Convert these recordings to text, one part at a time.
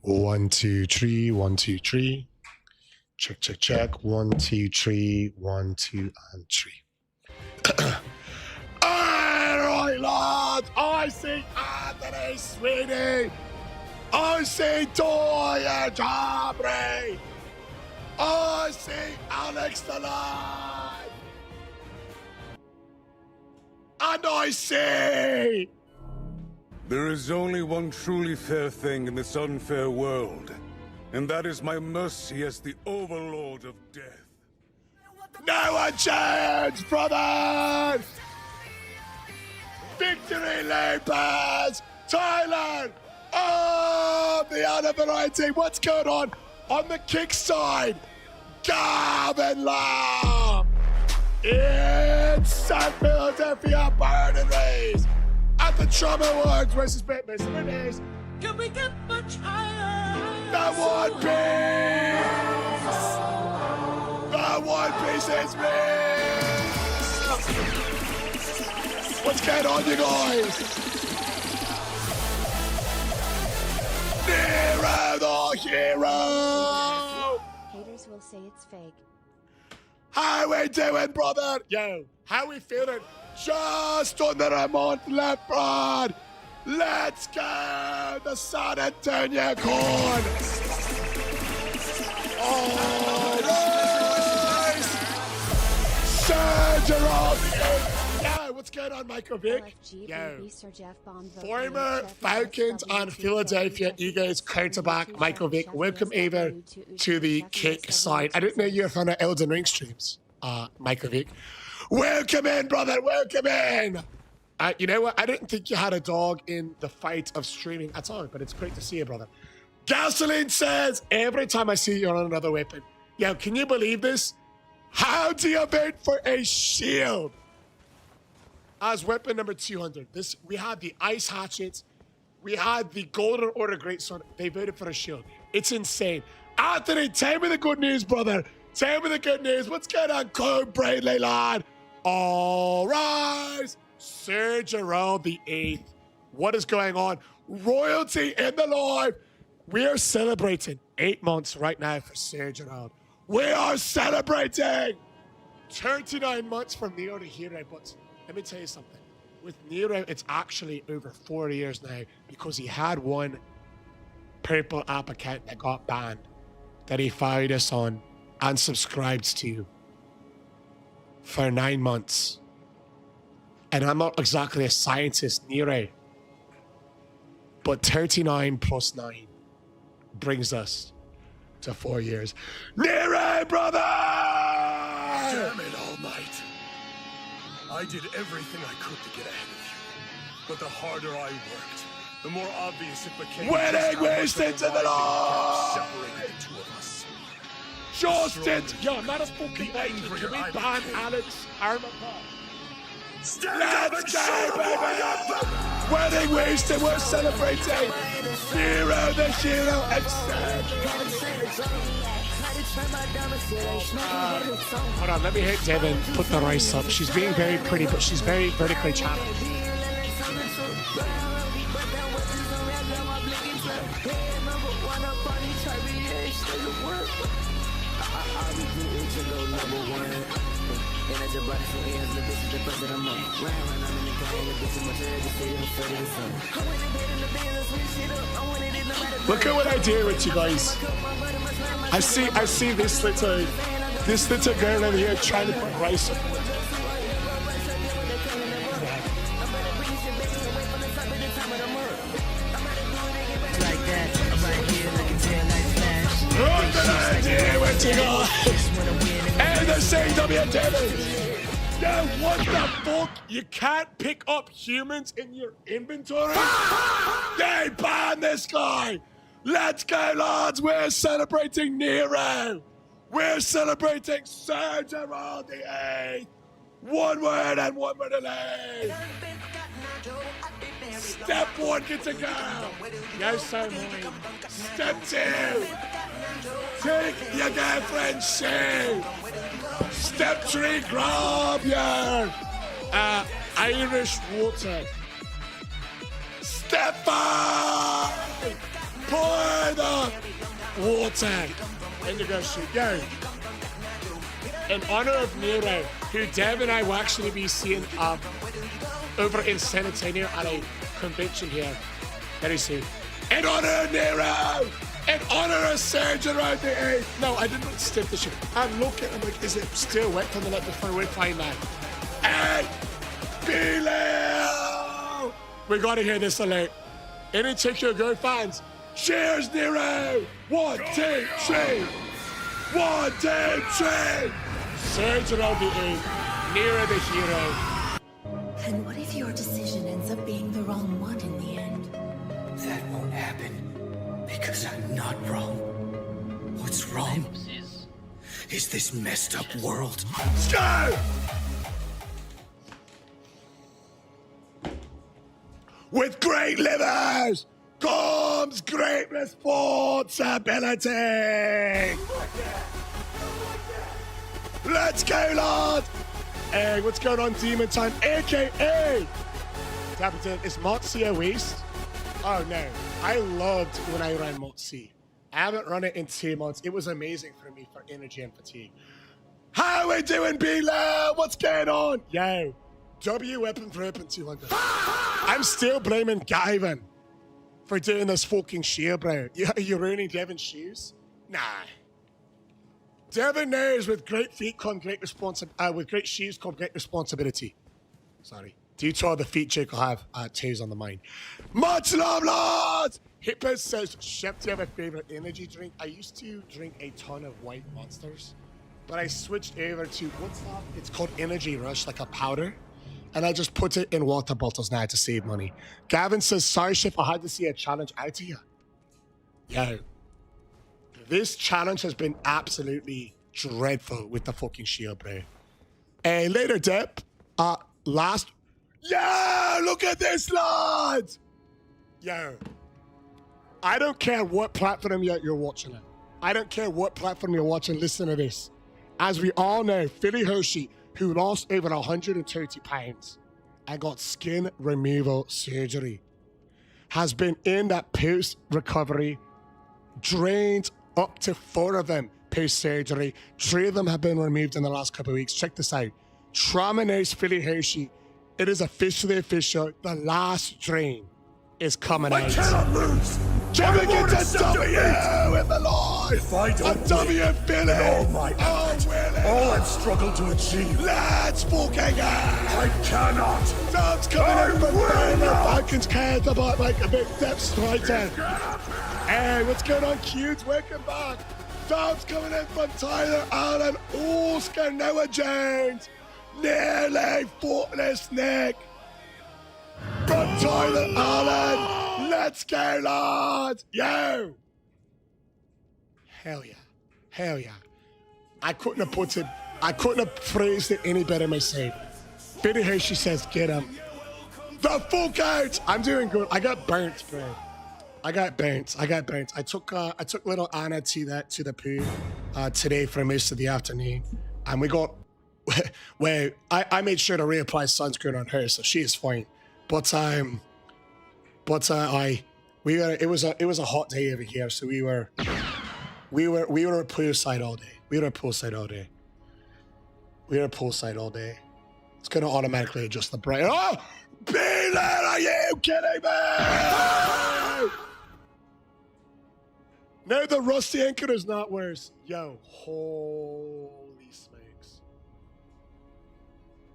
1, 2, 3, 1, 2, 3. Check, check, check. 1, 2, 3, 1, 2, and 3. Alright, lads. I see Anthony Sweeney. I see Toya Jabri. I see Alex Delay. And I see... There is only one truly fair thing in this unfair world, and that is my mercy as the overlord of death. No chance, brother! Victory Labours! Thailand! Oh, the other variety. What's going on the kick side? Gavin Lamb! It's South Philadelphia Burning Rays at the Trauma Awards versus Batman. So it is. Can we get much higher? The One Piece! The One Piece is me! What's going on, you guys? Nero the hero! Haters will say it's fake. How we doing, brother? Yo, how we feeling? Just under a month left, Brad. Let's go, the San Antonio Corn. All right. Sergio, yo, what's going on, Michael Vick? Yo, former Falcons and Philadelphia Eagles quarterback Michael Vick. Welcome over to the kick side. I didn't know you were from the Elden Ring streams, Michael Vick. Welcome in, brother. Welcome in. You know what? I didn't think you had a dog in the fight of streaming at all, but it's great to see you, brother. Gasoline says, every time I see you on another weapon. Yo, can you believe this? How do you vote for a shield as weapon number 200? We had the ice hatchets. We had the golden order greatsword. They voted for a shield. It's insane. Anthony, tell me the good news, brother. Tell me the good news. What's going on, Code Bradley, lad? All rise. Sir Gerald the 8th. What is going on? Royalty in the live. We are celebrating 8 months right now for Sir Gerald. We are celebrating 39 months from Nero to Hero. But let me tell you something. With Nero, it's actually over 4 years now because he had one purple app account that got banned that he followed us on and subscribed to for 9 months. And I'm not exactly a scientist, Nero, but 39 plus 9 brings us to 4 years. Nero, brother! Damn it, All Might. I did everything I could to get ahead of you. But the harder I worked, the more obvious it became. Winning wasted to the Lord! Separated the two of us. Justin! Yo, I'm not a fucking angry. Can we ban Alex Armor? Let's go, baby! Wedding wasted, we're celebrating! Hero the hero, hold on, let me hit Devin, put the rice up. She's being very pretty, but she's very vertically challenged. Look at what I do with you guys. I see this little girl over here trying to put rice up. Like that, right here, looking tail like flash. What did I do with you guys? And the CW Devin. Yo, what the fuck? You can't pick up humans in your inventory? They banned this guy! Let's go, lads! We're celebrating Nero! We're celebrating Sir Gerald the 8th! One word and one word only! Step 1 gets a girl! Yes, so mine. Step 2! Take your girlfriend's shoe! Step 3, grab your Irish water. Stefan! Pour the water. And you go shoot. Yo. In honor of Nero, who Dev and I will actually be seeing over in San Antonio at a convention here very soon. In honor of Nero! In honor of Sergio around the 8th! No, I didn't stick the shit. I'm looking, I'm like, is it still wet from the night before we find that? And Bilal! We gotta hear this alert. Any particular Go fans? Cheers, Nero! 1, 2, 3! 1, 2, 3! Sergio around the 8th. Nero the hero. And what if your decision ends up being the wrong one in the end? That won't happen. Because I'm not wrong. What's wrong is this messed up world. Let's go! With great livers comes great responsibility. Let's go, lad. Hey, what's going on, Demon Time? AKA Captain, is Motzi a waste? Oh no, I loved when I ran Motzi. I haven't run it in 2 months. It was amazing for me for energy and fatigue. How we doing, B-Lab? What's going on? Yo, W weapon for open 200. I'm still blaming Gavin for doing this fucking shear, bro. You're ruining Devin's shoes? Nah. Devin knows with great feet come great with great shoes come great responsibility. Sorry. Due to all the feet Jake will have toes on the mind. Much love, lads! Hippo says, Chef, do you have a favorite energy drink? I used to drink a ton of white monsters, but I switched over to, what's that? It's called Energy Rush, like a powder. And I just put it in water bottles now to save money. Gavin says, sorry, Chef, I had to see a challenge out to you. Yo. This challenge has been absolutely dreadful with the fucking shield, bro. Later, Dep. Last... Yo, look at this, lads! Yo. I don't care what platform you're watching it. I don't care what platform you're watching. Listen to this. As we all know, Philly Hershey, who lost over 130 pounds and got skin removal surgery, has been in that post-recovery, drained up to 4 of them post-surgery. 3 of them have been removed in the last couple of weeks. Check this out. Trauma Nurse Philly Hershey. It is officially official. The last drain is coming out. I cannot lose. Can we get a W in the Lord? If I don't a W, win, Philly. then all my effort, all I've struggled to achieve. Let's fucking go. I cannot. Tom's coming in from Burner Falcons cares about like a big depth striker. Hey, what's going on, Cute? Welcome back. Tom's coming in from Tyler Allen, Oscar Noah Jones. Nearly footless Nick. From Tyler Allen. Let's go, lads. Yo. Hell yeah. Hell yeah. I couldn't have phrased it any better myself. Biddy Hershey says, get him. The fuck out. I'm doing good. I got burnt, bro. I got burnt. I took little Anna to the pool today for most of the afternoon, and we got well. I made sure to reapply sunscreen on her, so she is fine. But it was a hot day over here, so we were poolside all day. We were poolside all day. It's gonna automatically adjust the bright. Oh, Bilal, are you kidding me? No, the rusty anchor is not worse. Yo, holy smokes.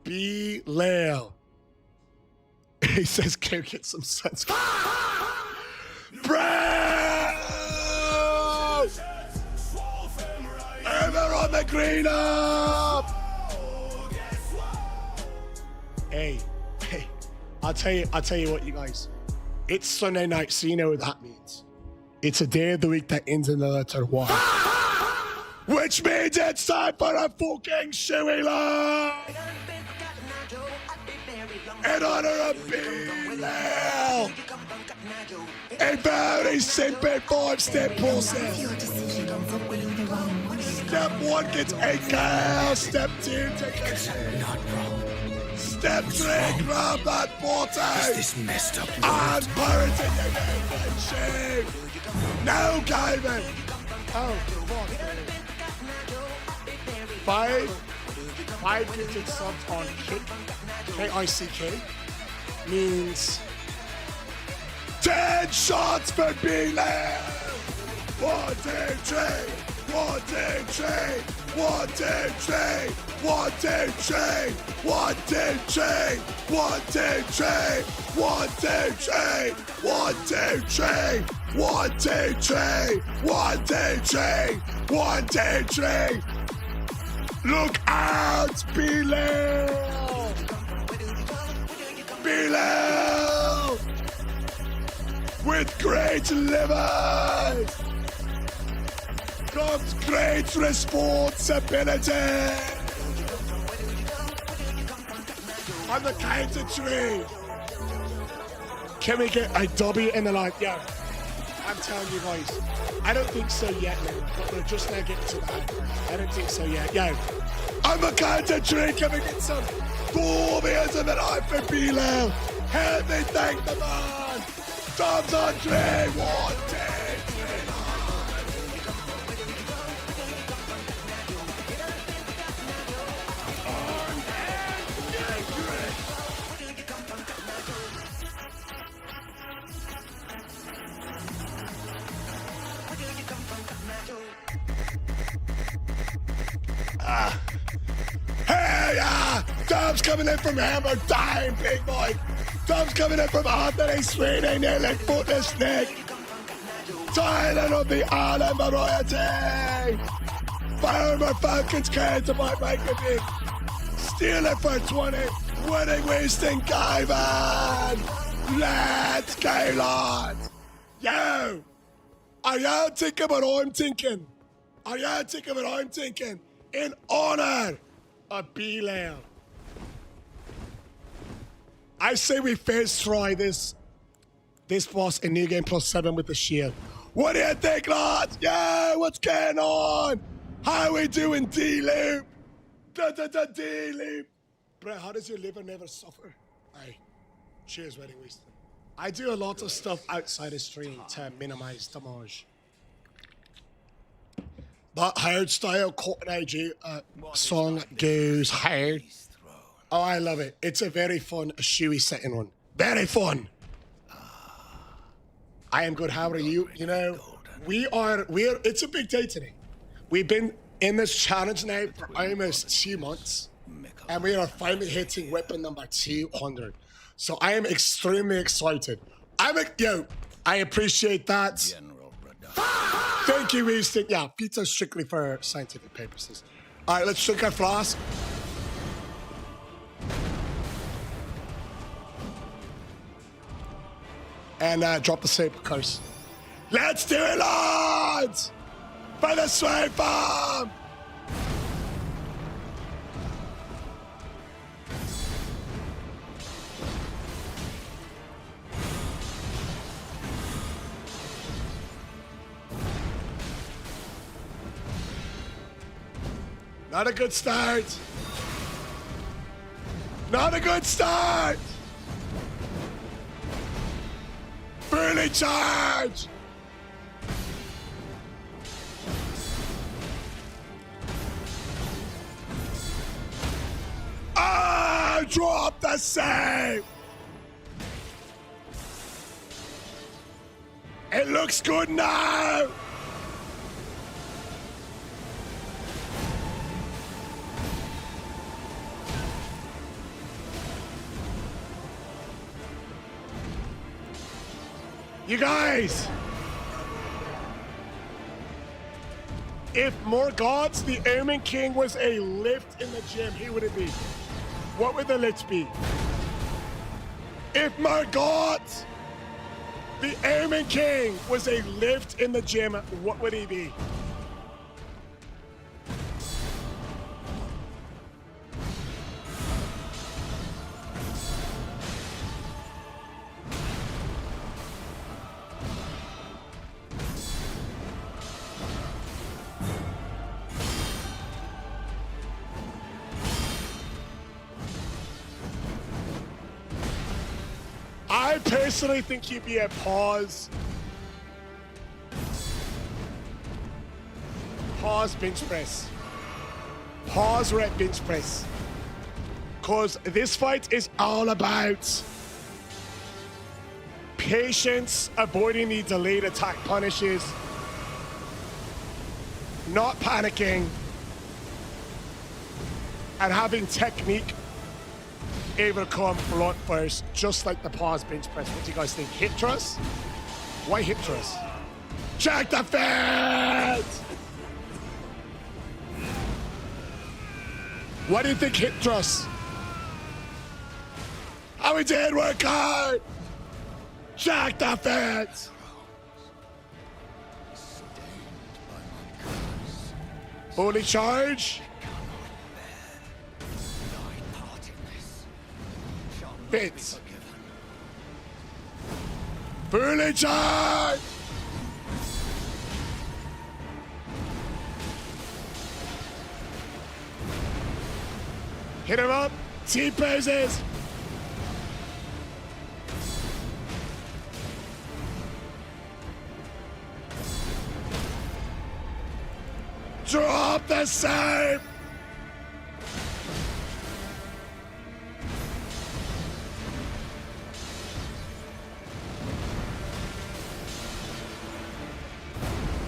Bilal. He says, go get some sense. Bro! Over on the green up! Hey, I'll tell you what, you guys. It's Sunday night, so you know what that means. It's a day of the week that ends in the letter Y. Which means it's time for a fucking shoey line! In honor of Bilal! A very simple 5-step process. Your decision ends up being the wrong one. Step 1 gets a girl. Step 2 takes Because I'm not wrong. Step 3, grab that Is body. this messed up And world? pirate in your game, shame. No, Gavin. Oh, fuck. 5 digit subs on kick, K-I-C-K, means 10 shots for B-Lab. 1, 2, 3. 1, 2, 3. 1, 2, 3. 1, 2, 3. 1, 2, 3. 1, 2, 3. 1, 2, 3. 1, 2, 3. 1, 2, 3. 1, 2, 3. 1, 2, 3. Look out, below! Below! With great livers comes great responsibility. On the count of 3. Can we get a W in the line? Yeah. I'm telling you guys, I don't think so yet, man. But we're just now getting to that. I don't think so yet. Yo, on the count of 3, can we get some W's of an eye for Bilo? Help me thank the man. Thumbs on 3. 1, 2, 3. Hey, Tom's coming in from Hammer, dying, big boy. Tom's coming in from Anthony, Sweden, nearly footless Nick. Thailand of the island variety. Farmer Falcons came to my microphone. Steal it for 20. Winning, wasting, Gaivan. Let's go, lads. Yo, are y'all thinking what I'm thinking? Are y'all thinking what I'm thinking? In honor of B-Lail. I say we first try this boss in New Game +7 with the shield. What do you think, lads? Yeah, what's going on? How we doing, D-Loop? D-Loop. Bro, how does your liver never suffer? Hey, cheers, Wedding Winston. I do a lot of stuff outside of stream to minimize damage. That hard style Cotton AG song goes hard. Oh, I love it. It's a very fun, shoey setting one. Very fun. I am good. How are you? You know, it's a big day today. We've been in this challenge now for almost 2 months, and we are finally hitting weapon number 200. So I am extremely excited. I appreciate that. Thank you, Winston. Yeah, pizza strictly for scientific purposes. All right, let's drink our flask. And drop the saber curse. Let's do it, lads! For the Sway Farm! Not a good start. Not a good start. Fully charge. Ah, drop the save. It looks good now. You guys, if more gods, the Omen King was a lift in the gym, who would it be? What would the lift be? If more gods, the Omen King was a lift in the gym, what would he be? I personally think he'd be a pause. Pause bench press. Pause rep bench press. Because this fight is all about patience, avoiding the delayed attack punishes, not panicking, and having technique able to come front first, just like the pause bench press. What do you guys think? Hip thrust? Why hip thrust? Check the fence! What do you think hip thrust? How we did work hard! Check the fence! Fully charge. Fits. Fully charge! Hit him up. T-poses. Drop the save.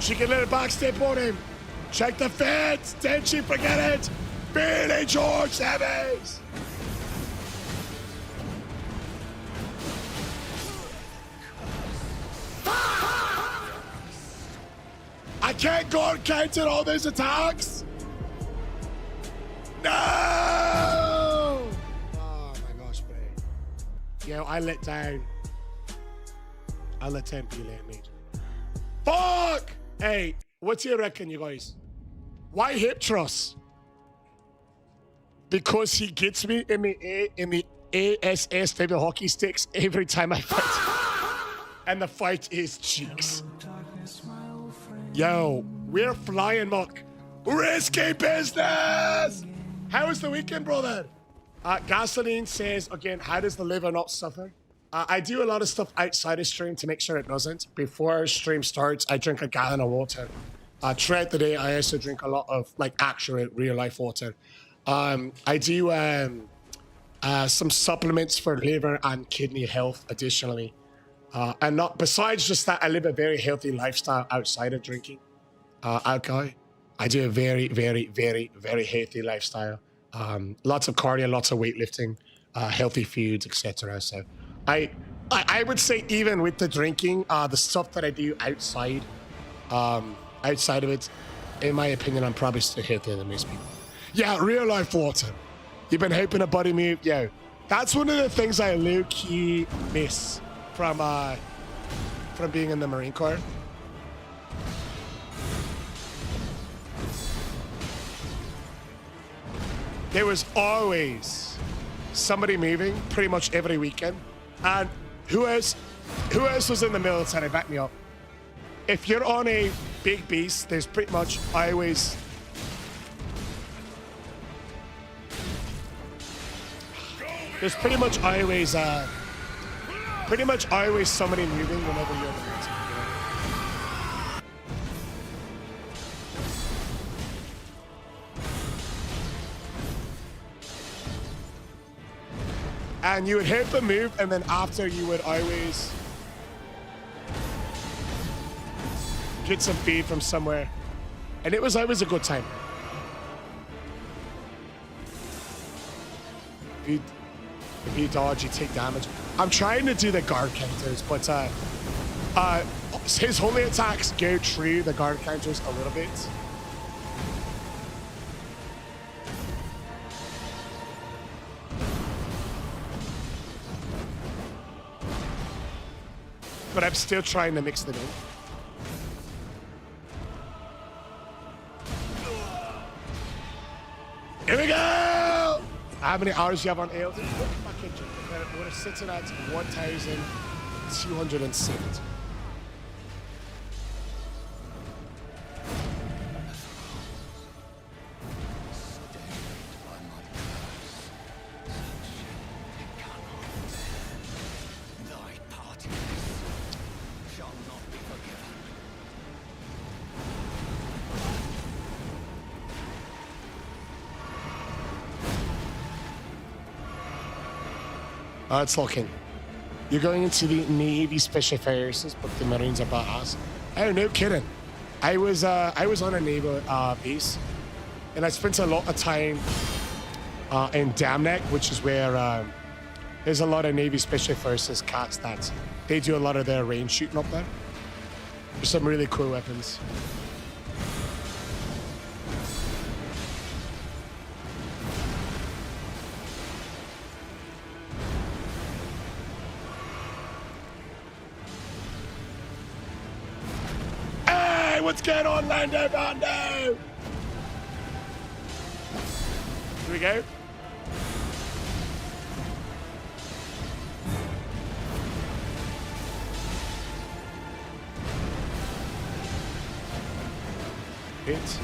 She can let a back step on him. Check the fence. Did she forget it? Billy George Evans. I can't go and counter all these attacks. No! Oh my gosh, bro. Yo, I let down Billy and Major. Fuck! Hey, what do you reckon, you guys? Why hip thrust? Because he gets me in the ASS table hockey sticks every time I fight. And the fight is cheeks. Yo, we're flying, Muck. Risky business! How was the weekend, brother? Gasoline says, again, how does the liver not suffer? I do a lot of stuff outside of stream to make sure it doesn't. Before stream starts, I drink a gallon of water. Throughout the day, I also drink a lot of like actual real life water. I do some supplements for liver and kidney health additionally. And not besides just that, I live a very healthy lifestyle outside of drinking alcohol. I do a very, very, very, very healthy lifestyle. Lots of cardio, lots of weightlifting, healthy foods, etc. So I would say even with the drinking, the stuff that I do outside of it, in my opinion, I'm probably still healthier than most people. Yeah, real life water. You've been helping a buddy move. Yo, that's one of the things I low-key miss from being in the Marine Corps. There was always somebody moving pretty much every weekend. And who else was in the military? Back me up. If you're on a big beast, there's pretty much always somebody moving whenever you're in the military. And you would hit the move, and then after you would always get some feed from somewhere. And it was always a good time. If you dodge, you take damage. I'm trying to do the guard counters, but his holy attacks go through the guard counters a little bit. But I'm still trying to mix them in. Here we go! How many hours do you have on ALD? Look at my kitchen. We're sitting at 1,270. It's looking. You're going into the Navy Special Forces, but the Marines are badass. Oh, no kidding. I was on a naval base, and I spent a lot of time in Damneck, which is where there's a lot of Navy Special Forces cats that they do a lot of their range shooting up there. There's some really cool weapons. Hey, what's going on, Lando Bondo? Here we go. Hit.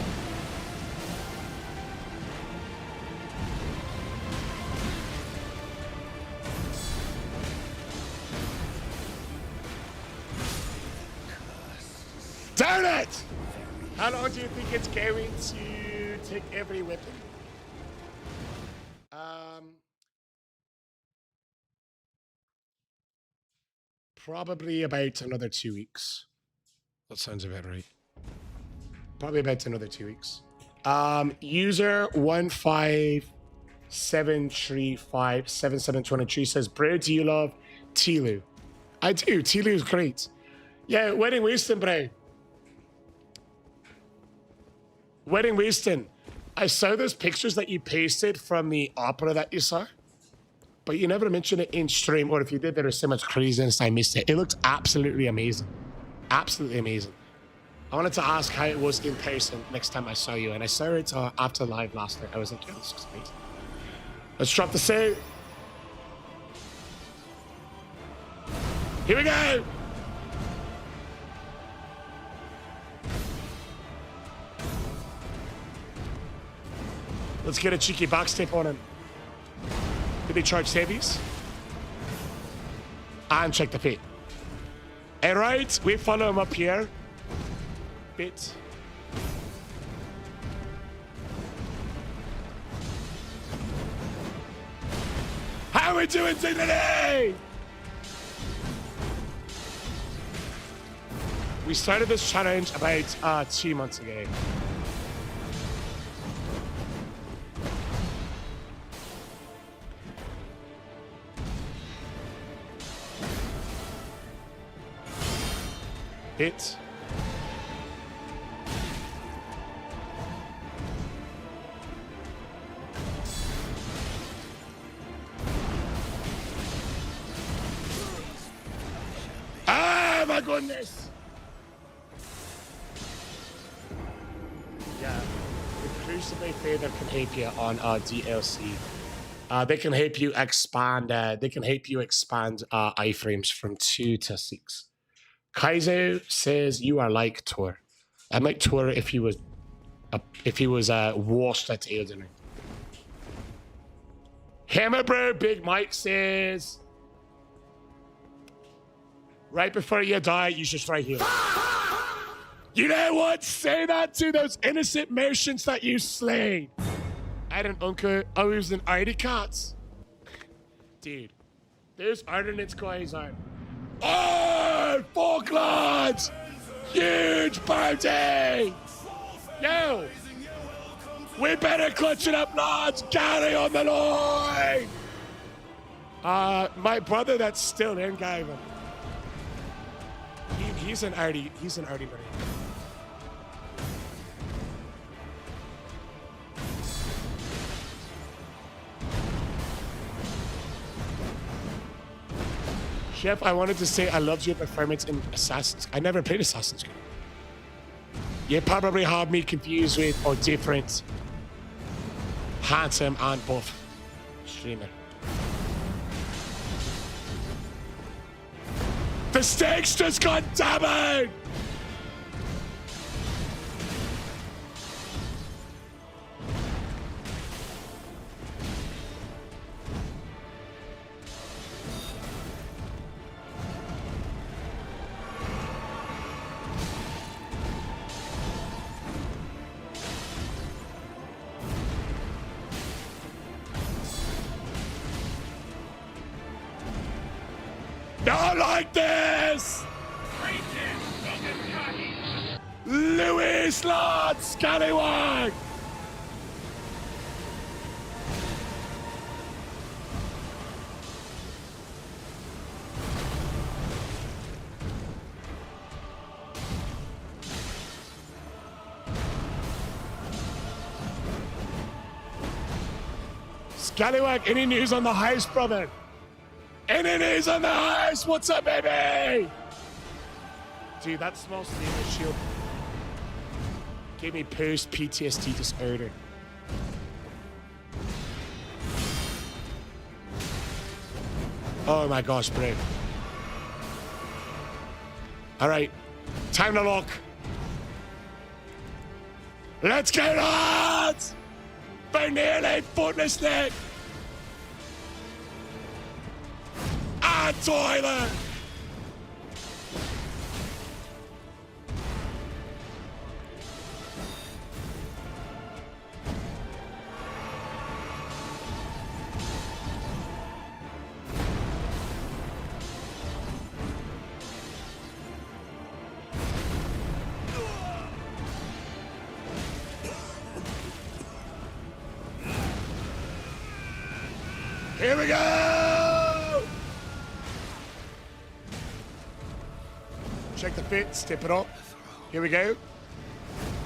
Damn it! How long do you think it's going to take every weapon? Probably about another 2 weeks. That sounds about right. Probably about another 2 weeks. User 157357723 says, bro, do you love Tilu? I do. Tilu is great. Yeah, Wedding Winston, bro. Wedding Winston. I saw those pictures that you pasted from the opera that you saw, but you never mentioned it in stream, or if you did, there was so much craziness I missed it. It looked absolutely amazing. Absolutely amazing. I wanted to ask how it was in person next time I saw you, and I saw it after live last night. I was like, yeah, this is amazing. Let's drop the suit. Here we go. Let's get a cheeky box tape on him. Did they charge heavies? And check the feet. All right, we follow him up here. Bit. How are we doing today? We started this challenge about 2 months ago. Hit. Ah, my goodness. Yeah, the Crucible Feather can help you on DLC. They can help you expand. Iframes from 2 to 6. Kaizo says you are like Tor. I'm like Tor if he was washed at Elden Ring. Hammer Bro Big Mike says, right before you die, you should try healing. You know what? Say that to those innocent merchants that you slain. I don't uncle owes an ID cards. Dude, those ordnance guys are. Oh, Falklands! Huge bounty! Yo! We better clutch it up, lads! Gary on the line! My brother that's still in Gavin. He's an arty buddy. Chef, I wanted to say I loved your performance in Assassin's. I never played Assassin's Creed. You probably have me confused with a different handsome and buff streamer. The stakes just got doubled! Not like this! Louis Lord Scallywag! Scallywag, any news on the heist, brother? Any news on the heist? What's up, baby? Dude, that small stainless shield gave me post PTSD disorder. Oh my gosh, bro. All right, time to lock. Let's go, lads! By nearly footless neck. And toilet. Here we go! Check the fit, step it up. Here we go.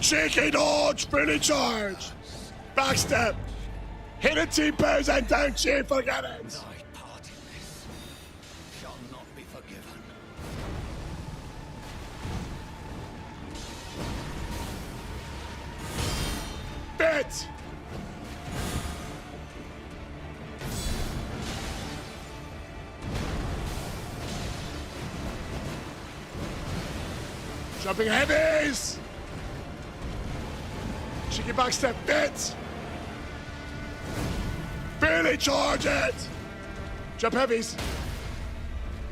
Cheeky dodge, fully charge. Back step. Hit a T-pose and don't you forget it. Thy part in this shall not be forgiven. Fit. Jumping heavies! Cheeky back step, bit! Barely charge it! Jump heavies!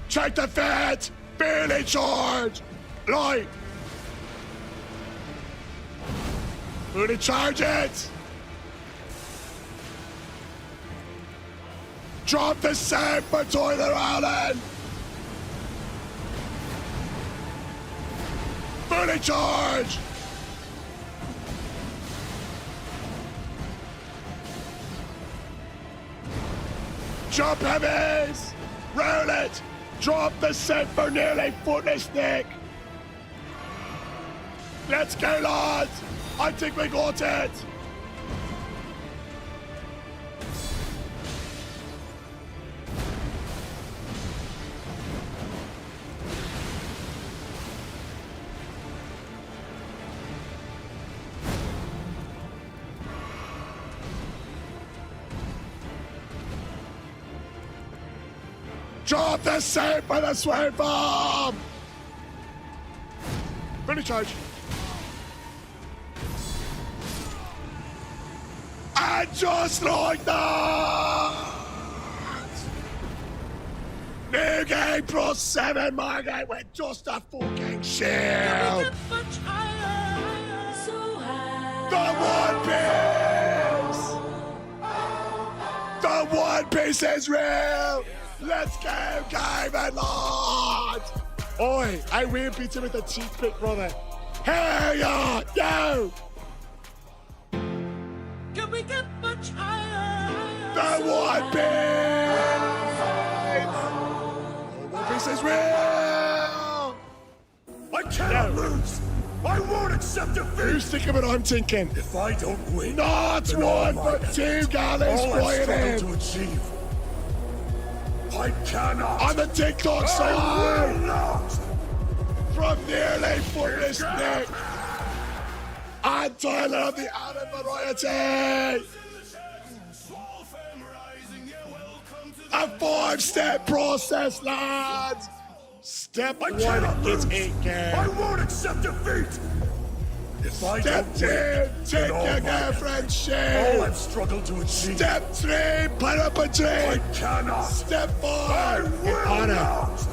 Check the fit! Barely charge! Light! Barely charge it! Drop the same for Toilet Island! Fully charge! Jump heavies! Roll it! Drop the set for nearly footless Nick! Let's go, lads! I think we got it! Drop the save for the swing bomb! Fully charge. And just like that! New game plus 7, my game with just a fucking shield! The One Piece! The One Piece is real! Let's go, game and Lord! Oi, I will beat him with a cheap pick, brother. Hell yeah! Yo! Can we get much higher? The One Piece! The One Piece is real! I cannot lose! I won't accept defeat! Who's thinking what I'm thinking? If I don't win, Not then all one, my but two galleys all I've flying struggled in. to achieve. I cannot. On the TikTok I side, will not. from nearly footless Nick. And Tyler of the Adam Variety. A 5-step process, lads. Step I 1 cannot is lose. a game. I won't accept defeat. If I Step don't 2, win, take then your all my girlfriend's all shit. I've struggled to achieve. Step 3, put up a I drink. cannot. Step 4, I in will honor not.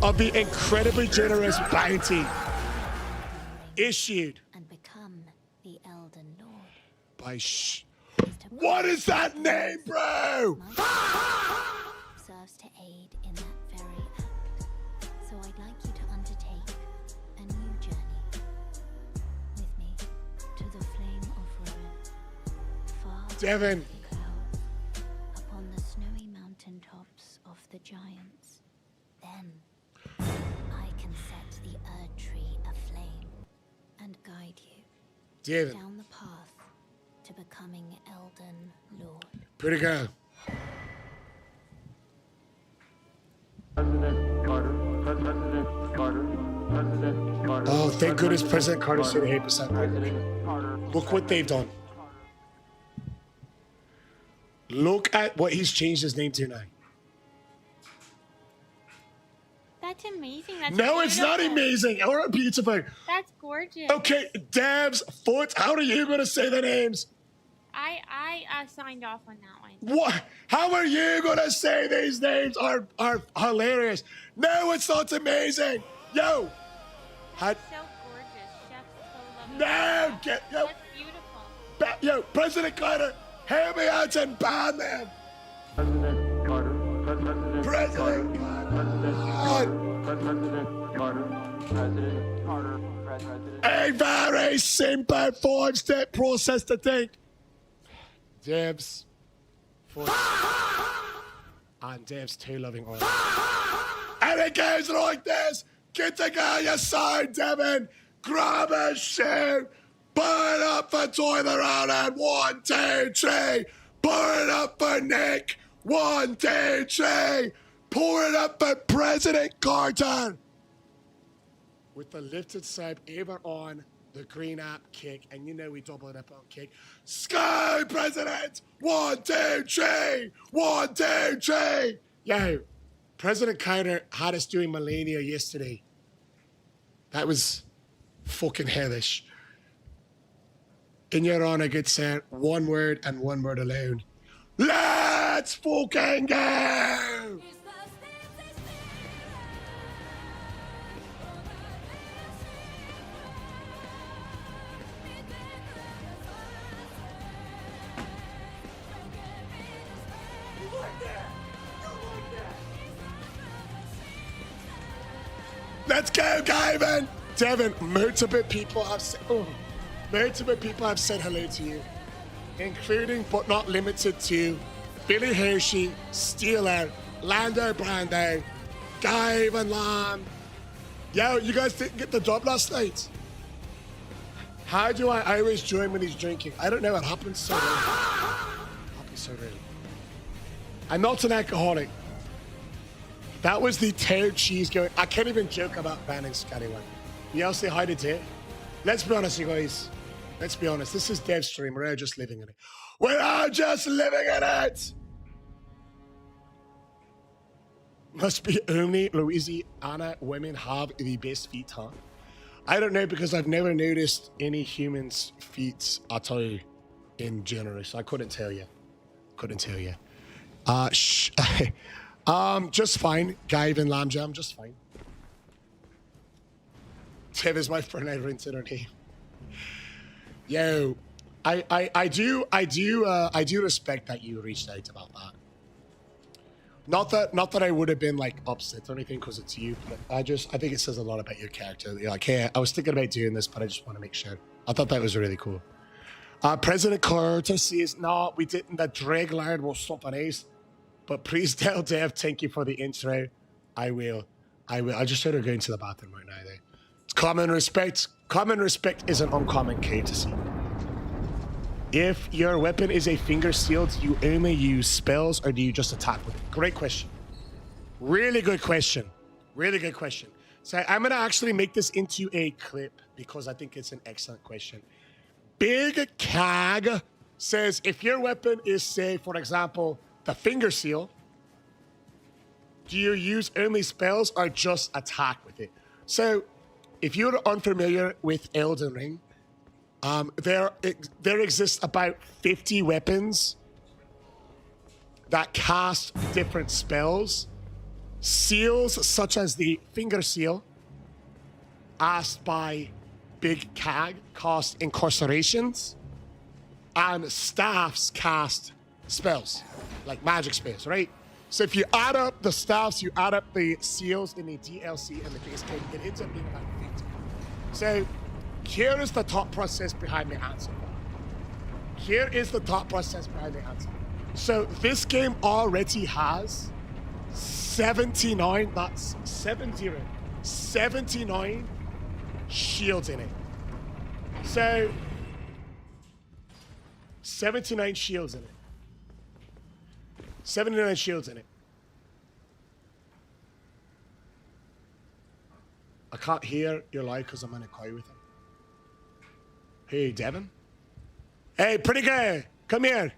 of the incredibly generous bounty issued and become the Elden Lord. by Is to What is that name, bro? serves to aid in that very act. Devin. Upon the snowy mountain tops of the giants, then I can set the Erd Tree aflame and guide you Devin. down the path to becoming Elden Lord. Pretty girl. Oh, thank goodness President Carter said 8%. Look what they've done. Look at what he's changed his name to now. That's amazing. That's No, it's not beautiful. amazing or beautiful. That's gorgeous. Okay, Dev's foot. How are you going to say the names? I signed off on that one. What? How are you going to say these names are hilarious? No, it's not amazing. Yo. That's so gorgeous. Chef's so lovely. No, get yo. That's beautiful. Yo, President Carter, help me out and ban them. President Carter. President President Carter. A very simple 5-step process to take. Dev's foot. And Dev's too loving oil. And it goes like this. Get the guy your side, Devin. Grab a shoe. Put it up for Toilet Round. 1, 2, 3. Pour it up for Nick. 1, 2, 3. Pour it up for President Carter. With the lifted side ever on the green app kick, and you know we double it up on kick. Sky President! 1, 2, 3! 1, 2, 3! Yo, President Carter had us doing Millennia yesterday. That was fucking hellish. In your honor, good sir, one word and one word alone. Let's fucking go! Let's go, Gavin! Devin, multiple people have said hello to you, including but not limited to Billy Hershey, Steeler, Lando Brando, Gavin Lamb. Yo, you guys didn't get the job last night. How do I always join when he's drinking? I don't know, it happens so rarely. Happens so rarely. I'm not an alcoholic. That was the tail cheese going. I can't even joke about banning Scallywag. You all say hi to Dave? Let's be honest, you guys. Let's be honest. This is Dev's stream. We're all just living in it. We're all just living in it! Must be only Louisiana women have the best feet, huh? I don't know because I've never noticed any humans' feet at all in general, so I couldn't tell you. Just fine. Gavin Lamb Jam, just fine. Tev is my friend. I rented her name. Yo, I do respect that you reached out about that. Not that I would have been like upset or anything because it's you, but I think it says a lot about your character. You're like, hey, I was thinking about doing this, but I just want to make sure. I thought that was really cool. President Carter says, no, we didn't. The drag lard will stop an ace. But please tell Dev, thank you for the intro. I will. I just started going to the bathroom right now, though. It's common respect. Common respect is an uncommon courtesy. If your weapon is a finger seal, do you only use spells or do you just attack with it? Great question. Really good question. Really good question. So I'm going to actually make this into a clip because I think it's an excellent question. Big Cag says, if your weapon is, say, for example, the finger seal, do you use only spells or just attack with it? So if you're unfamiliar with Elden Ring, there exists about 50 weapons that cast different spells. Seals such as the finger seal, asked by Big Cag, cast incarcerations, and staffs cast spells, like magic spells, right? So if you add up the staffs, you add up the seals in the DLC and the base game, it ends up being about 50. So here is the thought process behind my answer. Here is the thought process behind the answer. So this game already has 79, that's 79 shields in it. So 79 shields in it. 79 shields in it. I can't hear your lie because I'm in a call with him. Hey, Devin. Hey, pretty girl, come here.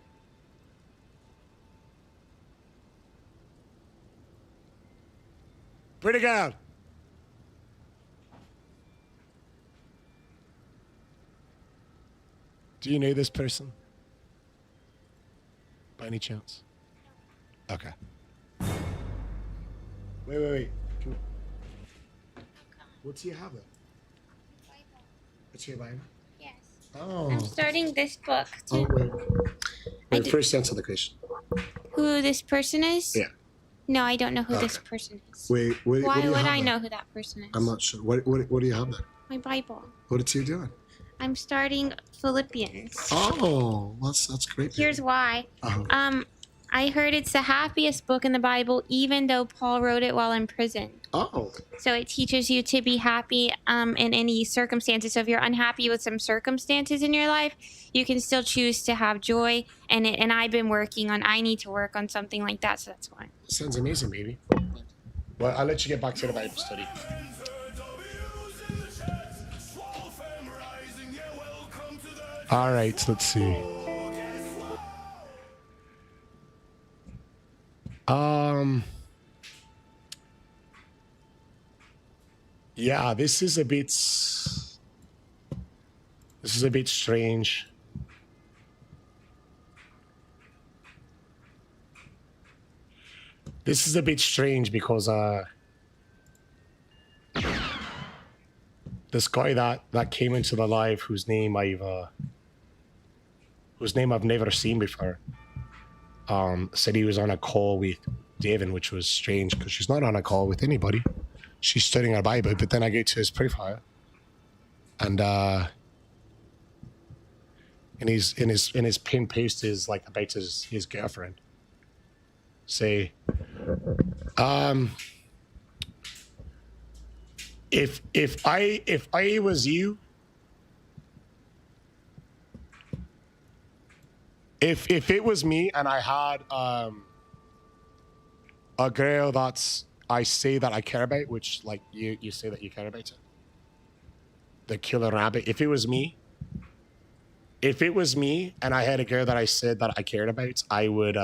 Pretty girl. Do you know this person? By any chance? Okay. Wait. What do you have there? Bible. What's your Bible? Yes. Oh. I'm starting this book. Oh, wait. First answer the question. Who this person is? Yeah. No, I don't know who this person is. Wait, Why what do you would have I there? know who that person is? I'm not sure. What do you have there? My Bible. What are you doing? I'm starting Philippians. Oh, that's great. Here's why. Uh-huh. I heard it's the happiest book in the Bible, even though Paul wrote it while in prison. Oh. So it teaches you to be happy in any circumstances. So if you're unhappy with some circumstances in your life, you can still choose to have joy. And I've been I need to work on something like that, so that's why. Sounds amazing, baby. Well, I'll let you get back to the Bible study. All right, let's see. Yeah, this is a bit strange. This is a bit strange because this guy that came into the live whose name I've never seen before said he was on a call with Devin, which was strange because she's not on a call with anybody. She's studying her Bible, but then I go to his profile and in his pinned post is like about his girlfriend. Say if I was you, if it was me and I had a girl that's I say that I care about, which like you say that you care about it, the killer rabbit. If it was me and I had a girl that I said that I cared about, I would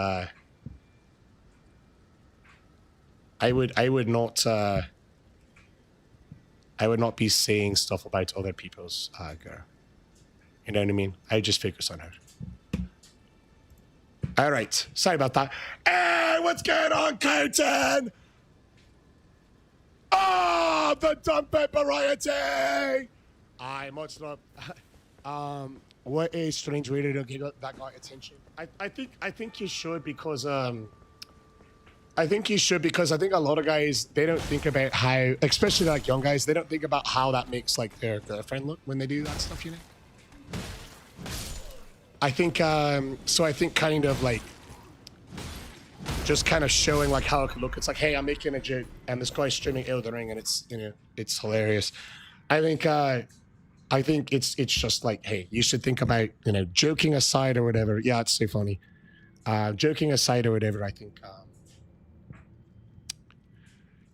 not be saying stuff about other people's girl. You know what I mean? I just focus on her. All right. Sorry about that. Hey, what's going on, Curtin? Oh, the dumb variety. I much love. What a strange way to get that got attention. I think you should because I think a lot of guys, they don't think about how, especially like young guys, they don't think about how that makes like their girlfriend look when they do that stuff, you know? I think, so I think kind of like, just kind of showing like how it could look. It's like, hey, I'm making a joke and this guy's streaming Elden Ring and it's, you know, it's hilarious. I think it's just like, hey, you should think about, you know, joking aside or whatever. Yeah, it's so funny. Joking aside or whatever, I think,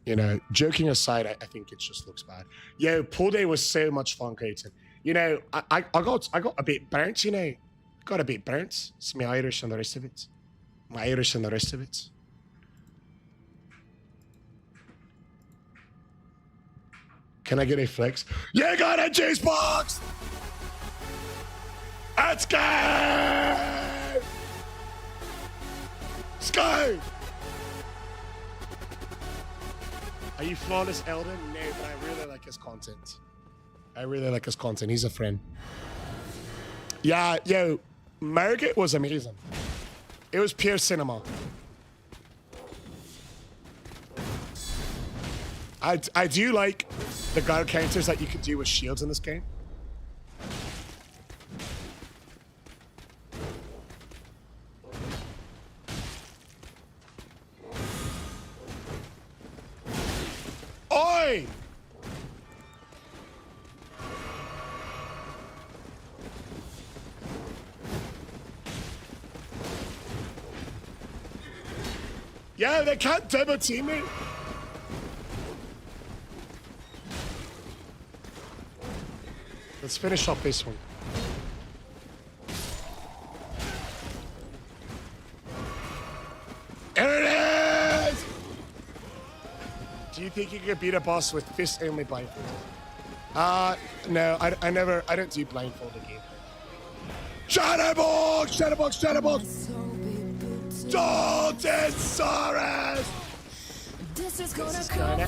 you know, joking aside, I think it just looks bad. Yo, pool day was so much fun, Clayton. You know, I got a bit burnt, you know. Got a bit burnt. It's my Irish and the rest of it. My Irish and the rest of it. Can I get a flex? You got a juice box! Let's go! Let's go! Are you flawless, Elden? No, but I really like his content. He's a friend. Yeah, yo, Margaret was amazing. It was pure cinema. I do like the guard counters that you can do with shields in this game. Oi! Yeah, they can't double team me. Let's finish off this one. There it is! Do you think you could beat a boss with fist only blindfold? No, I don't do blindfolded gameplay. Shadowbox! Shadowbox! Shadowbox! Daltonsaurus! This is gonna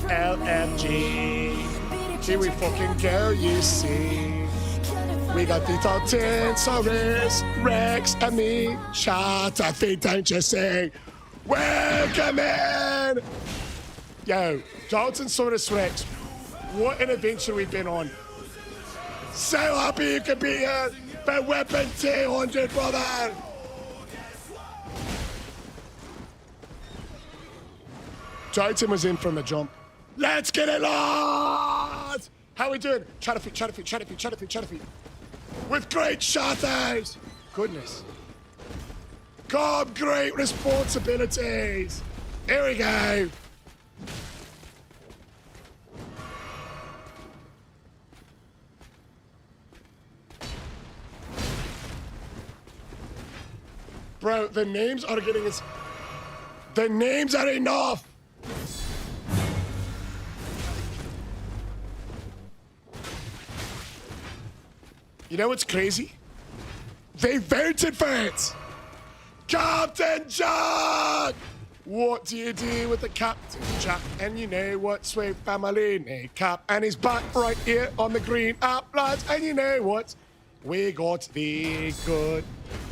LMG. Here we fucking go, you see. We got the Daltonsaurus, Rex, and me. Shut up, don't you say? Welcome in! Yo, Daltonsaurus Rex, what an adventure we've been on. So happy you could be here for Weapon 200, brother! Dalton was in from the jump. Let's get it, lads! How we doing? Try to feet. With great shatters! Goodness. God, great responsibilities! Here we go! Bro, the names are getting us. The names are enough! You know what's crazy? They voted for it! Captain Jack! What do you do with the Captain Jack? And you know what, sweet family name Cap. And he's back right here on the green app, lads. And you know what? We got the good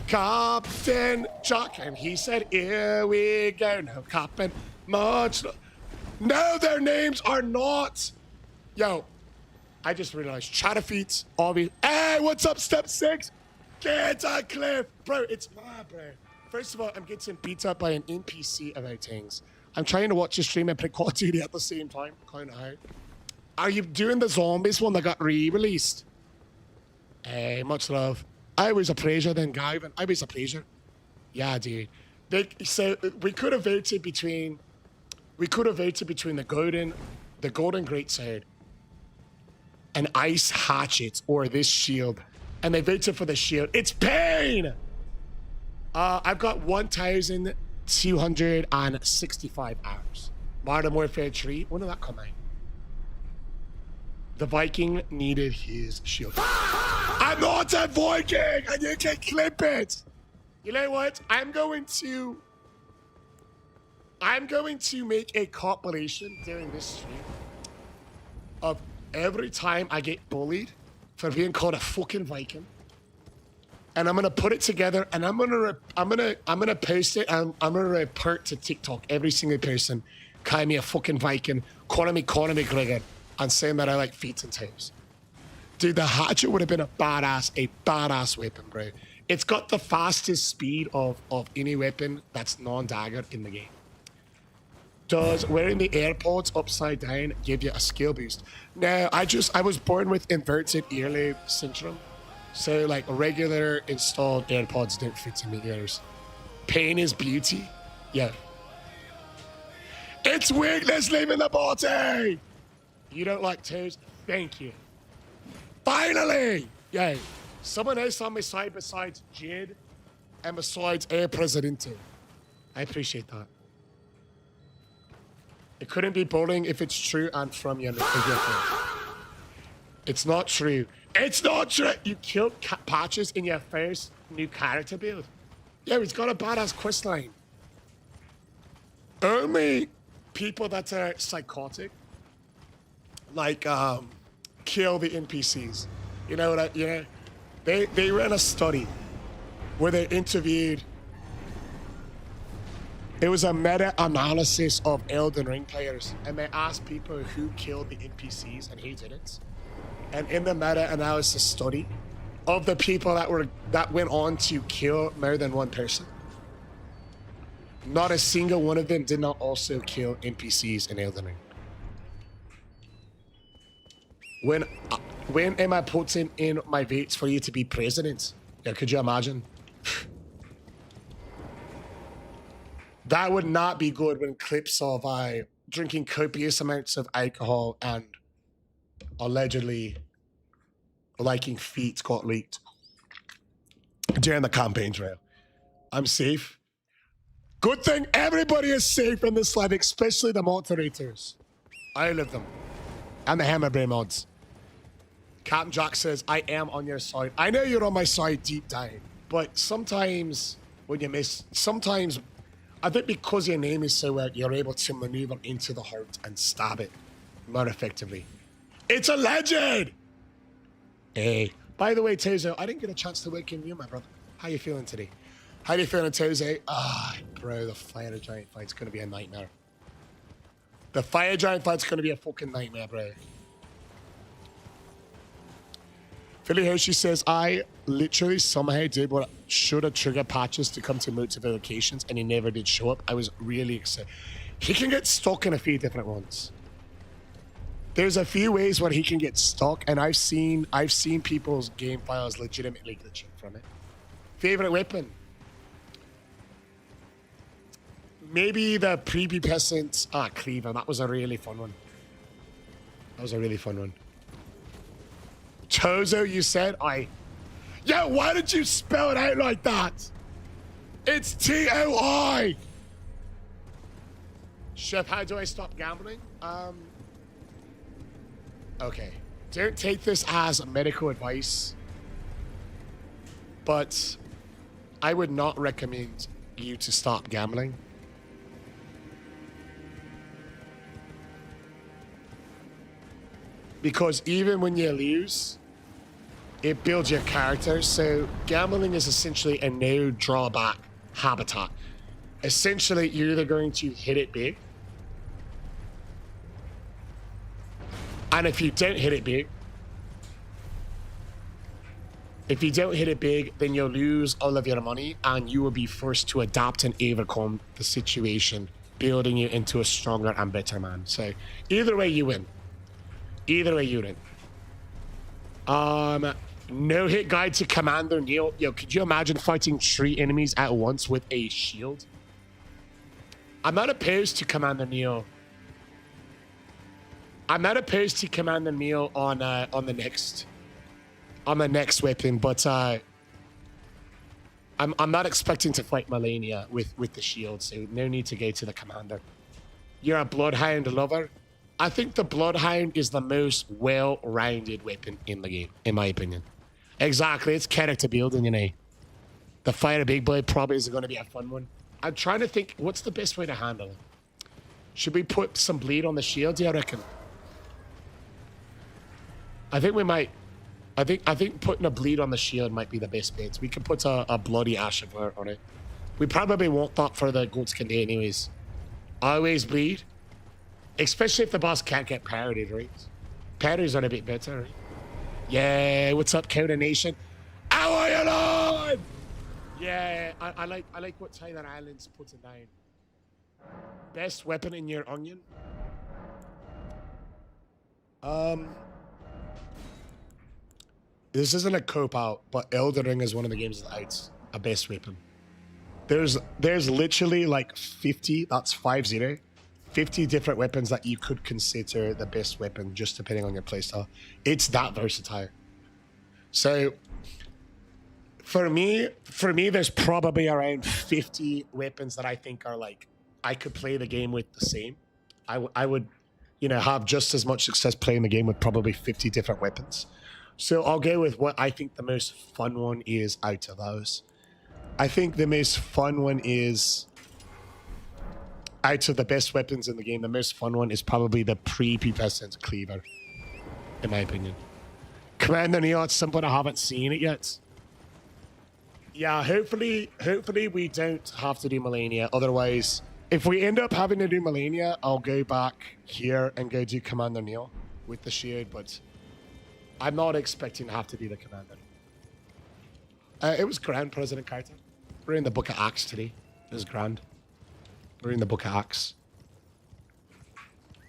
Captain Jack. And he said, here we go. No, Captain, much. No, their names are not. Yo, I just realized Chatterfeet, obvious. Hey, what's up, Step 6? Get a cliff. Bro, it's mad, bro. First of all, I'm getting beat up by an NPC about things. I'm trying to watch a stream and play Call of Duty at the same time. Kind of hard. Are you doing the zombies one that got re-released? Hey, much love. I was a pleasure then, Gavin. I was a pleasure. Yeah, dude. So we could have voted between the golden greatsword, an ice hatchet, or this shield, and they voted for the shield. It's pain. I've got 1,265 hours. Modern Warfare 3. When did that come out? The Viking needed his shield. I'm not a Viking, and you can clip it. You know what? I'm going to make a compilation during this stream of every time I get bullied for being called a fucking Viking, and I'm gonna put it together, and I'm gonna post it, and I'm gonna report to TikTok every single person calling me a fucking Viking, calling me Gregor, and saying that I like feet and toes. Dude, the hatchet would have been a badass weapon, bro. It's got the fastest speed of any weapon that's non-dagger in the game. Does wearing the AirPods upside down give you a skill boost? No, I was born with inverted earlobe syndrome. So like regular installed AirPods don't fit in my ears. Pain is beauty. Yeah. It's weakness leaving the body. You don't like toes? Thank you. Finally! Yay. Someone else on my side besides Jid and besides El Presidente. I appreciate that. It couldn't be bowling if it's true and from your It's not true. It's not true! You killed Patches in your first new character build. Yeah, he's got a badass quest line. Only people that are psychotic, like, kill the NPCs. You know what they ran a study where they interviewed. It was a meta-analysis of Elden Ring players, and they asked people who killed the NPCs and who didn't. And in the meta-analysis study of the people that went on to kill more than one person, not a single one of them did not also kill NPCs in Elden Ring. When am I putting in my votes for you to be president? Yeah, could you imagine? That would not be good when clips of drinking copious amounts of alcohol and allegedly liking feet got leaked during the campaign trail. I'm safe. Good thing everybody is safe in this life, especially the moderators. I love them. And the Hammerbrain mods. Captain Jack says, I am on your side. I know you're on my side deep down, but sometimes when you miss, sometimes I think because your name is so weird, you're able to maneuver into the heart and stab it more effectively. It's a legend! Hey. By the way, Tozo, I didn't get a chance to wake in you, my brother. How you feeling today? How you feeling, Tozo? Bro, the fire giant fight's gonna be a nightmare. The fire giant fight's gonna be a fucking nightmare, bro. Philly Hershey says, I literally somehow did what should have triggered patches to come to multiple locations and he never did show up. I was really excited. He can get stuck in a few different ones. There's a few ways where he can get stuck, and I've seen people's game files legitimately glitching from it. Favorite weapon? Maybe the prepubescent cleaver. That was a really fun one. That was a really fun one. Tozo, you said? Yeah, why did you spell it out like that? It's T-O-I. Chef, how do I stop gambling? Okay. Don't take this as medical advice, but I would not recommend you to stop gambling. Because even when you lose, it builds your character. So gambling is essentially a no drawback habitat. Essentially, you're either going to hit it big, and if you don't hit it big, then you'll lose all of your money and you will be forced to adapt and overcome the situation, building you into a stronger and better man. So either way you win. Either way you win. No hit guide to Commander Neil. Yo, could you imagine fighting 3 enemies at once with a shield? I'm not opposed to Commander Neil. I'm not opposed to Commander Neil on the next weapon, but I'm not expecting to fight Melania with the shield, so no need to go to the commander. You're a Bloodhound lover. I think the Bloodhound is the most well-rounded weapon in the game, in my opinion. Exactly, it's character building, you know. The Fire Big Boy probably is going to be a fun one. I'm trying to think, what's the best way to handle it? Should we put some bleed on the shield, do you reckon? I think we might. I think putting a bleed on the shield might be the best bet. We could put a bloody ash of her on it. We probably want that for the Goatskin Day anyways. Always bleed. Especially if the boss can't get parried, right? Parries are a bit better, right? Yeah, what's up, Counter Nation? How are you, Lord? Yeah, I like what Tyler Island's putting down. Best weapon in your onion? This isn't a cop-out, but Elden Ring is one of the games that's a best weapon. There's literally like 50, that's 50 different weapons that you could consider the best weapon, just depending on your playstyle. It's that versatile. So for me, there's probably around 50 weapons that I think are like, I could play the game with the same. I would, you know, have just as much success playing the game with probably 50 different weapons. So I'll go with what I think the most fun one is out of those. I think the most fun one is, out of the best weapons in the game, the most fun one is probably the prepubescent cleaver, in my opinion. Commander Neo, it's something I haven't seen it yet. Yeah, hopefully we don't have to do Melania. Otherwise, if we end up having to do Melania, I'll go back here and go do Commander Neo with the shield, but I'm not expecting to have to be the commander. It was grand, President Carter. We're in the Book of Acts today. It was grand. We're in the Book of Acts.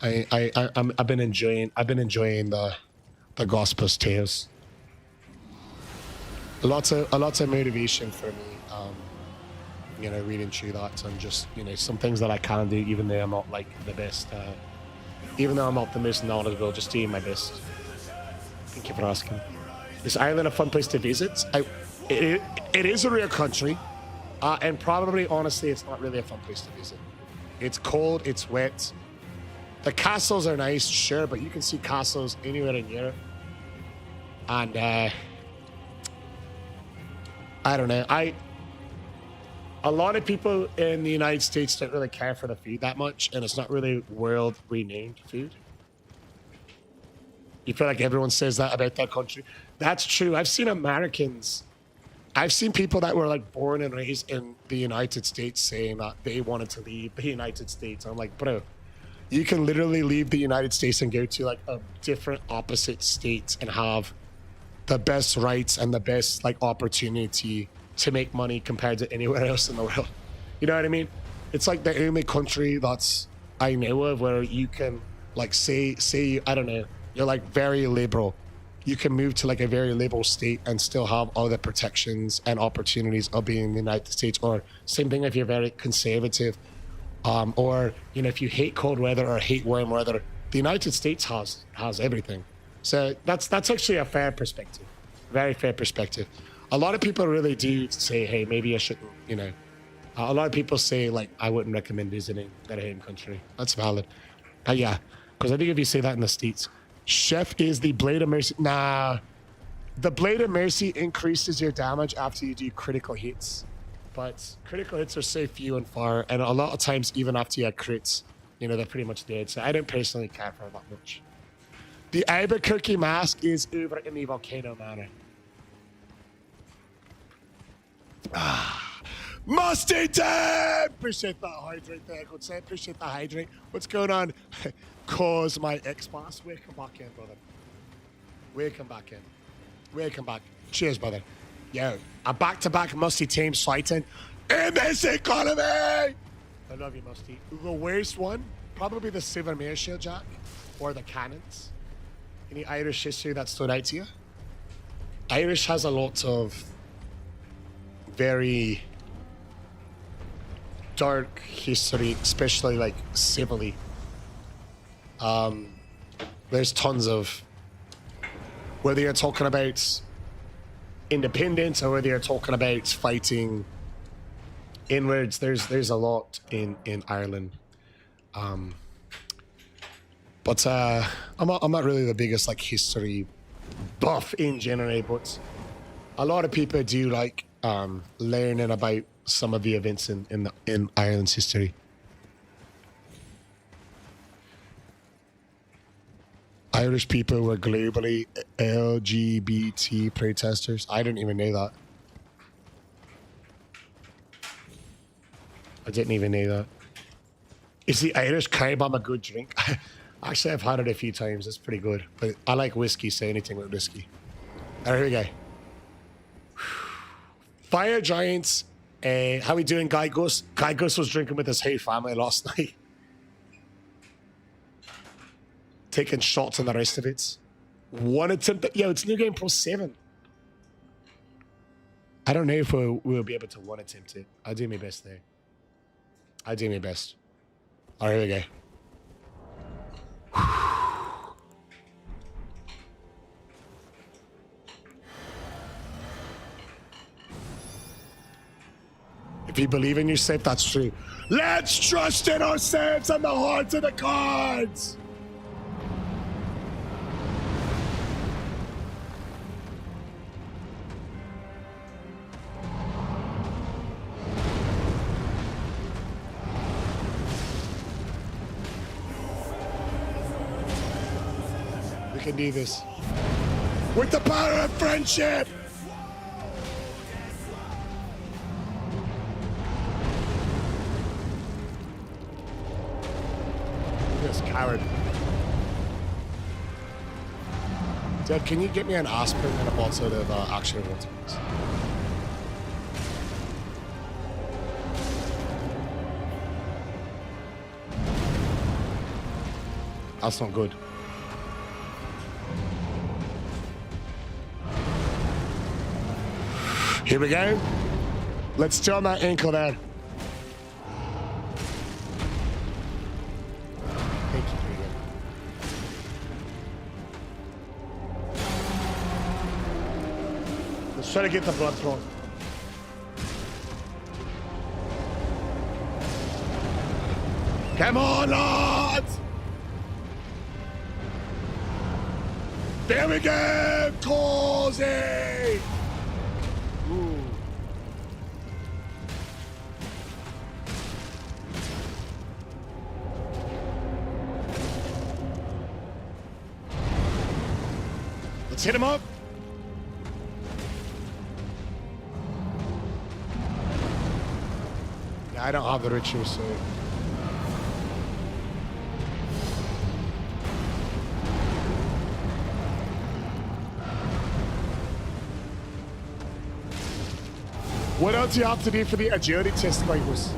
I've been enjoying the the Gospel's Tales. Lots of motivation for me, you know, reading through that, and just, you know, some things that I can do, even though I'm not like the best, even though I'm not the most knowledgeable, just doing my best. Thank you for asking. Is Ireland a fun place to visit? It is a real country, and probably, honestly, it's not really a fun place to visit. It's cold, it's wet. The castles are nice, sure, but you can see castles anywhere in Europe. And I don't know. A lot of people in the United States don't really care for the food that much, and it's not really world-renowned food. You feel like everyone says that about that country. That's true. I've seen people that were like born and raised in the United States saying that they wanted to leave the United States. I'm like, bro, you can literally leave the United States and go to like a different opposite state and have the best rights and the best like opportunity to make money compared to anywhere else in the world. You know what I mean? It's like the only country that's I know of where you can like say I don't know, you're like very liberal. You can move to like a very liberal state and still have all the protections and opportunities of being in the United States. Or same thing if you're very conservative, or you know, if you hate cold weather or hate warm weather, the United States has everything. So that's actually a fair perspective, very fair perspective. A lot of people really do say, hey, maybe I shouldn't, you know. A lot of people say, like, I wouldn't recommend visiting their home country. That's valid. Yeah, because I think if you say that in the States, Chef is the Blade of Mercy. Nah, the Blade of Mercy increases your damage after you do critical hits. But critical hits are so few and far, and a lot of times, even after you have crits, you know, they're pretty much dead. So I don't personally care for that much. The Albuquerque mask is over in the Volcano Manor. Musty Dad! Appreciate that hydrate there, good set. Appreciate the hydrate. What's going on? Cause my Xbox. Welcome back in, brother. Welcome back in. Welcome back. Cheers, brother. Yo, a back-to-back Musty team fighting in this economy! I love you, Musty. The worst one? Probably the Silvermere Shield Jack or the Cannons. Any Irish history that stood out to you? Irish has a lot of very dark history, especially like civilly. There's tons of, whether you're talking about independence or whether you're talking about fighting inwards, there's a lot in Ireland. But I'm not really the biggest like history buff in general, but a lot of people do like learning about some of the events in Ireland's history. Irish people were globally LGBT protesters. I didn't even know that. I didn't even know that. Is the Irish Carry Bomb a good drink? Actually, I've had it a few times. It's pretty good. But I like whiskey, so anything with whiskey. All right, here we go. Fire Giants. How we doing, Guy Gus? Guy Gus was drinking with his whole family last night. Taking shots and the rest of it. One attempt. Yo, it's New Game Pro 7. I don't know if we'll be able to one attempt it. I'll do my best there. I'll do my best. All right, here we go. If you believe in yourself, that's true. Let's trust in ourselves and the hearts of the cards. We can do this. With the power of friendship. This coward. Dad, can you get me an aspirin and a bottle of action water, please? That's not good. Here we go. Let's turn that ankle there. Thank you, pretty good. Let's try to get the blood flowing. Come on, lads! There we go! Cozy! Ooh. Let's hit him up. Yeah, I don't have the ritual, so... What else do you have to do for the agility test, Michaels?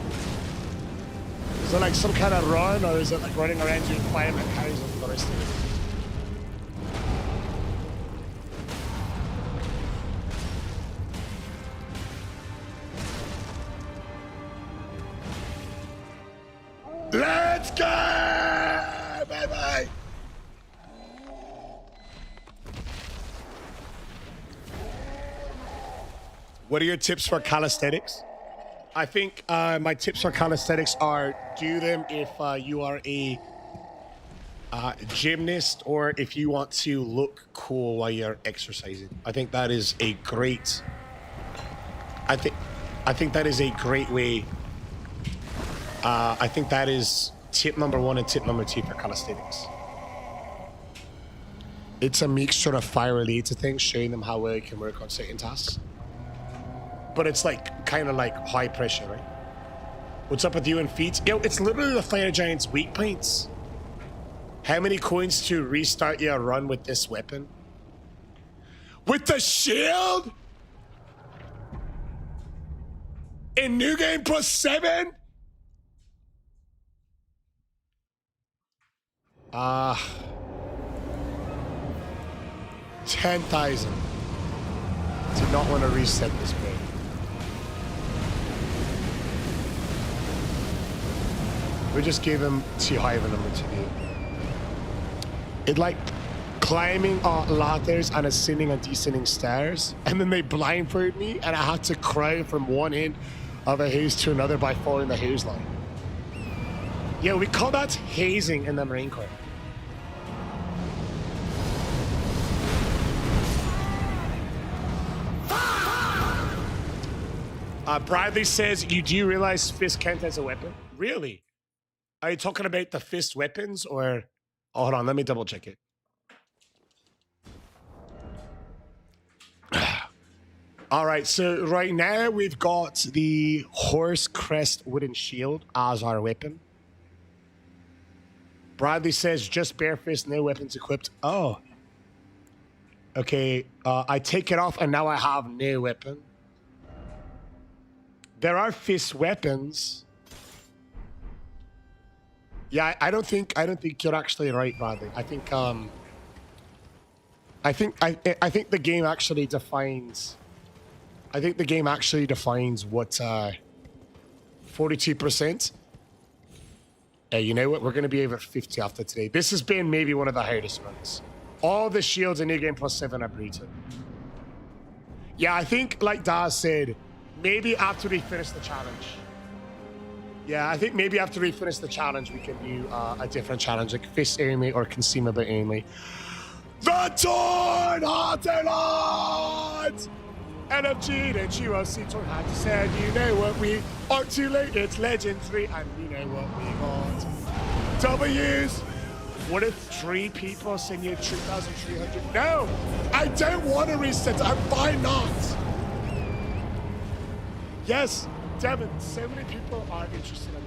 Is it like some kind of run, or is it like running around doing fire that carries over the rest of it? Let's go, baby! What are your tips for calisthenics? I think my tips for calisthenics are do them if you are a gymnast or if you want to look cool while you're exercising. I think that is a great. I think that is a great way. I think that is tip number 1 and tip number 2 for calisthenics. It's a mixture of fire related things, showing them how well you can work on certain tasks. But it's like kind of like high pressure, right? What's up with you and feet? Yo, it's literally the Fire Giant's weak points. How many coins to restart your run with this weapon? With the shield? In New Game +7? 10,000. Do not want to reset this page. We just gave him too high of a number to do. It like climbing ladders and ascending and descending stairs, and then they blindfolded me, and I had to crawl from one end of a haze to another by following the haze line. Yeah, we call that hazing in the Marine Corps. Bradley says, you do realize fist count as a weapon? Really? Are you talking about the fist weapons or... Oh, hold on, let me double check it. All right, so right now we've got the horse crest wooden shield as our weapon. Bradley says, just bare fist, no weapons equipped. Oh. Okay, I take it off and now I have no weapon. There are fist weapons. Yeah, I don't think you're actually right, Bradley. I think the game actually defines. I think the game actually defines what 42%. Hey, you know what? We're gonna be over 50 after today. This has been maybe one of the hardest runs. All the shields in New Game +7 are brutal. Yeah, I think like Daz said, maybe after we finish the challenge. Yeah, I think maybe after we finish the challenge, we can do a different challenge, like fist only or consumable only. The Torn Hearted NFG, then GOC Torn Hearted said, you know what we are too late, it's legendary, and you know what we got. W's. What if 3 people send you 2,300? No, I don't want to reset. I'm fine not. Yes. Devin, so many people are interested in it.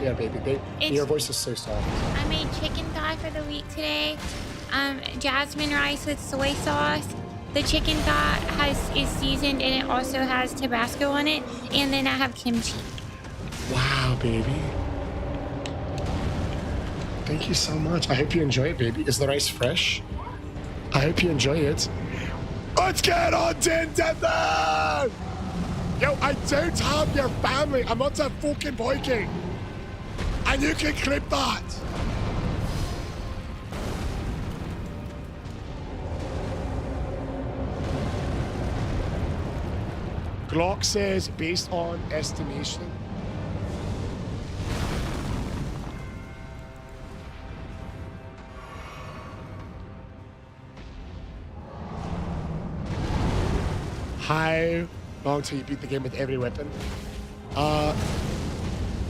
Yeah, baby. Your voice is so soft. I made chicken thigh for the week today. Jasmine rice with soy sauce. The chicken thigh is seasoned and it also has Tabasco on it. And then I have kimchi. Wow, baby. Thank you so much. I hope you enjoy it, baby. Is the rice fresh? I hope you enjoy it. Let's get on, Nintendo! Yo, I don't have your family. I'm not a fucking Viking. And you can clip that. Glock says, based on estimation. How long till you beat the game with every weapon?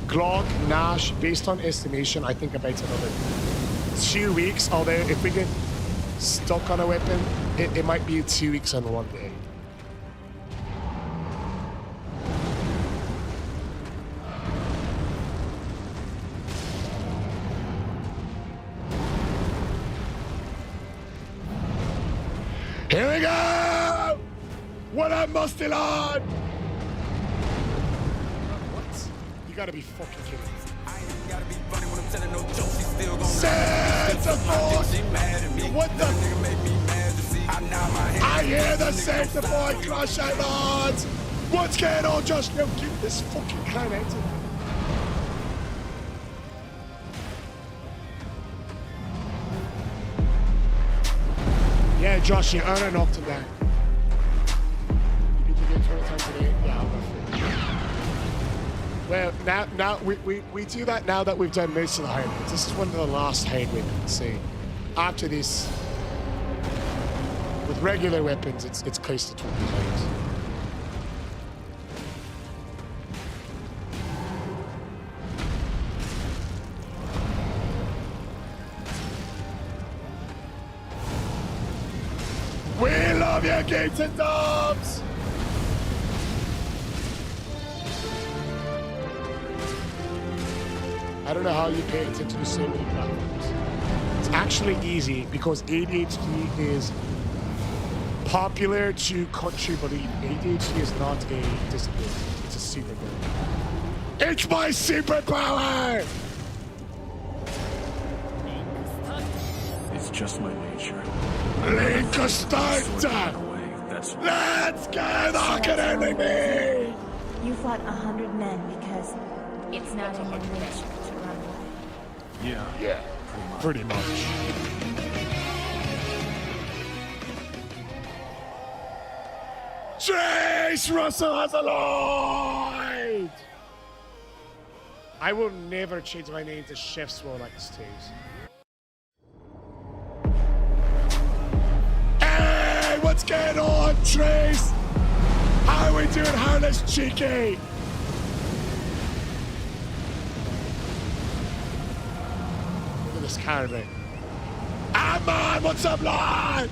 Glock, Nash, based on estimation, I think about another 2 weeks. Although if we get stuck on a weapon, it might be 2 weeks on one day. Here we go! What a musty lad! What? You gotta be fucking kidding me. Santa Force! What the? I hear the Santa Boy crash out, lads! What's going on, Josh? No, keep this fucking clown out of me. Yeah, Josh, you earn a knocked him down. You beat the game 20 times today? Yeah, I'll go for it. Well, now we do that now that we've done most of the hide weapons. This is one of the last hide weapons. See, after this, with regular weapons, it's close to 20 times. We love you, Gates and Dobbs! I don't know how you pay attention to so many platforms. It's actually easy because ADHD is popular to country belief. ADHD is not a disability. It's a superpower. It's my superpower! It's just my nature. Link a start! Let's get academy! You fought 100 men because it's not in your nature to run away. Yeah. Pretty much. Trace Russell has a light! I will never change my name to Chef Swolax Taze. Hey, what's going on, Trace? How are we doing, Harness Cheeky? Look at this caribou. Ah, man, what's up, lad?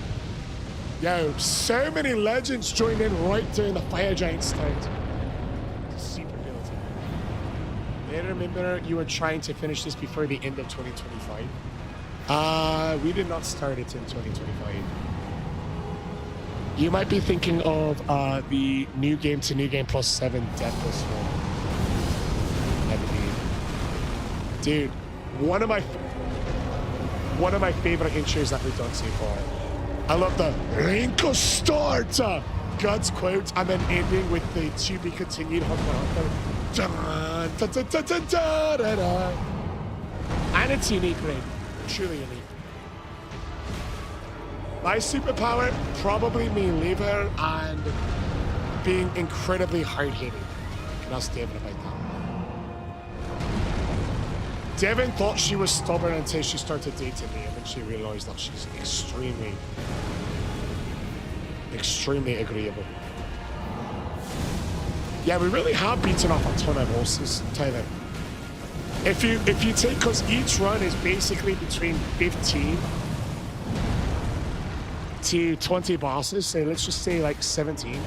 Yo, so many legends joined in right during the Fire Giant start. It's a super ability. I remember you were trying to finish this before the end of 2025. We did not start it in 2025. You might be thinking of the New Game to New Game plus 7 Deathless one. I believe. Dude, one of my favorite intros that we've done so far. I love the Rinko start Guts quote and then ending with the to be continued Hunter. And it's unique, right? Truly unique. My superpower, probably me liver and being incredibly hard-hitting. Can ask Devin about that. Devin thought she was stubborn until she started dating me, and then she realized that she's extremely agreeable. Yeah, we really have beaten off a ton of bosses, Tyler. If you take, because each run is basically between 15 to 20 bosses, so let's just say like 17.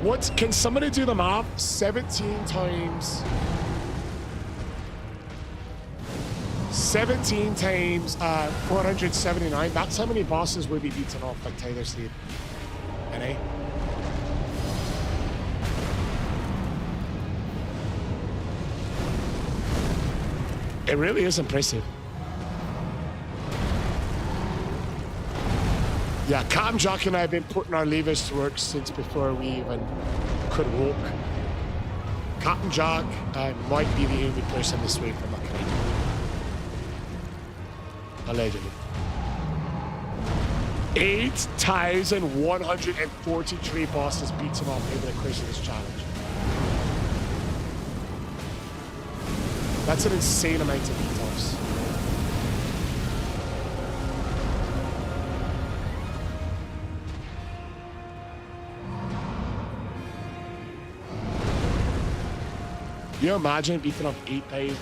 What, can somebody do the math? 17 times 479. That's how many bosses will be beaten off, like Tyler said. NA. It really is impressive. Yeah, Cam, Jock, and I have been putting our levers to work since before we even could walk. Captain Jock might be the only person this week from looking at. Allegedly. 8,143 bosses beats him off over the course of this challenge. That's an insane amount of beat-offs. Can you imagine beating off 8,000?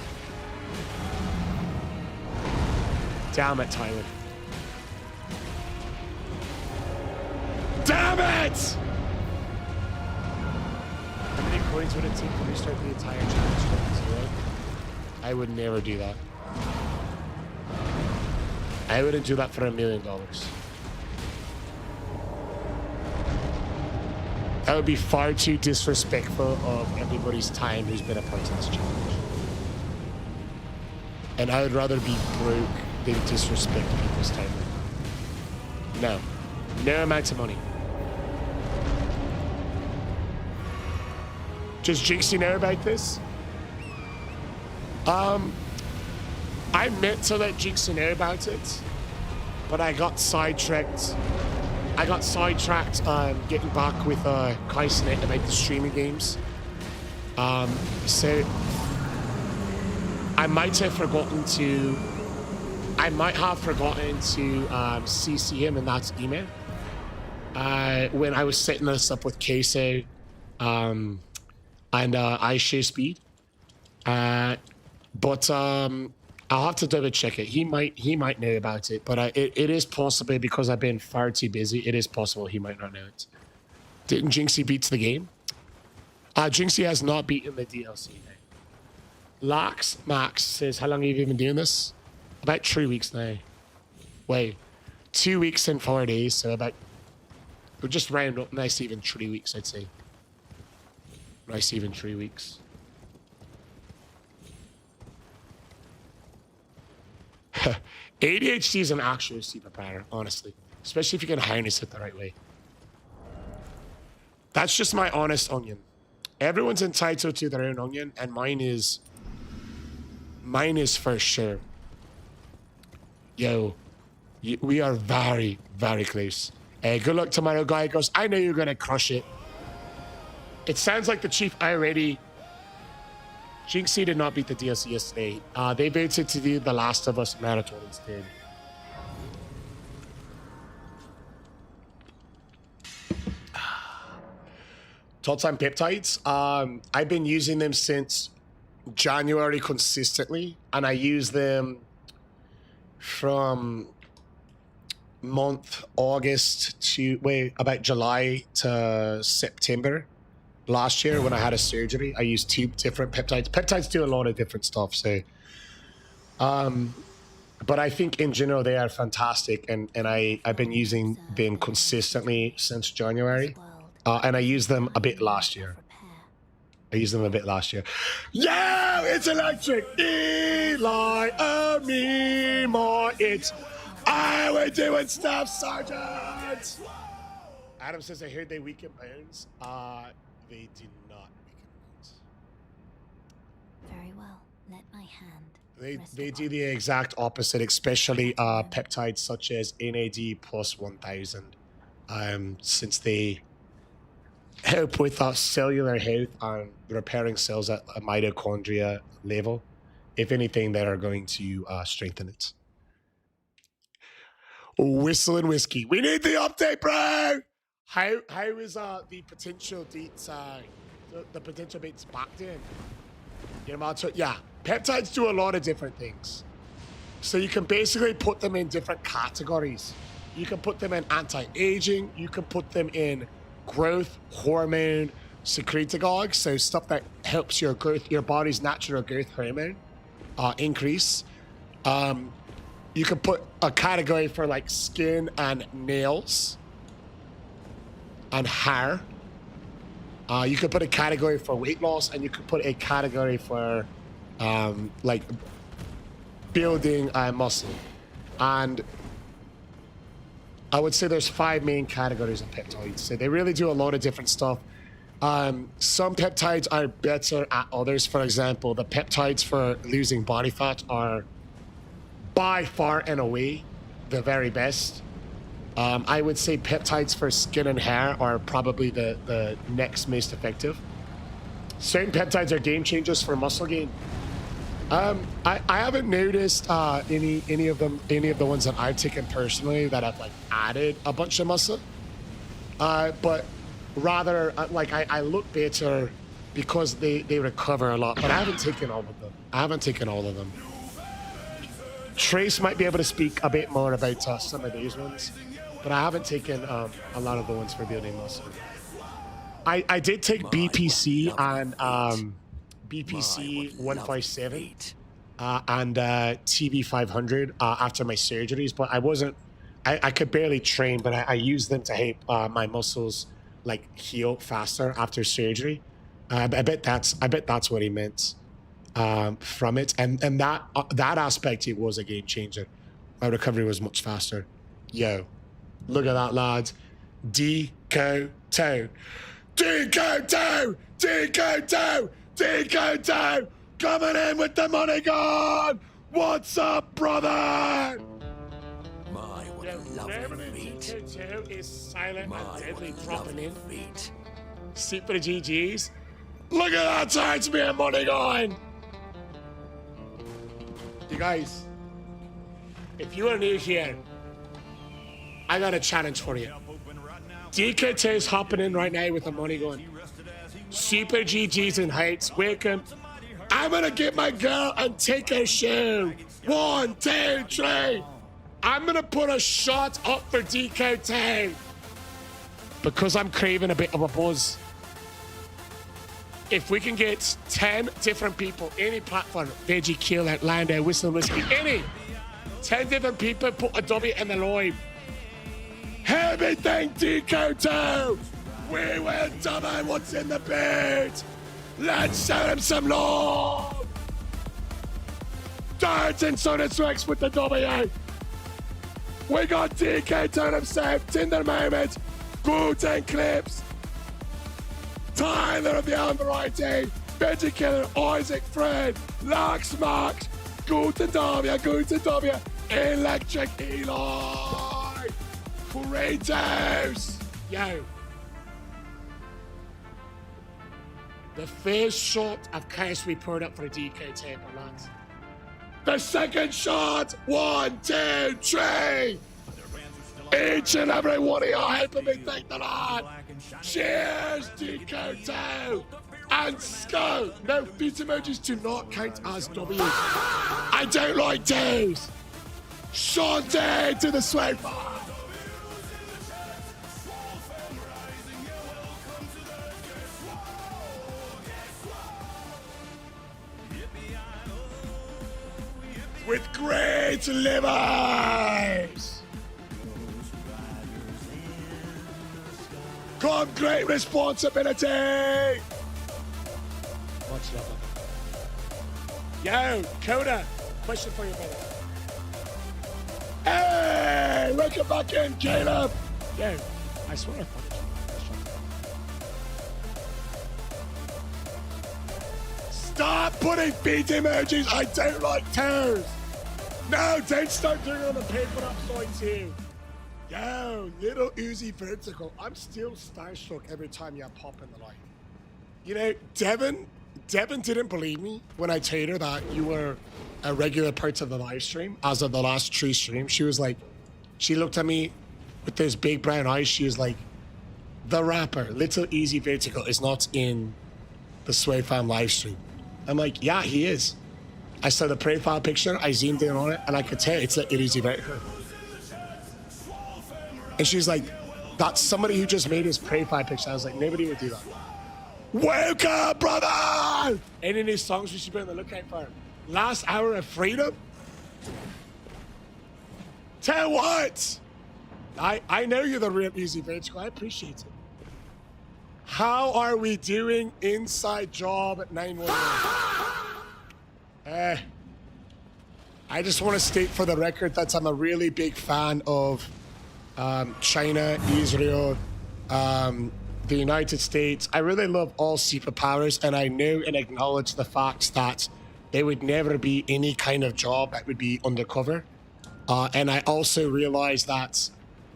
Damn it, Tyler. Damn it! How many coins would it take to restart the entire challenge from 0? I would never do that. I wouldn't do that for $1 million. That would be far too disrespectful of everybody's time who's been a part of this challenge. And I would rather be broke than disrespect people's time. No. No amount of money. Does Jinxie know about this? I meant to let Jinxie know about it, but I got sidetracked. Getting back with Kaisenet about the streaming games. So I might have forgotten to CC him in that email when I was setting this up with Queso and iShare Speed. But I'll have to double check it. He might know about it, but it is possible because I've been far too busy. It is possible he might not know it. Didn't Jinxie beat the game? Jinxie has not beaten the DLC. Lax Max says, how long have you been doing this? About 3 weeks now. Wait, 2 weeks and 4 days, so about, we'll just round up, nice even 3 weeks, I'd say. Nice even 3 weeks. ADHD is an actual superpower, honestly. Especially if you can harness it the right way. That's just my honest onion. Everyone's entitled to their own onion, and mine is for sure. Yo, we are very, very close. Good luck tomorrow, guy. Goes, I know you're gonna crush it. It sounds like the chief already. Jinxie did not beat the DLC yesterday. They voted to do The Last of Us marathon instead. Thoughts on peptides? I've been using them since January consistently, and I use them from month August to about July to September. Last year when I had a surgery, I used 2 different peptides. Peptides do a lot of different stuff, so but I think in general they are fantastic, and I've been using them consistently since January, and I used them a bit last year. Yeah, it's electric. Eli, me, more it. We're doing stuff, Sergeant. Adam says, I heard they weaken bones. They do not weaken bones. Very well. Let my hand. They do the exact opposite, especially peptides such as NAD plus 1000. Since they help with cellular health and repairing cells at a mitochondria level. If anything, they are going to strengthen it. Whistle and whiskey. We need the update, bro. How is the potential dates the potential dates backed in? You know, yeah, peptides do a lot of different things. So you can basically put them in different categories. You can put them in anti-aging. You can put them in growth hormone secretagogue, so stuff that helps your growth, your body's natural growth hormone increase. You can put a category for like skin and nails and hair. You could put a category for weight loss, and you could put a category for like building muscle. And I would say there's 5 main categories of peptides. So they really do a lot of different stuff. Some peptides are better at others. For example, the peptides for losing body fat are by far and away the very best. I would say peptides for skin and hair are probably the next most effective. Certain peptides are game changers for muscle gain. I haven't noticed any of the ones that I've taken personally that have like added a bunch of muscle. But rather like I look better because they recover a lot. But I haven't taken all of them. Trace might be able to speak a bit more about some of these ones, but I haven't taken a lot of the ones for building muscle. I did take BPC and BPC 157 and TV 500 after my surgeries, but I could barely train, but I used them to help my muscles like heal faster after surgery. I bet that's what he meant from it, and that aspect, it was a game changer. My recovery was much faster. Yo, look at that, lads. Deco toe. Deco toe! Deco toe! Deco toe! Coming in with the money gun! What's up, brother? My, what a lovely feet. Deco toe is silent and deadly, dropping in. Feet. Super GGs. Look at that, turns me a money gun! You guys, if you are new here, I got a challenge for you. DKT is hopping in right now with a money gun. Super GGs and heights. Welcome. I'm gonna get my girl and take her shoe. 1, 2, 3. I'm gonna put a shot up for DKT because I'm craving a bit of a buzz. If we can get 10 different people, any platform, Veggie Kill, Outlander, Whistle Whiskey, any 10 different people put a W in the line. Everything DK2! We will double what's in the boot! Let's show him some love! Dancing Sonic Rex with the W! We got DK2 himself, Tinder Moment, Wu-Tang Clips, Tyler of the Variety, Veggie Killer, Isaac Fred, Lax Max, Guten W, Electric Eli, Kratos! Yo. The first shot of Chaos we poured up for a DK table, lads. The second shot! 1, 2, 3! Each and every one of you helping me thank the Lord! Cheers, DK2! And Sko! No, these emojis do not count as W's. I don't like those! Shantae to the sweat bar! With great livers! Come great responsibility! Much love. Yo, Coda, question for you, brother. Hey, welcome back in, Caleb! Yo, I swear I punished you. Stop putting feet emojis! I don't like toes! No, don't start doing it on the paper up side too. Yo, little Uzi Vertical. I'm still starstruck every time you pop in the light. You know, Devin didn't believe me when I told her that you were a regular part of the live stream as of the last 3 streams. She was like, she looked at me with those big brown eyes. She was like, the rapper, Little Uzi Vertical, is not in the Sway Fam live stream. I'm like, yeah, he is. I saw the profile picture, I zoomed in on it, and I could tell it's Little Uzi Vertical. And she's like, that's somebody who just made his profile picture. I was like, nobody would do that. Welcome, brother! Any new songs we should be on the lookout for? Last Hour of Freedom? Tell what? I know you're the real Uzi Vertical. I appreciate it. How are we doing inside job at 911? I just want to state for the record that I'm a really big fan of China, Israel, the United States. I really love all superpowers, and I know and acknowledge the fact that there would never be any kind of job that would be undercover. And I also realize that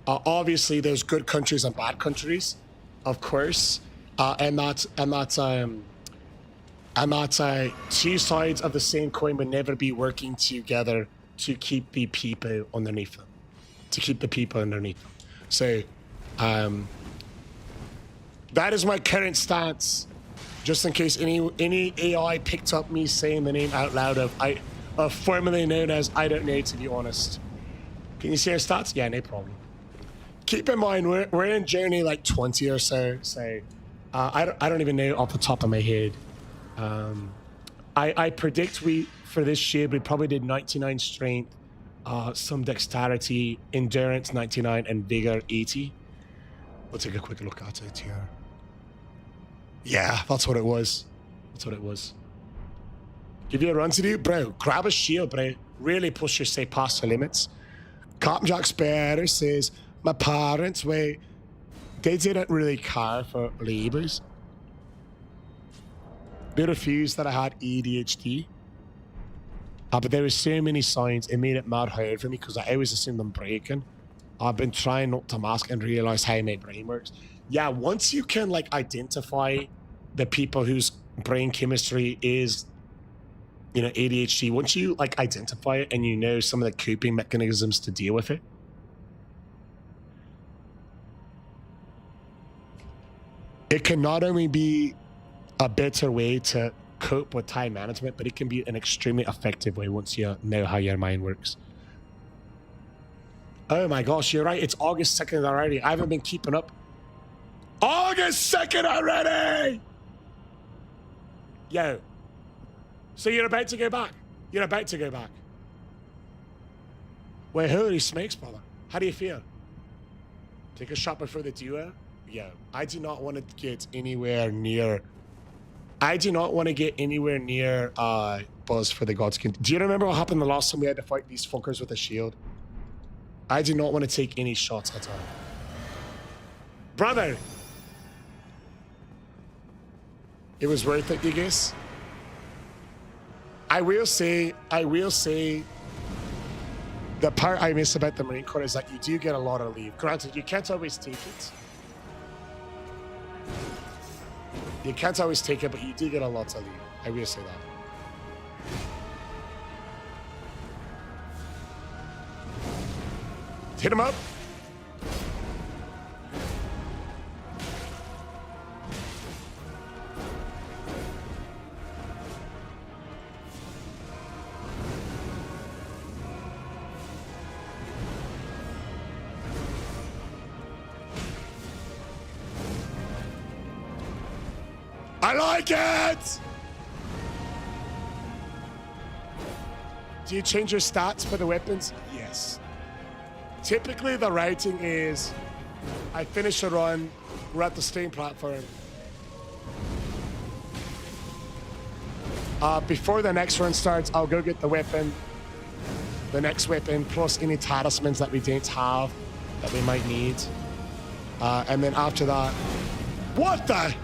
obviously there's good countries and bad countries, of course, and that two sides of the same coin would never be working together to keep the people underneath them, So, that is my current stance. Just in case any AI picked up me saying the name out loud of formerly known as I don't know, to be honest. Can you see our stats? Yeah, no problem. Keep in mind we're in journey like 20 or so. So I don't even know off the top of my head. I predict for this shield we probably did 99 strength, some dexterity, endurance 99, and vigor 80. We'll take a quick look at it here. Yeah, that's what it was. Give you a run to do, bro. Grab a shield, bro. Really push yourself past the limits. Captain Jack Sparrow says, my parents, they didn't really care for labels. They refused that I had ADHD. But there were so many signs, it made it mad hard for me because I always assumed I'm breaking. I've been trying not to mask and realize how my brain works. Yeah, once you can like identify the people whose brain chemistry is, you know, ADHD, once you like identify it and you know some of the coping mechanisms to deal with it, it can not only be a better way to cope with time management, but it can be an extremely effective way once you know how your mind works. Oh my gosh, you're right. It's August 2nd already. I haven't been keeping up. August 2nd already! Yo. So you're about to go back? Wait, holy smokes, brother. How do you feel? Take a shot before the duo? Yo, I do not want to get anywhere near Buzz for the Godskin. Do you remember what happened the last time we had to fight these fuckers with a shield? I do not want to take any shots at all. Brother! It was worth it, you guess? I will say, the part I miss about the Marine Corps is that you do get a lot of leave. Granted, you can't always take it. But you do get a lot of leave. I will say that. Hit him up. I like it! Do you change your stats for the weapons? Yes. Typically, the routing is, I finish a run, we're at the steam platform. Before the next run starts, I'll go get the weapon, plus any talismans that we don't have that we might need. And then after that, what the?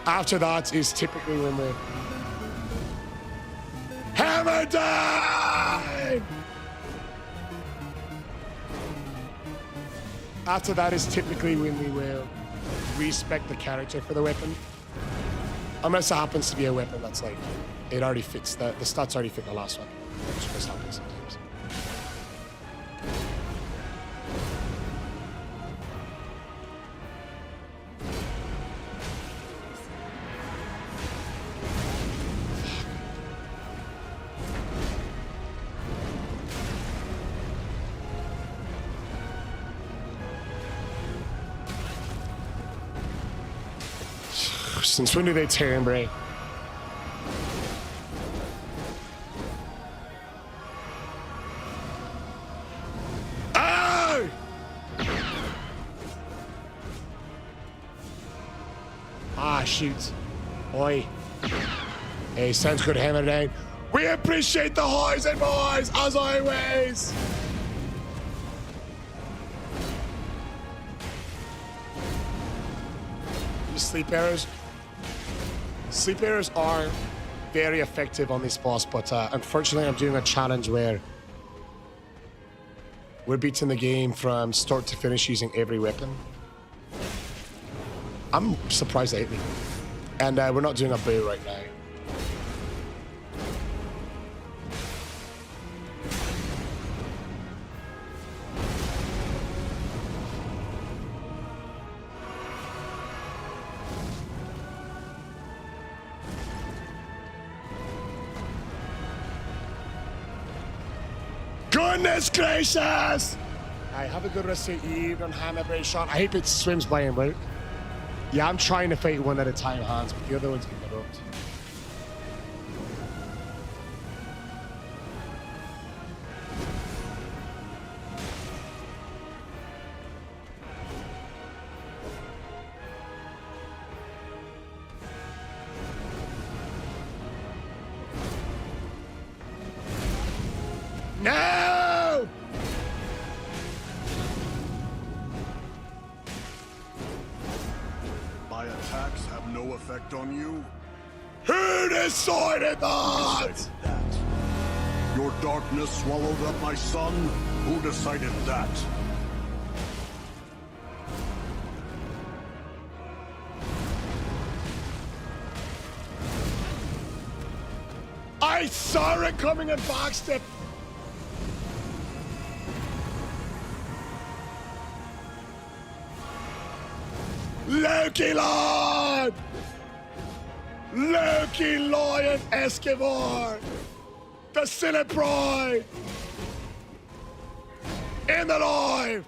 After that is typically when we're hammer time! After that is typically when we will respec the character for the weapon. Unless it happens to be a weapon that's like, it already fits, the stats already fit the last one. Which just happens sometimes. Since when do they turn, Bray? Oh! Ah, shoot. Oi. Hey, sounds good, hammer down. We appreciate the highs and boys, as always. These sleep arrows. Sleep arrows are very effective on this boss, but unfortunately I'm doing a challenge where we're beating the game from start to finish using every weapon. I'm surprised they hit me. And we're not doing a bow right now. Goodness gracious! I have a good rest of the evening, Hammer Bray Sean. I hope it swims by him, right? Yeah, I'm trying to fight one at a time, Hans, but the other one's getting interrupted. No! My attacks have no effect on you? Who decided that? Your darkness swallowed up my son? Who decided that? I saw it coming and boxed it. Loki Lord! Loki Lion Escobar! The Cinepride! In the live!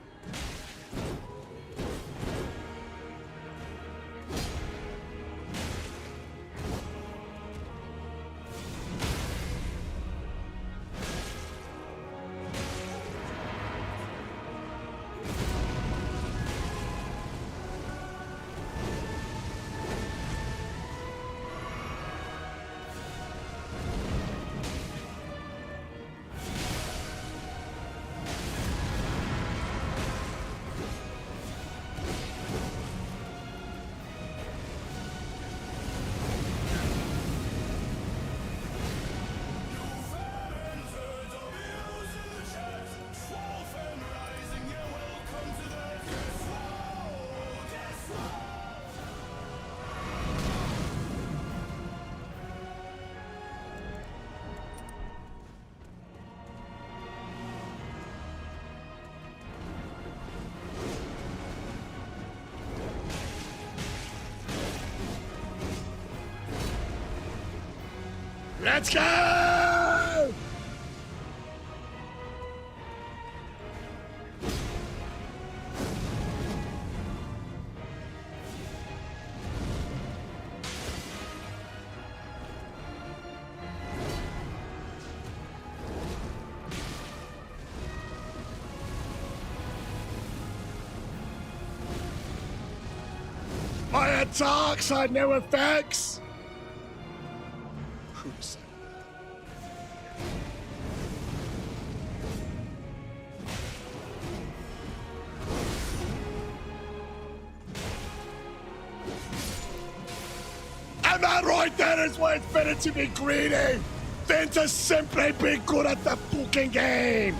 Let's go! My attacks had no effects. Oops. And that right there is why it's better to be greedy than to simply be good at the fucking game.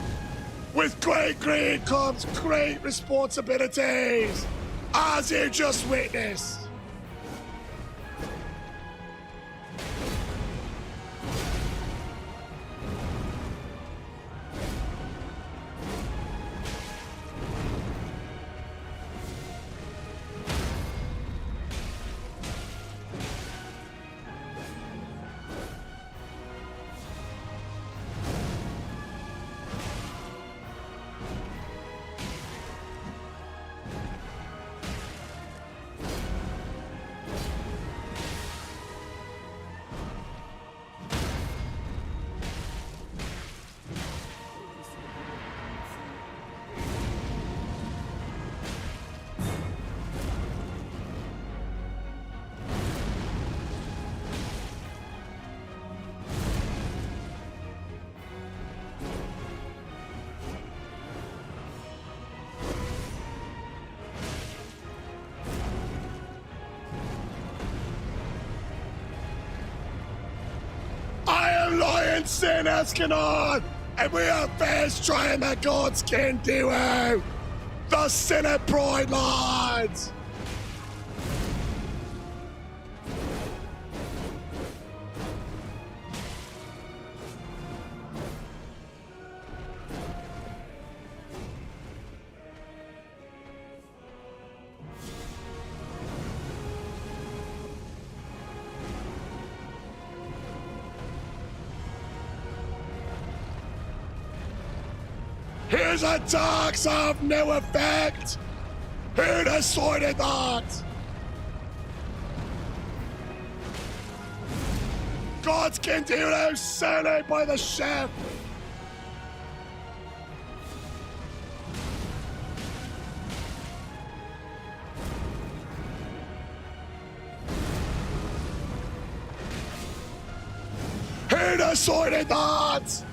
With great greed comes great responsibilities, as you just witnessed. and Sin Escanon, and we are first trying the Godskin duo, the Senate Pride Lords. Here's a tax of no effect. Who'd have sorted that? Godskin duo sent by the chef. Who'd have sorted that?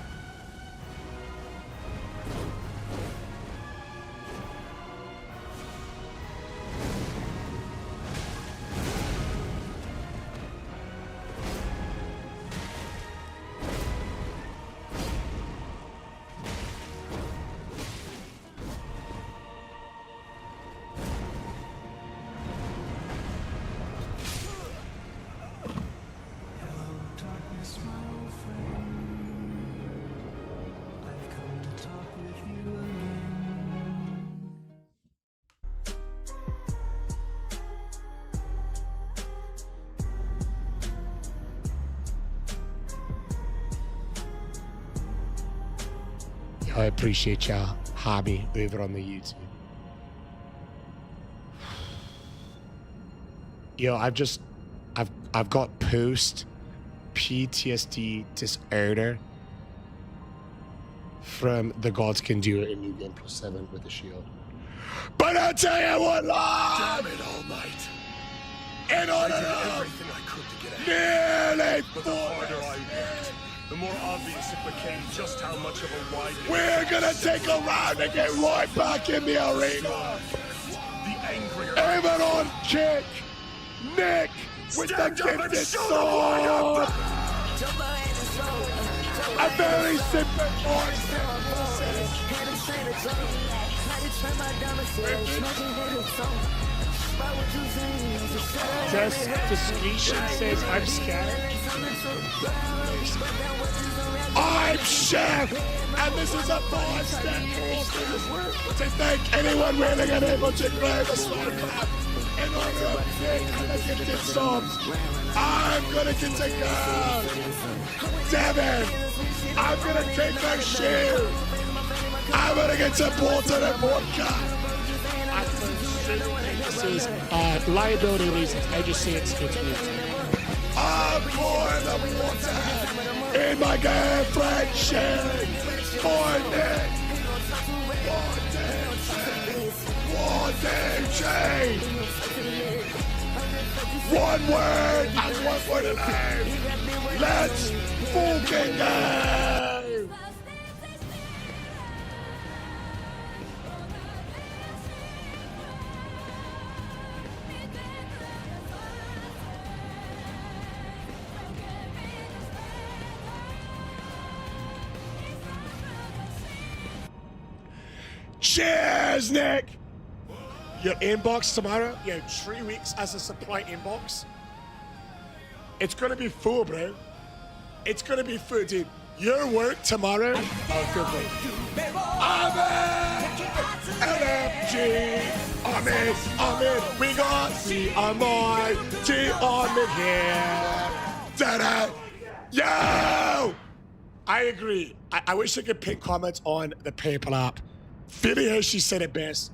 I appreciate y'all hobby over on the YouTube. Yo, I've got post PTSD disorder from the Gods Can Do It in New Game +7 with the shield. But I'll tell you what, love! Damn it, All Might. In order I did to everything I could to get ahead. nearly But the harder I worked, the more obvious it became just how much of a wide... we're gonna take a round and get right back in the arena. The angrier... Even on kick, Nick with the gifted sword. A very simple voice. Just discretion says I'm scared. I'm Chef, and this is a 5-step course to thank anyone really unable to grow the slow clap in honor of Nick and the gifted subs. I'm gonna get to go. Devin, I'm gonna take my shoe. I'm gonna get to Porter and vodka. This is liability reasons. I just say it's weird. I'm pouring the water in my girlfriend's shed for Nick. One word and one word alone. Let's fucking go. Cheers, Nick! Your inbox tomorrow, 3 weeks as a supply inbox. It's gonna be full, bro. It's gonna be full, dude. Your work tomorrow. Oh, good boy. LFG. I'm in. We got the Almighty Armin here. Ta-da! Yo! I agree. I wish I could pick comments on the PayPal app. Philly here, she said it best.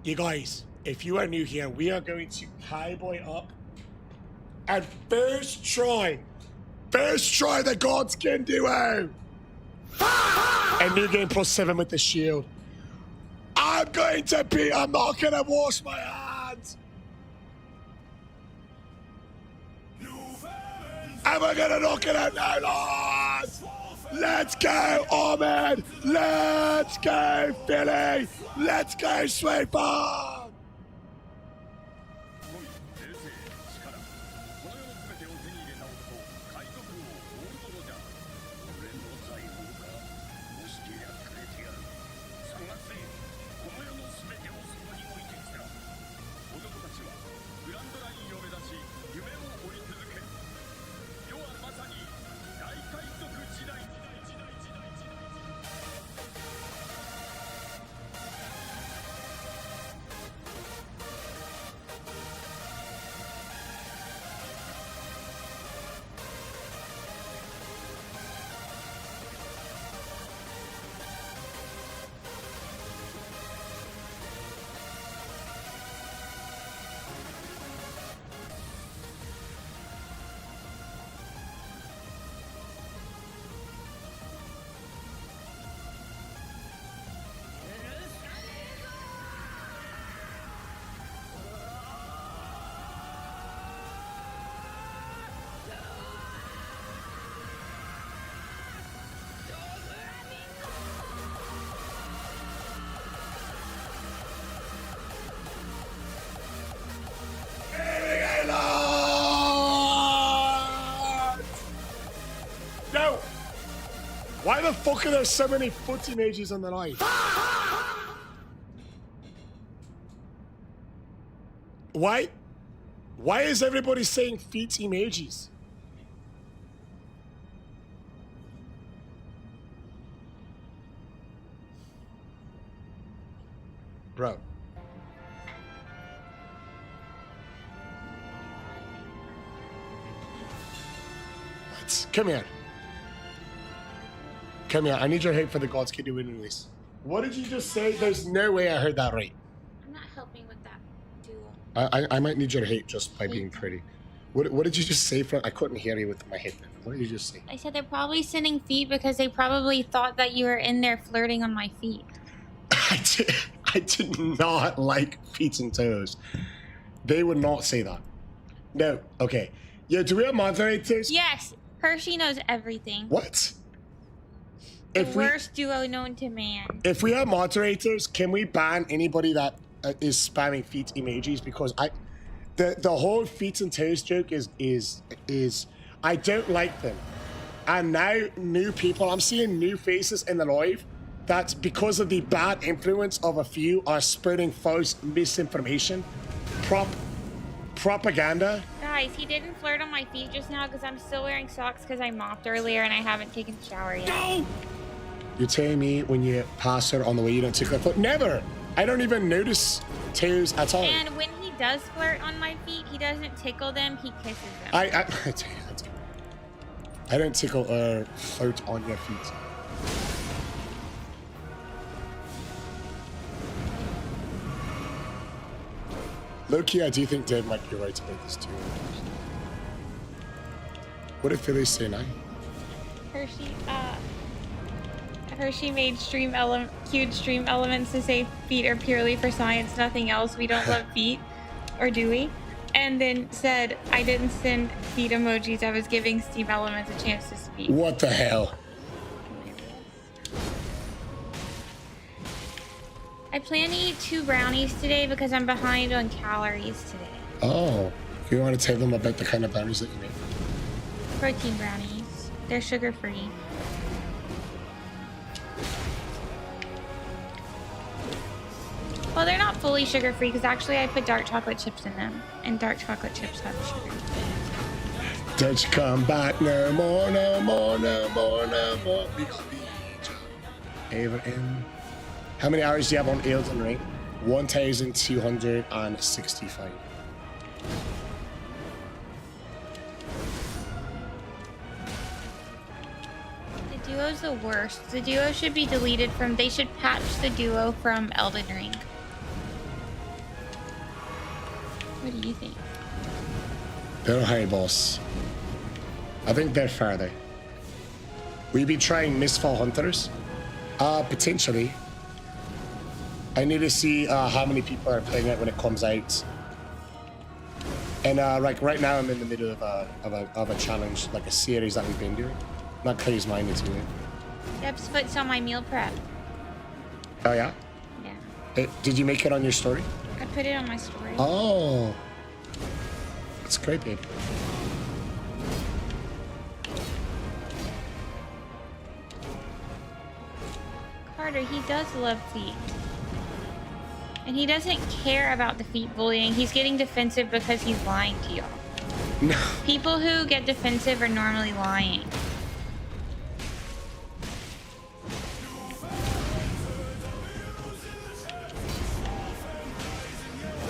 You guys, if you are new here, we are going to cowboy up and first try the Godskin duo. And New Game +7 with the shield. I'm not gonna wash my hands. And we're gonna knock it out now, lads. Let's go, Ahmed. Let's go, Philly. Let's go, Sweeper. Why the fuck are there so many foot emojis on the live? Why is everybody saying feet emojis? Bro. What? Come here. Come here. I need your help for the God's Kid to win release. What did you just say? There's no way I heard that right. I'm not helping with that duel. I might need your help just by being pretty. What did you just say? I couldn't hear you with my headset. What did you just say? I said they're probably sending feet because they probably thought that you were in there flirting on my feet. I did not like feet and toes. They would not say that. No. Okay. Yo, do we have moderators? Yes. Hershey knows everything. What? The worst duo known to man. If we have moderators, can we ban anybody that is spamming feet emojis? Because the whole feet and toes joke is I don't like them. And now new people, I'm seeing new faces in the live that because of the bad influence of a few are spreading false misinformation, propaganda. Guys, he didn't flirt on my feet just now because I'm still wearing socks because I mopped earlier and I haven't taken a shower yet. No! You're telling me when you pass her on the way you don't tickle her foot? Never! I don't even notice toes at all. And when he does flirt on my feet, he doesn't tickle them, he kisses them. I don't tickle or flirt on your feet. Low-key, I do think Dave might be right about this too. What did Philly say now? Hershey made cute stream elements to say feet are purely for science, nothing else. We don't love feet, or do we? And then said, I didn't send feet emojis. I was giving Steam Elements a chance to speak. What the hell? I plan to eat 2 brownies today because I'm behind on calories today. Oh, you want to tell them about the kind of brownies that you make? Protein brownies. They're sugar-free. Well, they're not fully sugar-free because actually I put dark chocolate chips in them. And dark chocolate chips have sugar. Don't you come back no more, no more, no more, no more. We got the ever in. How many hours do you have on Elden Ring? 1,265. The duo's the worst. The duo should be deleted from... They should patch the duo from Elden Ring. What do you think? They're high, boss. I think they're further. Will you be trying Mistfall Hunters? Potentially. I need to see how many people are playing it when it comes out. And right now I'm in the middle of a challenge, like a series that we've been doing. Not close minded to it. Deb's foot's on my meal prep. Oh yeah? Yeah. Did you make it on your story? I put it on my story. Oh. That's great, babe. Carter, he does love feet. And he doesn't care about the feet bullying. He's getting defensive because he's lying to y'all. No. People who get defensive are normally lying.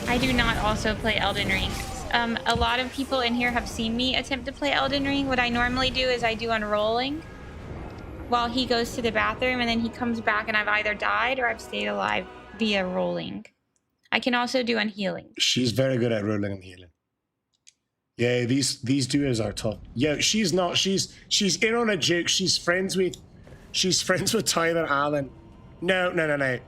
I do not also play Elden Ring. A lot of people in here have seen me attempt to play Elden Ring. What I normally do is I do unrolling while he goes to the bathroom, and then he comes back and I've either died or I've stayed alive via rolling. I can also do unhealing. She's very good at rolling and healing. Yeah, these duos are tough. Yeah, she's not. She's in on a joke. She's friends with Tyler Allen. No.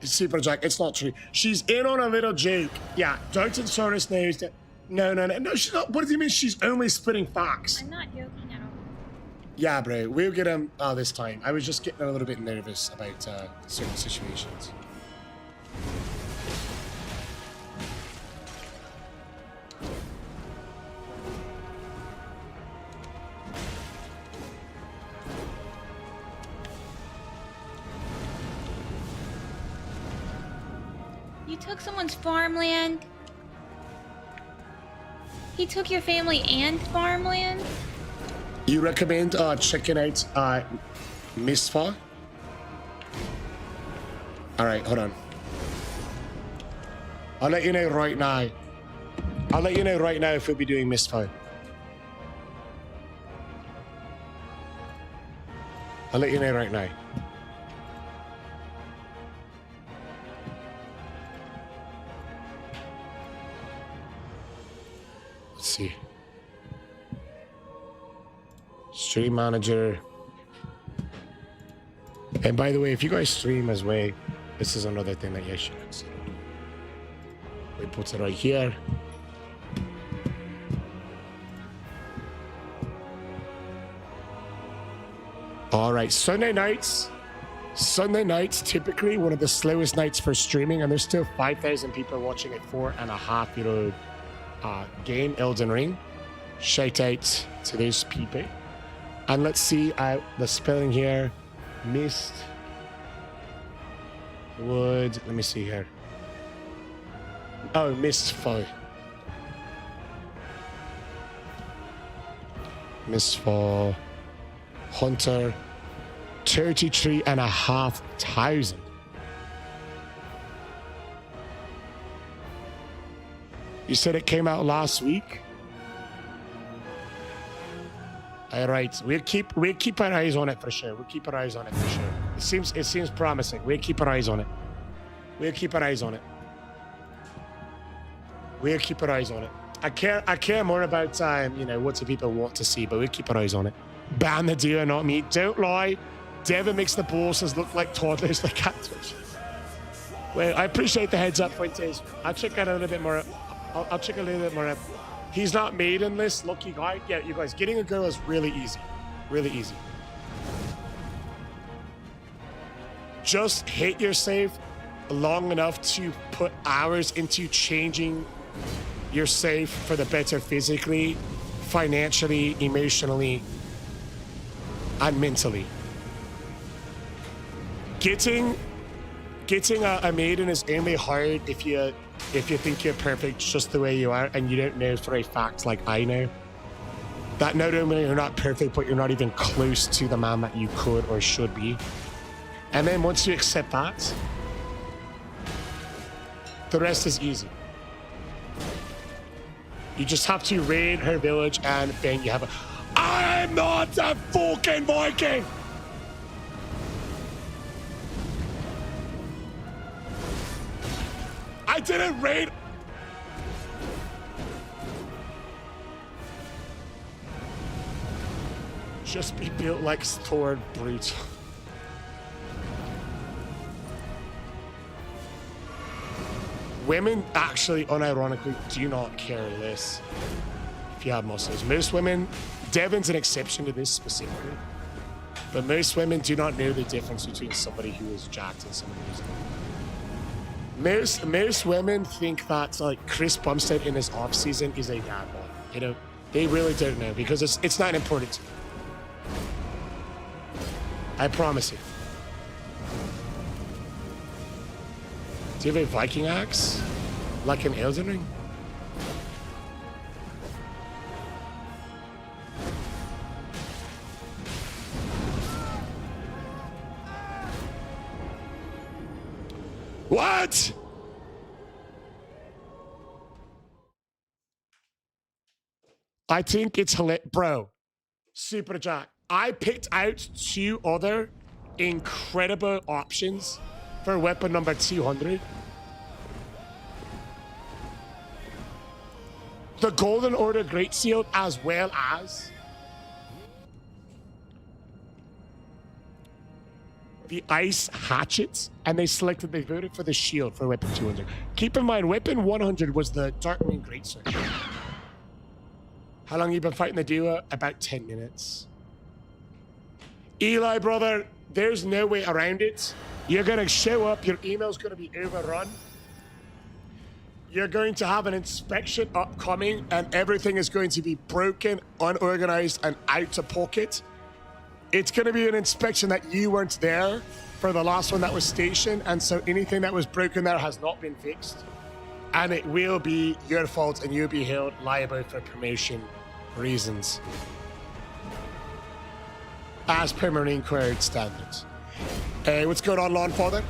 Super Jack, it's not true. She's in on a little joke. Yeah, Dalton Soros knows that. No, she's not. What do you mean she's only spitting facts? I'm not joking at all. Yeah, bro, we'll get him this time. I was just getting a little bit nervous about certain situations. You took someone's farmland. He took your family and farmland? You recommend checking out Misfa? Alright, hold on. I'll let you know right now. I'll let you know right now if we'll be doing Misfa. I'll let you know right now. Let's see. Stream manager. And by the way, if you guys stream as well, this is another thing that you should consider. We put it right here. All right, Sunday nights. Sunday nights, typically one of the slowest nights for streaming, and there's still 5,000 people watching a 4.5-year-old game, Elden Ring. Shout out to those people. And let's see the spelling here. Mist. Wood. Let me see here. Oh, Mistfall. Mistfall. Hunter. 33,500. You said it came out last week? All right, we'll keep our eyes on it for sure. We'll keep our eyes on it for sure. It seems promising. We'll keep our eyes on it. We'll keep our eyes on it. We'll keep our eyes on it. I care more about what the people want to see, but we'll keep our eyes on it. Ban the deer, not me. Don't lie. Devin makes the bosses look like toddlers. They can't touch. Well, I appreciate the heads up, Fuentes. I'll check out a little bit more. I'll check a little bit more. He's not made in this. Lucky guy. Yeah, you guys, getting a girl is really easy. Really easy. Just hate yourself long enough to put hours into changing yourself for the better physically, financially, emotionally, and mentally. Getting a maiden is only hard if you think you're perfect just the way you are, and you don't know for a fact, like I know, that not only you're not perfect, but you're not even close to the man that you could or should be. And then once you accept that, the rest is easy. You just have to raid her village and bang, you have a... I'm not a fucking Viking! I didn't raid. Just be built like Thor brute. Women actually, unironically, do not care less if you have muscles. Most women, Devin's an exception to this specifically, but most women do not know the difference between somebody who is jacked and somebody who's not. Most women think that like Chris Bumstead in his off season is a dad bod. They really don't know because it's not important to them. I promise you. Do you have a Viking axe? Like an Elden Ring? What? I think it's hilarious. Bro, Super Jack. I picked out 2 other incredible options for weapon number 200. The Golden Order Great Shield, as well as the Ice Hatchet, and they voted for the shield for weapon 200. Keep in mind, weapon 100 was the Darkmoon Greatsword. How long you been fighting the duo? About 10 minutes. Eli, brother, there's no way around it. You're gonna show up, your email's gonna be overrun. You're going to have an inspection upcoming, and everything is going to be broken, unorganized, and out of pocket. It's gonna be an inspection that you weren't there for the last one that was stationed, and so anything that was broken there has not been fixed. And it will be your fault, and you'll be held liable for promotion reasons. As per Marine Corps standards. Hey, what's going on, Lawn Father?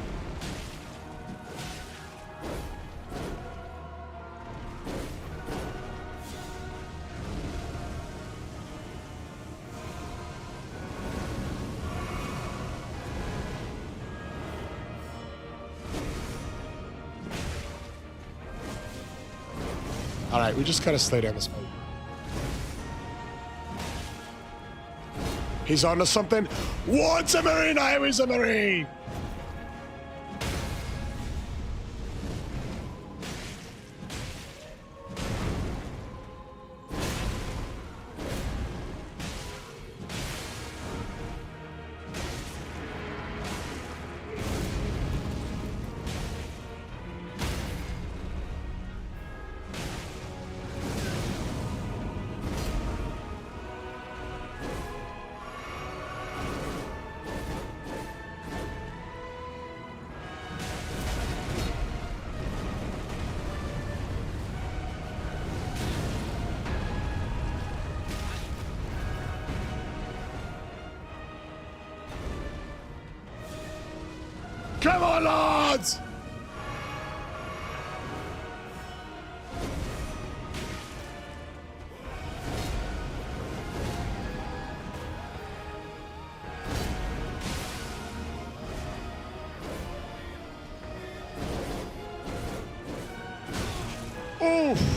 All right, we just gotta slow down this fight. He's onto something. Once a Marine, I was a Marine. Come on, lads! Oof!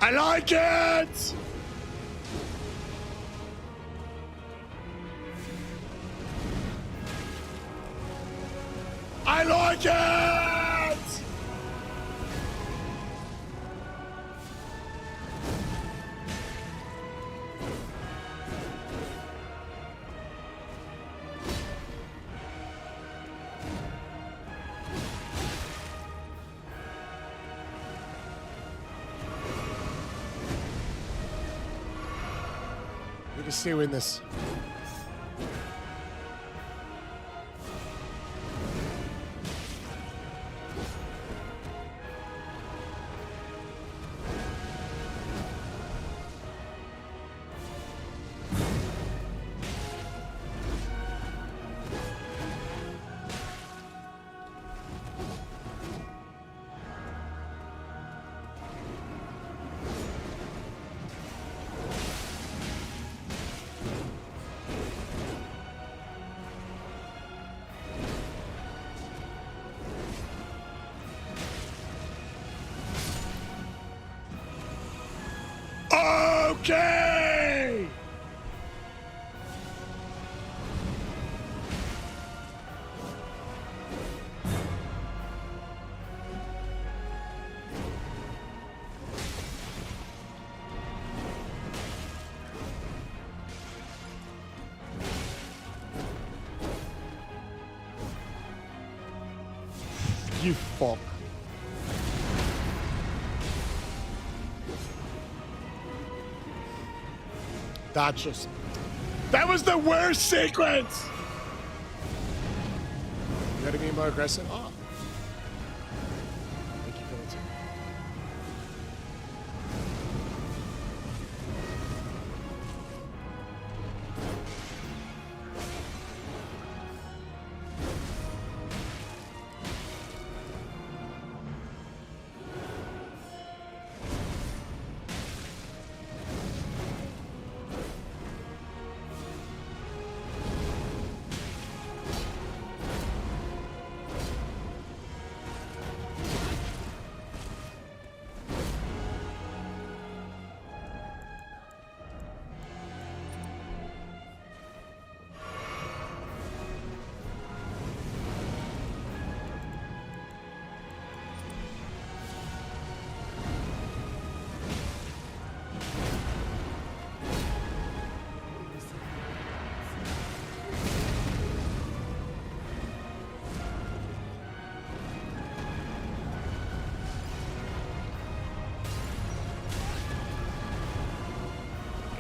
I like it! I like it! We can still win this. Okay! You fuck. That was the worst sequence! You gotta be more aggressive. Oh. Thank you for the tip.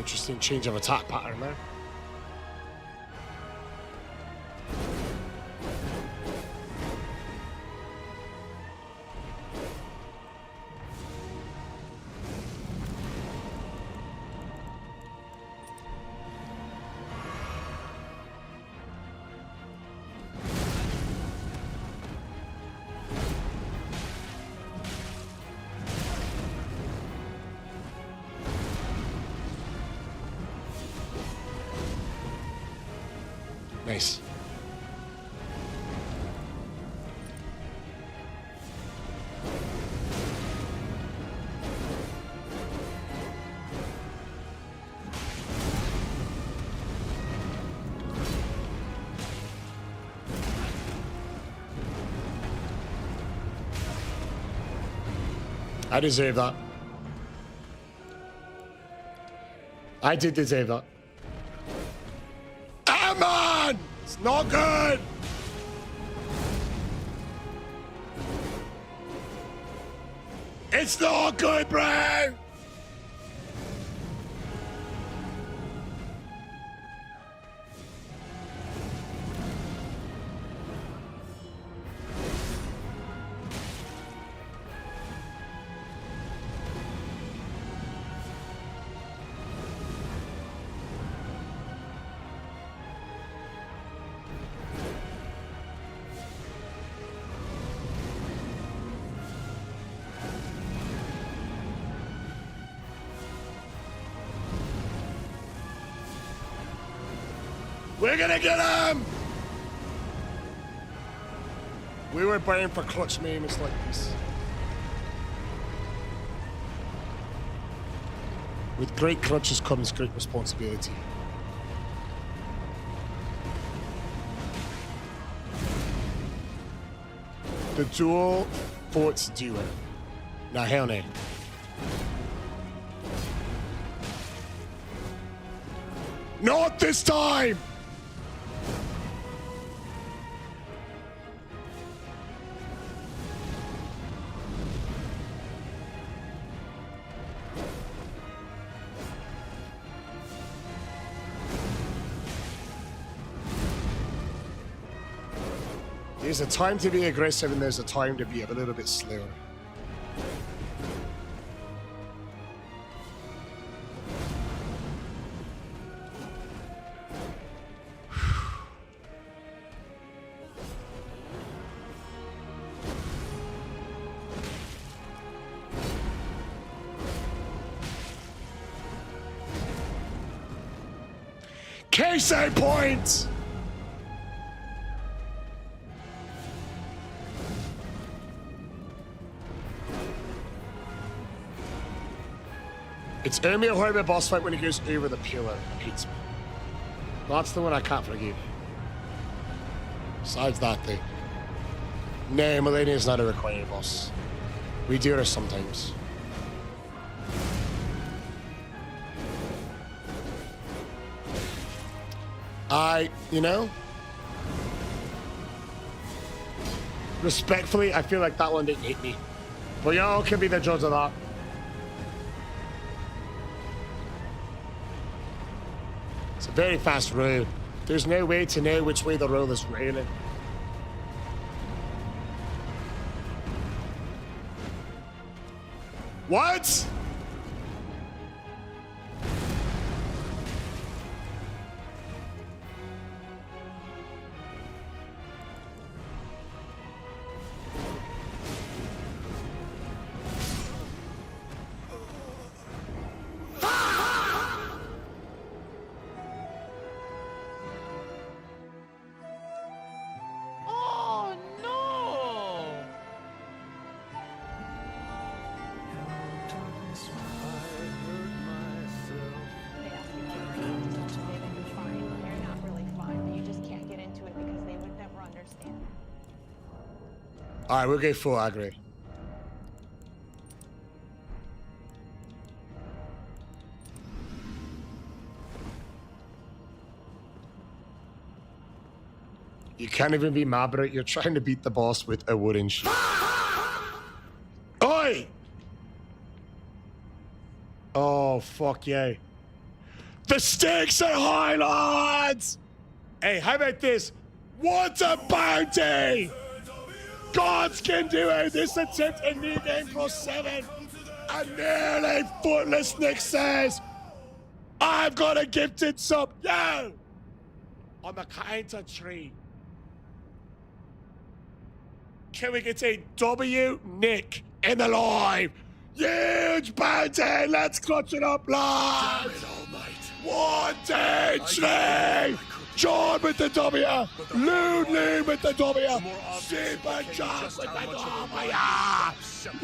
Interesting change of attack pattern there. Nice. I deserve that. I did deserve that. Ah, man! It's not good! It's not good, bro! We're gonna get him! We were praying for clutch moments like this. With great clutches comes great responsibility. The dual forts duo. Now hell no. Not this time! There's a time to be aggressive and there's a time to be a little bit slower. Case point! It's only a horrible boss fight when he goes over the pillar. Hates me. That's the one I can't forgive. Besides that thing. No, Millennia is not a required boss. We do her sometimes. You know? Respectfully, I feel like that one didn't hit me. But y'all can be the judge of that. It's a very fast roll. There's no way to know which way the roll is rolling. What? Alright, we'll go full aggro. You can't even be mad about it. You're trying to beat the boss with a wooden shield. Oi! Oh, fuck yeah. The stakes are high, lads! Hey, how about this? What a bounty! Gods can do it! This attempt a new game +7. A nearly footless Nick says, I've got a gifted sub. Yo! On the count of 3. Can we get a W Nick in the live? Huge bounty! Let's clutch it up, lads! 1, 2, 3! John with the W! Loon with the W! Super John with the W!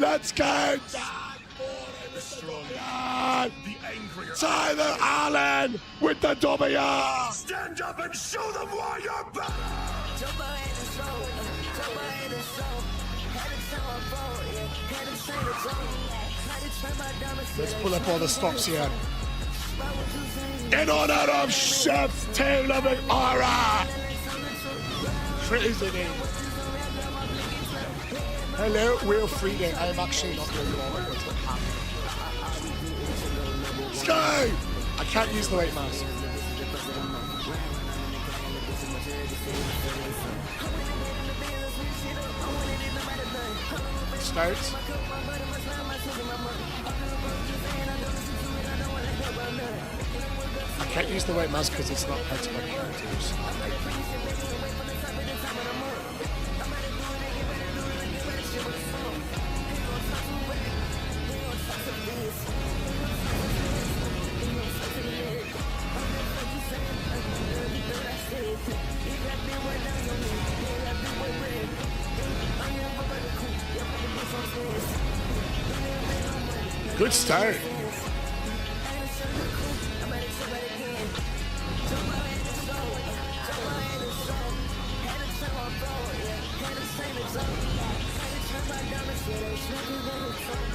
Let's go! Tyler Allen with the W! Stand up and show them why you're better! Let's pull up all the stops here. In honor of Chef Taylor McAra! Crazy name. Hello, Will Friday. I am actually not where you are. What's happening? Sky! I can't use the weight mask. Start. I can't use the white mask because it's not part of my characters. Good start.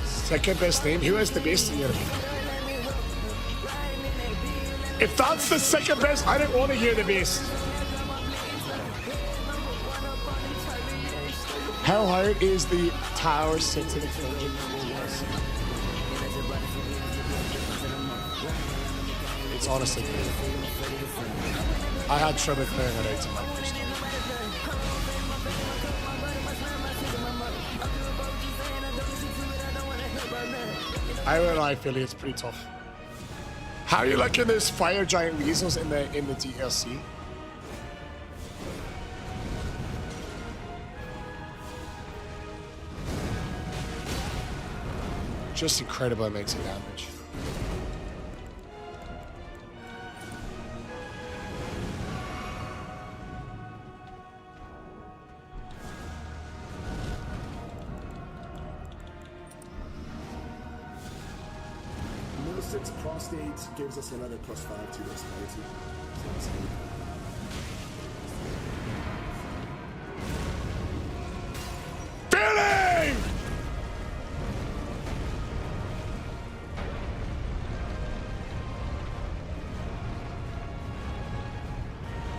Second best name? Who has the best in your opinion? If that's the second best, I don't want to hear the best. How hard is the tower set to the floor? It's honestly good. I had trouble clearing it out in my first time. I won't lie, Philly, it's pretty tough. How are you liking those fire giant weasels in the DLC? Just incredible amounts of damage. Millicent's prostate gives us another +5 to this ability. Billy!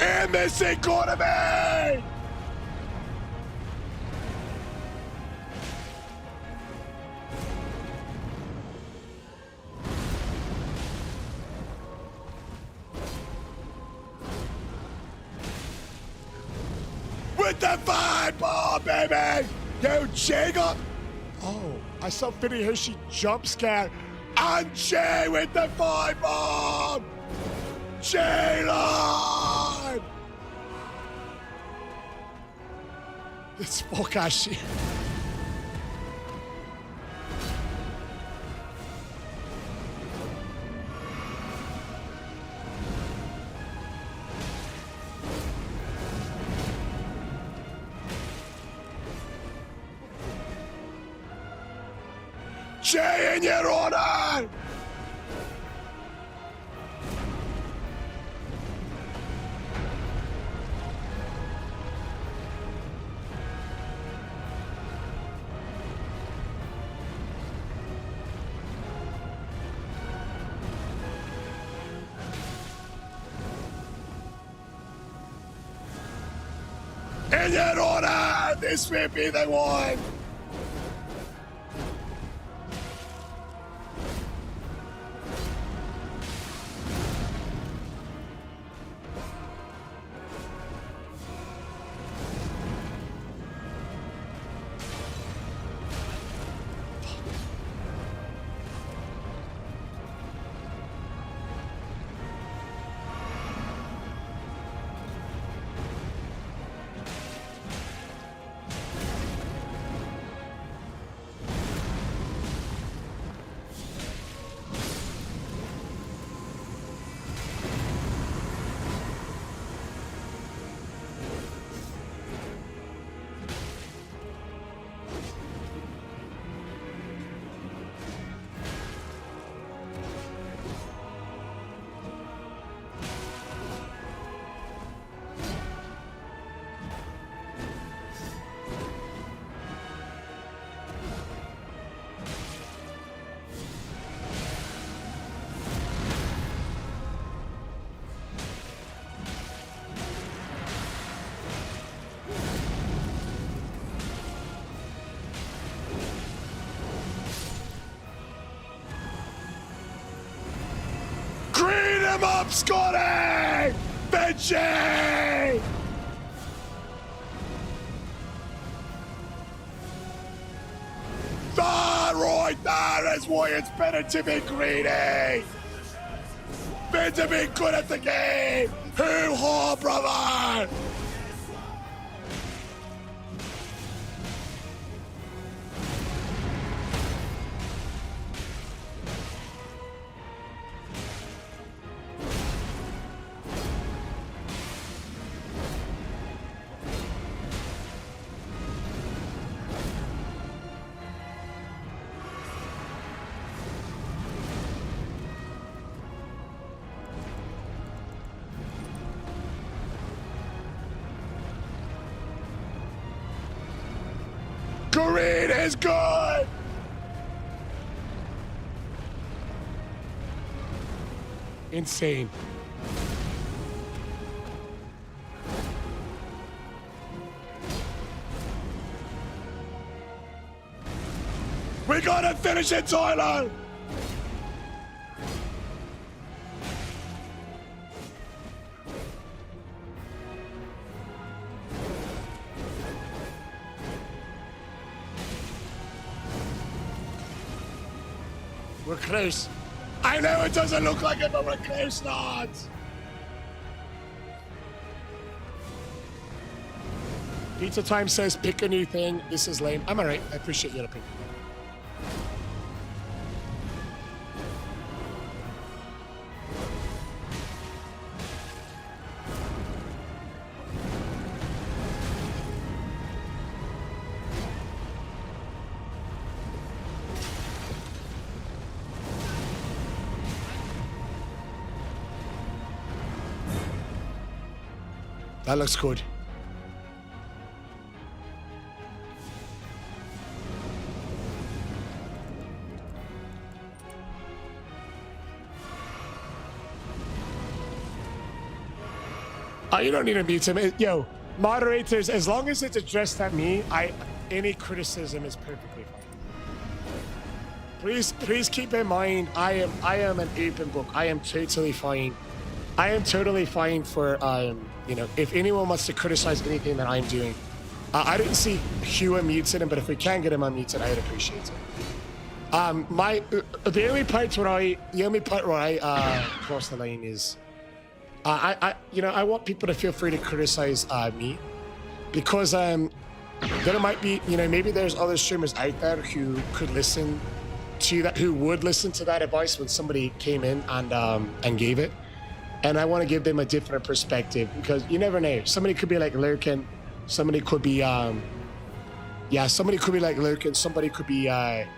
And this economy! With the fireball, baby! Yo, Jigga! Oh, I saw Finny Hershey jump scare. And Jay with the fireball! J-Line! It's Bokashi. Jay in your honor! In your honor! This may be the one! Scotty! Benji! That right there is why it's better to be greedy! Better to be good at the game! Hoo-ha, brother! Green is good! Insane. We gotta finish it, Tyler! We're close. I know it doesn't look like it, but we're close, lads. Pizza Time says, pick a new thing. This is lame. I'm alright. I appreciate your opinion. That looks good. You don't need to mute him. Yo, moderators, as long as it's addressed at me, any criticism is perfectly fine. Please keep in mind, I am an open book. I am totally fine. I am totally fine for you know, if anyone wants to criticize anything that I'm doing. I didn't see Hugh unmuted him, but if we can get him unmuted, I'd appreciate it. The only part where I cross the line is you know, I want people to feel free to criticize me, because there might be, you know, maybe there's other streamers out there who could listen to that, who would listen to that advice when somebody came in and gave it. And I want to give them a different perspective, because you never know. Somebody could be like lurking. Somebody could be, somebody could be like lurking. Somebody could be a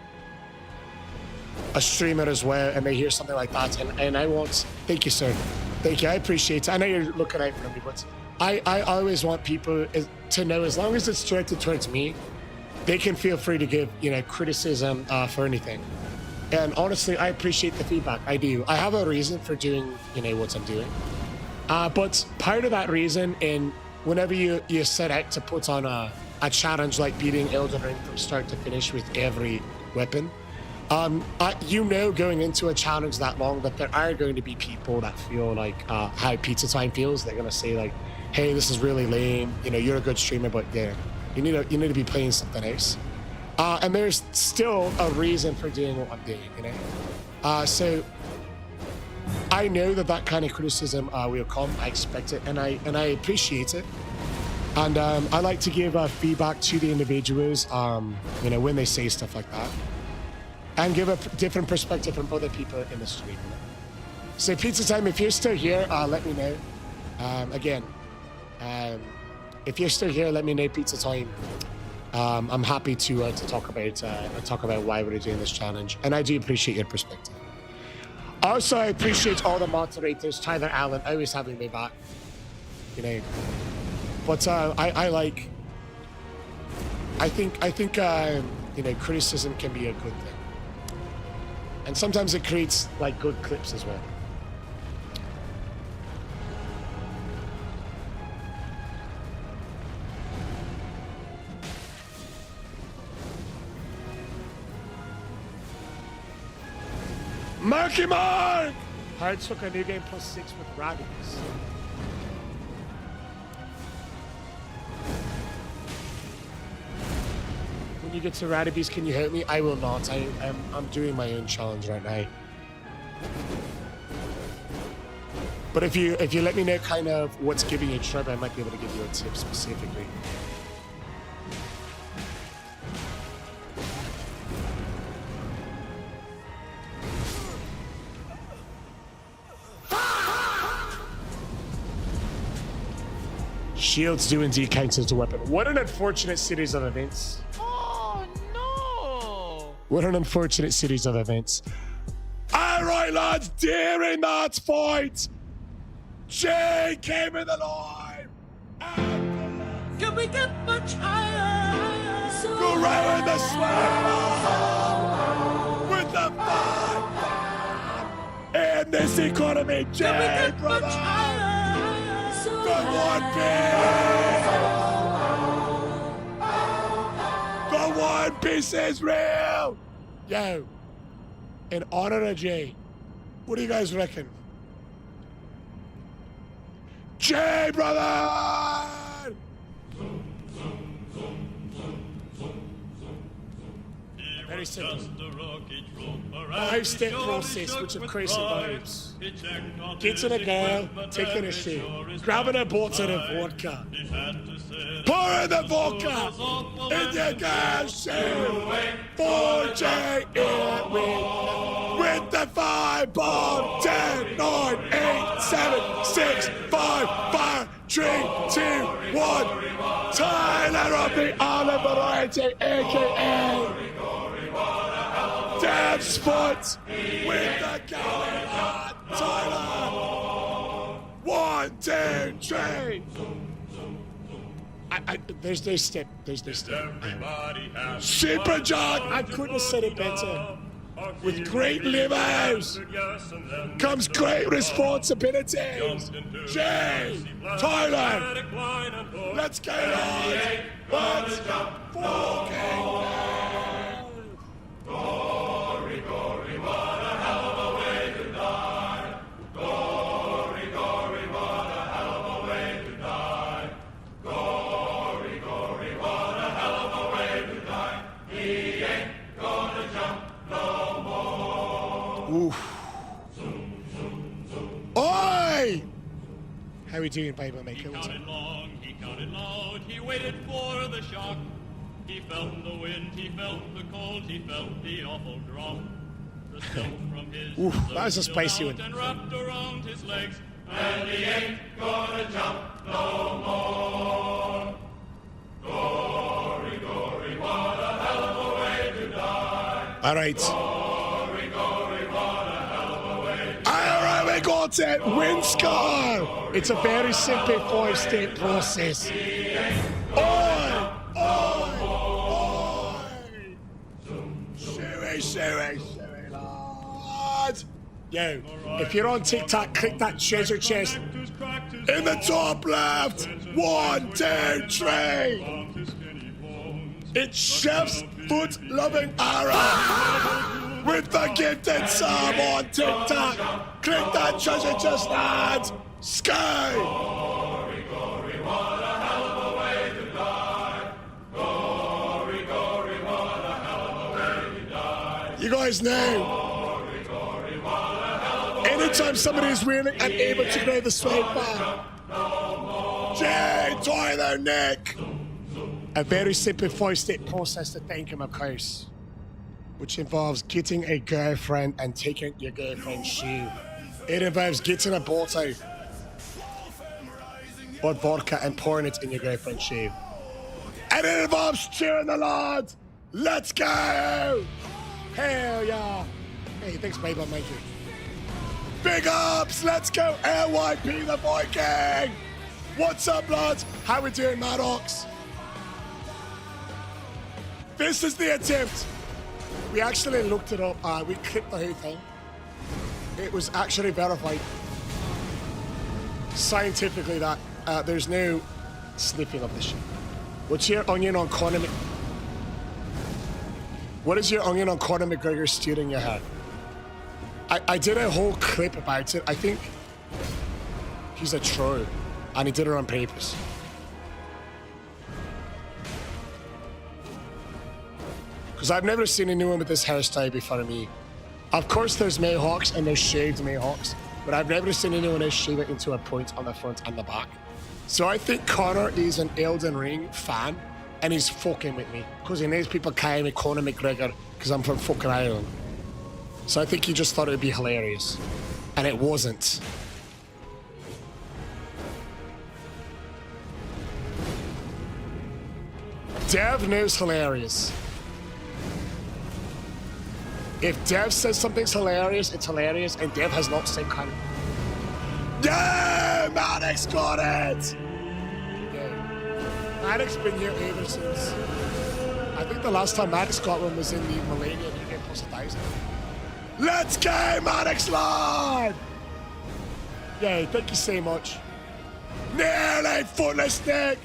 streamer as well, and they hear something like that. And I want, thank you, sir. Thank you. I appreciate it. I know you're looking out for me, but I always want people to know, as long as it's directed towards me, they can feel free to give, you know, criticism for anything. And honestly, I appreciate the feedback. I do. I have a reason for doing, you know, what I'm doing. But part of that reason, in whenever you set out to put on a challenge like beating Elden Ring from start to finish with every weapon, you know, going into a challenge that long, that there are going to be people that feel like how Pizza Time feels. They're gonna say like, "Hey, this is really lame. You know, you're a good streamer, but yeah, you need to be playing something else." And there's still a reason for doing what I'm doing, you know? So I know that kind of criticism will come. I expect it, and I appreciate it. And I like to give feedback to the individuals, you know, when they say stuff like that, and give a different perspective from other people in the stream. You know? So Pizza Time, if you're still here, let me know. Again, if you're still here, let me know, Pizza Time. I'm happy to talk about why we're doing this challenge, and I do appreciate your perspective. Also, I appreciate all the moderators, Tyler, Allen, always having me back. You know, but I think you know, criticism can be a good thing, and sometimes it creates like good clips as well. Marky Mark! Hard took a new game +6 with Rabbies. When you get to Radabees, can you help me? I will not. I'm doing my own challenge right now. But if you let me know kind of what's giving you trouble, I might be able to give you a tip specifically. Shields do indeed count as a weapon. What an unfortunate series of events. Oh no! What an unfortunate series of events. All right, lads, during that fight, Jay came in alive. Can we get much higher? Go right in the slam with the fight. In this economy, Jay, brother. The One Piece! The One Piece is real! Yo, in honor of Jay, what do you guys reckon? Jay, brother! Very simple. Five-step process, which of course involves getting a girl, taking a shit, grabbing a bottle of vodka, pouring the vodka in your girl's shoe, 4J with the 5 bomb, 10, 9, 8, 7, 6, 5, 3, 2, 1. Tyler of the Island Variety, aka Damn Spot with the Gallagher. Tyler. 1, 2, 3. There's no step. There's no step. Super John. I couldn't have said it better. With great livers comes great responsibilities. Jay, Tyler, let's get on. Let's fucking Gory, gory, what a hell of a way to die. Gory, gory, what a hell of a way to die. Gory, gory, what a hell of a way to die. He ain't gonna jump no more. Oof. Oi! How are we doing, Bible Maker? He counted long, he counted loud, he waited for the shock. He felt the wind, he felt the cold, he felt the awful drop. The silk from his oof, that was a spicy one. And wrapped around his legs, and he ain't gonna jump no more. Gory, gory, what a hell of a way to die. All right. Gory, gory, what a hell of a way to die. All right, we got it. Win score. It's a very simple 5-step process. Sherry, lad. Yo, if you're on TikTok, click that treasure chest in the top left. 1, 2, 3. It's Chef's Foot Loving Ara with the gifted sub on TikTok. Click that treasure chest, lads. Sky. Gory, gory, what a hell of a way to die. Gory, gory, what a hell of a way to die. You guys know. Anytime somebody is really unable to grow the swipe bar. Jay, Tyler, Nick. A very simple 5-step process to thank him, of course, which involves getting a girlfriend and taking your girlfriend's shoe. It involves getting a bottle or vodka and pouring it in your girlfriend's shoe. And it involves cheering the lad. Let's go! Hell yeah! Hey, thanks, babe, I'll make it. Big ups! Let's go, LYP the Viking! What's up, lads? How we doing, Maddox? This is the attempt. We actually looked it up. We clipped the whole thing. It was actually verified scientifically that there's no sniffing of this shit. What's your onion on Conor What is your onion on Conor McGregor steering your head? I did a whole clip about it. I think he's a troll, and he did it on purpose. Because I've never seen anyone with this hairstyle before me. Of course, there's Mayhawks and there's shaved Mayhawks, but I've never seen anyone else shave it into a point on the front and the back. So I think Connor is an Elden Ring fan, and he's fucking with me because he knows people call me Conor McGregor because I'm from fucking Ireland. So I think he just thought it would be hilarious, and it wasn't. Dev knows hilarious. If Dev says something's hilarious, it's hilarious, and Dev has not said kind of... Yeah, Maddox got it! Yeah. Maddox been here ever since... I think the last time Maddox got one was in the Millennium New Game Plus 1000. Let's go, Maddox Lord! Yeah, thank you so much. Nearly footless Nick!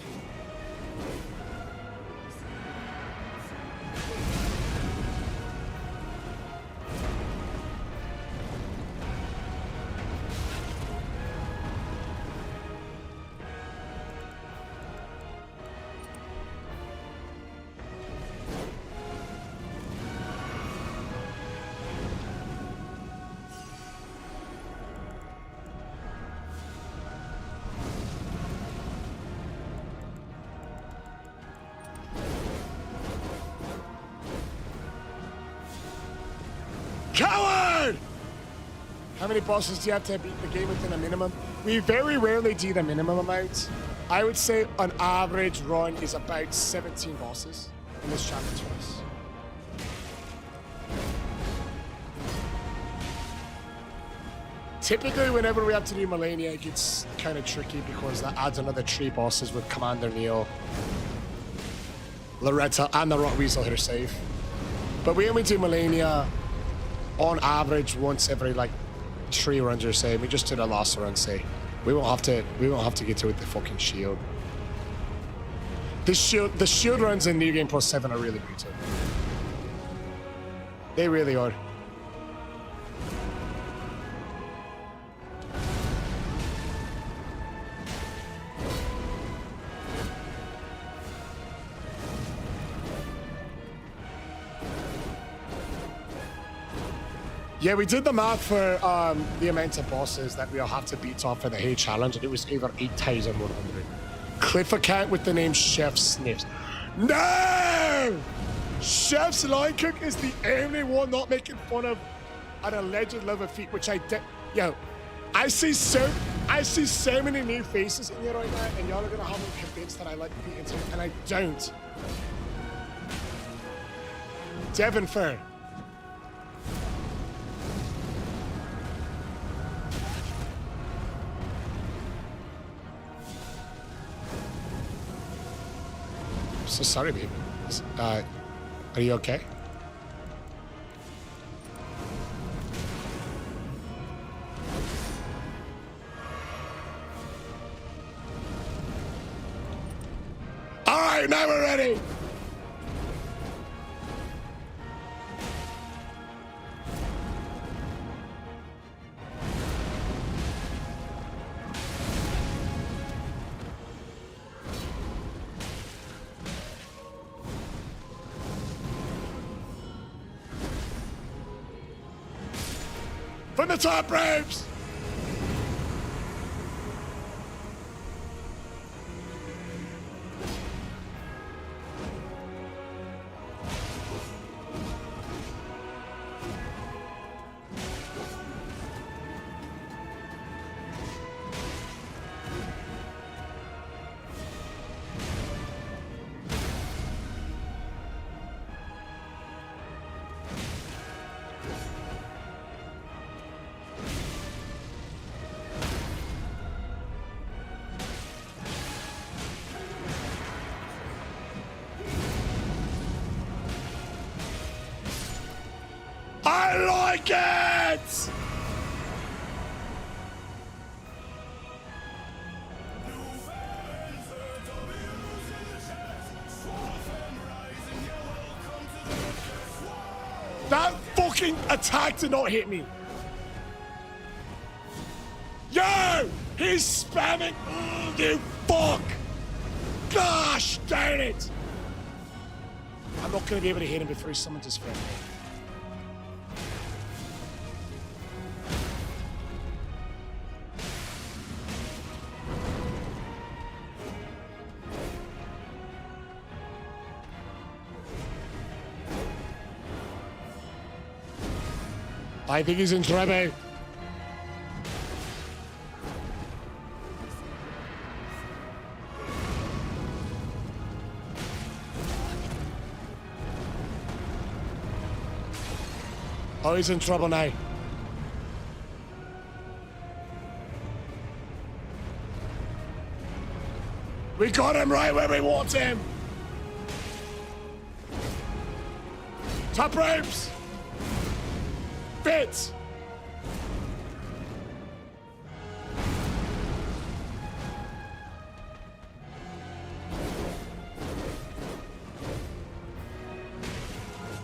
Coward! How many bosses do you have to beat the game within a minimum? We very rarely do the minimum amount. I would say an average run is about 17 bosses in this chapter twice. Typically, whenever we have to do Millennia, it gets kind of tricky because that adds another 3 bosses with Commander Neo, Loretta, and the Rock Weasel herself. But we only do Millennia on average once every like 3 runs or so. We just did a last run, say. We won't have to get to it with the fucking shield. The shield runs in New Game Plus 7 are really brutal. They really are. Yeah, we did the math for the amount of bosses that we'll have to beat off for the Hay Challenge, and it was over 8,100. Cliff account with the name Chef Sniffs. No! Chef's Line Cook is the only one not making fun of an alleged love of feet, which I did. Yo, I see so many new faces in here right now, and y'all are gonna have me convinced that I like feet into it, and I don't. Devon Fair. So sorry, babe. Are you okay? All right, now we're ready. From the top ropes! I like it! That fucking attack did not hit me. He's spamming. Oh, you fuck. Gosh darn it. I'm not going to be able to hit him before he summons his friend. I think he's in trouble. Oh, he's in trouble now. We got him right where we want him. Top ropes. Fits.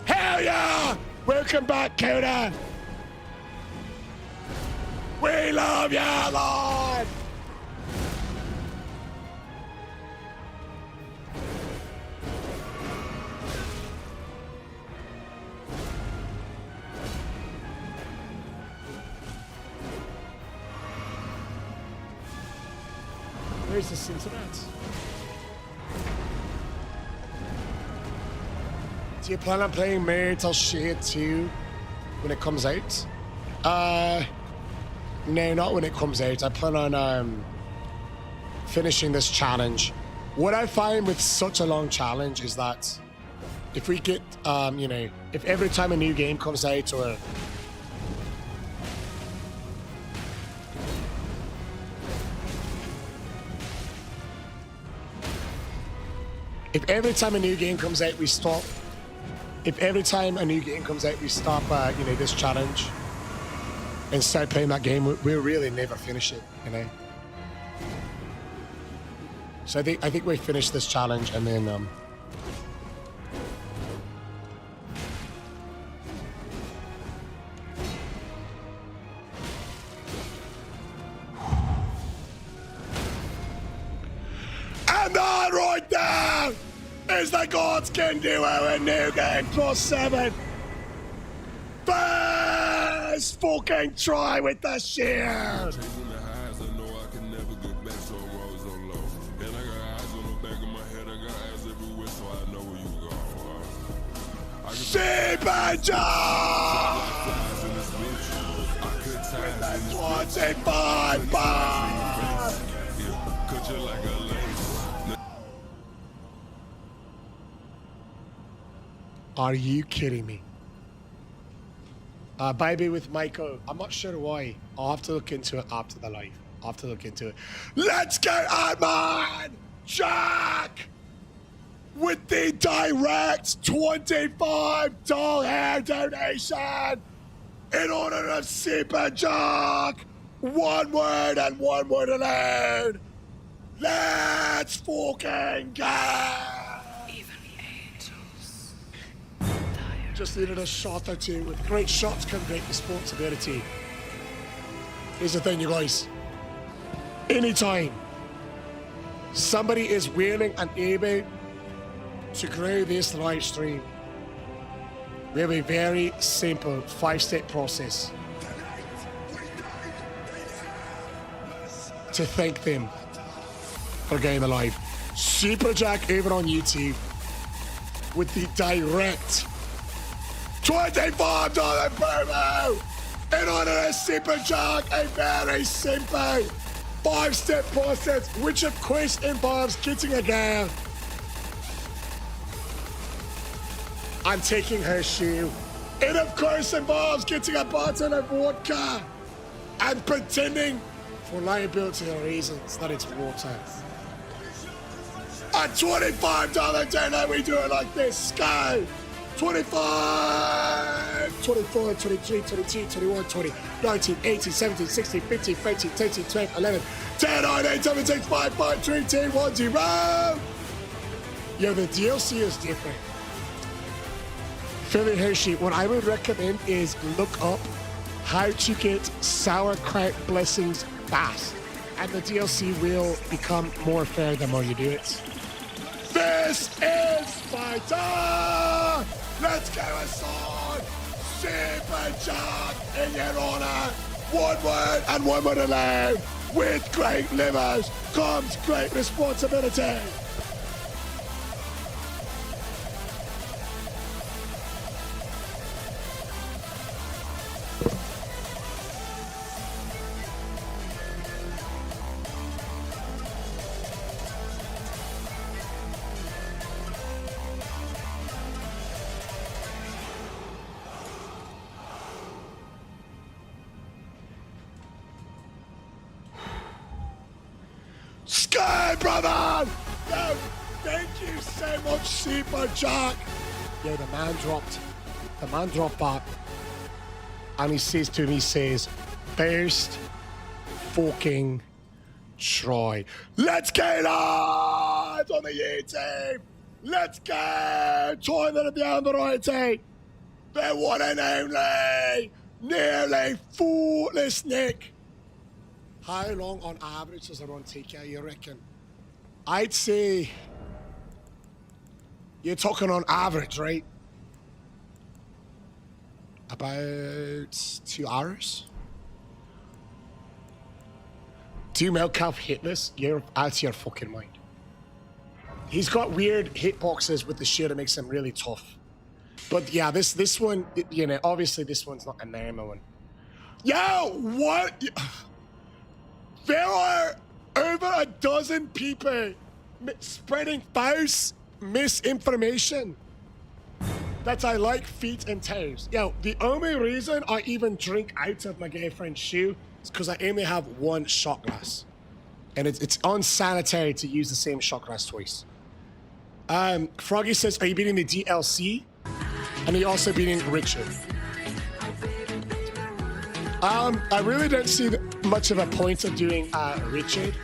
Hell yeah! Welcome back, Coda. We love you, Lord. Where's the Cincinnati? Do you plan on playing Marital Shade 2 when it comes out? No, not when it comes out. I plan on finishing this challenge. What I find with such a long challenge is that if we get, you know, if every time a new game comes out or if every time a new game comes out we stop, you know, this challenge and start playing that game, we'll really never finish it, you know. So I think we finish this challenge and then and that right there is the Gods Can Duo in New Game +7. First fucking try with the shield. Super Jump! 25 bars! Are you kidding me? Baby with Maiko. I'm not sure why. I'll have to look into it after the live. I'll have to look into it. Let's go, Ant-Man! Jack! With the direct $25 hair donation in honor of Super Jack. One word and one word alone. Let's fucking go! Just needed a shot or two. With great shots come great responsibility. Here's the thing, you guys. Anytime somebody is willing and able to grow this live stream, we have a very simple 5-step process to thank them for going alive. Super Jack over on YouTube with the direct $25 promo in honor of Super Jack. A very simple 5-step process, which of course involves getting a girl and taking her shoe. It of course involves getting a bottle of vodka and pretending for liability reasons that it's water. A $25 dinner, we do it like this. Go! 25, 24, 23, 22, 21, 20, 19, 18, 17, 16, 15, 13, 13, 12, 11, 10, 9, 8, 7, 6, 5, 4, 3, 2, 1, 0. Yo, the DLC is different. Philly Hershey, what I would recommend is look up how to get sauerkraut blessings fast. and the DLC will become more fair the more you do it. This is Fighter! Let's go aside! Super Jack in your honor! One word and one word alone! With great livers comes great responsibility! Sky, brother! Yo, thank you so much, Super Jack. Yo, the man dropped back. And he says to me, he says, first fucking try. Let's get live on the YouTube. Let's go. Tyler down the right side. The one and only, nearly faultless Nick. How long on average does a run take you, you reckon? I'd say you're talking on average, right? About 2 hours? Do Melcalf hitless? You're out of your fucking mind. He's got weird hitboxes with the shield that makes him really tough. But yeah, this one, you know, obviously this one's not a normal one. Yo, what? There are over a dozen people spreading false misinformation that I like feet and toes. Yo, the only reason I even drink out of my girlfriend's shoe is because I only have one shot glass. And it's unsanitary to use the same shot glass twice. Froggy says, are you beating the DLC? And he also beating Richard. I really don't see much of a point of doing Richard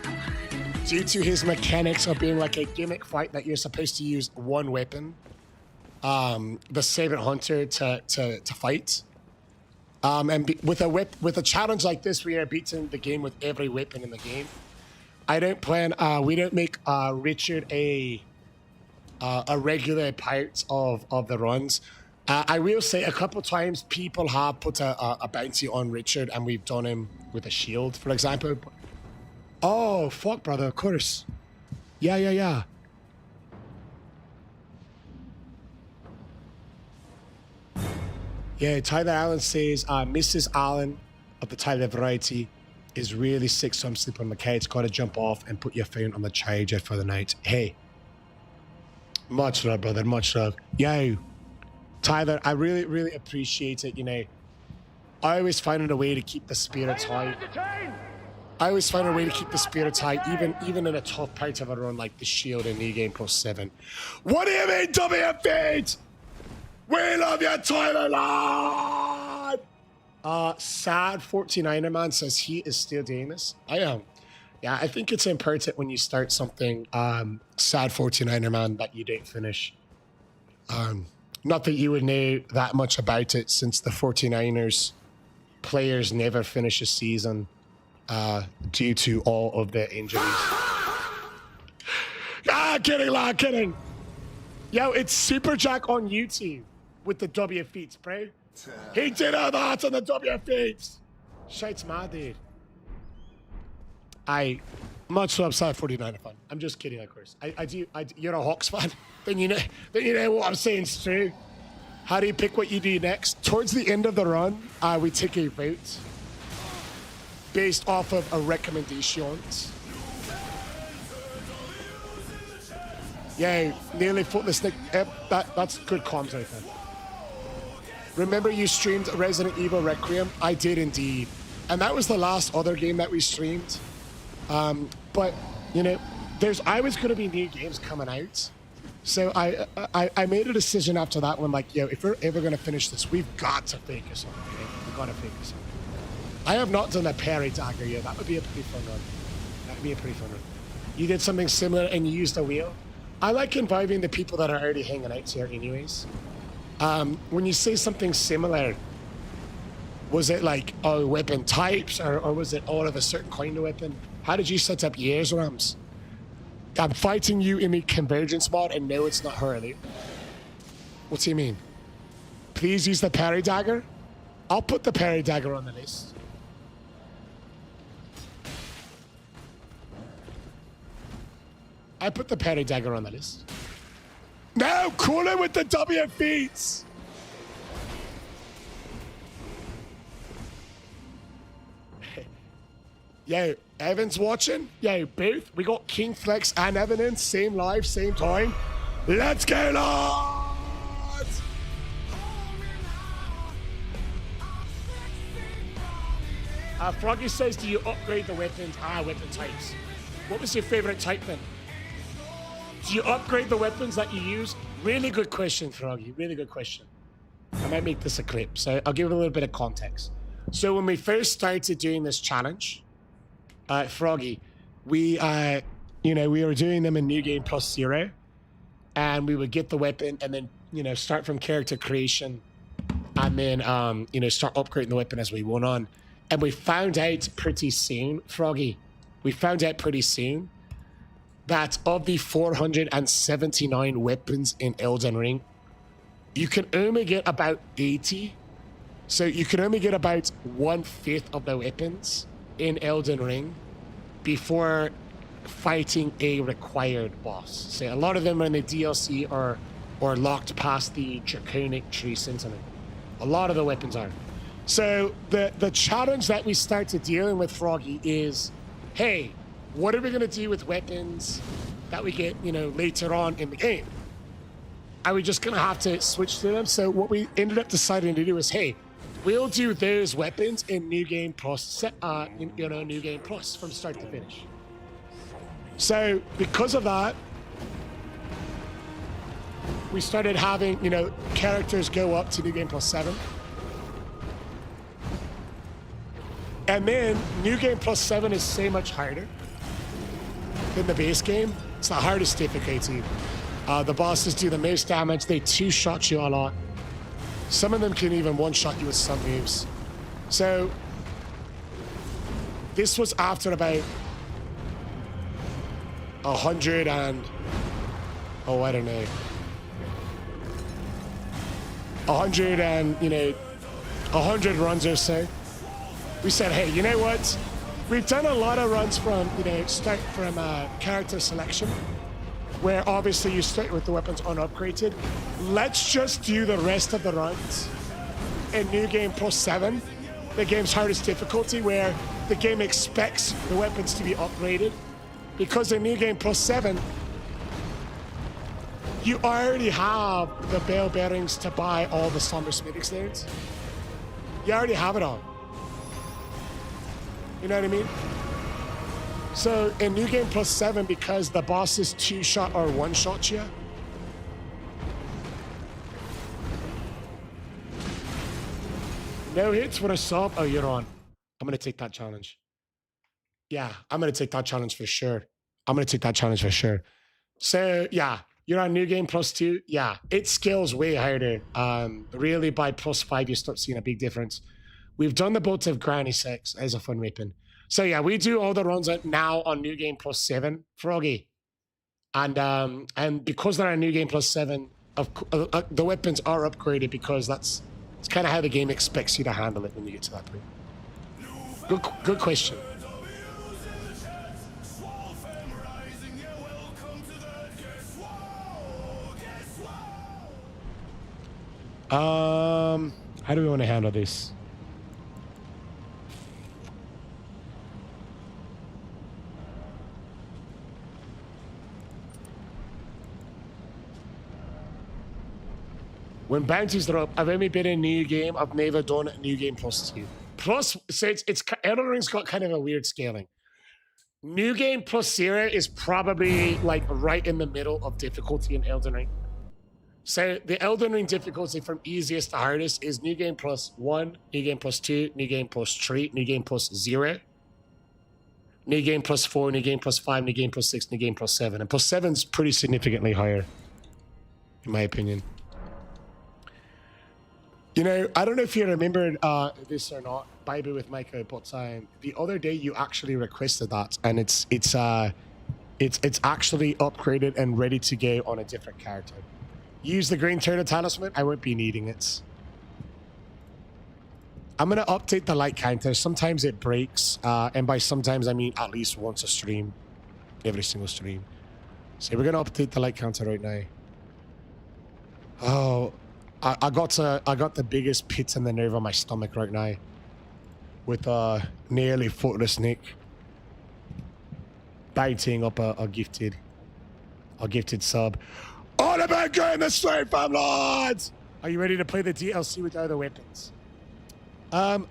due to his mechanics of being like a gimmick fight that you're supposed to use one weapon, the Saber Hunter to fight. And with a challenge like this, we are beating the game with every weapon in the game. I don't plan. We don't make Richard a regular part of the runs. I will say a couple times people have put a bounty on Richard and we've done him with a shield, for example. Oh, fuck, brother, of course. Yeah. Yeah, Tyler Allen says, Mrs. Allen of the Tyler variety is really sick, so I'm sleeping on the couch. Gotta jump off and put your phone on the charger for the night. Hey. Much love, brother, much love. Yo. Tyler, I really, really appreciate it, you know. I always find a way to keep the spirits high. I always find a way to keep the spirits high, even in a tough part of a run like the Shield and New Game Plus 7. What do you mean, WFH? We love you, Tyler, lad! Sad 49er man says he is still doing this. I am. Yeah, I think it's important when you start something, sad 49er man, that you don't finish. Not that you would know that much about it, since the 49ers players never finish a season due to all of the injuries. Kidding, lad, kidding. Yo, it's Super Jack on YouTube with the W feats, bro. He did all that on the W feats. Shite's mad, dude. Much love, sad 49er fan. I'm just kidding, of course. You're a Hawks fan. Then you know what I'm saying is true. How do you pick what you do next? Towards the end of the run, we take a vote based off of a recommendations. Yeah, nearly footless Nick. That's good comms right there. Remember you streamed Resident Evil Requiem? I did indeed. And that was the last other game that we streamed. But, you know, there's always going to be new games coming out. So I made a decision after that one, like, yo, if we're ever going to finish this, we've got to focus on it. Okay? We've got to focus on it. I have not done a parry dagger yet. That would be a pretty fun run. That would be a pretty fun run. You did something similar and you used a wheel. I like involving the people that are already hanging out here anyways. When you say something similar, was it like, oh, weapon types, or was it all of a certain kind of weapon? How did you set up yours, Rams? I'm fighting you in the convergence mod, and no, it's not Hurley. What do you mean? Please use the parry dagger. I'll put the parry dagger on the list. I put the parry dagger on the list. No, call it with the W feats. Yo, Evan's watching. Yo, Booth, we got King Flex and Evan in, same live, same time. Let's go, lads! Froggy says, do you upgrade the weapons? Weapon types. What was your favorite type then? Do you upgrade the weapons that you use? Really good question, Froggy. Really good question. I might make this a clip, so I'll give it a little bit of context. So when we first started doing this challenge, Froggy, we were doing them in New Game Plus 0, and we would get the weapon and then, start from character creation, and then, start upgrading the weapon as we went on. And we found out pretty soon, Froggy, that of the 479 weapons in Elden Ring, you can only get about 80. So you can only get about 1/5 of the weapons in Elden Ring before fighting a required boss. So a lot of them are in the DLC or locked past the Draconic Tree Sentinel. A lot of the weapons are. So the challenge that we started dealing with, Froggy, is, hey, what are we gonna do with weapons that we get, later on in the game? Are we just gonna have to switch to them? So what we ended up deciding to do is, hey, we'll do those weapons in New Game Plus, New Game Plus from start to finish. So because of that, we started having, characters go up to New Game Plus 7. And then New Game Plus 7 is so much harder than the base game. It's the hardest difficulty. The bosses do the most damage. They two-shot you a lot. Some of them can even one-shot you with some moves. So this was after about 100 and... oh, I don't know. 100 and, 100 runs or so. We said, hey, you know what? We've done a lot of runs from, start from character selection, where obviously you start with the weapons unupgraded. Let's just do the rest of the runs in New Game Plus 7, the game's hardest difficulty, where the game expects the weapons to be upgraded. Because in New Game Plus 7, you already have the bell bearings to buy all the Somber Smithing Stones. You already have it all. You know what I mean? So in New Game Plus 7, because the bosses two-shot or one-shot you, no hits with a sub. Oh, you're on. I'm gonna take that challenge. Yeah, I'm gonna take that challenge for sure. So yeah, you're on New Game Plus 2. Yeah, it scales way harder. Really by Plus 5, you start seeing a big difference. We've done the boat of Granny 6 as a fun weapon. So yeah, we do all the runs now on New Game Plus 7, Froggy. And because they're on New Game Plus 7, the weapons are upgraded because it's kind of how the game expects you to handle it when you get to that point. Good question. How do we want to handle this? When bounties drop, I've only been in New Game. I've never done New Game Plus 2. Plus, so it's Elden Ring's got kind of a weird scaling. New Game Plus 0 is probably like right in the middle of difficulty in Elden Ring. So the Elden Ring difficulty from easiest to hardest is New Game Plus 1, New Game Plus 2, New Game Plus 3, New Game Plus 0, New Game Plus 4, New Game Plus 5, New Game Plus 6, New Game Plus 7. And Plus 7's pretty significantly higher, in my opinion. You know, I don't know if you remembered this or not, Baby with Maiko, but the other day you actually requested that, and it's actually upgraded and ready to go on a different character. Use the green turtle talisman. I won't be needing it. I'm gonna update the light counter. Sometimes it breaks, and by sometimes I mean at least once a stream, every single stream. So we're gonna update the light counter right now. Oh. I got the biggest pit in the nerve of my stomach right now with nearly footless Nick biting up a gifted sub. All about going the straight fam lads! Are you ready to play the DLC with other weapons? I'm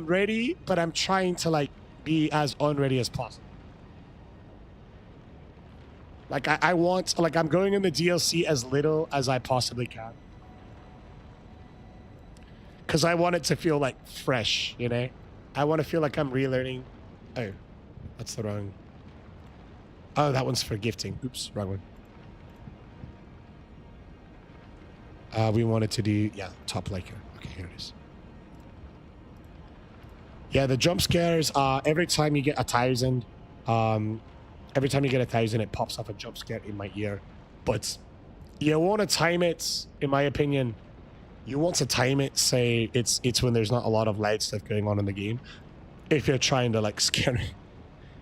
ready, but I'm trying to like be as unready as possible. Like I'm going in the DLC as little as I possibly can. Because I want it to feel like fresh, you know? I want to feel like I'm relearning. Oh, that's the wrong. Oh, that one's for gifting. Oops, wrong one. We wanted to do, yeah, top liker. Okay, here it is. Yeah, the jump scares, every time you get 1,000, it pops up a jump scare in my ear. But you want to time it, in my opinion. You want to time it, say it's when there's not a lot of loud stuff going on in the game. If you're trying to like scare it.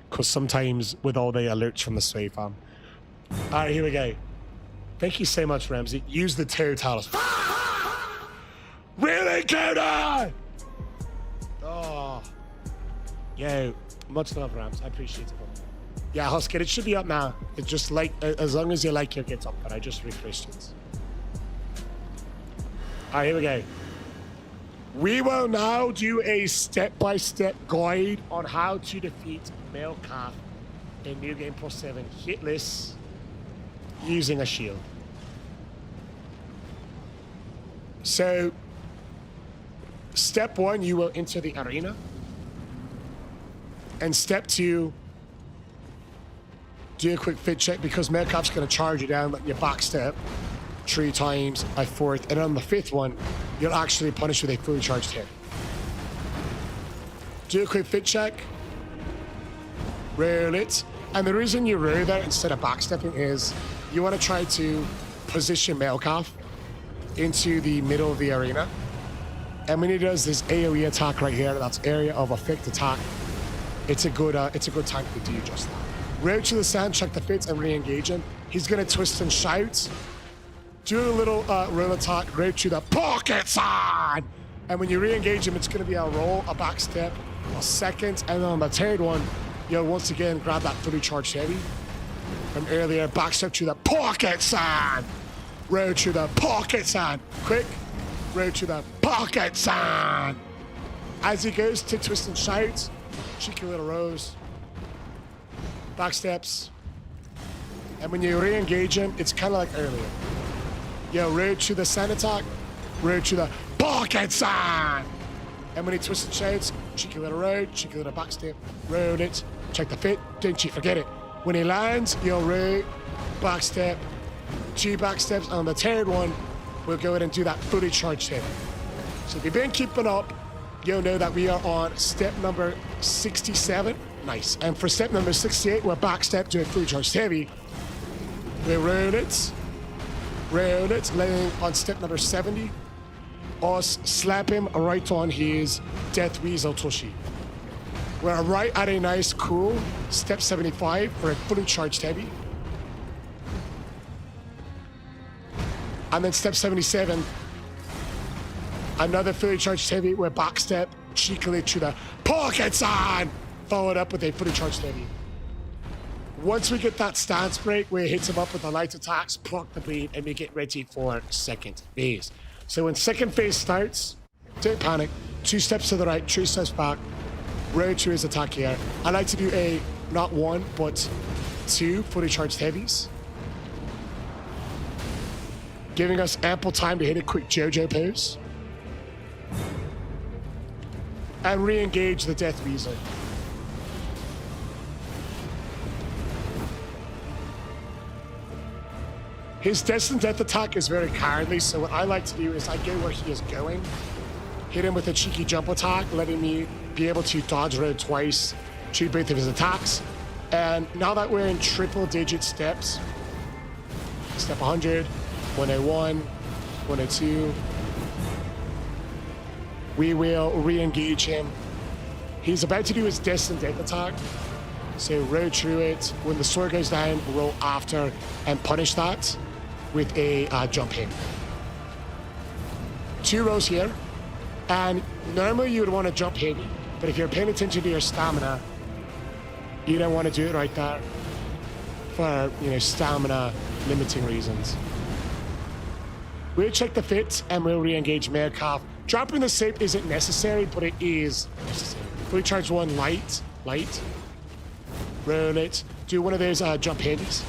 Because sometimes with all the alerts from the sway fam. Alright, here we go. Thank you so much, Ramsey. Use the Terror Talisman. Really, Coda? Oh. Yo, much love, Rams. I appreciate it. Yeah, Huskit, it should be up now. It's just like, as long as you like your gets up, but I just refreshed it. Alright, here we go. We will now do a step-by-step guide on how to defeat Male Calf in New Game Plus 7 hitless using a shield. So, step 1, you will enter the arena. And step 2, do a quick fit check because Male Calf's going to charge you down, let you back step 3 times, a 4th, and on the 5th one, you'll actually punish with a fully charged hit. Do a quick fit check. Roll it. And the reason you roll that instead of backstepping is you want to try to position Male Calf into the middle of the arena. And when he does this AoE attack right here, that's area of effect attack, it's a good time to do just that. Roll to the sand, check the fits, and re-engage him. He's going to twist and shout. Do a little roll attack, right to the pocket side. And when you re-engage him, it's going to be a roll, a back step, a second, and then on the 3rd one, you'll once again grab that fully charged heavy from earlier, back step to the pocket side. Roll to the pocket side. Quick, roll to the pocket side. As he goes to twist and shout, cheeky little rows, back steps. And when you re-engage him, it's kind of like earlier. Yo, road to the sand attack, road to the pocket side. And when he twists and shouts, cheeky little road, cheeky little back step, road it, check the fit, don't you forget it. When he lands, you'll road, back step, 2 back steps, and on the 3rd one, we'll go ahead and do that fully charged hit. So if you've been keeping up, you'll know that we are on step number 67. Nice. And for step number 68, we're back step to a fully charged heavy. We roll it. Roll it, laying on step number 70. Us slap him right on his Death Weasel Tushy. We're right at a nice, cool step 75 for a fully charged heavy. And then step 77, another fully charged heavy. We're back step, cheekily to the pocket side, followed up with a fully charged heavy. Once we get that stance break, we hit him up with the light attacks, block the bleed, and we get ready for second phase. So when second phase starts, don't panic. 2 steps to the right, 3 steps back, roll to his attack here. I like to do a, not 1, but 2 fully charged heavies. Giving us ample time to hit a quick JoJo pose. And re-engage the Death Weasel. His destined death attack is very cowardly, so what I like to do is I go where he is going, hit him with a cheeky jump attack, letting me be able to dodge road twice, shoot both of his attacks. And now that we're in triple digit steps, step 100, 101, 102, we will re-engage him. He's about to do his destined death attack. So roll through it. When the sword goes down, roll after and punish that with a jump hit. 2 rolls here. And normally you would want to jump hit, but if you're paying attention to your stamina, you don't want to do it right there for, stamina limiting reasons. We'll check the fit and we'll re-engage Merkaf. Dropping the save isn't necessary, but it is necessary. Fully charge 1 light. Roll it. Do one of those jump hits.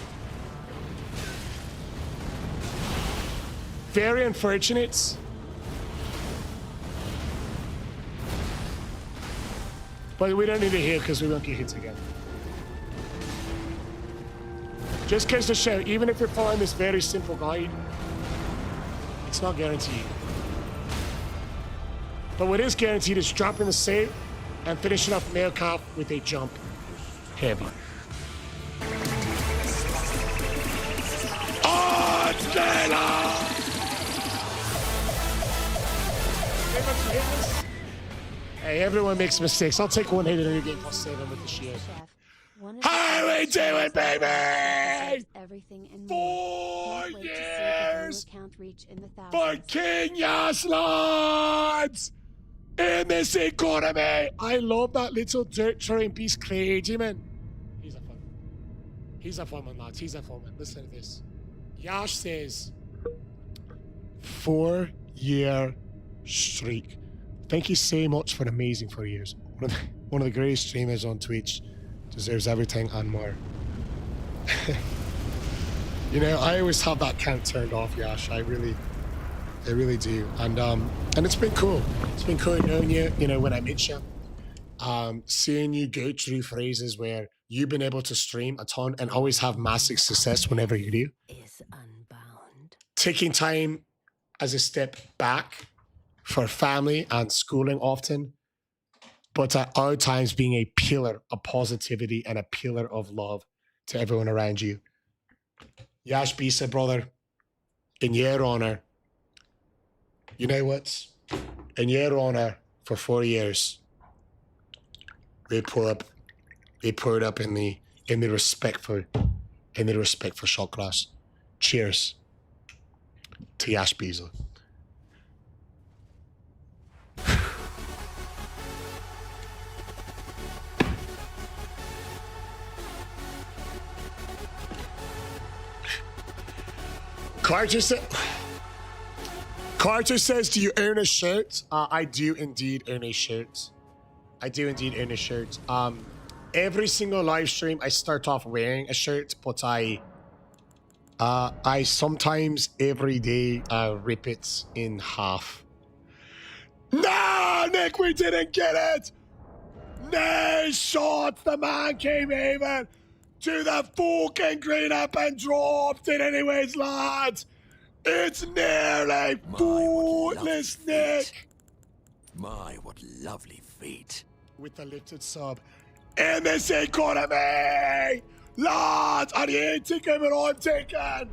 Very unfortunate. But we don't need to heal because we won't get hits again. Just goes to show, even if you're following this very simple guide, it's not guaranteed. But what is guaranteed is dropping the save and finishing off Merkaf with a jump heavy. Hey, everyone makes mistakes. I'll take 1 hit in any game +7 with the shield. How we doing, baby? 4 years for King Yaslands in this economy. I love that little dirt throwing piece, crazy man. He's a fun one, lads. He's a fun one. Listen to this. Yash says, 4-year streak. Thank you so much for an amazing 4 years. One of the greatest streamers on Twitch. Deserves everything and more. I always have that count turned off, Yash. I really do. And it's been cool. It's been cool knowing you, when I meet you. Seeing you go through phases where you've been able to stream a ton and always have massive success whenever you do. Is unbound. Taking time as a step back for family and schooling often, but at other times being a pillar of positivity and a pillar of love to everyone around you. Yash Bisa, brother, in your honor, you know what? In your honor, for 4 years, we poured up in the respectful shot glass. Cheers to Yash Bisa. Carter says, do you own a shirt? I do indeed own a shirt. Every single live stream, I start off wearing a shirt, but I sometimes every day rip it in half. No, Nick, we didn't get it. No shots. The man came even to the fucking green up and dropped it anyways, lads. It's nearly bootless, Nick. My, what lovely feet. With the lifted sub. In this economy, lads, and you ain't taking what I'm taking.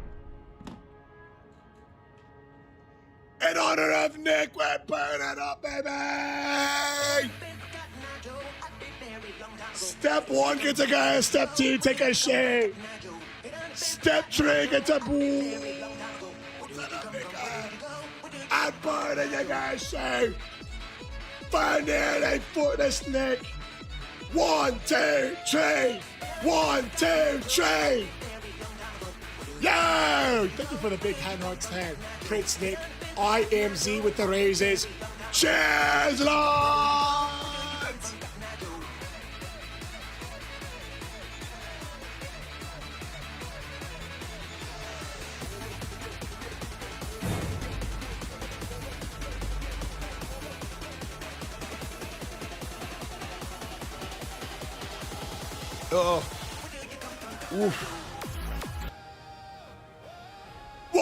In honor of Nick, we're burning up, baby. Step 1, get a guy. Step 2, take a shave. Step 3, get a boo. And burning you guys shave. For nearly footless Nick. 1, 2, 3. 1, 2, 3. Yo! Thank you for the big hand hugs there. Prince Nick. IMZ with the raises. Cheers, lads! Oh. Oof.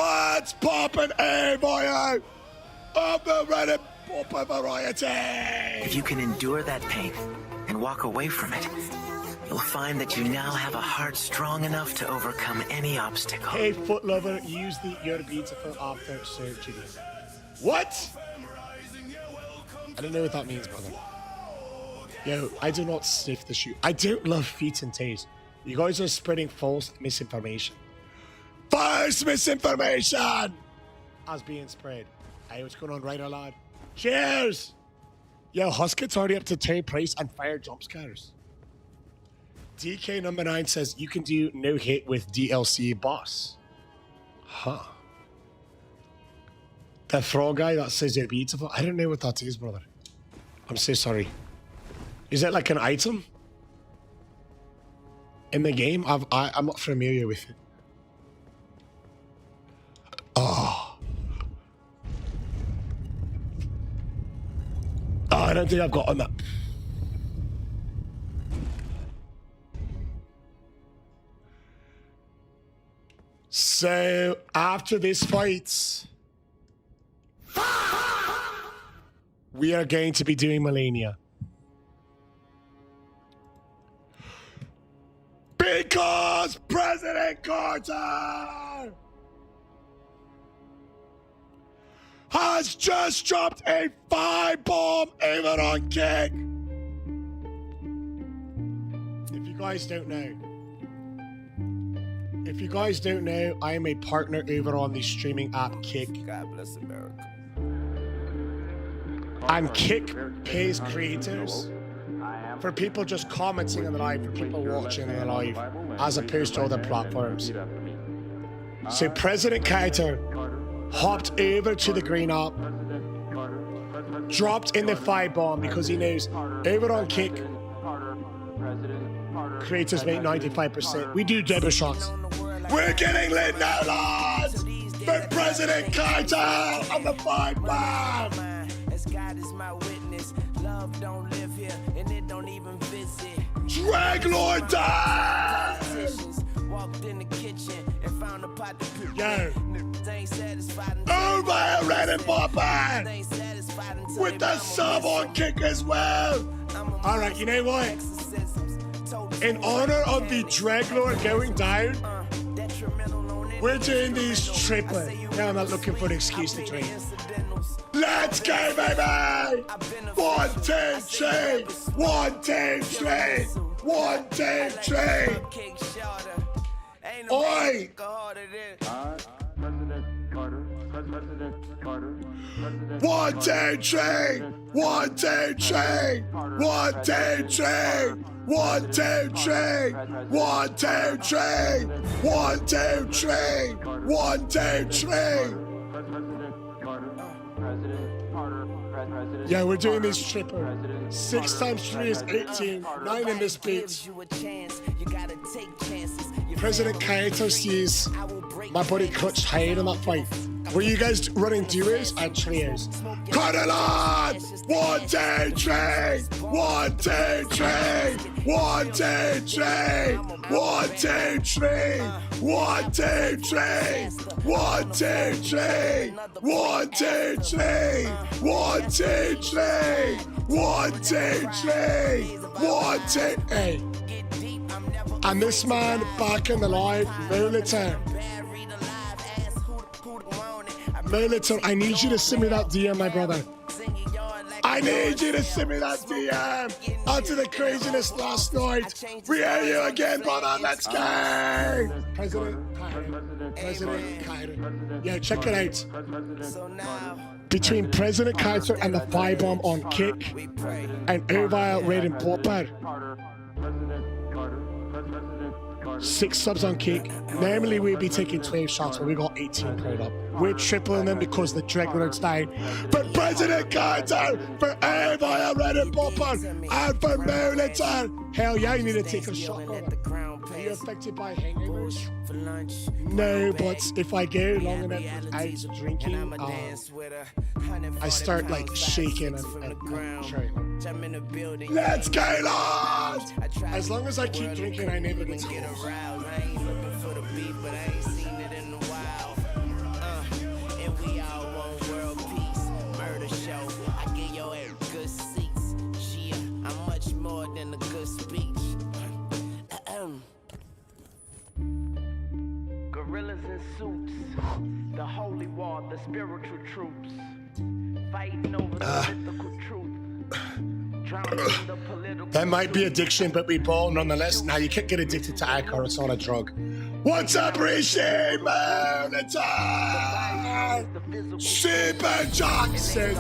Let's pop an A-Boyo of the red and purple variety. If you can endure that pain and walk away from it, you'll find that you now have a heart strong enough to overcome any obstacle. Hey, foot lover, use the "You're beautiful" after surgery. What? I don't know what that means, brother. Yo, I do not sniff the shoe. I don't love feet and toes. You guys are spreading false misinformation. False misinformation! As being spread. Hey, what's going on, right, lad? Cheers! Yo, Husket's already up to 10 price and fire jump scares. DK number 9 says you can do no hit with DLC boss. Huh. The frog guy that says you're beautiful. I don't know what that is, brother. I'm so sorry. Is it like an item in the game? I'm not familiar with it. Oh. Oh, I don't think I've got on that. So after this fight, we are going to be doing Millennia. Because President Carter has just dropped a 5-bomb aiming on Kick. If you guys don't know, I am a partner over on the streaming app Kick. God bless America. And Kick pays creators for people just commenting on the live, for people watching on the live, as opposed to other platforms. So President Carter hopped over to the green app, dropped in the 5-bomb because he knows over on Kick, creators make 95%. We do double shots. We're getting lit now, lads! For President Carter on the 5-bomb! Draglord down! Yo! Over Red and Popper! With the sub on Kick as well! Alright, you know what? In honor of the Draglord going down, we're doing these triplet. Now I'm not looking for an excuse to drink. Let's go, baby! 1, 2, 3! 1, 2, 3! 1, 2, 3! Oi! President Carter. 1, 2, 3! 1, 2, 3! 1, 2, 3! 1, 2, 3! 1, 2, 3! 1, 2, 3! 1, 2, 3! Yeah, we're doing this triple. 6 times 3 is 18. 9 in this beat. President Carter sees my buddy clutched higher in that fight. Were you guys running duos or trios? Carter! 1, 2, 3! 1, 2, 3! 1, 2, 3! 1, 2, 3! 1, 2, 3! 1, 2, 3! 1, 2, 3! 1, 2, 3! 1, 2, 3! 1, 2, hey. And this man back in the live, Military, I need you to send me that DM, my brother. I need you to send me that DM. After the craziness last night, we hear you again, brother. Let's go. President Carter. Yeah, check it out. Between President Carter and the 5-bomb on Kick and Ovile Red and Popper. 6 subs on Kick. Normally we'd be taking 12 shots, but we got 18 played up. We're tripling them because the Dreadnoughts down. For President Carter, for Ovile Red and Popper, and for Military. Hell yeah, you need to take a shot. Are you affected by hangovers? No, but if I go long enough without drinking, I start like shaking and trying. Let's go, lads! As long as I keep drinking, I never get war, the spiritual troops fighting over the mythical truth. That might be addiction, but we ball nonetheless. Now, you can't get addicted to alcohol. It's not a drug. What's up, Rishi, man? It's Super Jock says.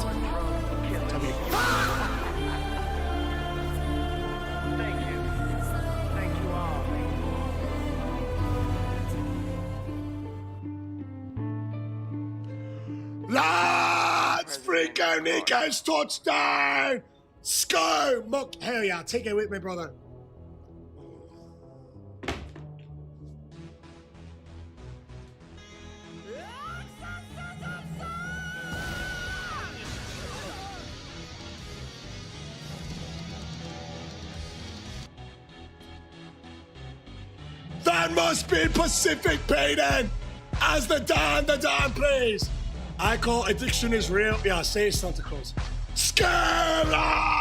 Let's freak out Nico's touchdown! Sco! Muck! Hell yeah, take it with me, brother. That must be Pacific Payton! As the Dan plays! I call addiction is real. Yeah, say Santa Claus. Skyline!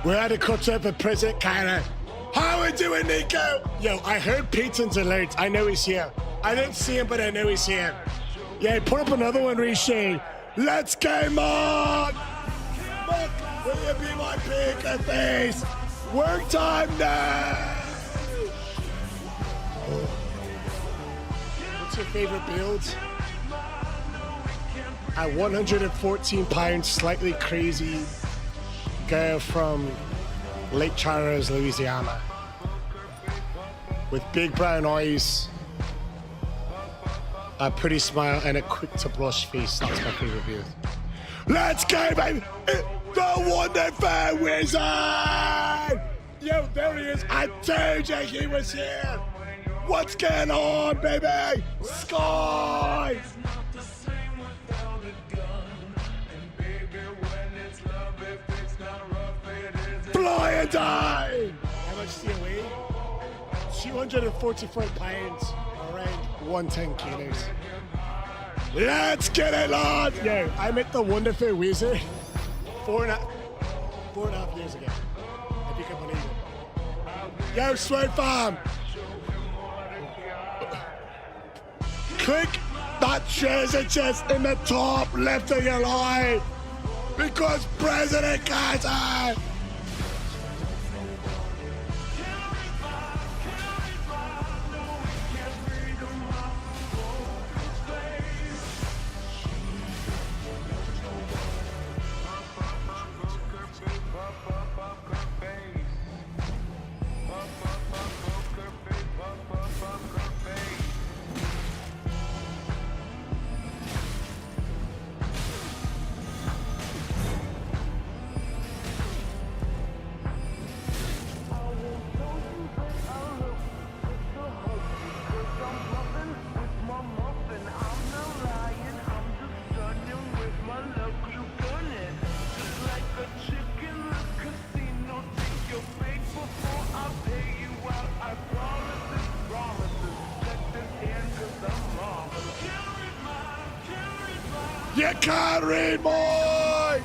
We had to cut up a present, kinda. How we doing, Nico? Yo, I heard Peyton's alert. I know he's here. I didn't see him, but I know he's here. Yeah, put up another one, Rishi. Let's go, Mark! Mark, will you be my poker face? Work time now! What's your favorite build? At 114 pounds, slightly crazy girl from Lake Charles, Louisiana, with big brown eyes, a pretty smile, and a quick to blush face. That's my favorite view. Let's go, baby! The wonderful wizard! Yo, there he is. I told you he was here. What's going on, baby? Sky! Fly and die! How much do you weigh? 244 pounds, around 110 kilos. Let's get it, lads! Yo, I met the wonderful wizard 4.5 years ago, if you can believe it. Yo, Sweat Farm! Click that treasure chest in the top left of your line, because President Carter! You can't read more!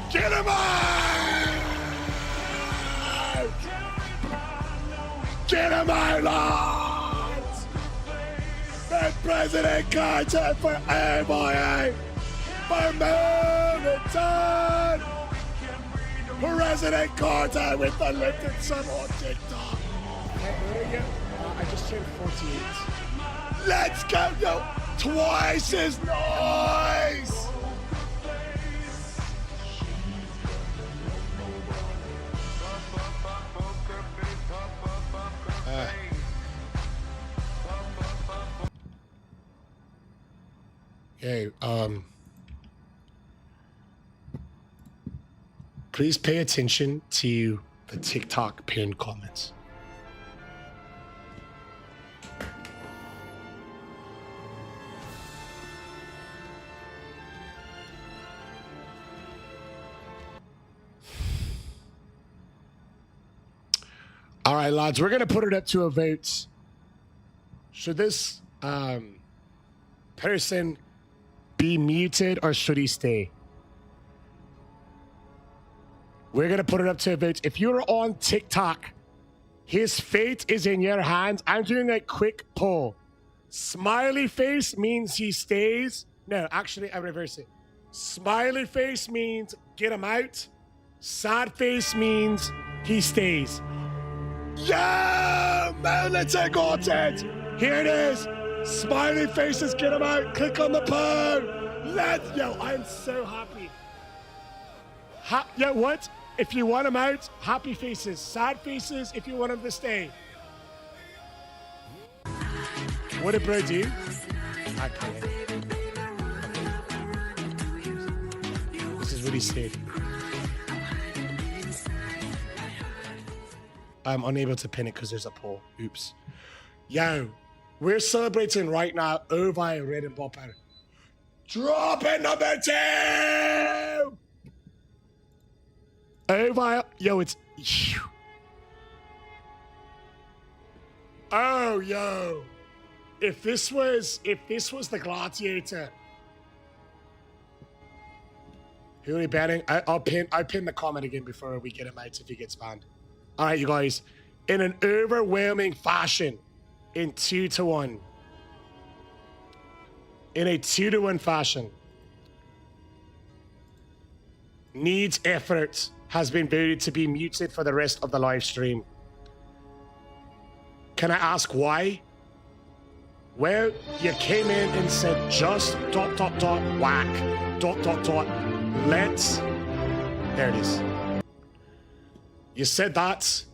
Get him out! Get him out, lads! The President Carter for AMIA! For Milton! President Carter with the lifted sun on TikTok! I just turned 48. Let's go, yo! Twice as nice! Okay, please pay attention to the TikTok pinned comments. All right, lads, we're going to put it up to a vote. Should this person be muted or should he stay? We're going to put it up to a vote. If you're on TikTok, his fate is in your hands. I'm doing a quick poll. Smiley face means he stays. No, actually, I reverse it. Smiley face means get him out. Sad face means he stays. Yeah, man, let's got it. Here it is. Smiley faces, get him out. Click on the poll. Yo, I'm so happy. Yo, what? If you want him out, happy faces. Sad faces if you want him to stay. What did bro do? Okay. This is what he said. I'm unable to pin it because there's a poll. Oops. Yo, we're celebrating right now over Red and Bopper. Drop in number 2! Over. Yo, it's. Oh, yo. If this was the Gladiator. Who are we betting? I'll pin the comment again before we get him out if he gets banned. All right, you guys, in an overwhelming fashion, in 2-1, in a 2-1 fashion, needs effort has been voted to be muted for the rest of the live stream. Can I ask why? Well, you came in and said just ... whack ... let's. There it is. You said that.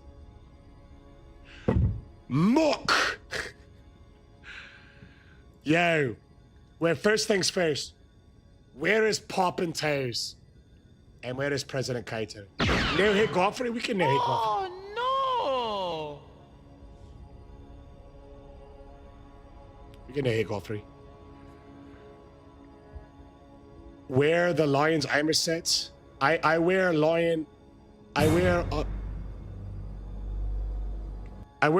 Muck. Yo. Well, first things first. Where is Poppin' Toes? And where is President Kaito? No hit Godfrey? We can no hit Godfrey. Oh, no. We can no hit Godfrey. Where the Lion's armor sets? I wear Lion. I wear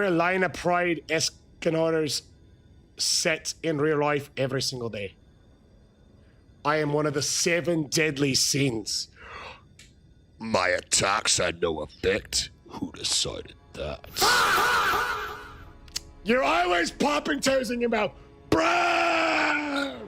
Lion of Pride Escanar's set in real life every single day. I am one of the 7 deadly sins. My attacks had no effect. Who decided that? You're always popping toes in your mouth. Bro!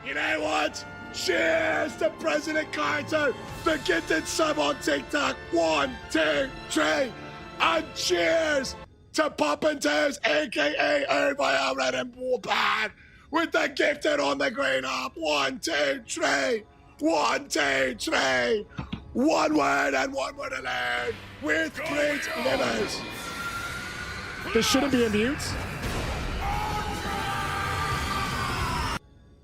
You know what? Cheers to President Carter, the gifted sub on TikTok. 1, 2, 3. And cheers to Poppin' Toes, aka Overwhelmed Red and Warpad, with the gifted on the green up. 1, 2, 3. 1, 2, 3. One word and one word alone. With great livers. This shouldn't be a mute.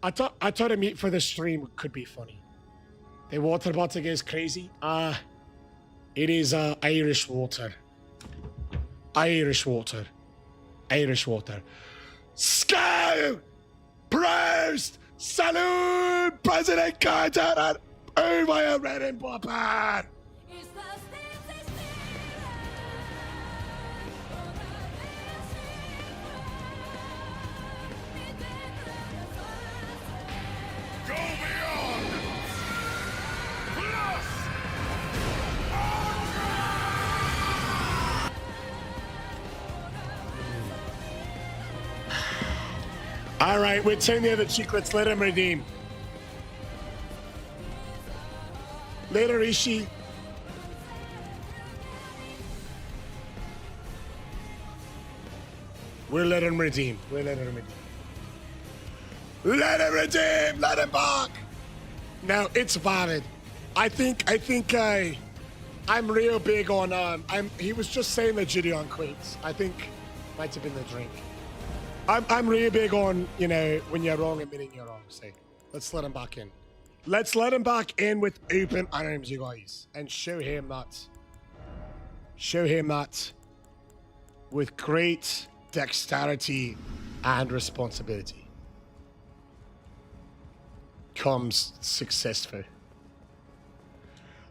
I thought a mute for the stream could be funny. The water bottle goes crazy. It is Irish water. Irish water. Irish water. Skull! Prost! Salute! President Carter and Overwhelmed Red and Popper! Go beyond! Plus! All right, we'll turn the other cheek. Let's let him redeem. Later, Ishi. We'll let him redeem. We'll let him redeem. Let him redeem. Let him back. No, it's valid. I think I'm real big on he was just saying the Judy on Queens. I think might have been the drink. I'm really big on, you know, when you're wrong, admitting you're wrong. So let's let him back in. Let's let him back in with open arms, you guys, and show him that with great dexterity and responsibility comes successful.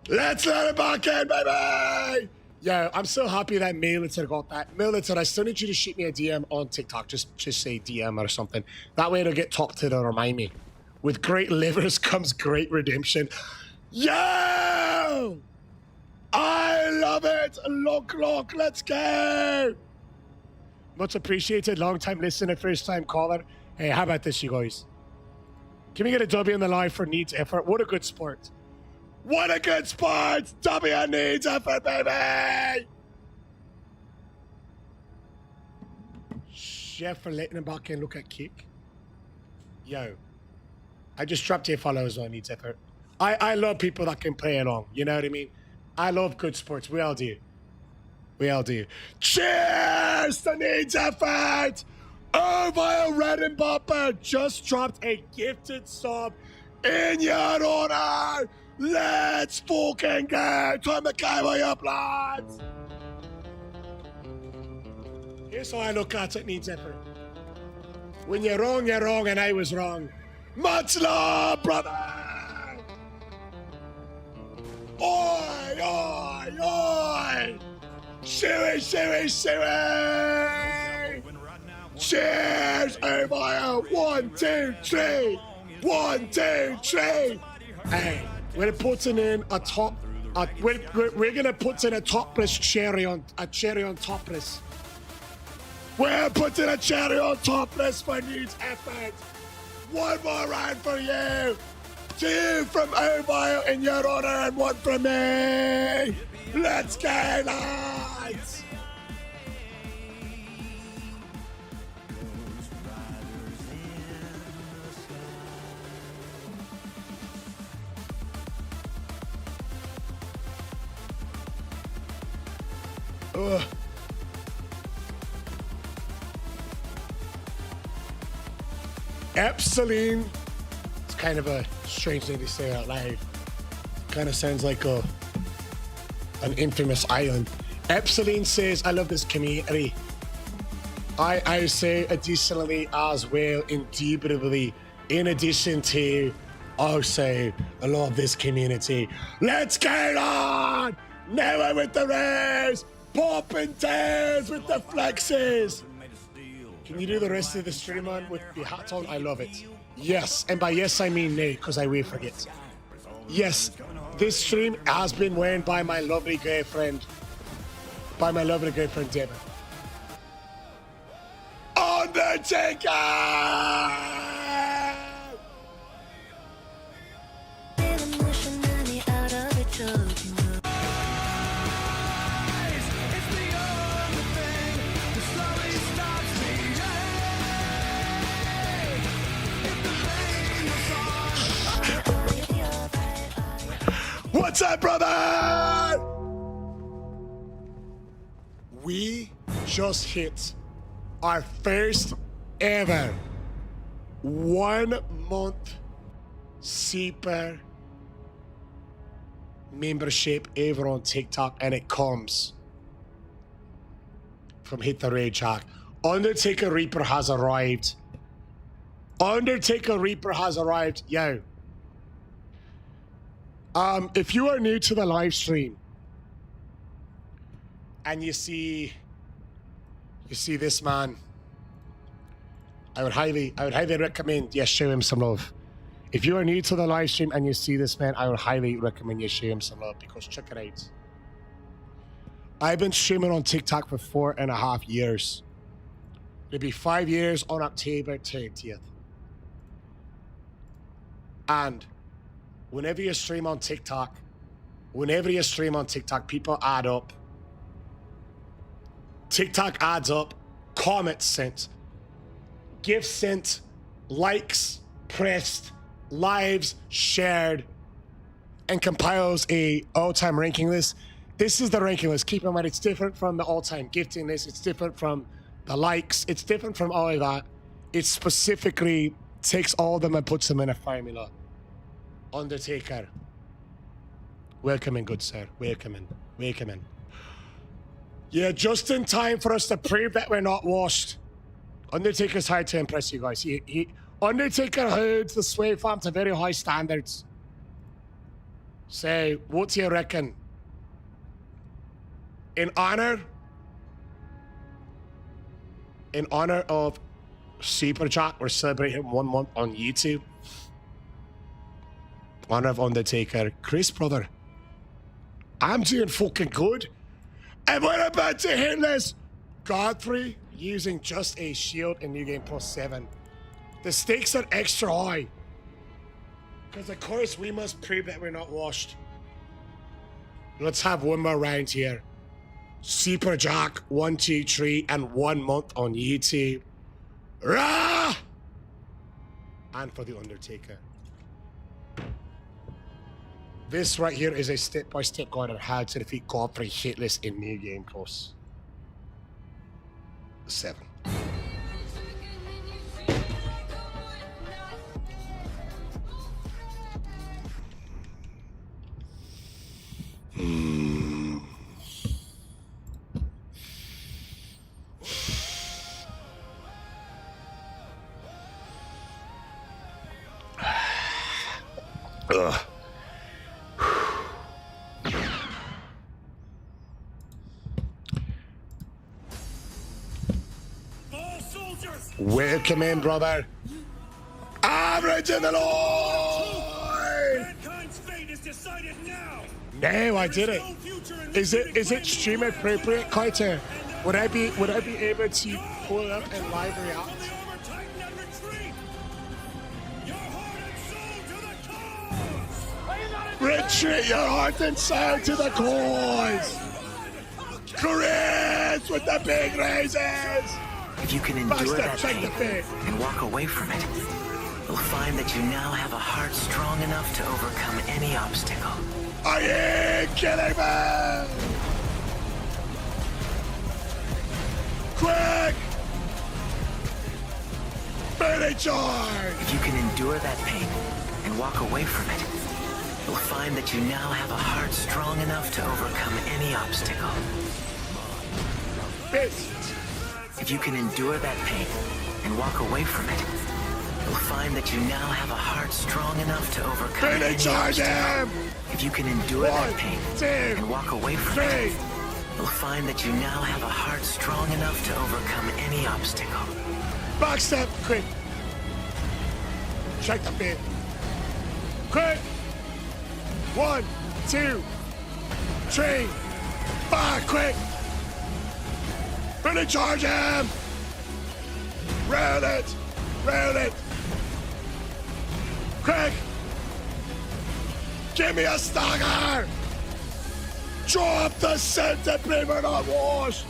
Let's let him back in, baby! Yo, I'm so happy that Militer got that. Militer, I still need you to shoot me a DM on TikTok. Just say DM or something. That way it'll get top to remind me. With great livers comes great redemption. Yo! I love it! Lock, let's go! Much appreciated. Long time listener, first time caller. Hey, how about this, you guys? Can we get a W in the live for needs effort? What a good sport. What a good sport! W needs effort, baby! Chef for letting him back in. Look at kick. Yo. I just dropped your followers on needs effort. I love people that can play along. You know what I mean? I love good sports. We all do. We all do. Cheers to needs effort! Vile Red and Bopper just dropped a gifted sub in your honor! Let's fucking go! Time to cover your blood! Here's how I look at it, needs effort. When you're wrong, and I was wrong. Much love, brother! Oi, oi, oi! Shooey! Cheers, Ohio! 1, 2, 3! 1, 2, 3! Hey, we're putting in a top. We're gonna put in a topless cherry on topless. We're putting a cherry on topless for needs effort. One more round for you. 2 from Ohio in your honor and 1 from me. Let's go, lads. Ugh. Epsilon. It's kind of a strange thing to say out loud. Kind of sounds like an infamous island. Epsilon says, I love this community. I say additionally as well, indubitably, in addition to also I love this community. Let's get on! Now with the raise! Popping tails with the flexes! Can you do the rest of the stream on with the hat on? I love it. Yes, and by yes I mean nay, because I will forget. Yes, this stream has been worn by my lovely girlfriend. Deborah. Undertaker! What's up, brother? We just hit our first ever 1 month super membership over on TikTok, and it comes from Hit the Rage Hack. Undertaker Reaper has arrived. Yo. If you are new to the live stream and you see this man, I would highly recommend you show him some love. If you are new to the live stream and you see this man, I would highly recommend you show him some love, because check it out. I've been streaming on TikTok for 4.5 years. It'll be 5 years on October 30th. And whenever you stream on TikTok, people add up. TikTok adds up, comments sent, gifts sent, likes pressed, lives shared, and compiles a all-time ranking list. This is the ranking list. Keep in mind, it's different from the all-time gifting list. It's different from the likes. It's different from all of that. It specifically takes all of them and puts them in a formula. Undertaker. Welcome in, good sir. Welcome in. Welcome in. Yeah, just in time for us to prove that we're not washed. Undertaker's hard to impress you guys. Undertaker holds the Sway Farm to very high standards. So, what do you reckon? In honor of Superjack, we're celebrating 1 month on YouTube. Honor of Undertaker. Chris, brother, I'm doing fucking good. And we're about to hit this. Godfrey using just a shield in New Game Plus 7. The stakes are extra high. Because of course we must prove that we're not washed. Let's have one more round here. Superjack 1, 2, 3 and 1 month on YouTube. Rah! And for the Undertaker. This right here is a step-by-step guide on how to defeat Godfrey hitless in New Game Plus 7. Ugh. Welcome in, brother. Average in the Lord. Mankind's fate is decided now. No, I did it. Is it stream appropriate, Carter? Would I be able to pull it up in live react? Retreat your heart and soul to the cause. Crest with the big raises. If you can endure that pain and walk away from it, you'll find that you now have a heart strong enough to overcome any obstacle. Are you kidding me? Quick! Burning charge! If you can endure that pain and walk away from it, you'll find that you now have a heart strong enough to overcome any obstacle. Fist! If you can endure that pain and walk away from it, you'll find that you now have a heart strong enough to overcome any obstacle. If you can endure that pain and walk away from it, you'll find that you now have a heart strong enough to overcome any obstacle. Backstep, quick. Check the bit. Quick. 1, 2, 3, 5, quick. Really charge him. Round it. Round it. Quick. Give me a stagger. Drop the centipede, we're not washed.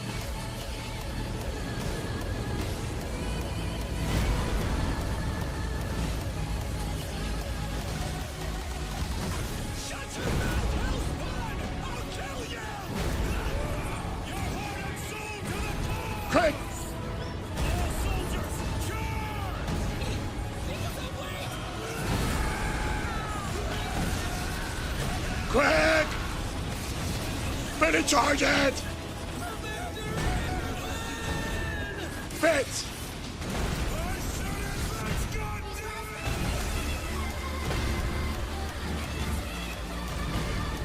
Quick! Quick! Ready, charge it! Fit!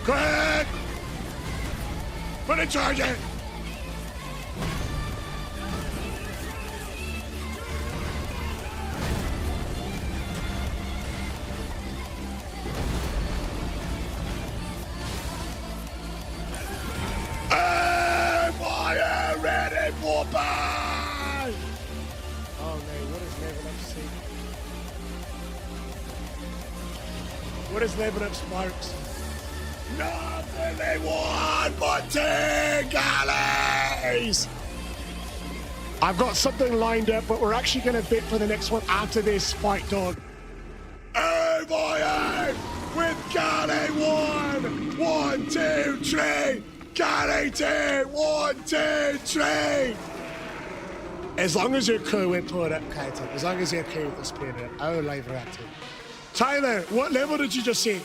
Quick! Ready, charge it! What is level up Sparks? Nothing they want but 10 galleys! I've got something lined up, but we're actually going to bid for the next one after this fight, dog. Oh boy, with galley 1, 1, 2, 3, Got 18! 1, 2, 3! As long as you're cool with pulling up content, as long as you're cool with us playing it, I would live reacting. Tyler, what level did you just see?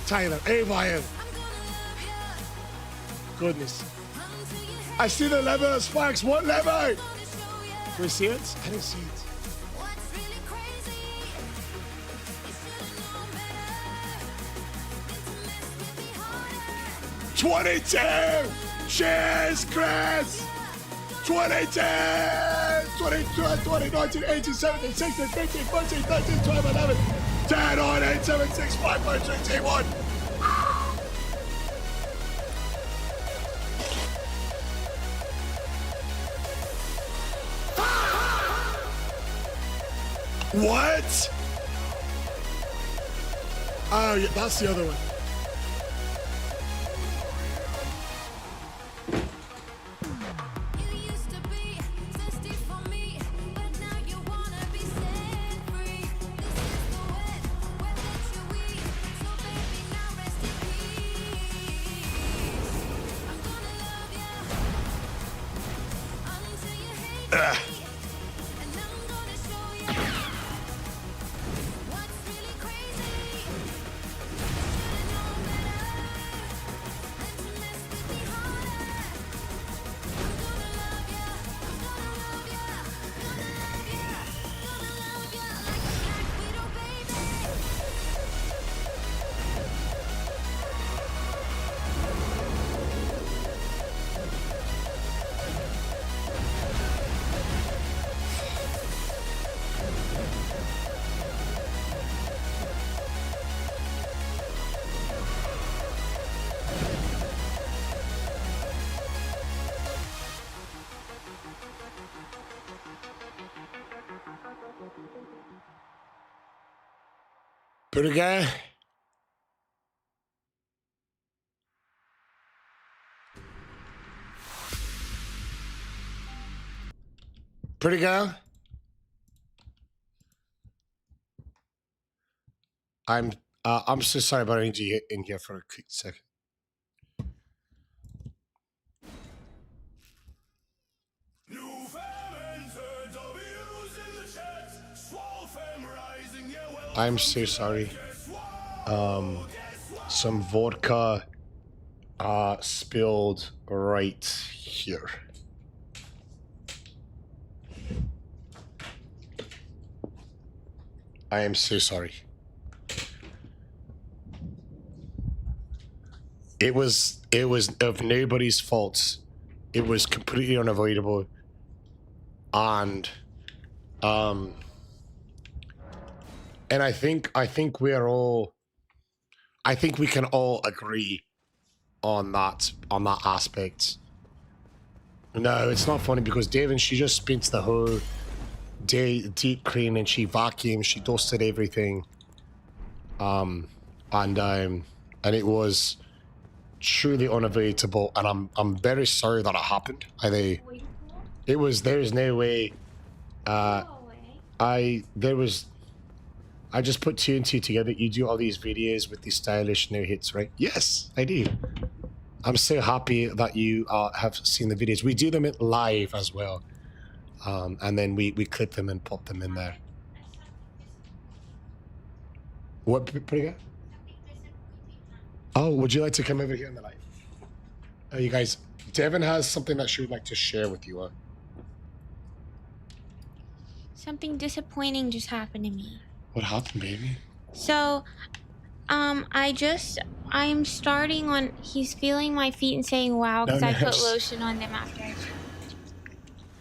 Tyler, AYM. Goodness. I see the level of Sparks. What level? Do we see it? I didn't see it. 22! Cheers, Crest! 22! 22, 20, 19, 18, 17, 16, 15, 14, 13, 12, 11, 10, 9, 8, 7, 6, 5, 4, 3, 2, 1. What? Oh, yeah, that's the other one. Pretty good. Pretty good. I'm so sorry about NG in here for a quick second. I'm so sorry. Some vodka spilled right here. I am so sorry. It was of nobody's fault. It was completely unavoidable. And I think we can all agree on that aspect. No, it's not funny because Devin, she just spent the whole day deep cleaning, she vacuumed, she dusted everything. And it was truly unavoidable, and I'm very sorry that it happened. There's no way. I just put 2 and 2 together. You do all these videos with these stylish no hits, right? Yes, I do. I'm so happy that you have seen the videos. We do them live as well. And then we clip them and pop them in there. What, pretty good? Oh, would you like to come over here in the light? You guys, Devin has something that she would like to share with you. Something disappointing just happened to me. What happened, baby? So, I'm starting on, he's feeling my feet and saying wow because I put lotion on them after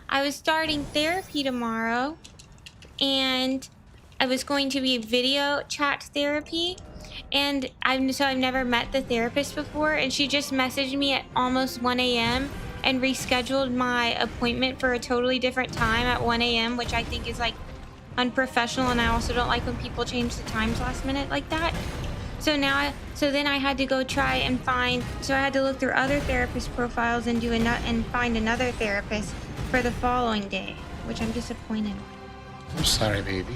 I was starting therapy tomorrow, and I was going to be video chat therapy, and I've never met the therapist before, and she just messaged me at almost 1 a.m. and rescheduled my appointment for a totally different time at 1 a.m., which I think is like unprofessional, and I also don't like when people change the times last minute like that. So then I had to go try and I had to look through other therapist profiles and find another therapist for the following day, which I'm disappointed. I'm sorry, baby.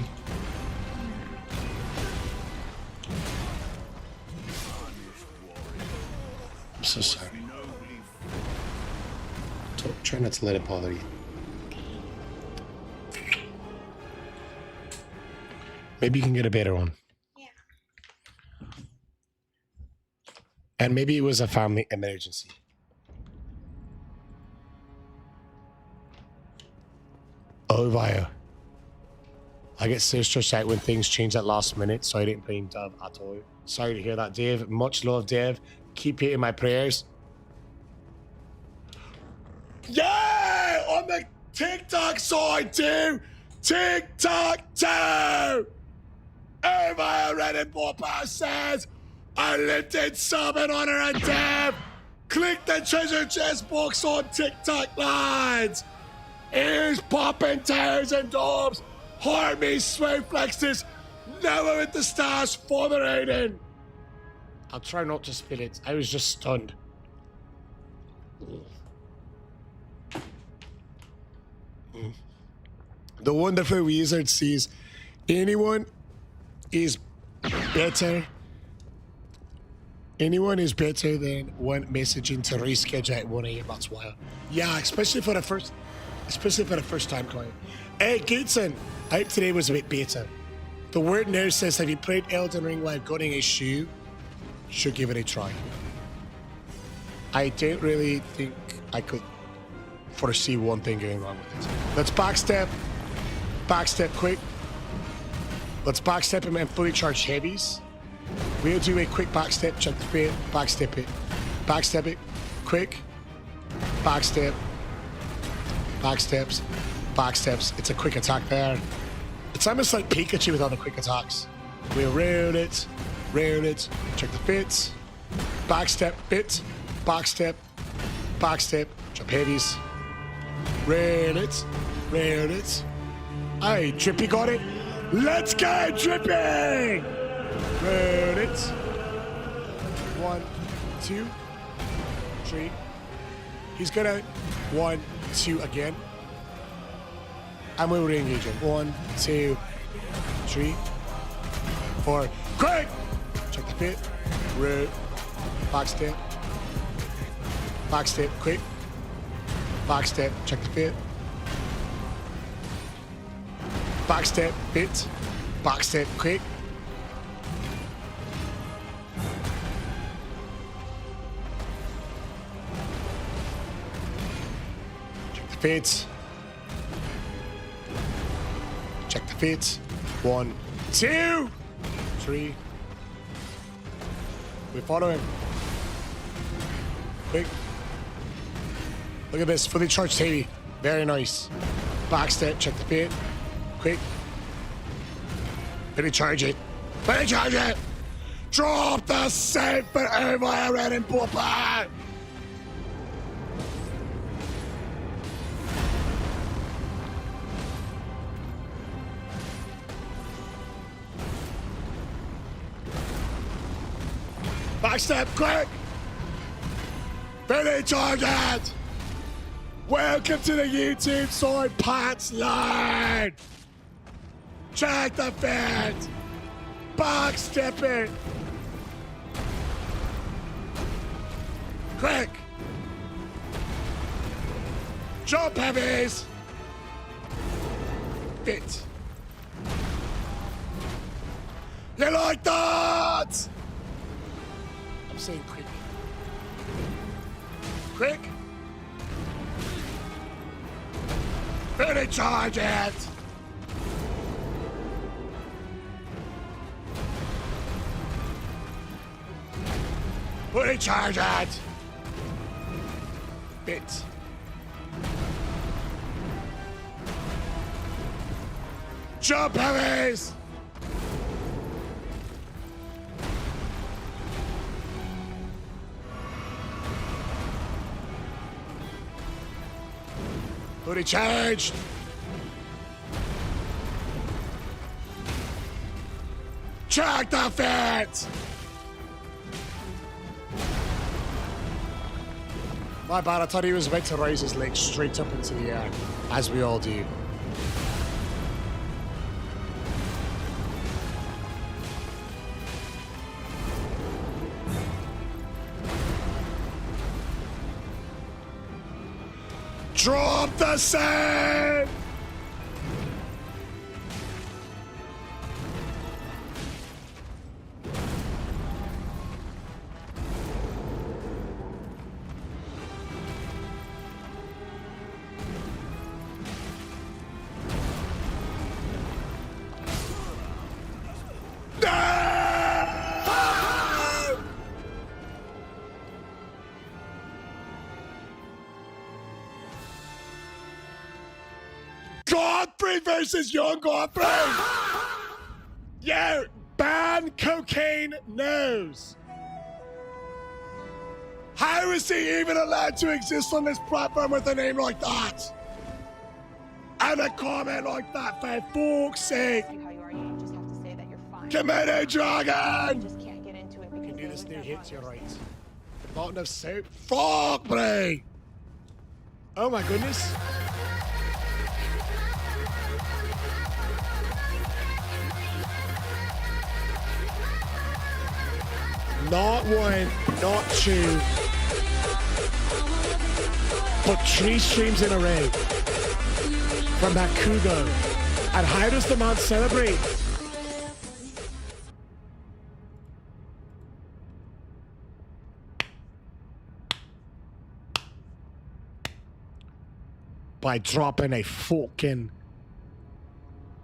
I'm so sorry. Try not to let it bother you. Maybe you can get a better one. Yeah. And maybe it was a family emergency. Oh, Vio. I get so stressed out when things change at last minute, so I didn't blame Dave at all. Sorry to hear that, Dave. Much love, Dave. Keep hitting my prayers. Yeah! On the TikTok side, too! TikTok, too! Oh, Vio Reddit Bopper says, unlimited sub in honor of Dave! Click the treasure chest box on TikTok, lads! Ears popping, tires and domes. Heart me, sway flexes. Never with the stars for the rating. I'll try not to spit it. I was just stunned. The wonderful wizard sees anyone is better. Anyone is better than one messaging to reschedule at 1 a.m. That's why. Yeah, especially for the first time client. Hey, Gateson, I hope today was a bit better. The word nurse says, have you played Elden Ring while gunning a shoe? Should give it a try. I don't really think I could foresee one thing going wrong with it. Let's backstep. Backstep quick. Let's backstep him and fully charge heavies. We'll do a quick backstep, check the fit, backstep it. Backstep it, quick. Backstep. Backsteps, backsteps. It's a quick attack there. It's almost like Pikachu with all the quick attacks. We'll round it, check the fits. Backstep, fit, backstep, backstep, jump heavies. Round it. Hey, Drippy got it. Let's go, Drippy! Round it. 1, 2, 3. He's gonna 1, 2 again. And we'll re-engage him. 1, 2, 3, 4. Quick! Check the fit. Root. Backstep. Backstep, quick. Backstep, check the fit. Backstep, fit. Backstep, quick. Fit. Check the fit. 1, 2, 3. We follow him. Quick. Look at this. Fully charged heavy. Very nice. Backstep. Check the fit. Quick. Fully charge it. Fully charge it. Drop the save for over red and Papa. Backstep, quick! Fully charged! Welcome to the YouTube side, Pat's line! Check the fit! Backstep it! Quick! Jump heavies! Fit! You like that? I'm saying quick. Quick! Fully charge it! Fully charge it! Bit. Jump heavies! Fully charged! Check the fit! My bad, I thought he was about to raise his legs straight up into the air, as we all do. Drop the save! Godfrey versus young Godfrey! Yo, ban cocaine nose. How is he even allowed to exist on this platform with a name like that? And a comment like that, for fuck's sake. How you are, you just have to say that you're fine. Committed dragon! You just can't get into it because You can do this new there hits, was you're right. Not enough soup. Fuck me! Oh my goodness. Not one, not two, but 3 streams in a row from that Kugo. And how does the man celebrate? By dropping a fucking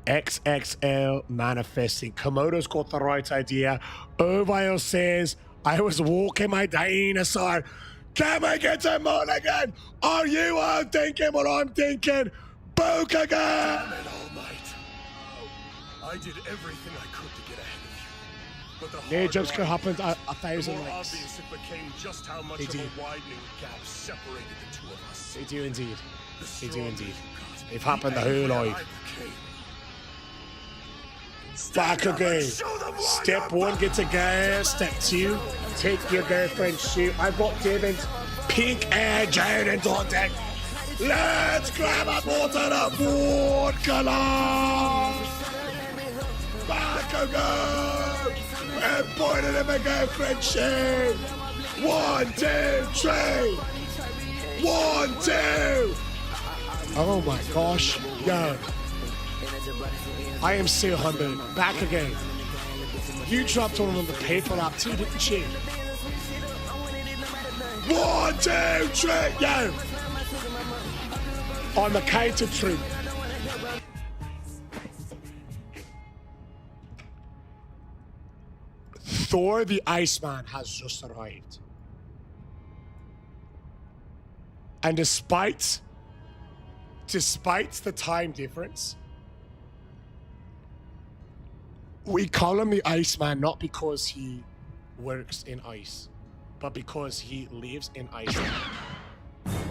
XXL manifesting. Komodo's got the right idea. Ovile says, I was walking my dinosaur. Can we get a mulligan? Are you all thinking what I'm thinking? Book again! Damn it, All Might. I did everything I could to get ahead of you. But the No harder jokes I could happen worked, a the 1,000 more likes. obvious it became just how much They of do. a widening gap separated the two of us. They do indeed. The They do stronger indeed. you got, They've happened the angrier whole I life. became. Back again. Step 1, get a girl. Step 2, take your girlfriend's shoe. I've got David's pink air Jordan's on deck. Let's grab a bottle of vodka. Back again. And pointing at my girlfriend's shoe. 1, 2, 3. 1, 2. Oh my gosh. Yo. I am so humbled. Back again. You dropped one on the paper app too, didn't you? 1, 2, 3, yo! On the count of 3. Thor the Iceman has just arrived. And despite the time difference, we call him the Iceman not because he works in ice, but because he lives in Iceland.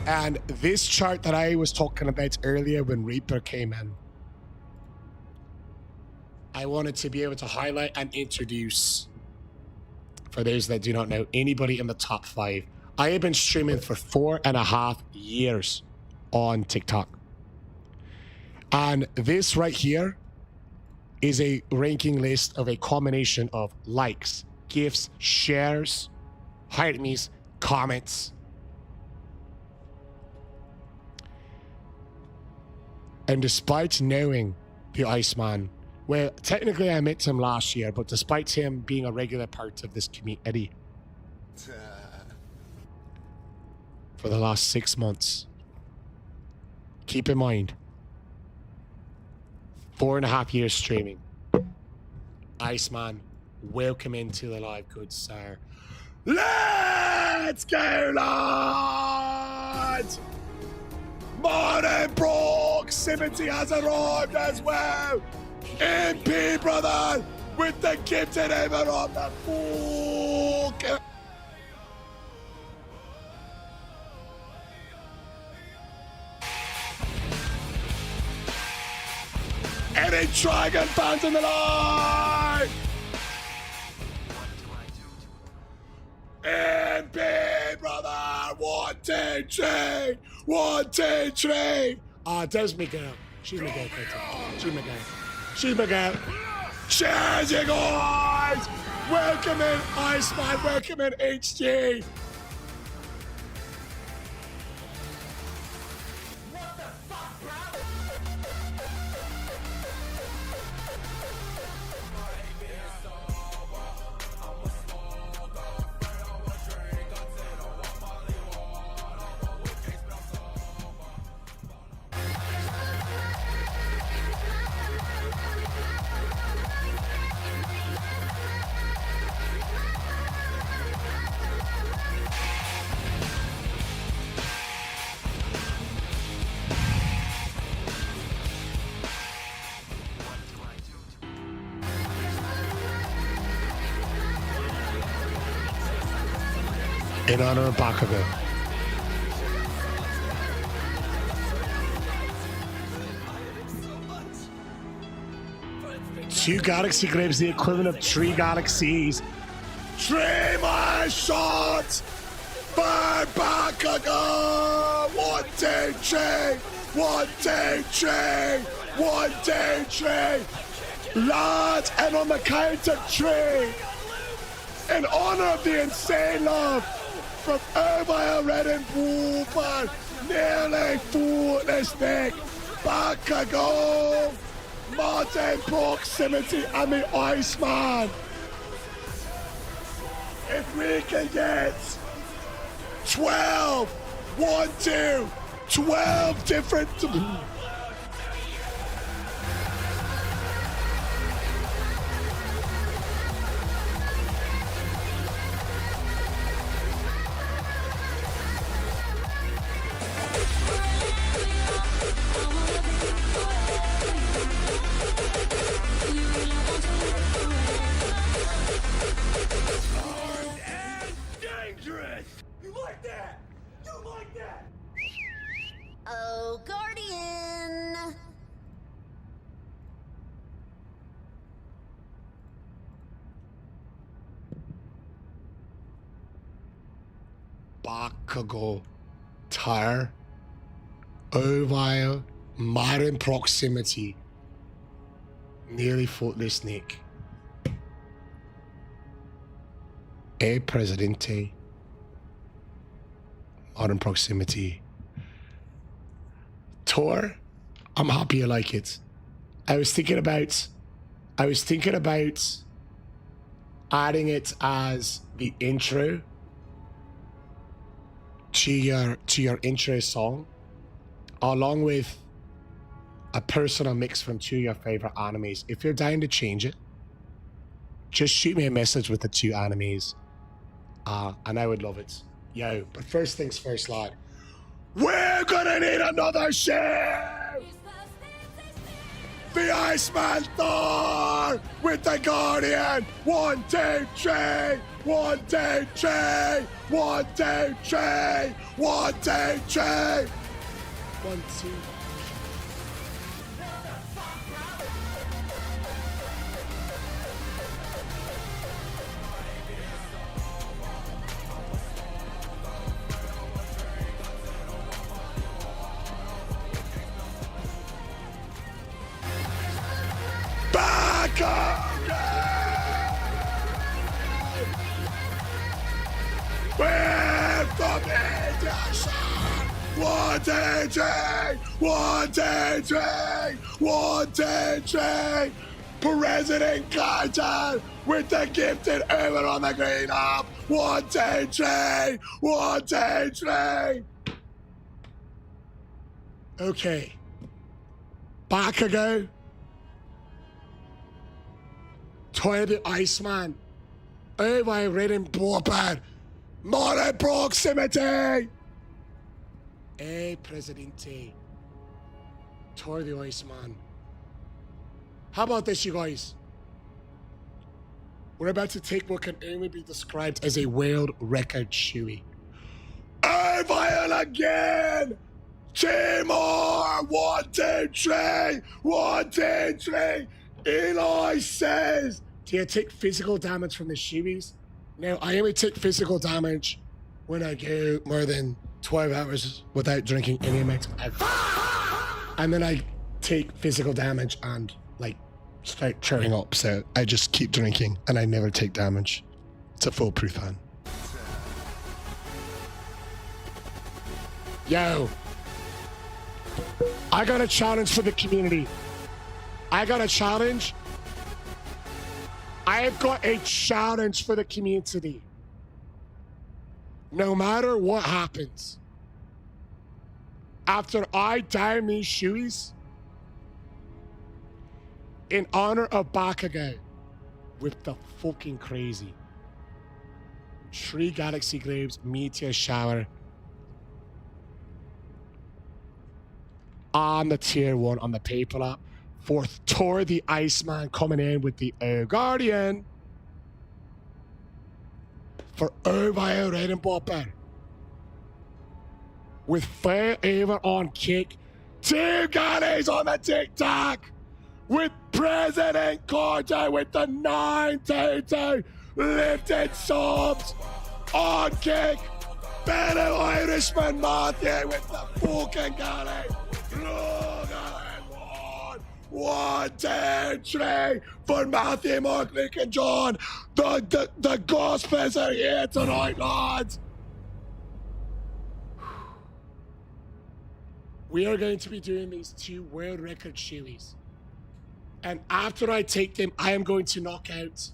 And this chart that I was talking about earlier when Reaper came in, I wanted to be able to highlight and introduce, for those that do not know, anybody in the top 5. I have been streaming for 4.5 years on TikTok. And this right here is a ranking list of a combination of likes, gifts, shares, heart me's, comments. And despite knowing the Iceman, well, technically I met him last year, but despite him being a regular part of this community for the last 6 months, keep in mind, 4.5 years streaming. Iceman, welcome into the live, good sir. Let's go, lads! Modern proximity has arrived as well. MP, brother, with the gifted ever on the fork. Any Dragon fans in the line? MP, brother. 1, 2, 3. 1, 2, 3. Ah, there's my girl. She's my girl, Katie. She's my girl. She's my girl. Cheers, you guys. Welcome in, Iceman. Welcome in, HG. In honor of Bakugo. Two galaxy graves, the equivalent of 3 galaxies. 3 more shots for Bakugo! 1, 2, 3! 1, 2, 3! 1, 2, 3! Lads, and on the count of 3, in honor of the insane love from Irvine Red and Blue for nearly fooless Nick, Bakugo, Martin Proximity, and the Iceman. If we can get 12, 1, 2, 12 different. You like that? You like that? Oh, Guardian! Bakugo, Tire, Ovile, Modern Proximity, nearly footless Nick. Presidente, Modern Proximity. Tor, I'm happy you like it. I was thinking about adding it as the intro to your intro song, along with a personal mix from 2 of your favorite animes. If you're dying to change it, just shoot me a message with the 2 animes, and I would love it. Yo, but first things first, lad. We're gonna need another ship! The Iceman Thor with the Guardian. 1, 2, 3. 1, 2, 3. 1, 2, 3. 1, 2, 3. 1, 2. We're from Indian. 1, 2, 3. 1, 2, 3. 1, 2, 3. President Carter with the gifted urban on the green up. 1, 2, 3. 1, 2, 3. Okay. Bakugo. Toy the Iceman. Irvine Red and Blowpad. Modern Proximity. Presidente. Toy the Iceman. How about this, you guys? We're about to take what can only be described as a world record shoey. Irvine again! 2 more! 1, 2, 3! 1, 2, 3! Eli says, do you take physical damage from the shoeys? No, I only take physical damage when I go more than 12 hours without drinking any amount of alcohol. And then I take physical damage and, like, start tearing up. So I just keep drinking and I never take damage. It's a foolproof hand. Yo. I got a challenge for the community. I got a challenge. I've got a challenge for the community. No matter what happens, after I down these shoeys, in honor of Bakugo, with the fucking crazy 3 Galaxy Graves, Meteor Shower, on the tier 1 on the PayPal app, for Tor the Iceman coming in with the Guardian. for Overhand Redenbopper. With forever on kick. Team Gunnies on the TikTok. With President Carter with the 922 lifted subs on kick. Better Irishman Matthew with the fucking Gunny. Look at it. 1, 2, 3 for Matthew, Mark, Luke, and John. The Gospels are here tonight, lads. We are going to be doing these 2 world record shoeies. And after I take them, I am going to knock out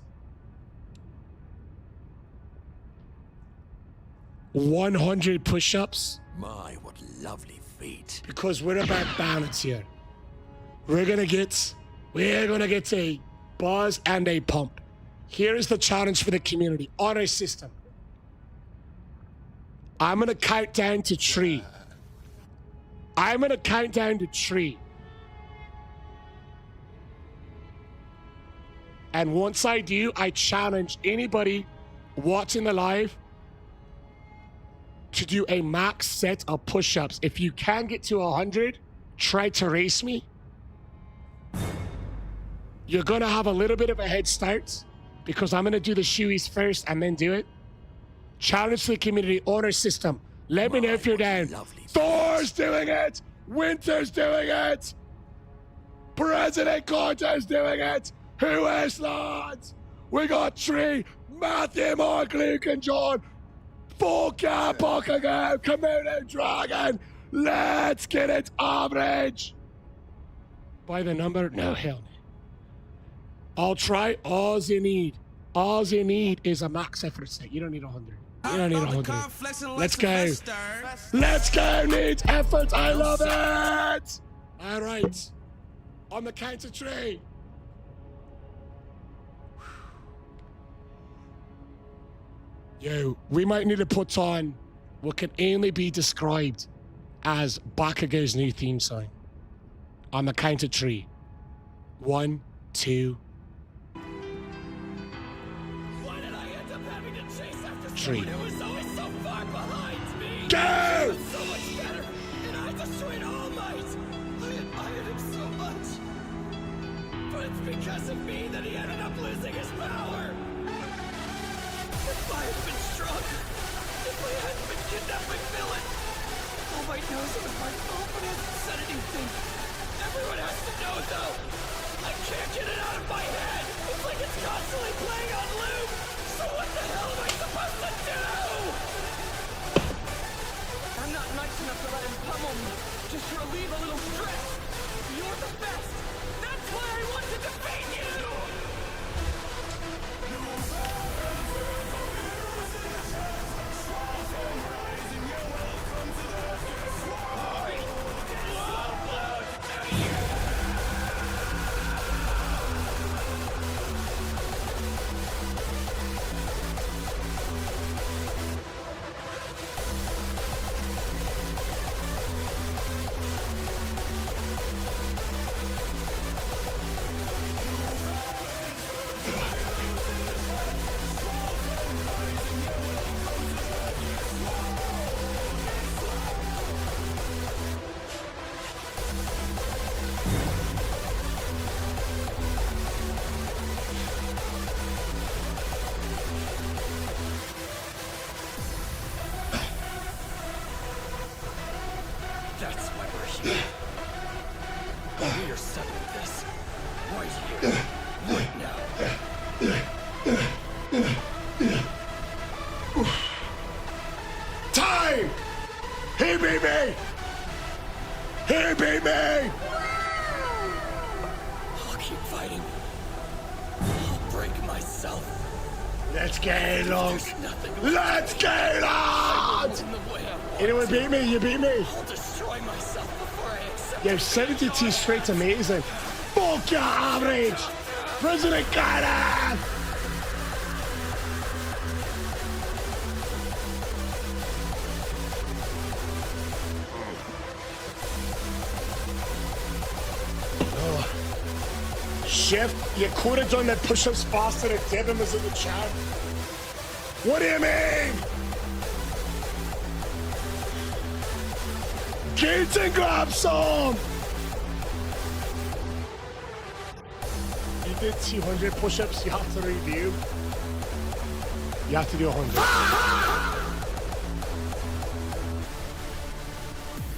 100 push-ups. My, what lovely feet. Because we're about balance here. We're gonna get a buzz and a pump. Here is the challenge for the community. Honor system. I'm gonna count down to 3. I'm gonna count down to 3. And once I do, I challenge anybody watching the live to do a max set of push-ups. If you can get to 100, try to race me. You're gonna have a little bit of a head start because I'm gonna do the shoeies first and then do it. Challenge to the community honor system. Let me know if you're down. Thor's doing it. Winter's doing it. President Carter's doing it. Who else, lads? We got 3. Matthew, Mark, Luke, and John. Fuck yeah, Buckingham. Komodo Dragon. Let's get it average. By the number? No, hell no. I'll try. All you need is a max effort set. You don't need 100. You don't need 100. Let's go. Let's go. Needs effort. I love it. All right. On the count of 3. Yo, we might need to put on what can only be described as Bakugo's new theme song. On the count of 3. 1, 2, 3. It was always so far behind me. Go! He was so much better, and I destroyed All Might. I admired him so much. But it's because of me that he ended up losing his power. If I had been strong, if I hadn't been kidnapped by villain, All Might knows it was my fault, but hasn't said anything. Everyone has to know, though. I can't get it out of my head. It's like it's constantly playing on loop. So what the hell am I supposed to do? I'm not nice enough to let him pummel me, just to relieve a little stress. You're the best. That's why I want to defeat you. That's why we're here. We are settling this. Right here. Right now. Time! He beat me! He beat me! I'll keep fighting. I'll break myself. Let's get along. Let's get on! Anyone beat me? You beat me. I'll destroy myself before I accept. Yo, 72 straight's amazing. Fuck your average! President Carter! Chef, you could have done that push-ups faster if Devin was in the chat. What do you mean? Get and grab some! You did 200 push-ups, you have to review. You have to do 100.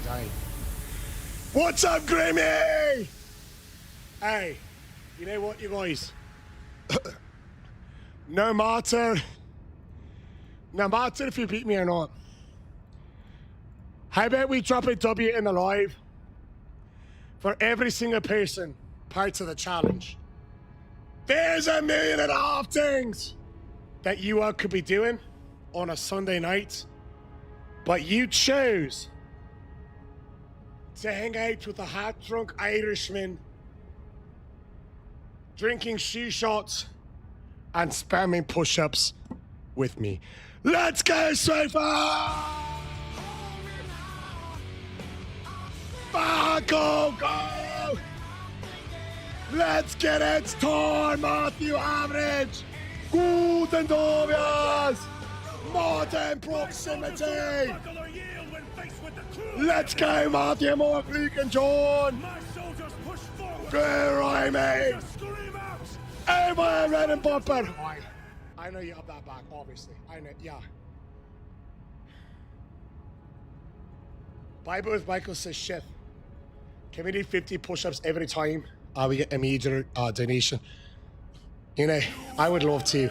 Dying. What's up, Grimmy? Hey, you know what, you guys? No matter if you beat me or not, how about we drop a W in the live for every single person part of the challenge? There's 1.5 million things that you all could be doing on a Sunday night, but you chose to hang out with a half-drunk Irishman, drinking shoe shots, and spamming push-ups with me. Let's go, Swiper! Go, go! Let's get it torn, Matthew Average! Guten Dovias! Modern proximity! Let's go, Matthew Morfleek and John! Good, right, mate! Hey, my red and bumper! I know you have that back, obviously. I know, yeah. Bible with Michael says, Chef, can we do 50 push-ups every time we get immediate donation? You know, I would love to.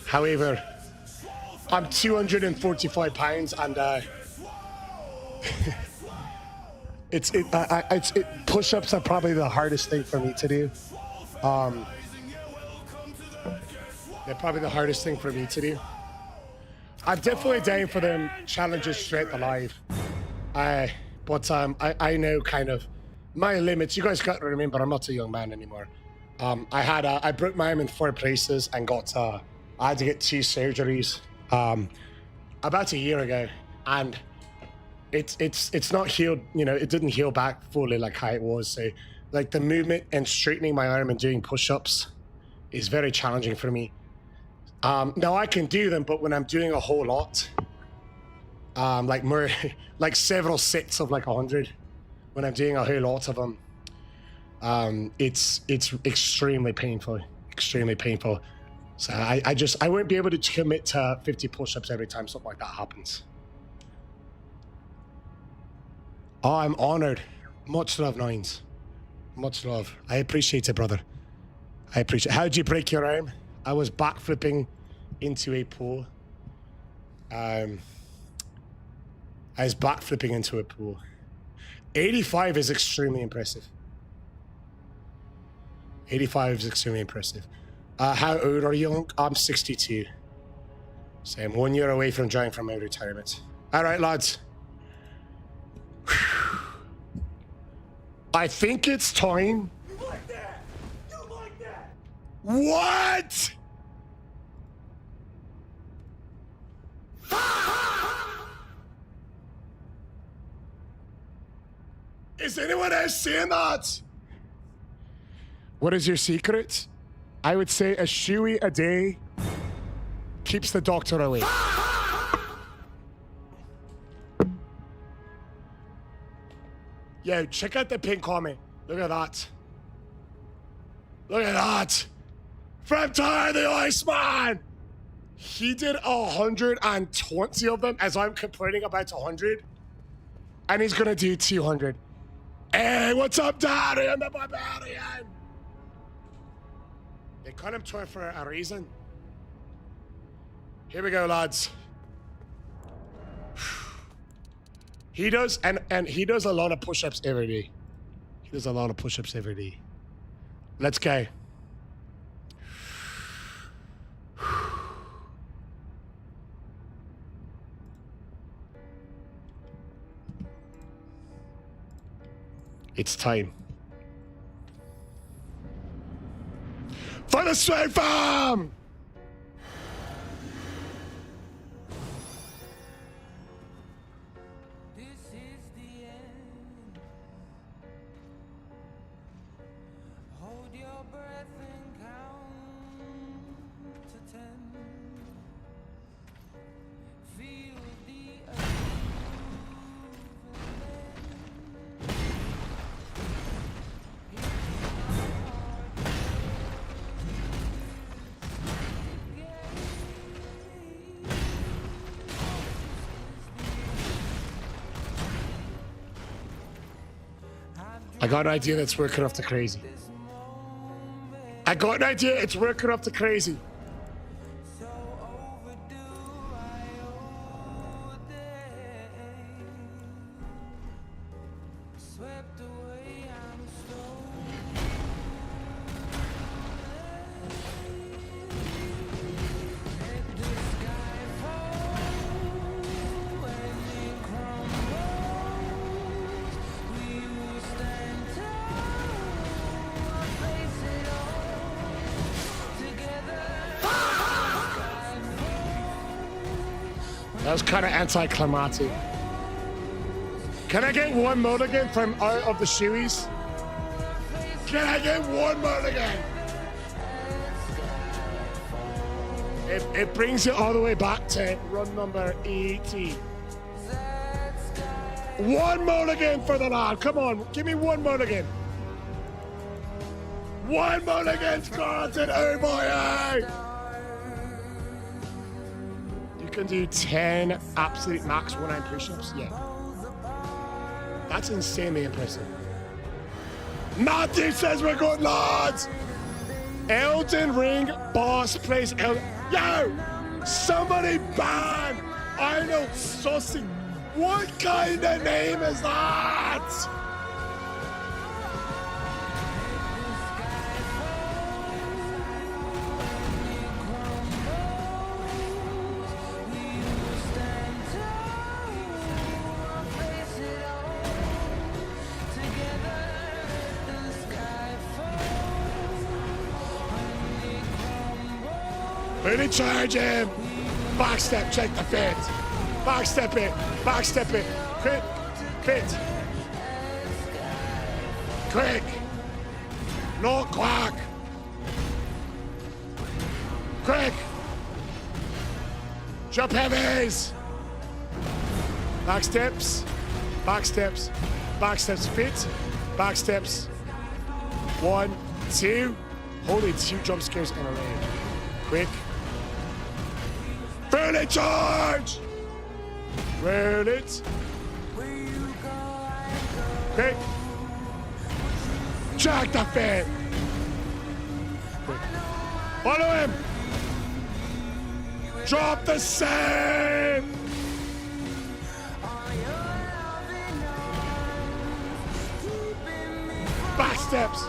However, I'm 245 pounds and push-ups are probably the hardest thing for me to do. They're probably the hardest thing for me to do. I'm definitely down for them challenges straight to live. But I know kind of my limits. You guys got to remember, I'm not a young man anymore. I broke my arm in 4 places and I had to get 2 surgeries about a year ago, and it's not healed. You know, it didn't heal back fully like how it was. So, like the movement and straightening my arm and doing push-ups is very challenging for me. Now I can do them, but when I'm doing a whole lot, like more, like several sets of like 100, when I'm doing a whole lot of them, it's extremely painful, extremely painful. So I won't be able to commit to 50 push-ups every time something like that happens. Oh, I'm honored. Much love, Nines. Much love. I appreciate it, brother. I appreciate it. How'd you break your arm? I was backflipping into a pool. I was backflipping into a pool. 85 is extremely impressive. 85 is extremely impressive. How old are you? I'm 62. So I'm 1 year away from drawing from my retirement. All right, lads. I think it's time. You like that? You like that? What? Is anyone else seeing that? What is your secret? I would say a shoey a day keeps the doctor away. Yo, check out the pin comment. Look at that. Look at that. From Tyre the Iceman. He did 120 of them as I'm complaining about 100. And he's gonna do 200. Hey, what's up, Daddy? I'm the Barbarian. They call him Tyre for a reason. Here we go, lads. He does, and he does a lot of push-ups every day. He does a lot of push-ups every day. Let's go. It's time. For the Straight Farm! I got an idea that's working off the crazy. I got an idea, it's working off the crazy. That was kind of anticlimactic. Can I get one mulligan from out of the shoeies? Can I get one mulligan? It brings it all the way back to run number 80. One mulligan for the lad. Come on, give me one mulligan. One mulligan's granted. Oh boy. You can do 10 absolute max 1-9 push-ups. Yeah. That's insanely impressive. Matthew says we're good, lads. Elden Ring boss plays Yo! Somebody ban Arnold Sussy. What kind of name is that? Really charge him. Backstep, check the fit. Backstep it, backstep it. Crit, crit. Quick. No quack. Quick. Jump heavies. Backsteps, backsteps, backsteps, fit, backsteps. 1, 2. Holy 2 jump scares in a row. Quick. Fully charge! Roll it. Quick. Check the fit. Quick. Follow him. Drop the save. Back steps.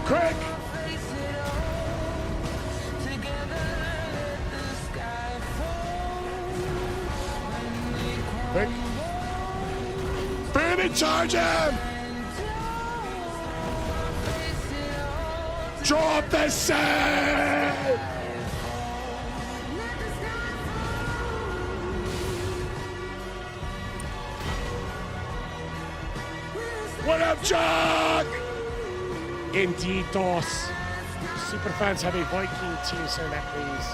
Quick! Quick! Baby, charge him! Drop the save! What up, Chuck? Indeed, DOS. Superfans have a Viking team sound that, please.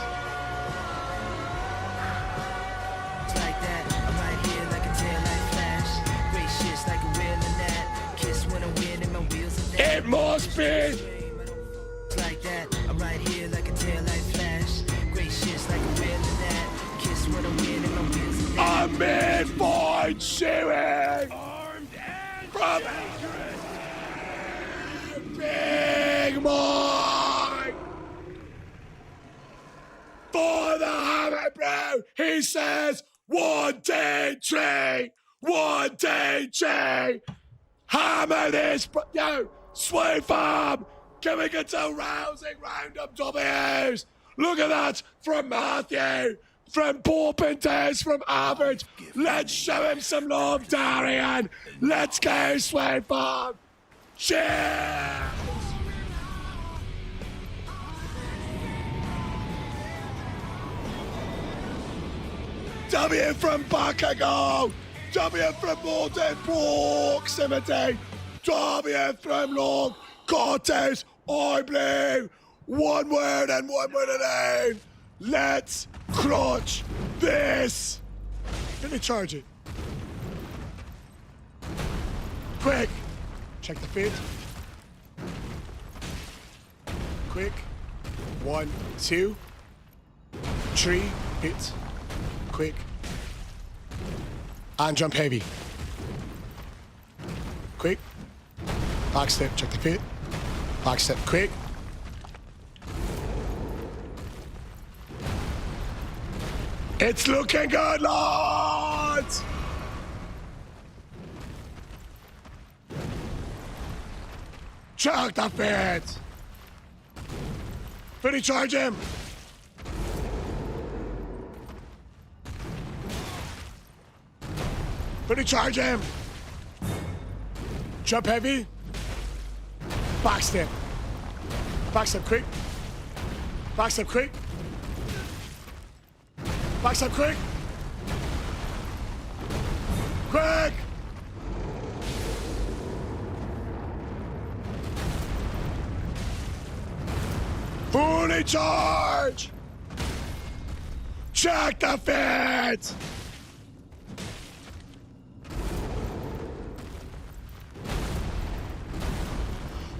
Like that, I'm right here like a tail light flash. Great shit's like a wheel in that. Kiss when I win and my wheels are It must be! Like that, I'm right here like a tail light flash. Great shit's like a wheel in that. Kiss when I win and my wheels are I'm mid-fight shooting! Armed and from Big Mike! For the hammer, bro! He says, 1, 2, 3! 1, 2, 3! Hammer this, bro! Yo, Sway Farm! Can we get some rousing roundup W's? Look at that from Matthew! From Porpentez, from Average! Let's show him some love, Darian! Let's go, Sway Farm! Cheers! W from Bacago! W from Morton Proximity! W from Long Cortez! I blue! One word and one word alone! Let's crunch this! Let me charge it. Quick. Check the feed. Quick. 1, 2, 3. Hit. Quick. And jump heavy. Quick. Back step. Check the feet. Back step. Quick. It's looking good, lads! Chuck the feet! Pretty charge him! Pretty charge him! Jump heavy. Back step. Back step quick. Back step quick. Back step quick. Quick! Fully charge! Check the fit!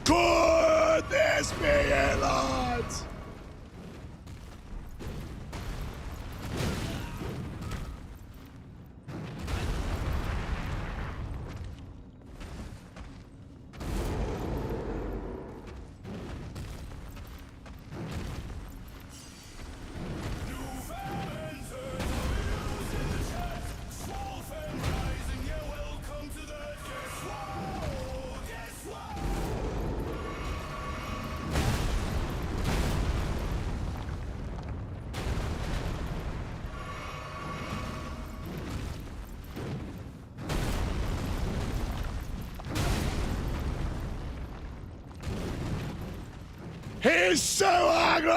Could this be it, lads? He's so angry!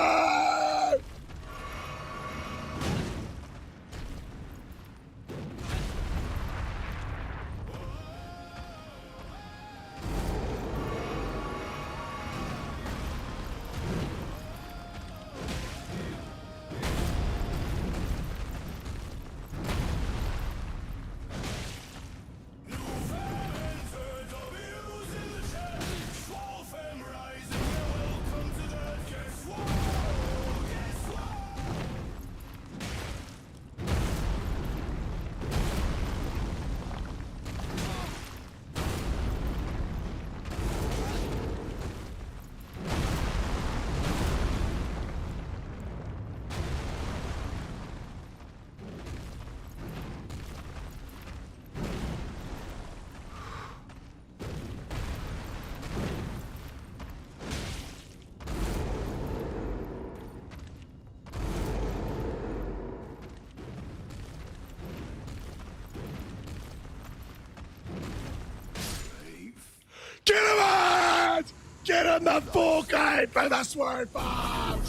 Get him out! Get him the full game for the swerve bomb!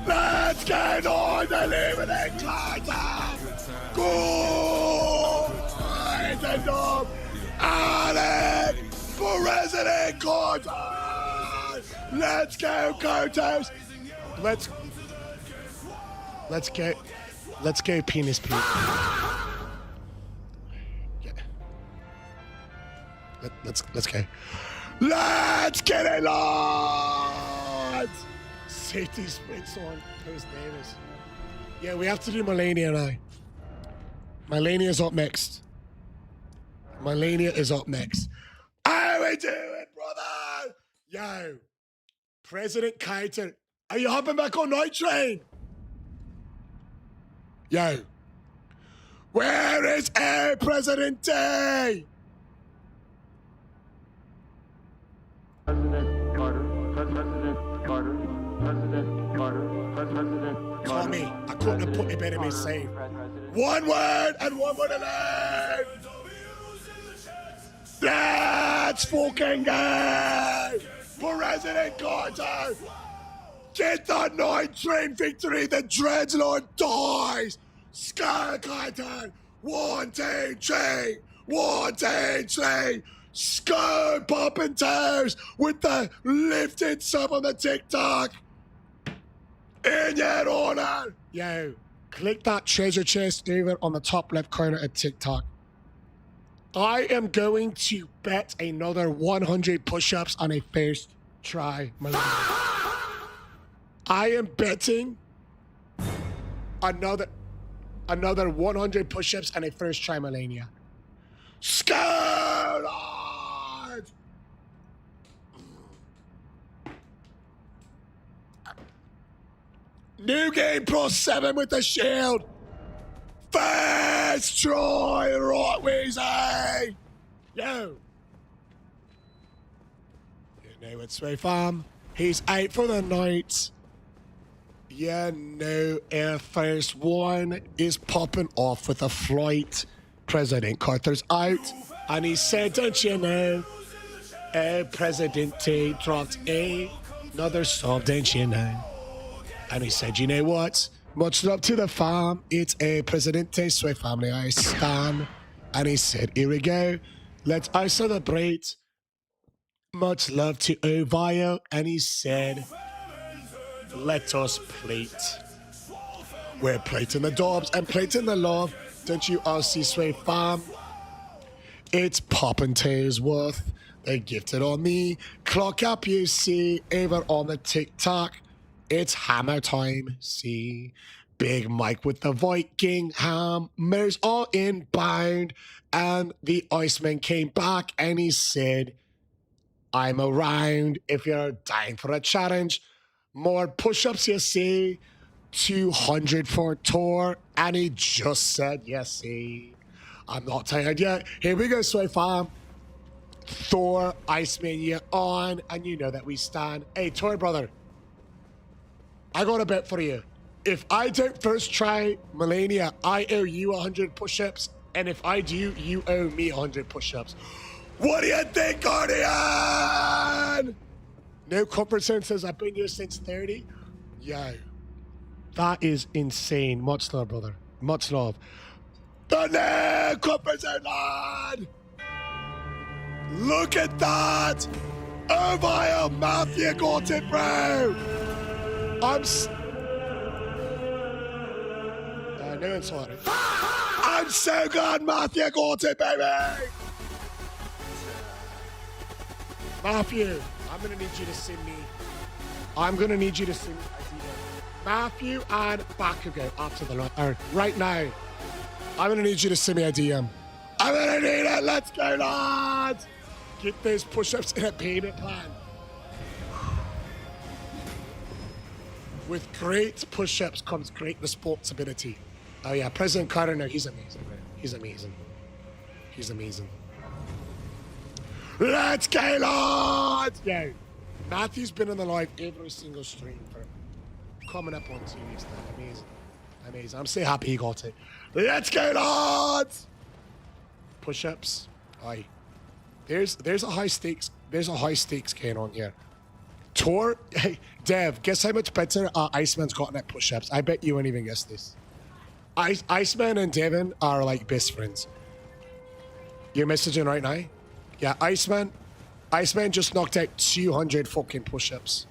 Let's get on the eliminate class! Go! It's up! Alex! For Resident Cortez! Let's go, Cortez! Let's go penis Pete. Yeah. Let's go. Let's get it, lads! Safety sprints on Post Davis. Yeah, we have to do Melania now. Melania's up next. Melania is up next. How we doing, brother? Yo, President Carter, are you hopping back on Night Train? Yo, where is El Presidente? President Carter, President Carter, President Carter, President Call me. I couldn't have put it better in save. One word and one word alone. Let's fucking go! President Carter! Get the Night Train victory! The Dreadlord dies! Skeleton! 1, 2, 3! 1, 2, 3! Skull popping toes with the lifted sub on the TikTok! Bring it on her! Yo, click that treasure chest over on the top left corner of TikTok. I am going to bet another 100 push-ups on a first try, Melania. I am betting another 100 push-ups on a first try, Melania. Scarlet! New game +7 with the shield. First try, right, Weezy. Yo. You know it's Sway Farm. He's out for the night. Yeah, no, our first one is popping off with a flight. President Carter's out, and he said, don't you know, Presidente dropped another sub, don't you know? And he said, you know what? Much love to the farm. It's a Presidente Sway family. I stand. And he said, here we go. Let's I celebrate. Much love to Ovio. And he said, let us plate. We're plating the dobs and plating the love. Don't you all see Sway Farm? It's poppin' tears worth. They gifted on me. Clock up, you see, over on the TikTok. It's hammer time, see. Big Mike with the Viking hammers all inbound. And the Iceman came back and he said, I'm around if you're dying for a challenge. More push-ups, you see. 200 for Tor. And he just said, yes, see. I'm not tired yet. Here we go, Sway Farm. Thor, Iceman, you're on. And you know that we stand. Hey, Tor, brother. I got a bet for you. If I don't first try Melania, I owe you 100 push-ups. And if I do, you owe me 100 push-ups. What do you think, Guardian? No comfort zone says I've been here since 30. Yo. That is insane. Much love, brother. Much love. The no comfort zone, lad! Look at that! Oh, my Matthew got it, bro! No one saw it. I'm so glad Matthew got it, baby! Matthew, I'm gonna need you to send me. Matthew and Bakugo after the line. Right now. I'm gonna need you to send me a DM. I'm gonna need it. Let's go, lads! Get those push-ups in a payment plan. With great push-ups comes great responsibility. Oh yeah, President Carter, no, he's amazing, man. He's amazing. He's amazing. Let's go, lads! Yo, Matthew's been on the live every single stream for coming up on 2 weeks now. Amazing. Amazing. I'm so happy he got it. Let's go, lads! Push-ups. Aye. There's a high stakes game on here. Tor, hey, Dev, guess how much better Iceman's gotten at push-ups? I bet you won't even guess this. Iceman and Devin are like best friends. You're messaging right now? Yeah, Iceman just knocked out 200 fucking push-ups.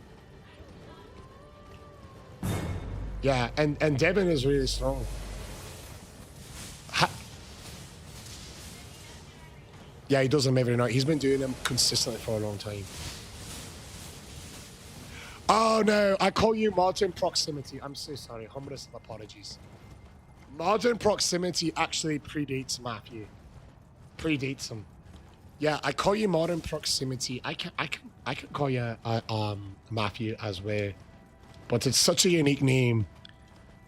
Yeah, and Devin is really strong. Yeah, he does them every night. He's been doing them consistently for a long time. Oh no, I call you Modern Proximity. I'm so sorry. Humblest apologies. Modern Proximity actually predates Matthew. Predates him. Yeah, I call you Modern Proximity. I can call you Matthew as well. But it's such a unique name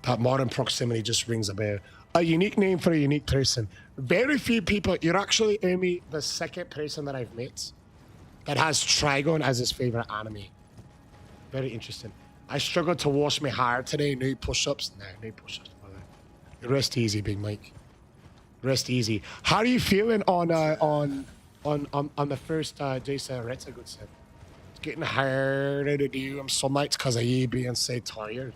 that Modern Proximity just rings a bell. A unique name for a unique person. Very few people, you're actually only the second person that I've met that has Trigon as his favorite anime. Very interesting. I struggled to wash my hair today. No push-ups. No push-ups. Rest easy, Big Mike. Rest easy. How are you feeling on the first day, sir? It's a good set. It's getting harder to do. I'm some nights because of you being so tired.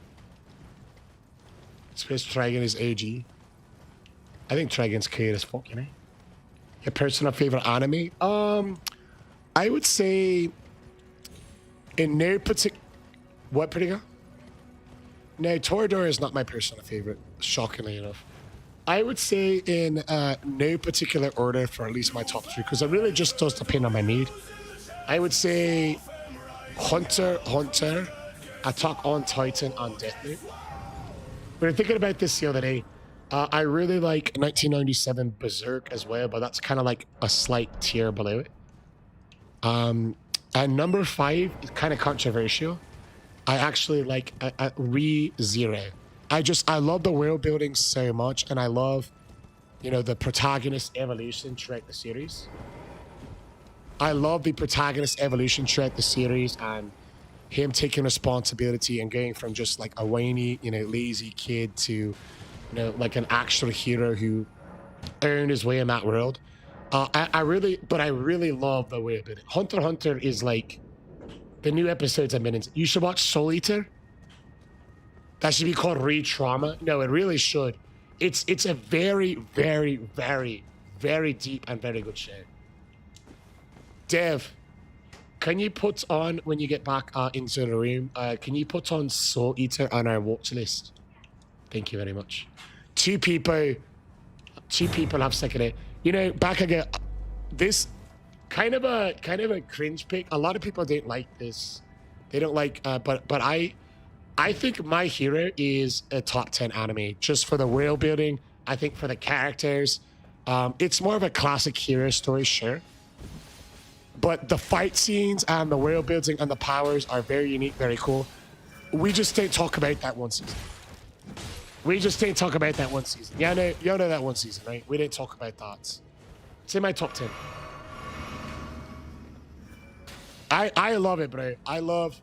It's because Trigon is AG. I think Trigon's clear as fuck, you know? Your personal favorite anime? I would say in no particular... What, pretty girl? No, Toradora is not my personal favorite, shockingly enough. I would say in no particular order for at least my top 3, because it really just does depend on my mood. I would say Hunter, Attack on Titan, and Death Note. We were thinking about this the other day. I really like 1997 Berserk as well, but that's kind of like a slight tier below it. And number 5 is kind of controversial. I actually like Re:Zero. I love the world building so much, and I love, you know, the protagonist evolution throughout the series. I love the protagonist evolution throughout the series, and him taking responsibility and going from just like a whiny, you know, lazy kid to, you know, like an actual hero who earned his way in that world. I really love the world building. Hunter x Hunter is like the new episodes I've been into. You should watch Soul Eater. That should be called Re-Trauma. No, it really should. It's a very, very, very, very deep and very good show. Dev, can you put on, when you get back into the room, can you put on Soul Eater on our watch list? Thank you very much. Two people have seconded it. You know, back again, this kind of a cringe pick. A lot of people don't like this. They don't like, but I think My Hero is a top 10 anime just for the world building. I think for the characters, it's more of a classic hero story, sure. But the fight scenes and the world building and the powers are very unique, very cool. We just didn't talk about that one season. You know that one season, right? We didn't talk about that. It's in my top 10. I love it, bro. I love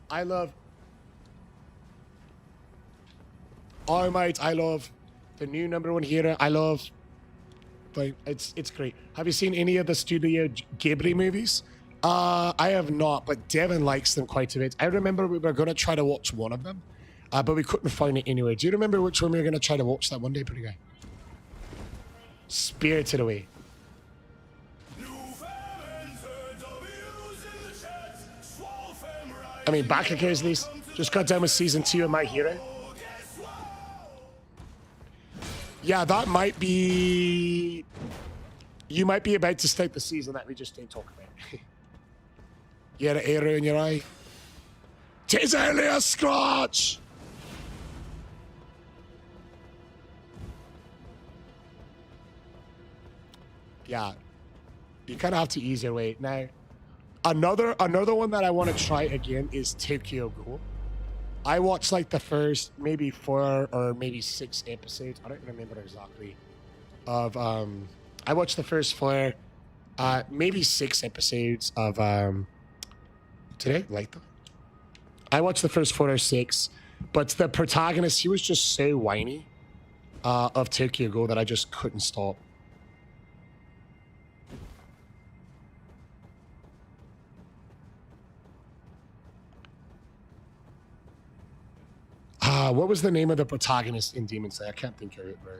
All Might. I love the new #1 hero. I love, like, it's great. Have you seen any of the Studio Ghibli movies? I have not, but Devin likes them quite a bit. I remember we were going to try to watch one of them, but we couldn't find it anywhere. Do you remember which one we were going to try to watch that one day, pretty guy? Spirited Away. I mean, back against this. Just got done with season 2 of My Hero. Yeah, that might be... You might be about to start the season that we just didn't talk about. You had an arrow in your eye. Tis only a scratch! Yeah. You kind of have to ease your way. Now, another one that I want to try again is Tokyo Ghoul. I watched like the first maybe 4 or maybe 6 episodes. I don't remember exactly. Of I watched the first 4, maybe 6 episodes of today. Like that. I watched the first 4 or 6, but the protagonist, he was just so whiny of Tokyo Ghoul that I just couldn't stop. What was the name of the protagonist in Demon Slayer? I can't think of it, bro.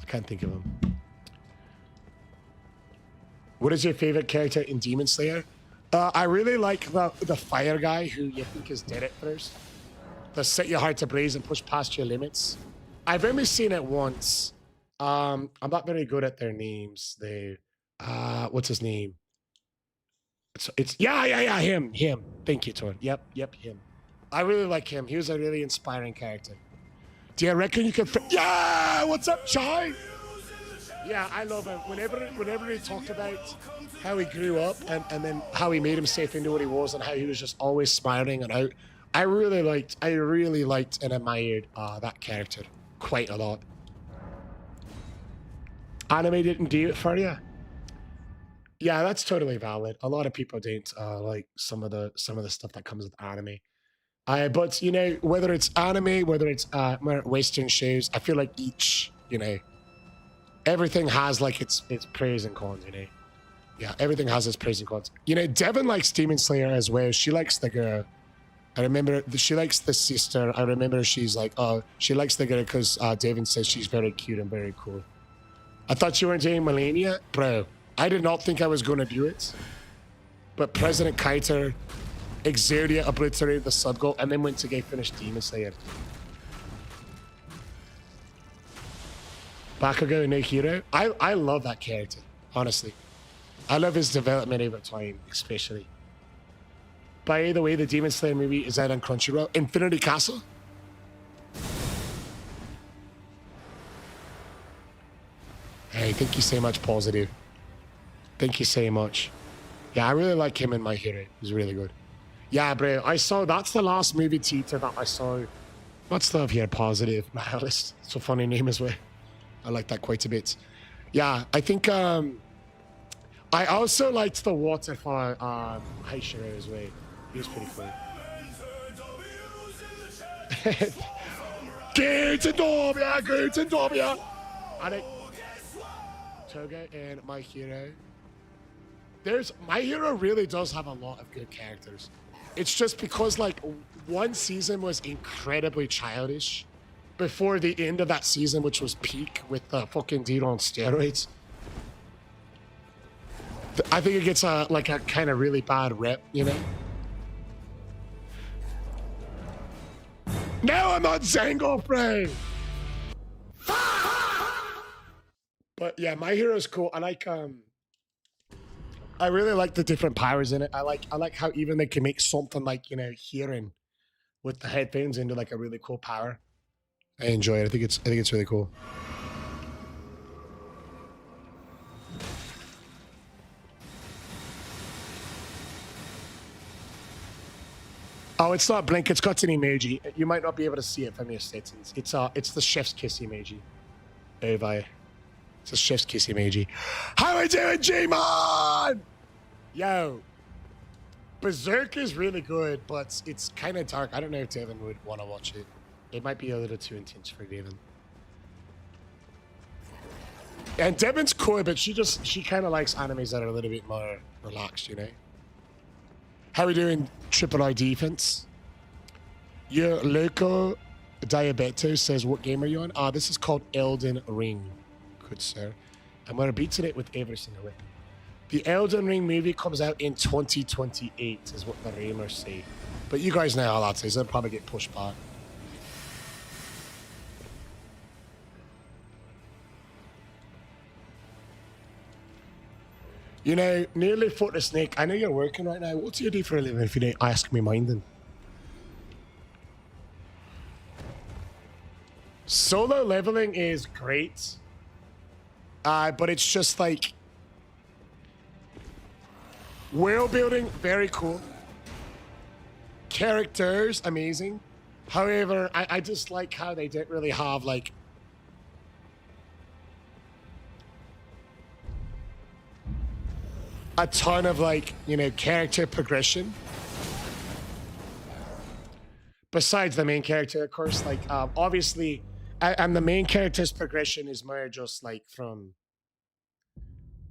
I can't think of him. What is your favorite character in Demon Slayer? I really like the fire guy who you think is dead at first. The set your heart ablaze and push past your limits. I've only seen it once. I'm not very good at their names. What's his name? It's him. Thank you, Tor. Yep, him. I really like him. He was a really inspiring character. Do you reckon you can... Yeah! What's up, Chai? Yeah, I love him. Whenever he talked about how he grew up and then how he made himself into what he was and how he was just always smiling and out, I really liked and admired that character quite a lot. Anime didn't do it for you? Yeah, that's totally valid. A lot of people don't like some of the stuff that comes with anime. But you know, whether it's anime, whether it's Western shows, I feel like each, you know, everything has like its pros and cons, you know. Yeah, everything has its pros and cons. You know, Devin likes Demon Slayer as well. She likes the girl. I remember she likes the sister. I remember she's like, oh, she likes the girl because Devin says she's very cute and very cool. I thought you weren't doing Millennia? Bro, I did not think I was going to do it. But President Kaiter Exodia obliterated the sub goal and then went to go finish Demon Slayer. Bakugo no Hero. I love that character, honestly. I love his development over time, especially. By the way, the Demon Slayer movie is out on Crunchyroll. Infinity Castle. Hey, thank you so much, Positive. Thank you so much. Yeah, I really like him in My Hero. He's really good. Yeah, bro, that's the last movie teaser that I saw. What's the here? Positive. Nihilist. It's a funny name as well. I like that quite a bit. Yeah, I think I also liked the waterfall Haishiro as well. He was pretty cool. Guten Dobia. I think Toga and My Hero. My Hero really does have a lot of good characters. It's just because like one season was incredibly childish before the end of that season, which was peak with the fucking dude on steroids. I think it gets a kind of really bad rep, you know? No, I'm not Zangoff, bro. But yeah, My Hero's cool. I really like the different powers in it. I like how even they can make something like, you know, hearing with the headphones into like a really cool power. I enjoy it. I think it's really cool. Oh, it's not Blink. It's got an emoji. You might not be able to see it from your settings. It's the chef's kiss emoji. Over. It's a chef's kiss emoji. How we doing, G-Man? Yo. Berserk is really good, but it's kind of dark. I don't know if Devin would want to watch it. It might be a little too intense for Devin. And Devin's cool, but she kind of likes animes that are a little bit more relaxed, you know? How we doing, Triple I Defense? Your local Diabeto says, what game are you on? This is called Elden Ring. Good sir. I'm going to beat it with every single weapon. The Elden Ring movie comes out in 2028, is what the rumors say. But you guys know how that is. It'll probably get pushed back. You know, nearly fought the snake. I know you're working right now. What do you do for a living if you don't ask me mine then? Solo leveling is great. But it's just like... world building, very cool. Characters, amazing. However, I just like how they don't really have like... a ton of like, you know, character progression. Besides the main character, of course, like obviously, and the main character's progression is more just like from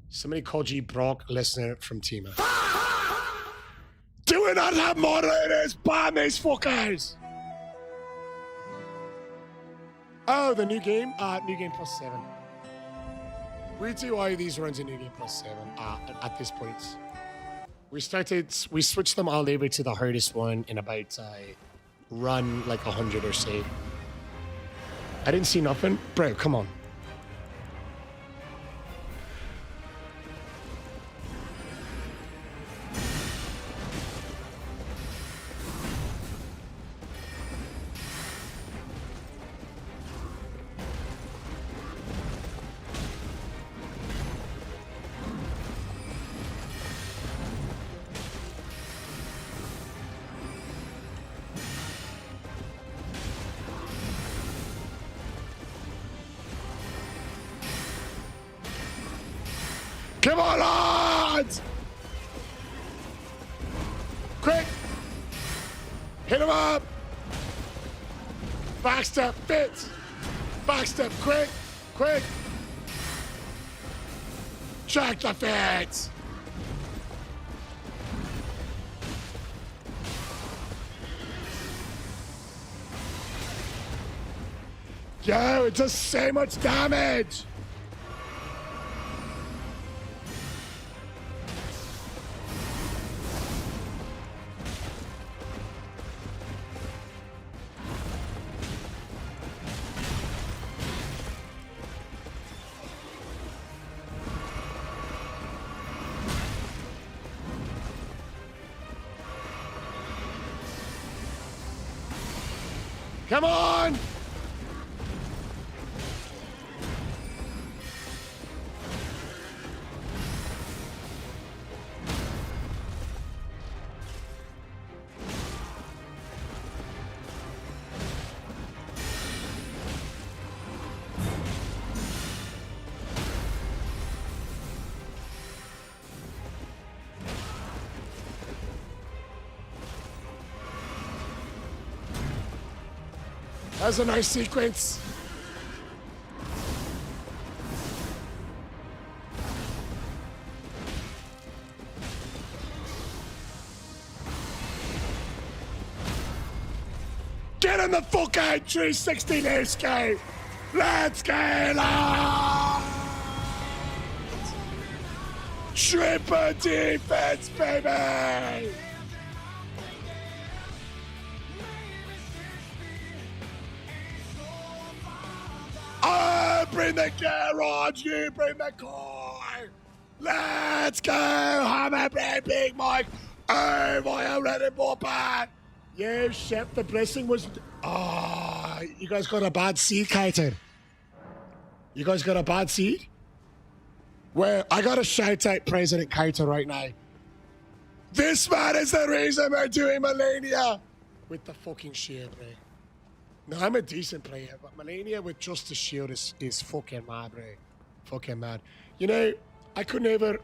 somebody called you Brock, listener from Tima. Do we not have moderators? Ban these fuckers! Oh, the new game? New game plus 7. We do all these runs in New Game Plus 7 at this point. We switched them all over to the hardest one in about run like 100 or so. I didn't see nothing. Bro, come on. Come on, lads! Quick! Hit him up! Backstep, fits! Backstep, quick! Quick! Check the fits! Yo, it does so much damage! Come on! That's a nice sequence. Get in the fuck out, 360 let's go. Let's go, lads. Triple defense, baby. Bring the garage, you bring the car. Let's go, hammer break, Big Mike. Oh, why I read it more bad. You shit, the blessing was... Ah, you guys got a bad seed, Kaiten. You guys got a bad seed? Well, I gotta shout out President Kaiten right now. This man is the reason we're doing Melania. With the fucking shield, bro. No, I'm a decent player, but Melania with just the shield is fucking mad, bro. Fucking mad. You know, I could never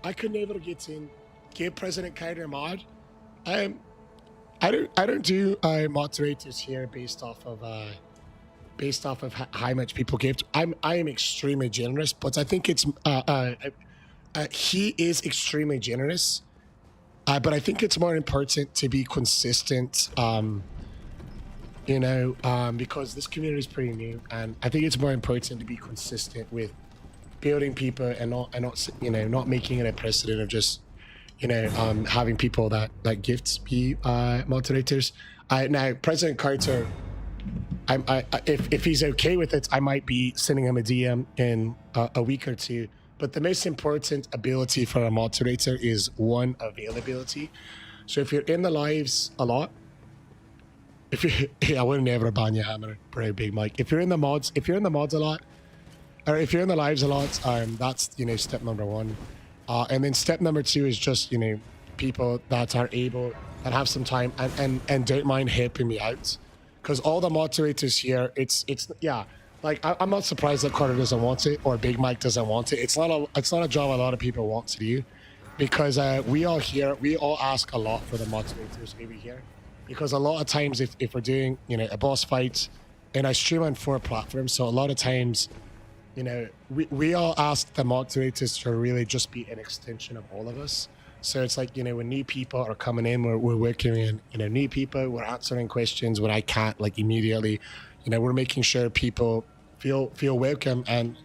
get in. Give President Kyder mod. I don't do moderators here based off of how much people give. I am extremely generous, but I think it's he is extremely generous. But I think it's more important to be consistent. You know, because this community is pretty new, and I think it's more important to be consistent with building people and not you know, not making it a precedent of just, you know, having people that gifts be moderators. Now President Carter, if he's okay with it, I might be sending him a DM in a week or two. But the most important ability for a moderator is one, availability. So if you're in the lives a lot. I would never ban you, Hammer, bro, Big Mike. If you're in the mods a lot, or if you're in the lives a lot, that's, you know, step number one. And then step number two is just, you know, people that are able, that have some time and don't mind helping me out. Because all the moderators here, it's yeah, like I'm not surprised that Carter doesn't want it or Big Mike doesn't want it. It's not a job a lot of people want to do, because we all ask a lot for the moderators over here. Because a lot of times, if we're doing, you know, a boss fight, and I stream on 4 platforms, so a lot of times, you know, we all ask the moderators to really just be an extension of all of us. So it's like, you know, when new people are coming in, we're working in, you know, new people, we're answering questions when I can't, like, immediately. You know, we're making sure people feel welcome. And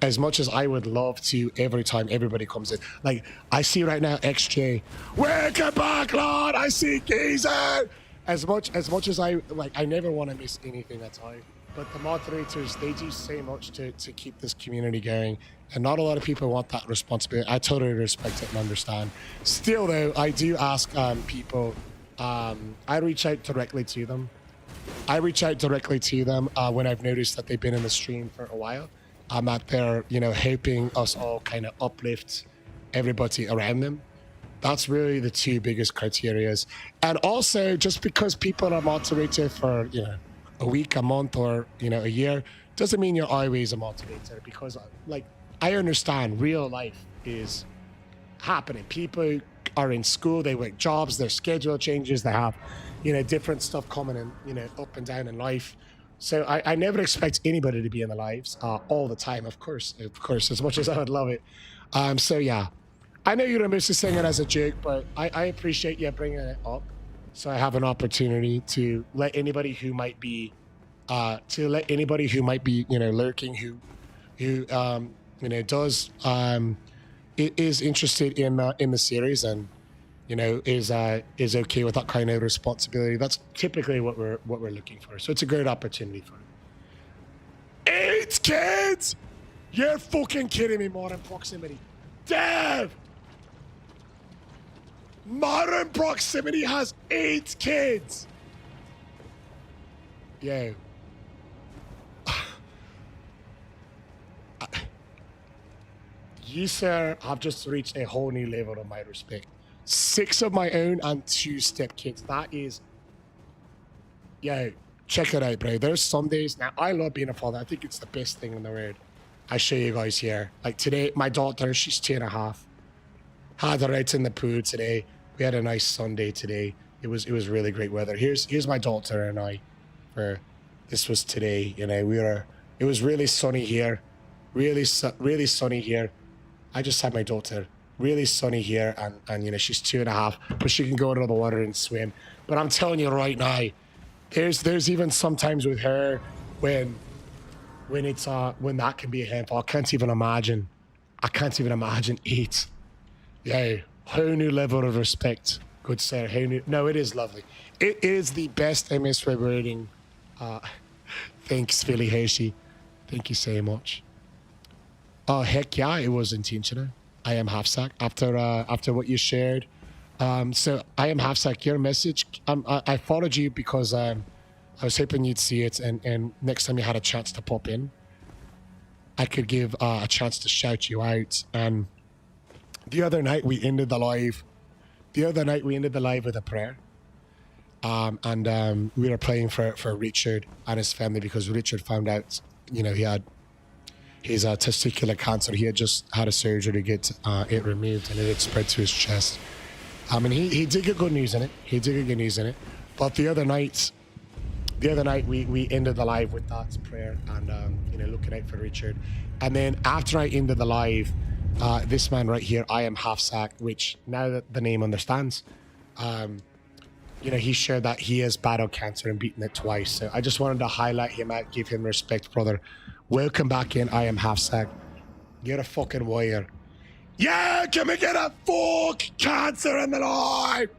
as much as I would love to, every time everybody comes in, like I see right now XJ, welcome back, Lord. I see Geezer. As much as I like, I never want to miss anything at all. But the moderators, they do so much to keep this community going, and not a lot of people want that responsibility. I totally respect it and understand. Still, though, I do ask people. I reach out directly to them. When I've noticed that they've been in the stream for a while. I'm out there, you know, helping us all kind of uplift everybody around them. That's really the 2 biggest criterias. And also, just because people are moderated for, you know, a week, a month, or, you know, a year, doesn't mean you're always a moderator. Because, like, I understand real life is happening. People are in school, they work jobs, their schedule changes, they have, you know, different stuff coming in, you know, up and down in life. So I never expect anybody to be in the lives all the time, of course, as much as I would love it. So yeah, I know you're mostly saying it as a joke, but I appreciate you bringing it up. So I have an opportunity to let anybody who might be, you know, lurking, who you know, does, is interested in the series and, you know, is okay with that kind of responsibility. That's typically what we're looking for. So it's a great opportunity for it. 8 kids? You're fucking kidding me, Modern Proximity. Dev! Modern Proximity has 8 kids. Yo. You, sir, have just reached a whole new level of my respect. 6 of my own and 2 stepkids. That is... Yo, check it out, bro. There's some days... Now, I love being a father. I think it's the best thing in the world. I show you guys here. Like today, my daughter, she's 2.5. Had her out in the pool today. We had a nice Sunday today. It was really great weather. Here's my daughter and I. This was today. You know, it was really sunny here. Really sunny here. I just had my daughter. Really sunny here, and you know, she's 2.5, but she can go into the water and swim. But I'm telling you right now, there's even sometimes with her when that can be a handful. I can't even imagine 8. Yeah, whole new level of respect, good sir. No, it is lovely. It is the best MS rating. Thanks, Philly Hershey. Thank you so much. Oh, heck yeah, it was intentional. I am half-sack after what you shared. So I am half-sack, your message. I followed you because I was hoping you'd see it, and next time you had a chance to pop in, I could give a chance to shout you out. And the other night we ended the live with a prayer. And we were praying for Richard and his family, because Richard found out, you know, he had his testicular cancer. He had just had a surgery to get it removed, and it had spread to his chest. And he did get good news in it. But the other night we ended the live with that prayer, and you know, looking out for Richard. And then after I ended the live, this man right here, I am half-sack, which now that the name understands, you know, he shared that he has battled cancer and beaten it twice. So I just wanted to highlight him out, give him respect, brother. Welcome back in. I am half-sack. You're a fucking warrior. Yeah, can we get a fuck cancer in the live?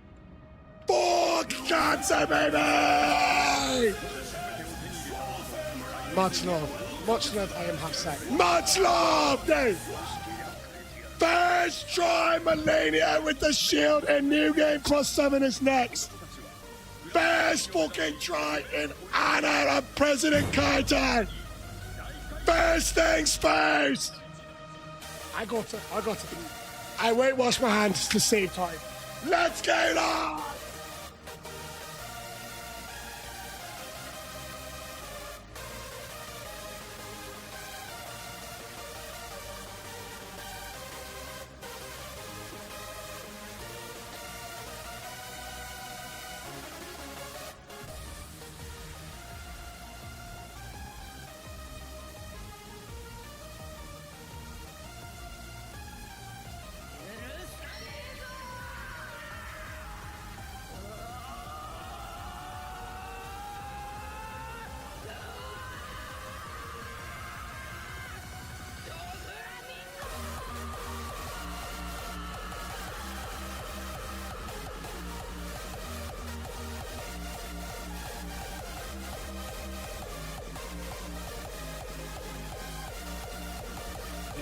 Fuck cancer, baby! Much love, I am half-sack. Much love, dude! First try Melania with the shield, and New Game +7 is next. First fucking try in honor of President Carter. First things first. I got to. I won't wash my hands to save time. Let's get it on.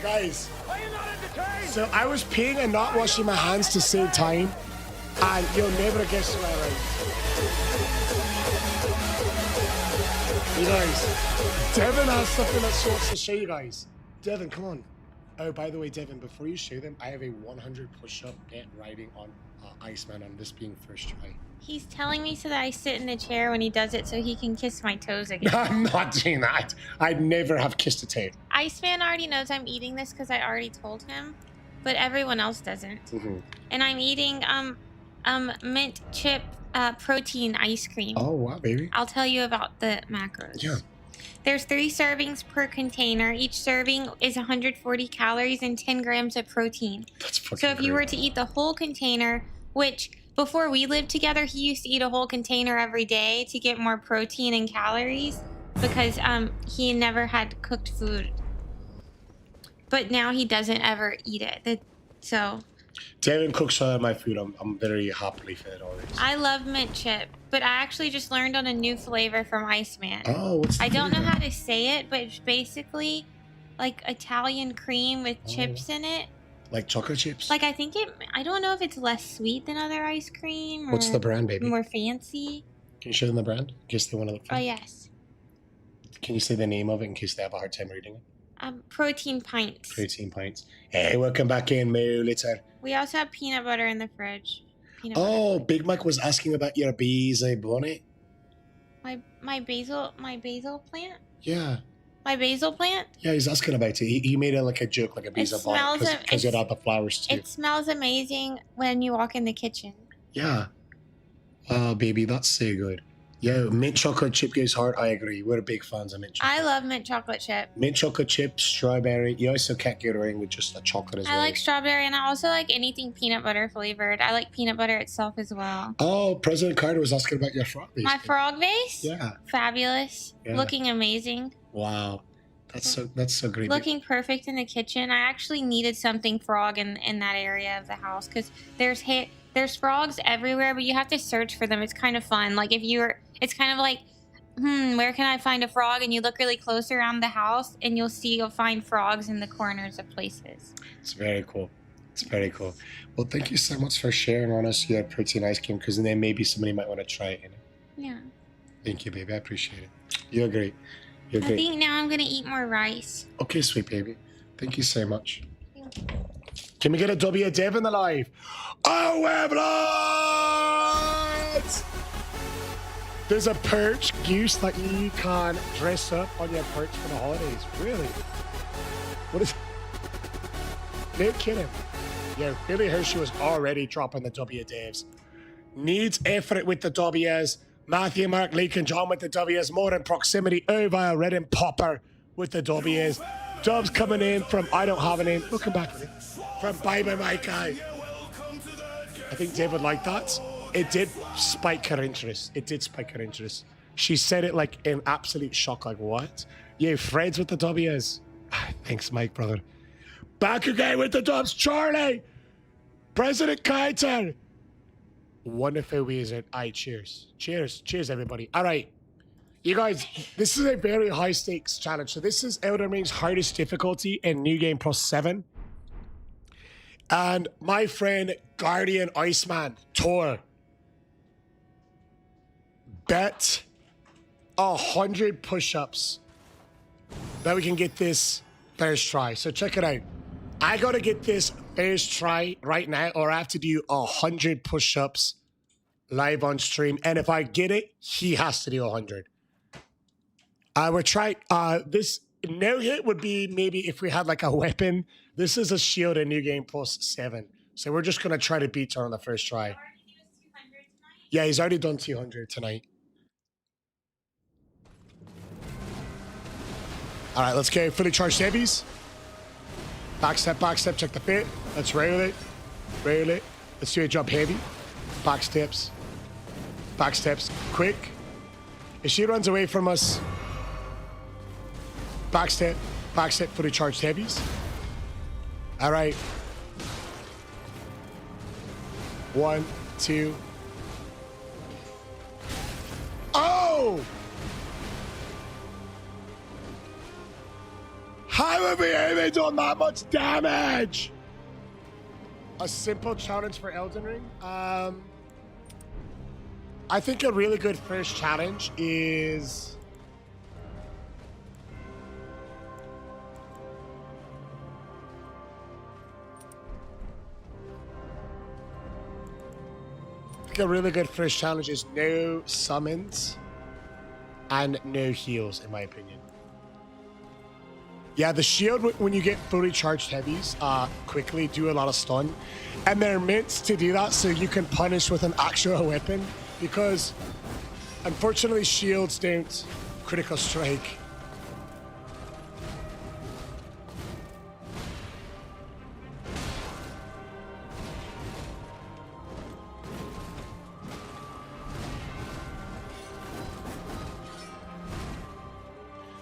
Guys, so I was peeing and not washing my hands to save time, and you'll never guess what I write. You guys, Devin has something that she wants to show you guys. Devin, come on. Oh, by the way, Devin, before you show them, I have a 100 push-up bet riding on Iceman on this being first try. He's telling me so that I sit in the chair when he does it so he can kiss my toes again. I'm not doing that. I'd never have kissed a toe. Iceman already knows I'm eating this because I already told him, but everyone else doesn't. Mm-hmm. And I'm eating mint chip protein ice cream. Oh, wow, baby. I'll tell you about the macros. Yeah. There's 3 servings per container. Each serving is 140 calories and 10 grams of protein. That's fucking So if you were to eat the whole container, which before we lived together, he used to eat a whole container every day to get more protein and calories because he never had cooked food. But now he doesn't ever eat it. So Devin cooks all of my food. I'm very happily fed always. I love mint chip, but I actually just learned on a new flavor from Iceman. Oh, what's the I don't know flavor? how to say it, but it's basically like Italian cream with chips in it. Like chocolate chips? Like I don't know if it's less sweet than other ice cream. Or What's the brand, baby? More fancy. Can you show them the brand? In case they want to look for Oh, it. yes. Can you say the name of it in case they have a hard time reading it? Protein pints. Protein pints. Hey, welcome back in, Mayo later. We also have peanut butter in the fridge. Oh, Big Mac was asking about your bees, bonnet. My basil plant? Yeah. My basil plant? Yeah, he's asking about it. He made it like a joke, like a bees bonnet, because it had the flowers too. It smells amazing when you walk in the kitchen. Yeah. Oh, baby, that's so good. Yeah, mint chocolate chip goes hard. I agree. We're big fans of mint chocolate. I love mint chocolate chip. Mint chocolate chip, strawberry. You also can't get away with just a chocolate as well. I like strawberry, and I also like anything peanut butter flavored. I like peanut butter itself as well. Oh, President Carter was asking about your frog vase. My frog vase? Yeah. Fabulous. Yeah. Looking amazing. Wow. That's so great. Looking perfect in the kitchen. I actually needed something frog in that area of the house because there's frogs everywhere, but you have to search for them. It's kind of fun. Like it's kind of like, where can I find a frog? And you look really close around the house, and you'll find frogs in the corners of places. It's very cool. It's very cool. Well, thank you so much for sharing on us your protein ice cream, because then maybe somebody might want to try it. Yeah. Thank you, baby. I appreciate it. You're great. You're great. I think now I'm gonna eat more rice. Okay, sweet baby. Thank you so much. Can we get a W Dev in the live? Oh, we're blood! There's a perch goose that you can dress up on your perch for the holidays. Really? What is... No kidding. Yeah, Billy Hershey was already dropping the W Devs. Needs effort with the W's. Matthew, Mark, Leek, and John with the W's. More in proximity. Over, Red and Popper with the W's. Dubs coming in from I Don't Have a Name. Welcome back, Lee. From Bye Bye My Guy. I think Dave would like that. It did spike her interest. It did spike her interest. She said it like in absolute shock. Like, what? Yeah, Fred's with the W's. Thanks, Mike, brother. Back again with the Dubs. Charlie. President Kaiser. Wonderful wizard. Aye, cheers. Cheers. Cheers, everybody. All right. You guys, this is a very high stakes challenge. So this is Elden Ring's hardest difficulty in New Game Plus 7. And my friend Guardian Iceman Tor bet 100 push-ups that we can get this first try. So check it out. I gotta get this first try right now, or I have to do 100 push-ups live on stream. And if I get it, he has to do 100. We're trying, this no hit would be maybe if we had like a weapon. This is a shield in New Game Plus 7. So we're just gonna try to beat her on the first try. Yeah, he's already done 200 tonight. All right, let's go. Fully charged heavies. Back step, check the fit. Let's rail it. Let's do a jump heavy. Back steps, quick. If she runs away from us, back step, fully charged heavies. All right. 1, 2. Oh! How have we even done that much damage? A simple challenge for Elden Ring. I think a really good first challenge is... a really good first challenge is no summons and no heals, in my opinion. Yeah, the shield, when you get fully charged heavies, quickly do a lot of stun. And they're meant to do that so you can punish with an actual weapon, because unfortunately shields don't critical strike.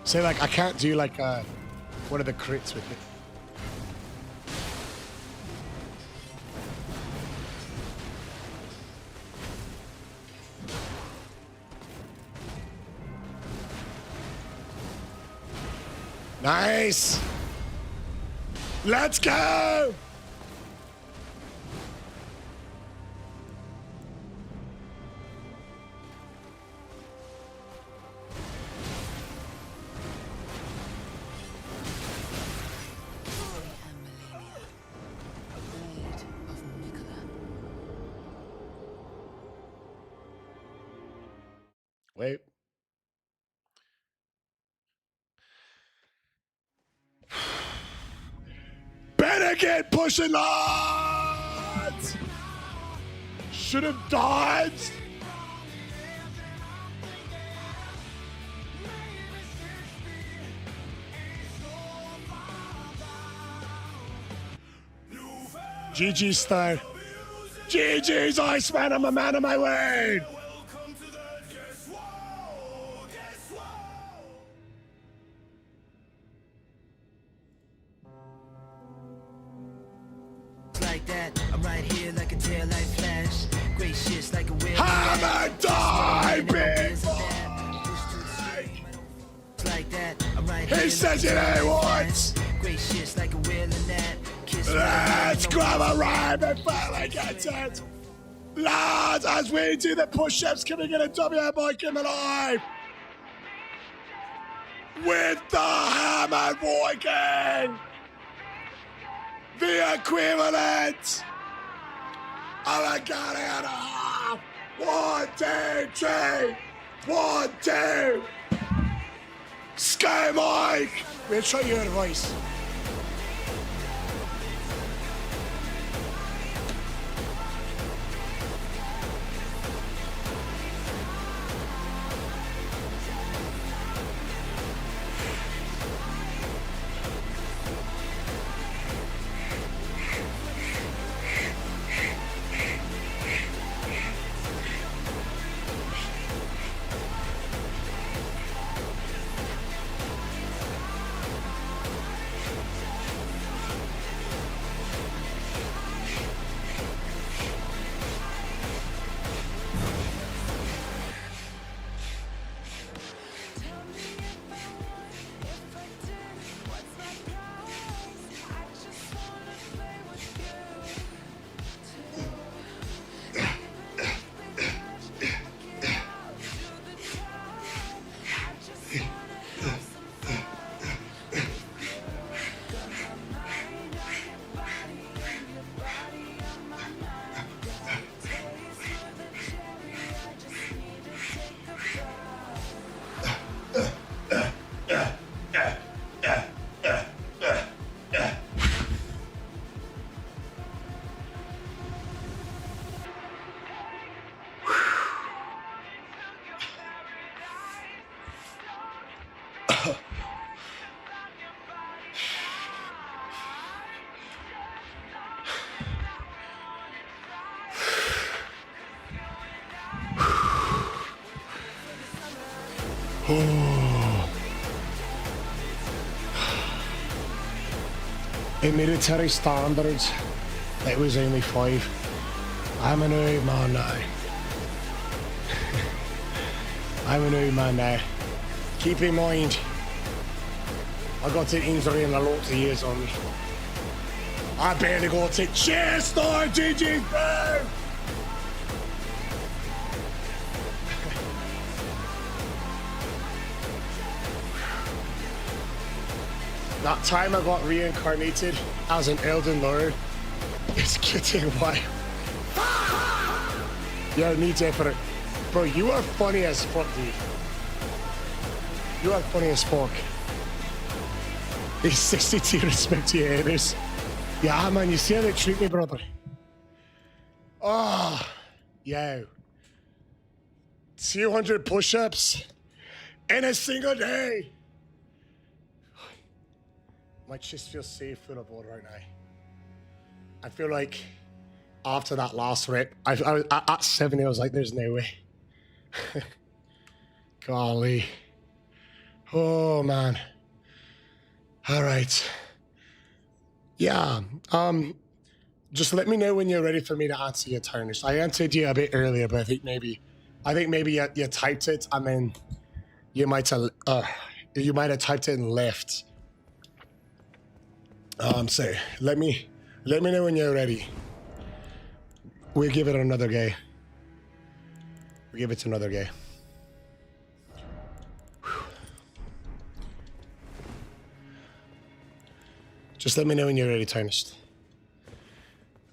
So like I can't do like one of the crits with it. Nice. Let's go. Again, pushing lads! Should have dodged. GG style. GG's Iceman, I'm a man of my word. Like that, I'm right here like a tail light flash. Gracious like a wheel. Hammer die, big boy. Like that, I'm right He says it ain't once. Gracious like a wheel in that. Let's grab a rhyme and finally get it. Lads, as we do the push-ups, can we get a W Mike in the live? With the hammer Viking. The equivalent of a gun and a half. 1, 2, 3. 1, 2. Sky Mike. We'll try your advice. In military standards, it was only 5. I'm an old man now. I'm an old man now. Keep in mind, I got an injury and a lot of years on me. I barely got it. Cheers, Star GG, bro! That time I got reincarnated as an Elden Lord, it's getting wild. Yo, need effort. Bro, you are funny as fuck, dude. You are funny as fuck. He's 62, respect to your haters. Yeah, man, you see how they treat me, brother. Oh, yo. 200 push-ups in a single day. My chest feels safe full of blood right now. I feel like after that last rep, I was at 70, I was like, there's no way. Golly. Oh, man. All right. Yeah. Just let me know when you're ready for me to answer your tarnish. I answered you a bit earlier, but I think maybe you typed it and then you might have typed it and left. So let me know when you're ready. We'll give it another go. We'll give it another go. Just let me know when you're ready, tarnished.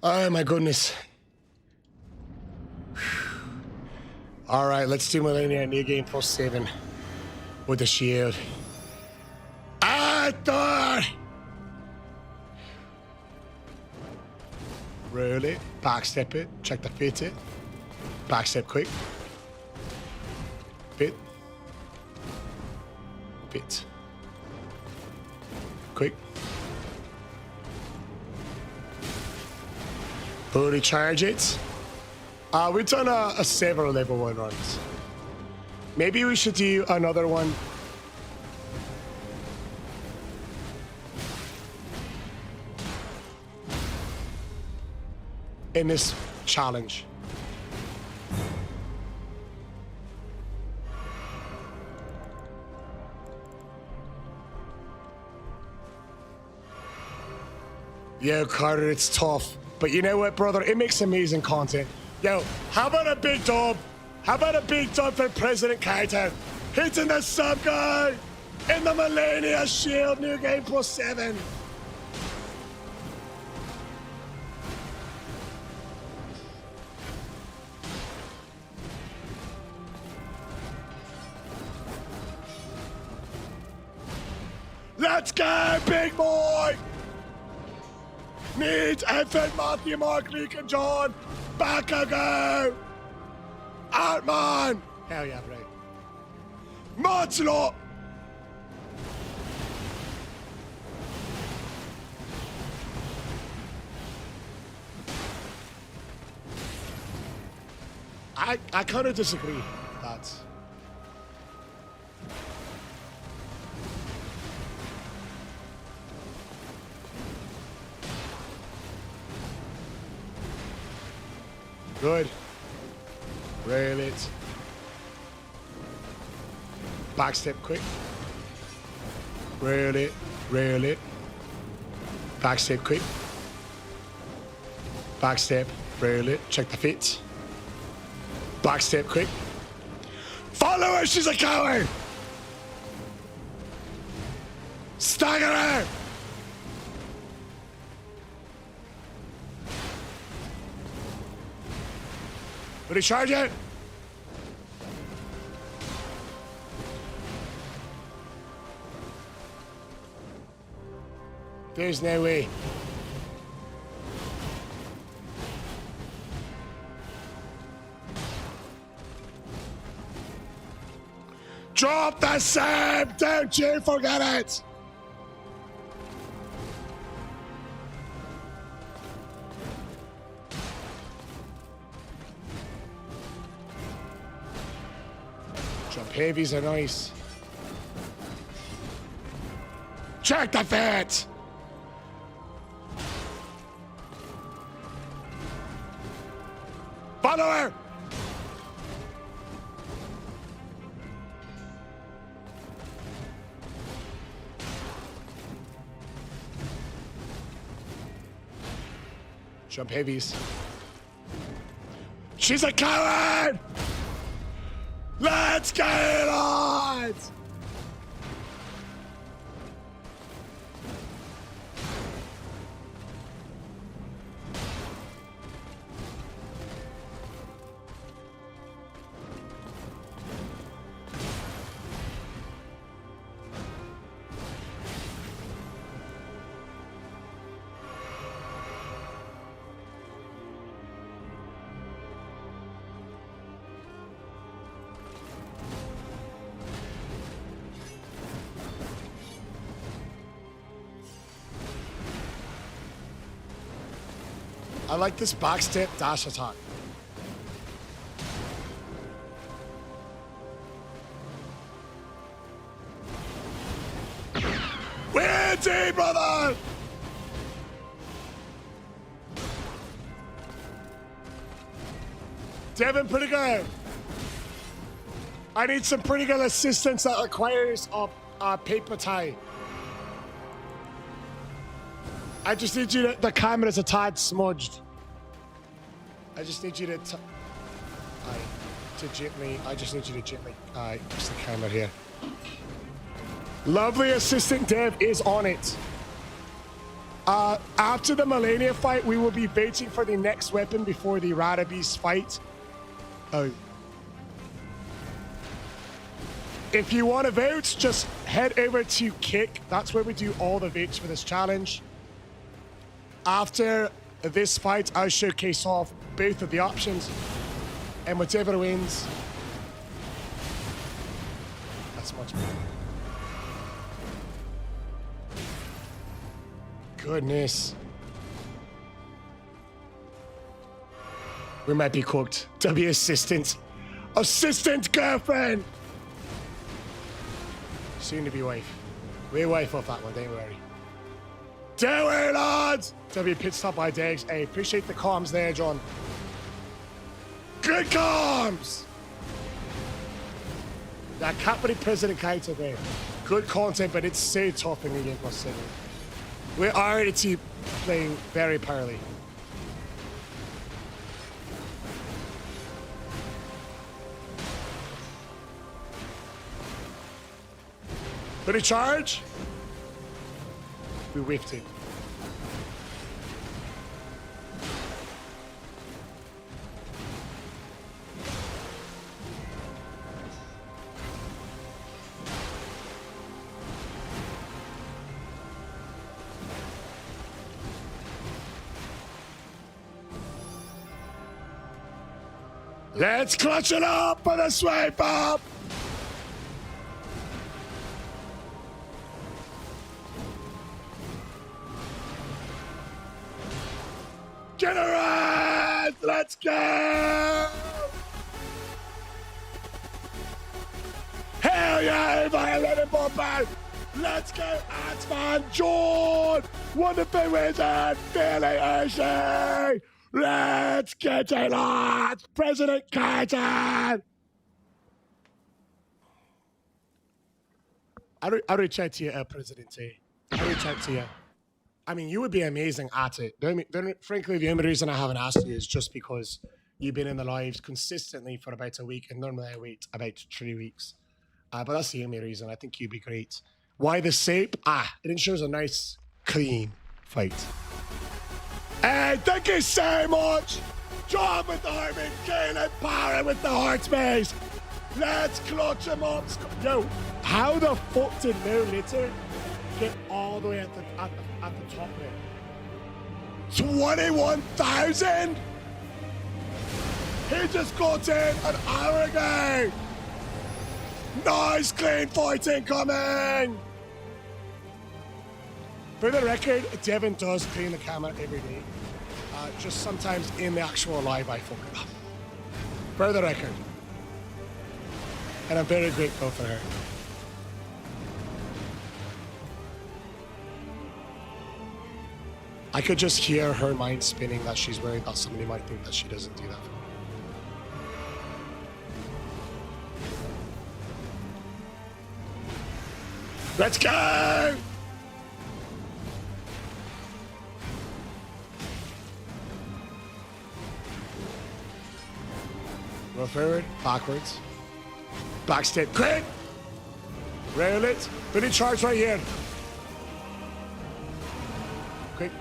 Oh my goodness. All right, let's do Millennia New Game +7 with the shield. I thought. Roll it. Backstep it. Check the fit it. Backstep quick. Fit. Fit. Quick. Fully charge it. We've done a several level 1 runs. Maybe we should do another one. In this challenge. Yo, Carter, it's tough. But you know what, brother? It makes amazing content. Yo, how about a big dub? How about a big dub for President Carter? Hitting the sub guy in the Millennia Shield New Game +7. Let's go, big boy! Neat, Ethan, Matthew, Mark, Luke, and John. Back I go! Out, man! Hell yeah, bro. Marcelot! I kind of disagree. That's... Good. Rail it. Backstep quick. Rail it. Rail it. Backstep quick. Backstep. Rail it. Check the fit. Backstep quick. Follow her, she's a coward! Stagger her! Will he charge it? There's no way. Drop the same! Don't you forget it! Jump heavies are nice. Check the fit! Follow her! Jump heavies. She's a coward! Let's get it on! I like this backstep dash attack. We're team, brother! Devin, pretty good. I need some pretty good assistance that requires a paper tie. I just need you to, the camera's a tad smudged. I just need you to gently, I just need you to gently, use the camera here. Lovely assistant Dev is on it. After the Millennia fight, we will be waiting for the next weapon before the Radabeast fight. Oh. If you want to vote, just head over to Kick. That's where we do all the votes for this challenge. After this fight, I'll showcase off both of the options. And whichever wins, that's much better. Goodness. We might be cooked. W assistant. Assistant girlfriend! Soon to be wife. We're wife off that one, don't worry. Don't worry, lads! W pit stop by Degs. Hey, appreciate the comms there, John. Good comms! That Capri President Kaito there. Good content, but it's so tough in the NG+7. We're already playing very poorly. But a charge? We whiffed it. Let's clutch it up for the swipe up! Generate! Let's go! Hell yeah, violated bombard! Let's go, Ant-Man John! Wonderful wizard, Billy Hershey! Let's get it, lads! President Carter! I'll reach out to you, President T. I'll reach out to you. I mean, you would be amazing at it. Frankly, the only reason I haven't asked you is just because you've been in the lives consistently for about a week, and normally I wait about 3 weeks. But that's the only reason. I think you'd be great. Why the sape? It ensures a nice, clean fight. Hey, thank you so much! John with the Harmon, Caleb Power with the heart space. Let's clutch him up. Yo, how the fuck did No Litter get all the way at the top there? 21,000? He just got in an hour ago. Nice clean fighting coming. For the record, Devin does clean the camera every day. Just sometimes in the actual live, I fuck it up. For the record. And I'm very grateful for her. I could just hear her mind spinning that she's worried that somebody might think that she doesn't do that. Let's go! Go forward, backwards. Backstep, quick! Rail it. Ready charge right here. Quick.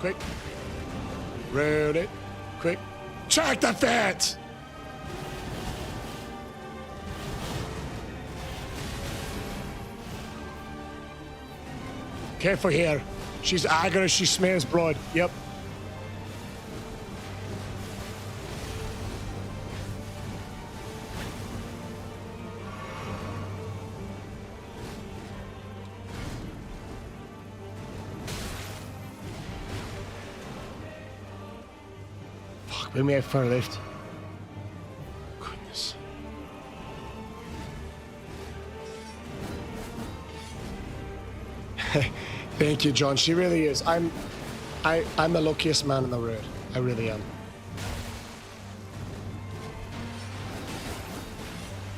Quick. Rail it. Quick. Check the fit! Careful here. She's aggressive, she smells blood. Yep. Fuck, we may have far left. Goodness. Thank you, John. She really is. I'm the luckiest man in the world. I really am.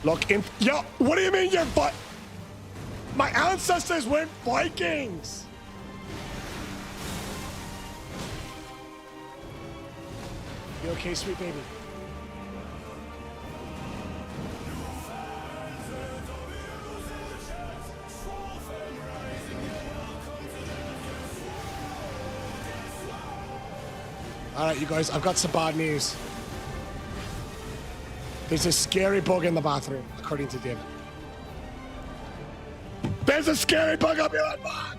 Look in. Yo, what do you mean you're my ancestors weren't Vikings. You okay, sweet baby? All right, you guys, I've got some bad news. There's a scary bug in the bathroom, according to David. There's a scary bug up your back!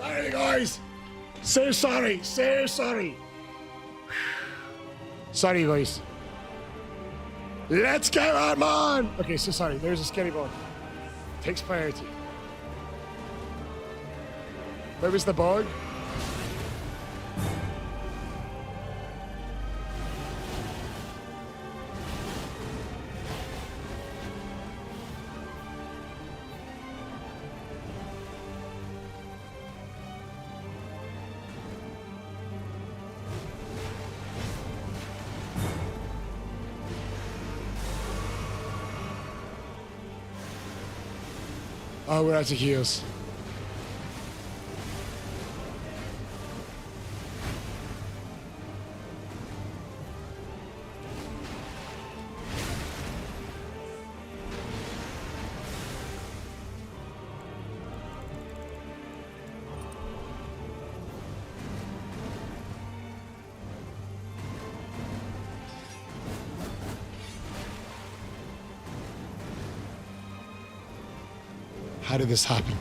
Sorry, guys. So sorry. So sorry. Sorry, guys. Let's go on, man. Okay, so sorry. There's a scary bug. Takes priority. Where was the bug? Oh, we're out of heals. How did this happen?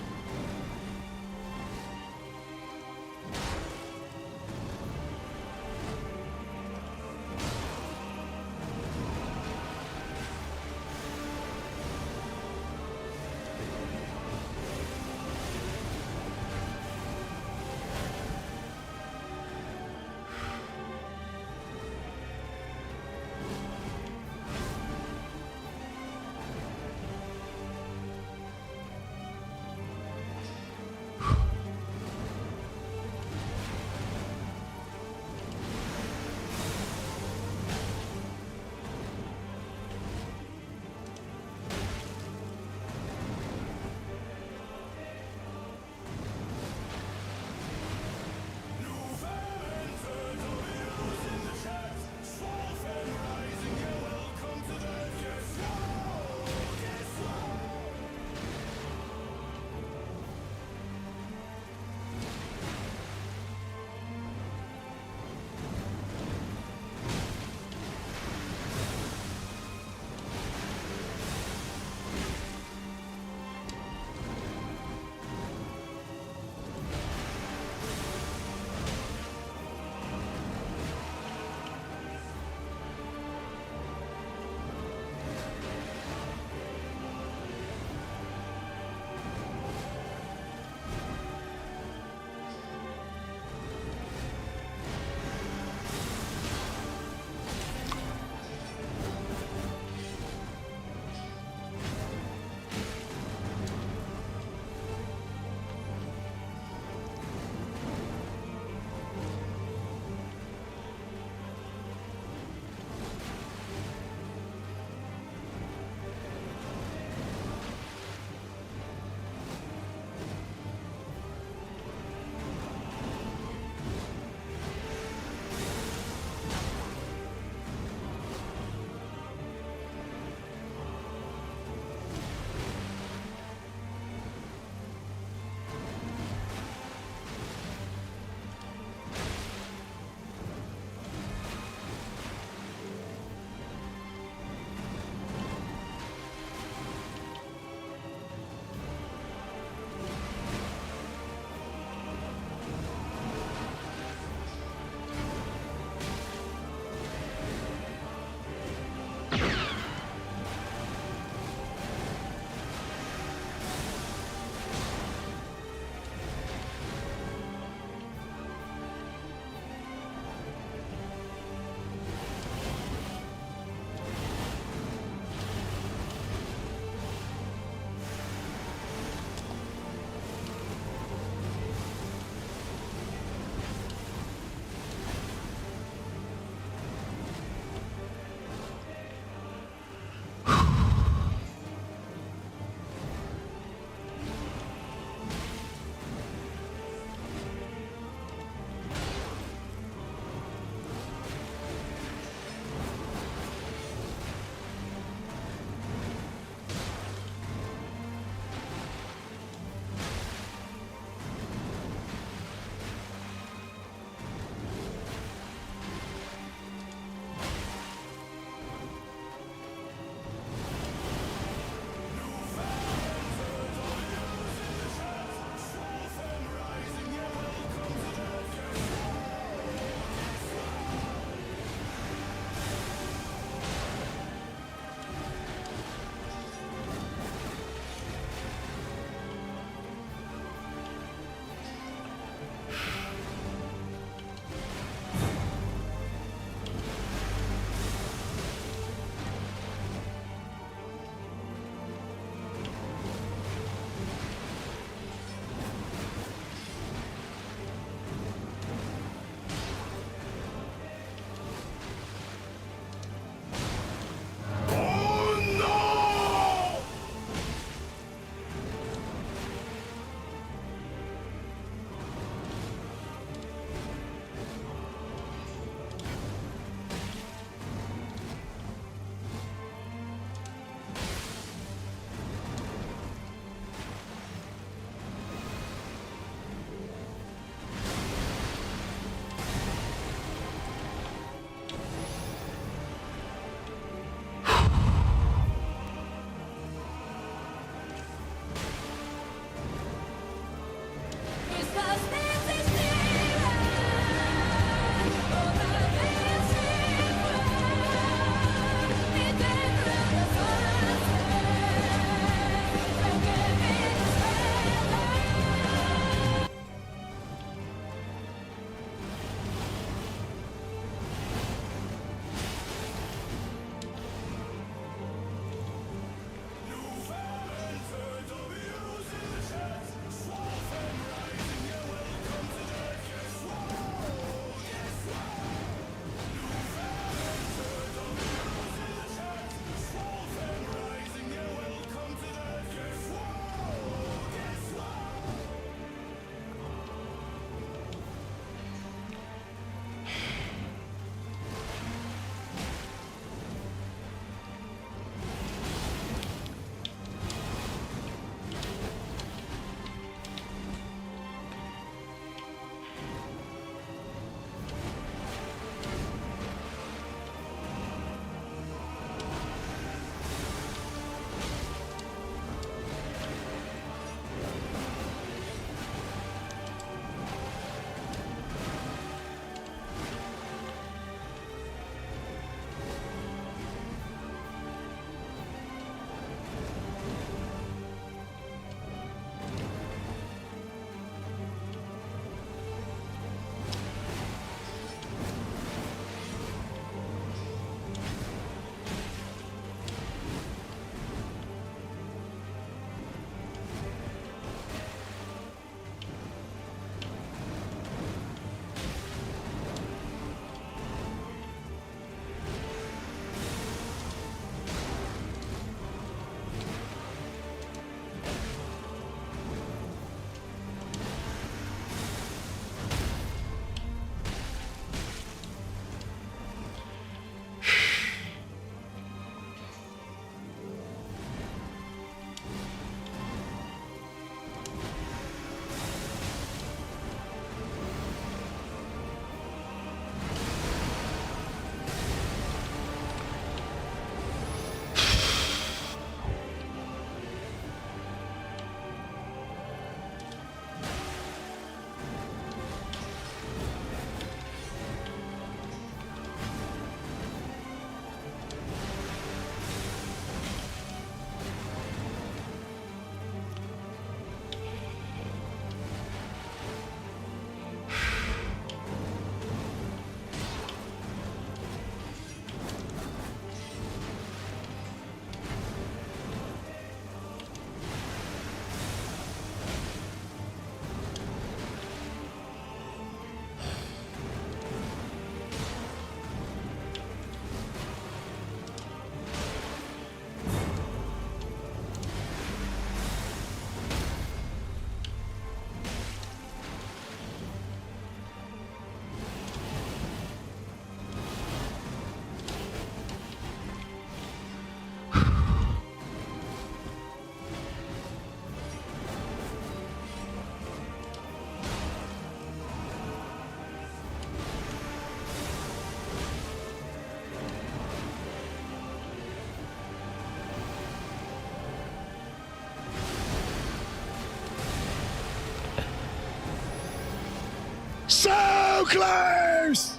So close!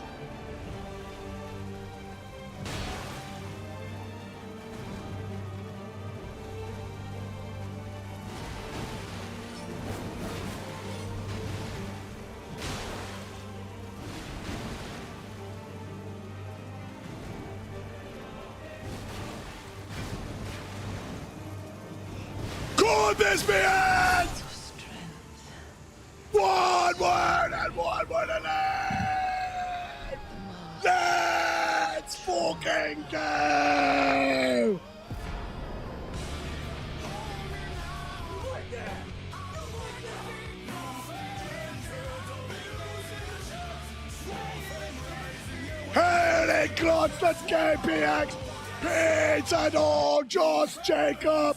Could this be it? One word and one word to live. Let's fucking go! Holy clots, let's go, PX! Pizza dog, Josh Jacob!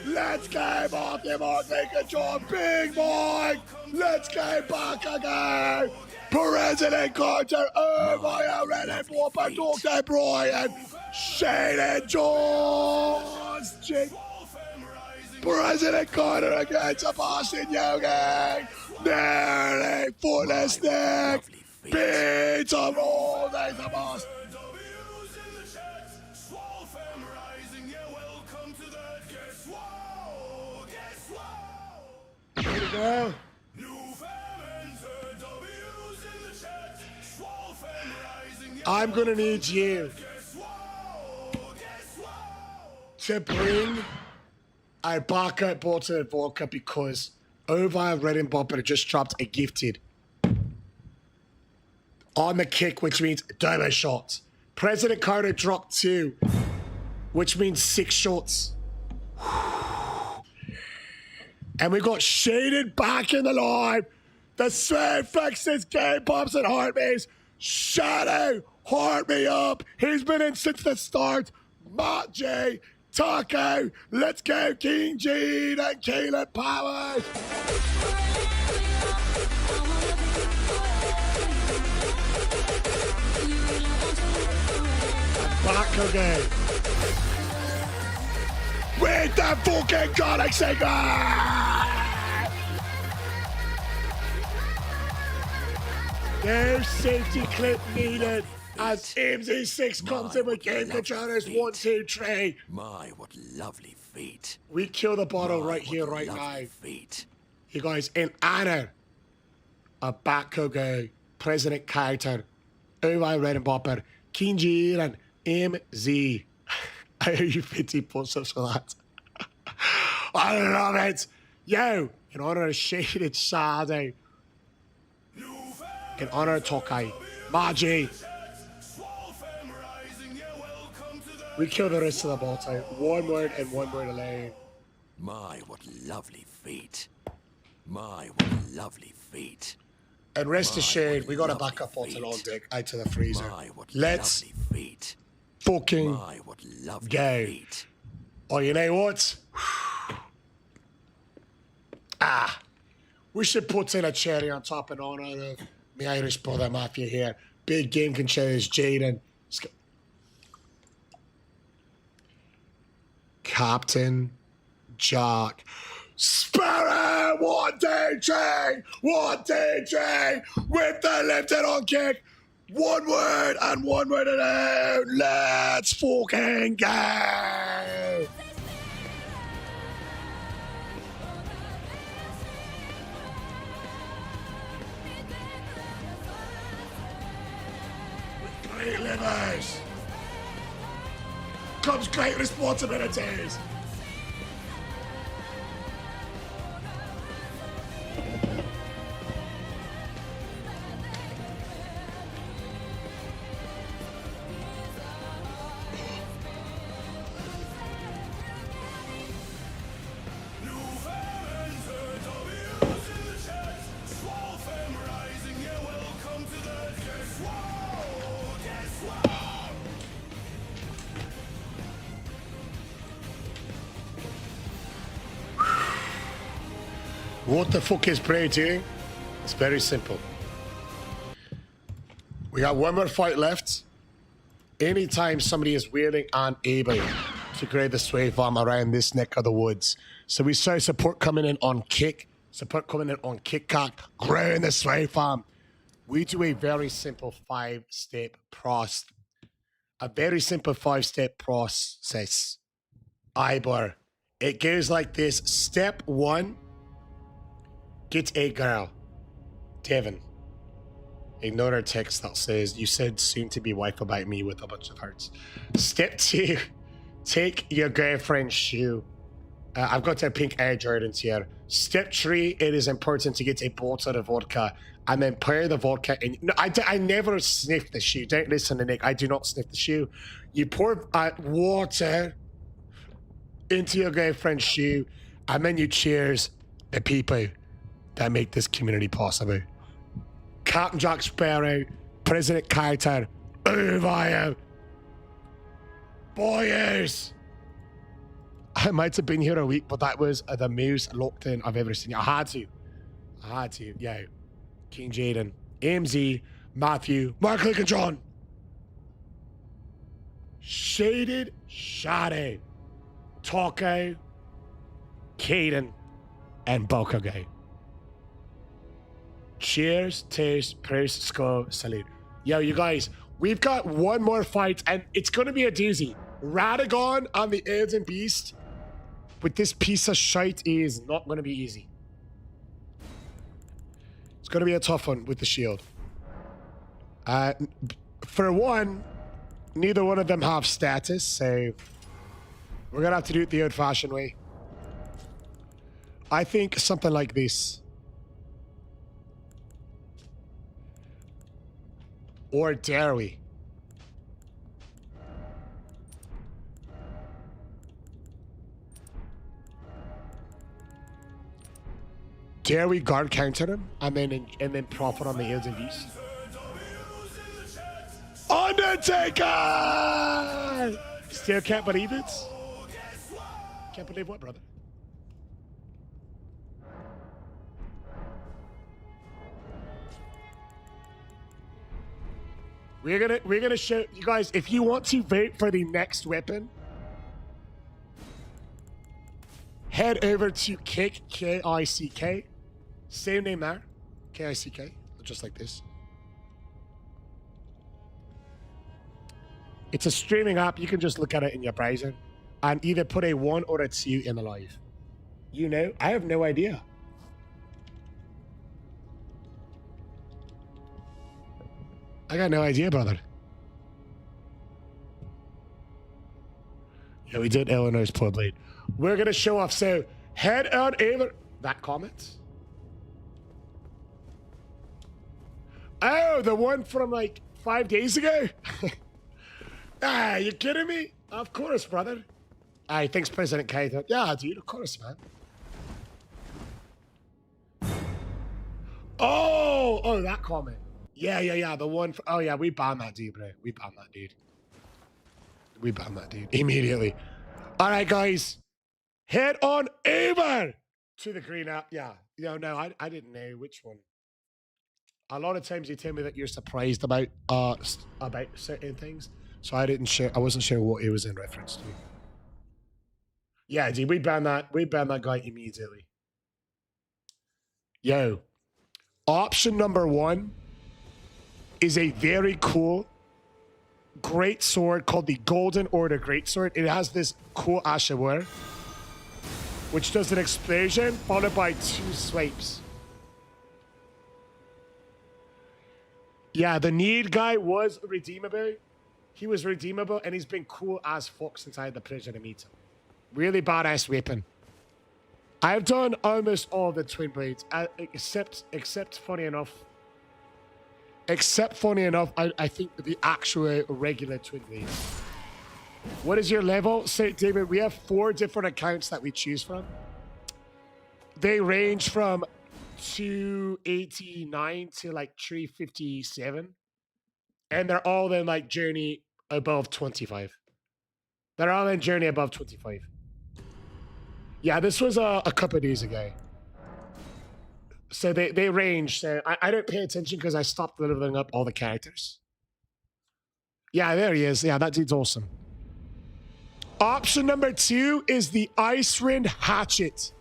Let's go, Marky Mark, make a job, Big Mike! Let's go back again! President Carter, Irvine, Reddit, Whopper, Dr. Brian, Shane George! President Carter against a Boston Yogi! Nearly footless Nick! Pizza roll, there's the boss! Here we go. I'm gonna need you to bring a backup bottle of vodka because Irvine Red Bopper just dropped a gifted on the kick, which means double shots. President Carter dropped 2, which means 6 shots. And we got Shaded back in the line. The Sweat fixes game bumps and heartbeats. Shadow, heart me up. He's been in since the start. Matt J, Taco, let's go King Gene and Caleb Powers. Back again. With the fucking galaxy no safety clip needed as MZ6 comes in with game controllers 1, 2, 3. My, what lovely feet. We kill the bottle right here, right now. Feet. You guys, in honor of Bakugo, President Carter, Irvine Red Bopper, King G and MZ. I owe you 50 push-ups for that. I love it. Yo, in honor of Shaded Shadow, in honor of Tokai, Margie, we kill the rest of the bottle. 1 word and 1 word alone. My, what lovely feet. My, what lovely feet. And rest assured, we got a backup bottle on deck out to the freezer. Let's fucking go. Oh, you know what? We should put in a cherry on top in honor of my Irish brother Mafia here. Big game controllers, Jaden. Captain Jack. Sparrow! 1, 2, 3! 1, 2, 3! With the lifted on kick. 1 word and 1 word alone. Let's fucking go! With great livers comes great responsibilities. What the fuck is Prey doing? It's very simple. We got 1 more fight left. Anytime somebody is willing and able to create the sway farm around this neck of the woods. So we saw support coming in on kick, support coming in on kick cock, growing the sway farm. we do a very simple 5-step process. A very simple 5-step process. Ivor. It goes like this. Step 1. Get a girl. Devin. Ignore our text that says, you said soon to be wife about me with a bunch of hearts. Step 2. Take your girlfriend's shoe. I've got a pink Air Jordans here. Step 3. It is important to get a bottle of vodka and then pour the vodka in. No, I never sniff the shoe. Don't listen to Nick. I do not sniff the shoe. You pour water into your girlfriend's shoe, and then you cheers the people that make this community possible. Captain Jack Sparrow, President Carter, Urvaya, Boyers. I might have been here a week, but that was the most locked in I've ever seen. I had to, yeah. King Jaden, AMZ, Matthew, Mark Lincoln John. Shaded Shadow. Taco, Caden, and Bokogo. Cheers, taste, praise, skull, salute. Yo, you guys, we've got one more fight, and it's going to be a doozy. Radagon on the Elden Beast with this piece of shite is not going to be easy. It's going to be a tough one with the shield. For one, neither one of them have status, so we're going to have to do it the old-fashioned way. I think something like this. Or dare we? Dare we guard counter him and then profit on the Elden Beast? Undertaker! Still can't believe it. Can't believe what, brother? We're gonna show you guys, if you want to vote for the next weapon, head over to Kick, K-I-C-K. Same name there. K-I-C-K. Just like this. It's a streaming app. You can just look at it in your browser and either put a 1 or a 2 in the live. You know, I have no idea. I got no idea, brother. Yeah, we did Illinois' Blood Blade. We're going to show off. So head on over. That comment. Oh, the one from like 5 days ago? Ah, you kidding me? Of course, brother. Aye, thanks, President Kaito. Yeah, dude, of course, man. Oh, that comment. Yeah, the one. Oh, yeah, we banned that dude, bro. We banned that dude immediately. All right, guys. Head on over to the green app. Yeah. No, I didn't know which one. A lot of times you tell me that you're surprised about certain things. So I wasn't sure what it was in reference to. Yeah, dude, we banned that guy immediately. Yo. Option number 1 is a very cool great sword called the Golden Order Greatsword. It has this cool Ashawar, which does an explosion followed by 2 swipes. Yeah, the Need guy was redeemable. He was redeemable, and he's been cool as fuck since I had the pleasure to meet him. Really badass weapon. I've done almost all the twin blades, except funny enough, I think the actual regular twin blades. What is your level? Say, David, we have 4 different accounts that we choose from. They range from 289 to like 357. And they're all in like journey above 25. They're all in journey above 25. Yeah, this was a couple of days ago. So they range. So I don't pay attention because I stopped leveling up all the characters. Yeah, there he is. Yeah, that dude's awesome. Option number 2 is the Icewind Hatchet.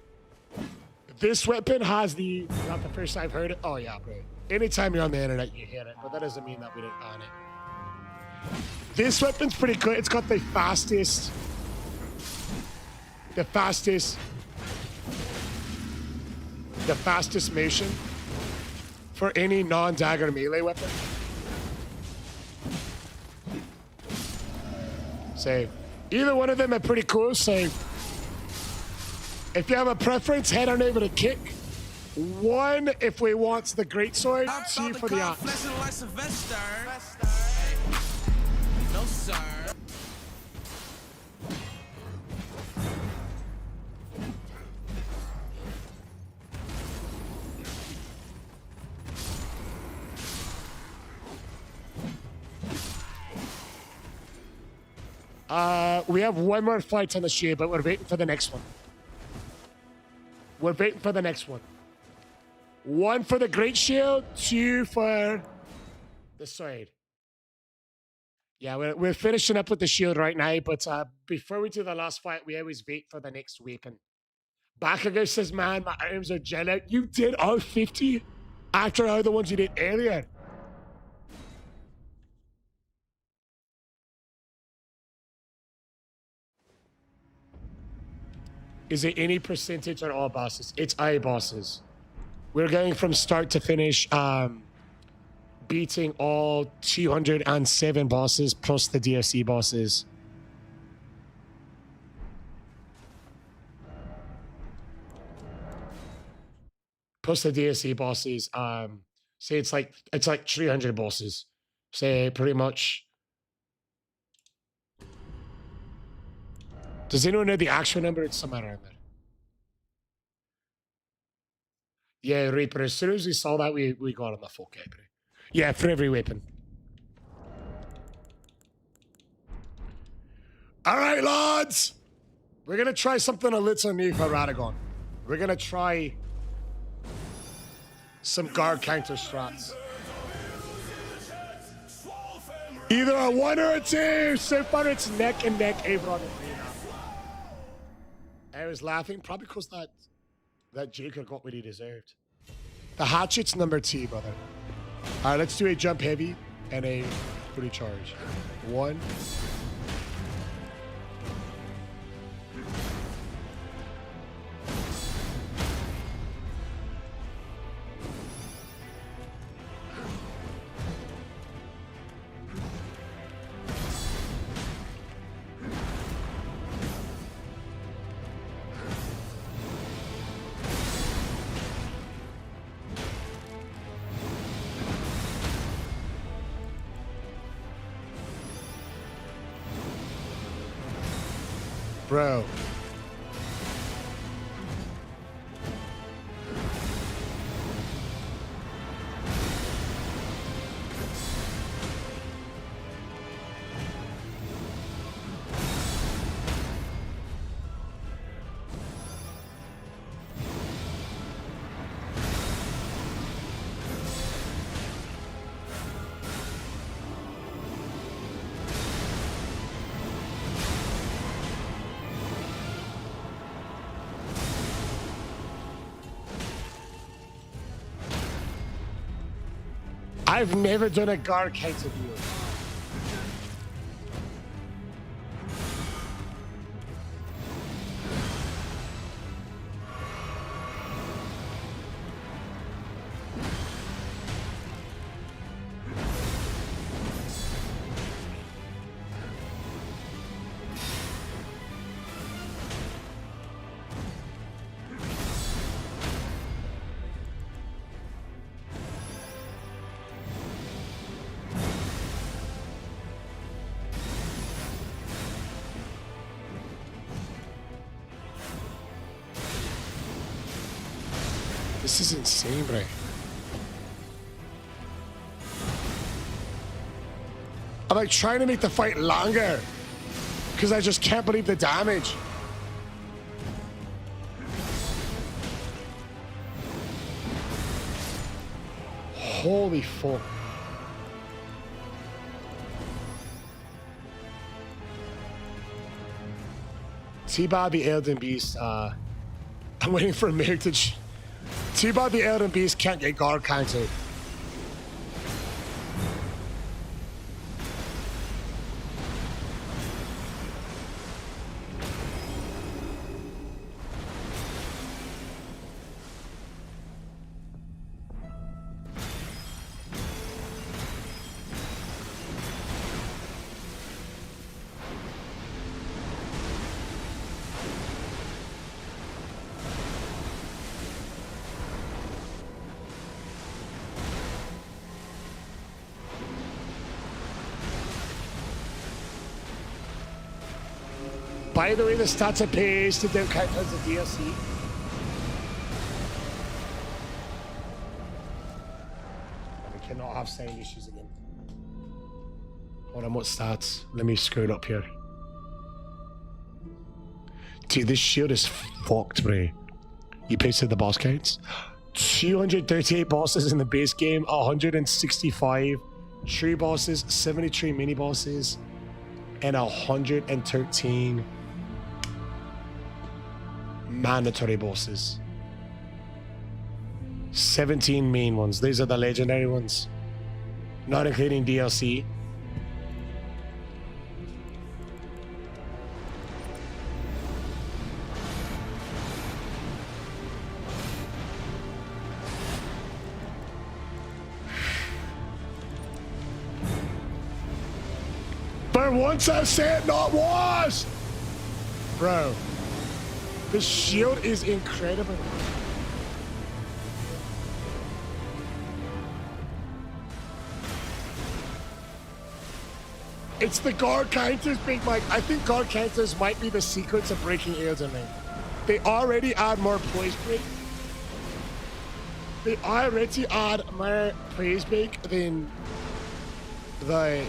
This weapon has the... Not the first I've heard it. Oh, yeah, bro. Anytime you're on the internet, you hear it, but that doesn't mean that we didn't ban it. This weapon's pretty good. It's got the fastest motion for any non-dagger melee weapon. So either one of them are pretty cool. So if you have a preference, head on over to Kick. 1 if we want the greatsword, 2 for the axe. No, sir. We have 1 more fight on the shield, but we're waiting for the next one. We're waiting for the next one. 1 for the great shield, 2 for the sword. Yeah, we're finishing up with the shield right now, but before we do the last fight, we always wait for the next weapon. Bakugo says, man, my arms are jello. You did all 50 after all the ones you did earlier. Is it any percentage on all bosses? It's all bosses. We're going from start to finish, beating all 207 bosses plus the DLC bosses. Plus the DLC bosses. Say it's like 300 bosses. Say pretty much. Does anyone know the actual number? It's somewhere around there. Yeah, Reaper. As soon as we saw that, we got on the full cap. Yeah, for every weapon. All right, lads. We're going to try something a little new for Radagon. We're going to try some guard counter strats. Either a 1 or a 2. So far, it's neck and neck over on the arena. I was laughing, probably because that Joker got what he deserved. The hatchet's number 2, brother. All right, let's do a jump heavy and a fully charge. 1. Bro. I've never done a guard counter deal. This is insane, bro. I'm like trying to make the fight longer because I just can't believe the damage. Holy fuck. T-Bob the Elden Beast, I'm waiting for Meritage. T-Bob the Elden Beast can't get guard counted. By the way, the stats are pasted don't count as a DLC. We cannot have sound issues again. Hold on, what stats? Let me scroll up here. Dude, this shield is fucked, bro. You pasted the boss counts? 238 bosses in the base game, 165 true bosses, 73 mini bosses, and 113 mandatory bosses. 17 main ones. These are the legendary ones, not including DLC. But once I said not once, bro, the shield is incredible. It's the guard counters, Big Mike. I think guard counters might be the secrets of breaking Elden Ring. They already add more praise break. They already add more praise break than the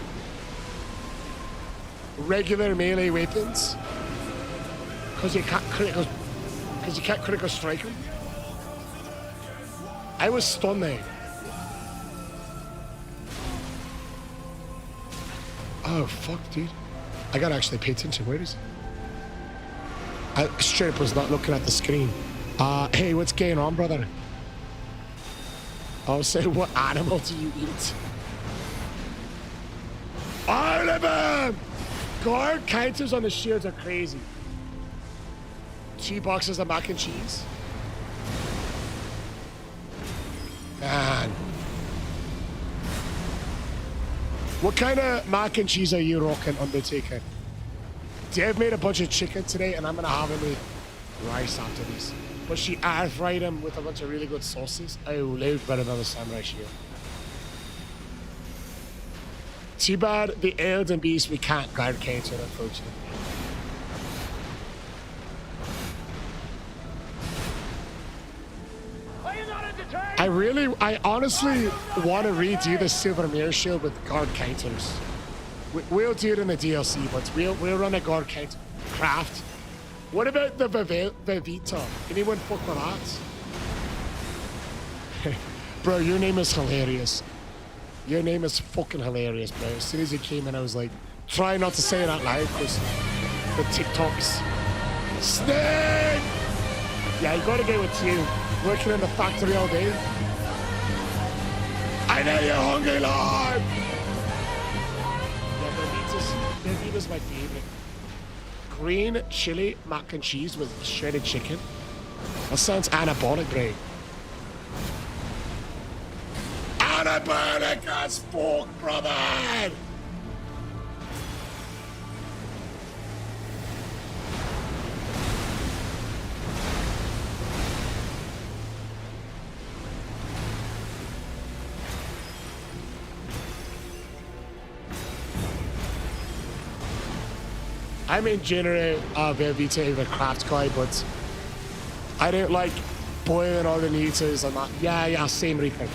regular melee weapons, because you can't critical strike them. I was stunned there. Oh fuck, dude! I gotta actually pay attention. Where is it? I straight up was not looking at the screen. Hey, what's going on, brother? I'll say, what animal do you eat? Oliver! Guard counters on the shields are crazy. 2 boxes of mac and cheese. Man. What kind of mac and cheese are you rocking, Undertaker? Dev made a bunch of chicken today, and I'm gonna have him with rice after this. But she air fried him with a bunch of really good sauces. Oh, loads better than the samurai shield. Too bad the Elden Beast we can't guard counter, unfortunately. I honestly want to redo the Silver Mirror Shield with guard counters. We'll do it in the DLC, but we'll run a guard counter. Craft. What about the Vivita? Anyone fuck with that? Bro, your name is hilarious. Your name is fucking hilarious, bro. As soon as it came in, I was like, try not to say it out loud, because the TikToks. Snake! Yeah, you gotta get with you. Working in the factory all day. I know you're hungry, Lord! Yeah, Vivita's my favorite. Green chili mac and cheese with shredded chicken. That sounds anabolic, bro. Anabolic as fuck, brother! I'm in general Velveeta the craft guy, but I don't like boiling all the neuters and that. Yeah, same Reaper.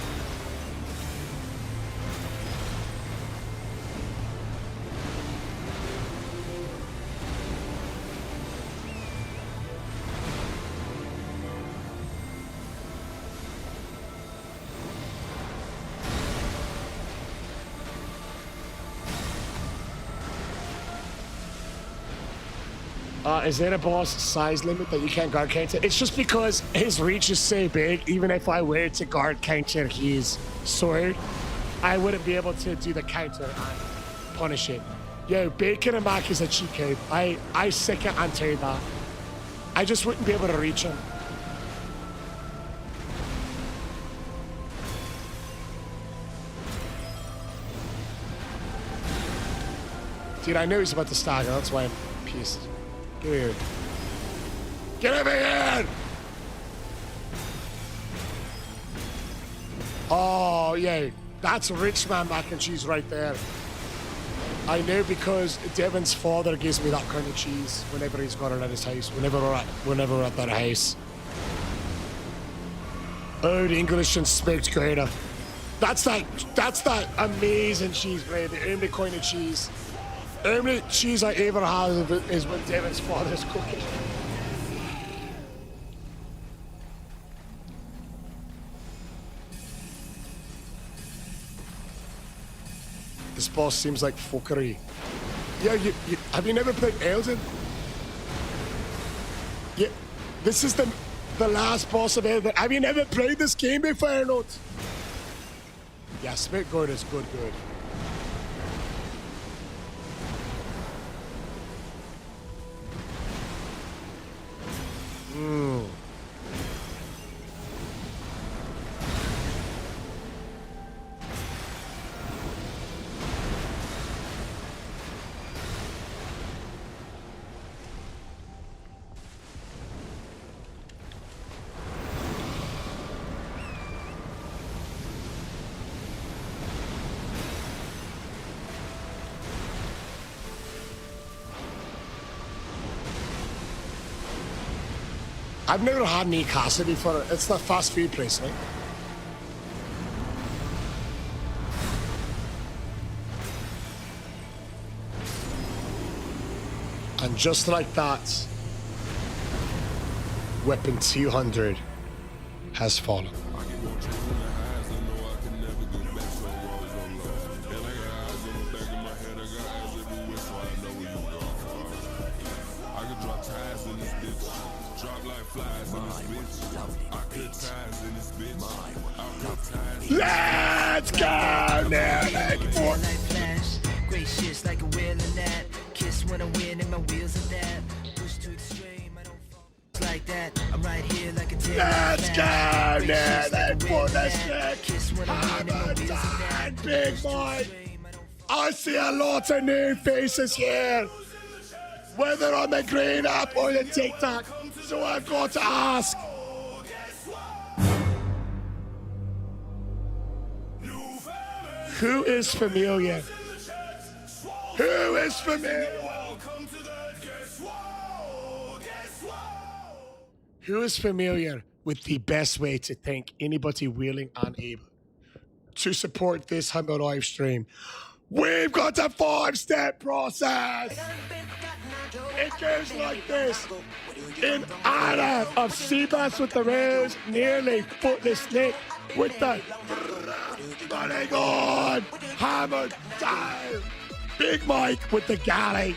Is there a boss size limit that you can't guard counter? It's just because his reach is so big, even if I were to guard counter his sword, I wouldn't be able to do the counter and punish it. Yo, Bacon and Mac is a cheat code. I second and third that. I just wouldn't be able to reach him. Dude, I know he's about to stagger, that's why I'm pissed. Get here. Get over here! Oh, yeah. That's rich man mac and cheese right there. I know because Devin's father gives me that kind of cheese whenever he's got it at his house. Whenever we're at that house. Oh, the English Inspector. That's that amazing cheese, bro. The only kind of cheese. The only cheese I ever have is when Devin's father's cooking. This boss seems like fuckery. Yeah, have you never played Elden? Yeah, this is the last boss of Elden. Have you never played this game before or not? Yeah, Spitgourd is good. I've never had any casa before. It's the fast food place, right? And just like that, weapon 200 has fallen. Let's go now, gracious like a whale in that. Kiss when I win and my wheels are that. Push to extreme, I don't fall like that. I'm right here like a tail. Let's go now, that for the stick. Kiss when I win and my wheels are that. Big boy. I see a lot of new faces here. Whether on the green app or the TikTok. So I've got to ask. Who is familiar? Who is familiar? Who is familiar with the best way to thank anybody willing and able to support this humble live stream? We've got a 5-step process. It goes like this. In honor of Seabass with the rose, nearly footless Nick with the running on, hammered down, Big Mike with the galley,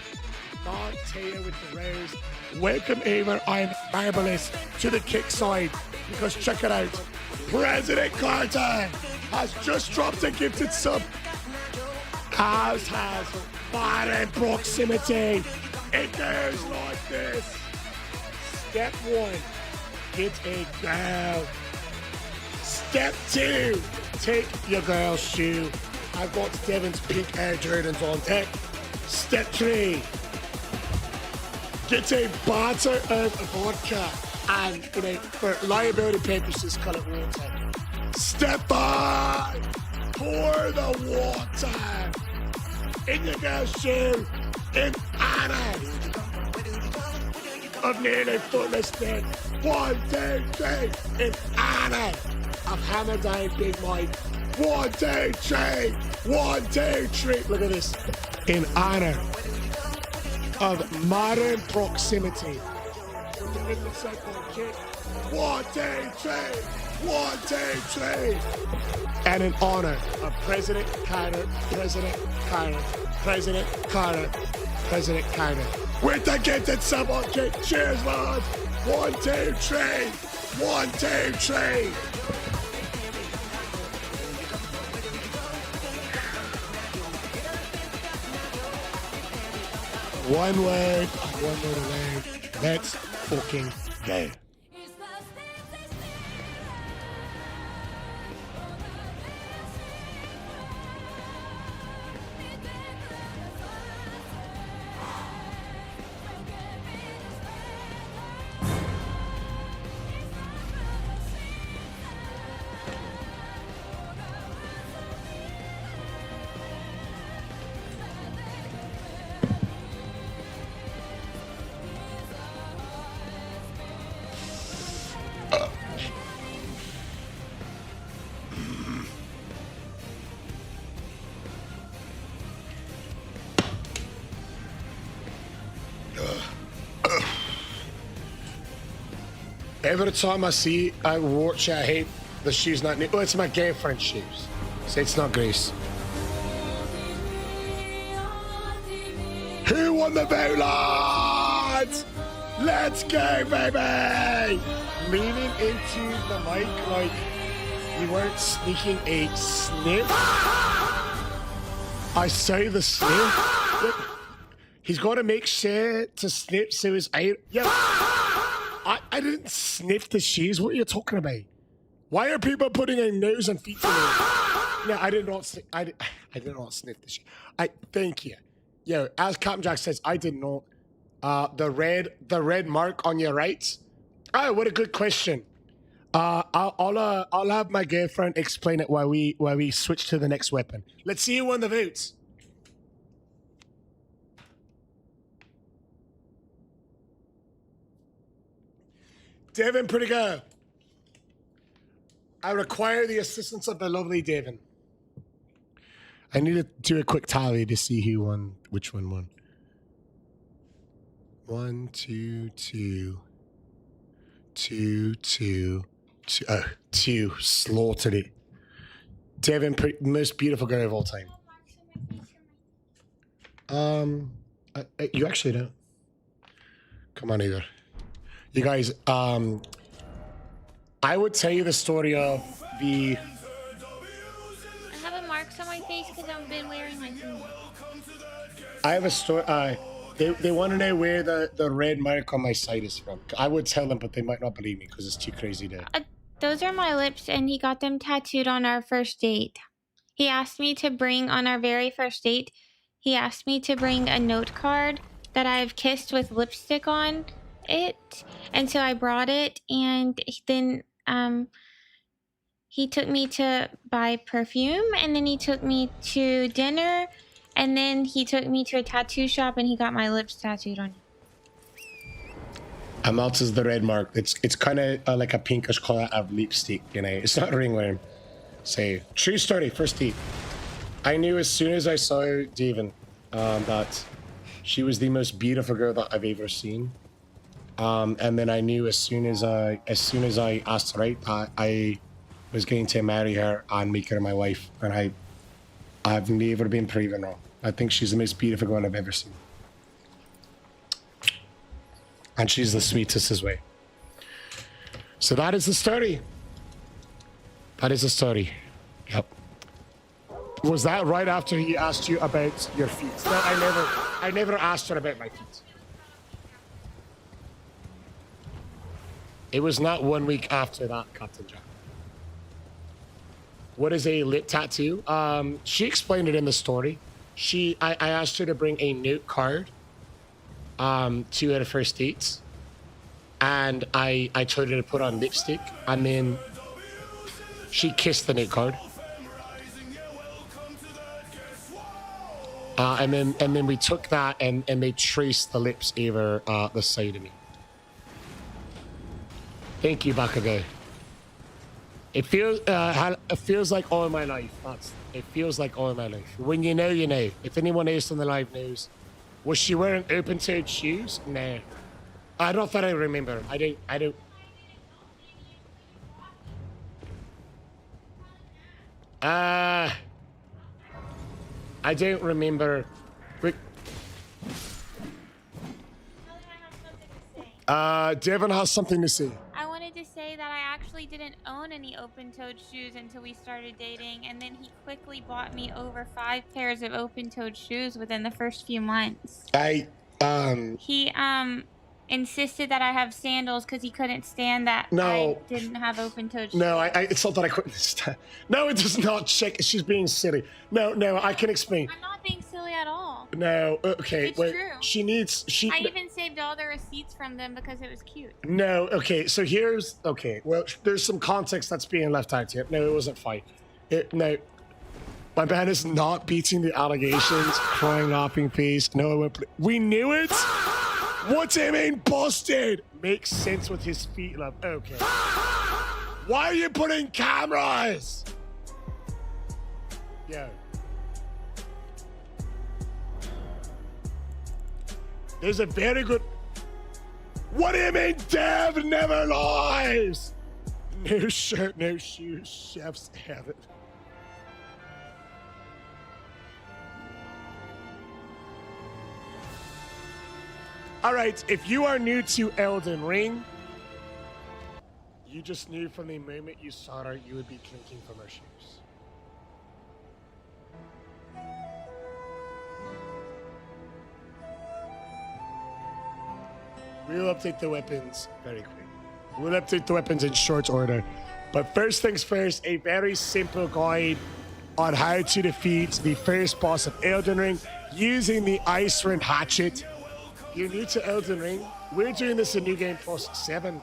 Montea with the rose. Welcome over, I'm marvelous to the kick side, because check it out, President Carter has just dropped a gifted sub, as has fire in proximity. It goes like this. Step 1, get a girl. Step 2, take your girl's shoe. I've got Devin's pink Air Jordans on deck. Step 3, get a batter of vodka and, for liability purposes, call it water. Step 5, pour the water in your girl's shoe in honor of nearly footless Nick. 1, 2, 3, in honor of Hammer Down Big Mike. 1, 2, 3. 1, 2, 3. Look at this. In honor of modern proximity. 1, 2, 3. 1, 2, 3. And in honor of President Carter, President Carter, President Carter, President Carter. With the gifted sub on kick. Cheers, lads. 1, 2, 3. 1, 2, 3. One word, one word away. Let's fucking go. Every time I watch it, I hate the shoes not new. Oh, it's my girlfriend's shoes. So it's not Grace. Who won the vote, lads? Let's go, baby! Leaning into the mic like you weren't sneaking a sniff. I say the sniff. Yep. He's got to make sure to sniff so his eye. Yeah. I didn't sniff the shoes. What are you talking about? Why are people putting a nose and feet in it? No, I did not. I did not sniff the shoes. Thank you. Yo, as Captain Jack says, I did not. The red mark on your right. Oh, what a good question. I'll have my girlfriend explain it while we switch to the next weapon. Let's see who won the votes. Devin, pretty good. I require the assistance of the lovely Devin. I need to do a quick tally to see who won, which one won. 1, 2, 2. 2, 2, 2. Oh, 2. Slaughtered it. Devin, most beautiful girl of all time. You actually don't. Come on, either. You guys, I would tell you the story of the... I have a marks on my face because I've been wearing my food. I have a story. They want to know where the red mark on my side is from. I would tell them, but they might not believe me because it's too crazy to... Those are my lips, and he got them tattooed on our first date. He asked me to bring, on our very first date, he asked me to bring a note card that I've kissed with lipstick on it. And so I brought it, and then he took me to buy perfume, and then he took me to dinner, and then he took me to a tattoo shop, and he got my lips tattooed on. Amounts is the red mark. It's kind of like a pinkish color of lipstick, you know. It's not ringworm. Say, true story, first date. I knew as soon as I saw Devin that she was the most beautiful girl that I've ever seen. And then I knew as soon as I asked her out, I was going to marry her and make her my wife. And I've never been proven wrong. I think she's the most beautiful girl I've ever seen. And she's the sweetest as well. So that is the story. That is the story. Yep. Was that right after he asked you about your feet? No, I never asked her about my feet. It was not 1 week after that, Captain Jack. What is a lip tattoo? She explained it in the story. I asked her to bring a note card to her first dates, and I told her to put on lipstick, and then she kissed the note card, and then we took that and they traced the lips over the side of me. Thank you, Bakugo. It feels like all my life. It feels like all my life. When you know, you know. If anyone else on the live knows. Was she wearing open-toed shoes? No. I don't think I remember. I don't. I don't remember. Devin has something to say. I wanted to say that I actually didn't own any open-toed shoes until we started dating, and then he quickly bought me over 5 pairs of open-toed shoes within the first few months. He insisted that I have sandals because he couldn't stand that I didn't have open-toed shoes. No, it's not that I couldn't stand. No, it does not. Check. She's being silly. No, I can explain. I'm not being silly at all. No, okay. It's wait. true. She. I even saved all the receipts from them because it was cute. No, okay. So here's well. There's some context that's being left out here. No, it wasn't fight. No. My man is not beating the allegations. Crying, laughing face. No, I won't. We knew it. What do you mean busted? Makes sense with his feet, love. Okay. Why are you putting cameras? Yo. There's a very good... What do you mean Dev never lies? No shirt, no shoes, chef's heaven. All right, if you are new to Elden Ring, you just knew from the moment you saw her, you would be clinking from her shoes. We'll update the weapons very quick. We'll update the weapons in short order. But first things first, a very simple guide on how to defeat the first boss of Elden Ring using the Icewind Hatchet. You're new to Elden Ring. We're doing this in New Game Plus 7.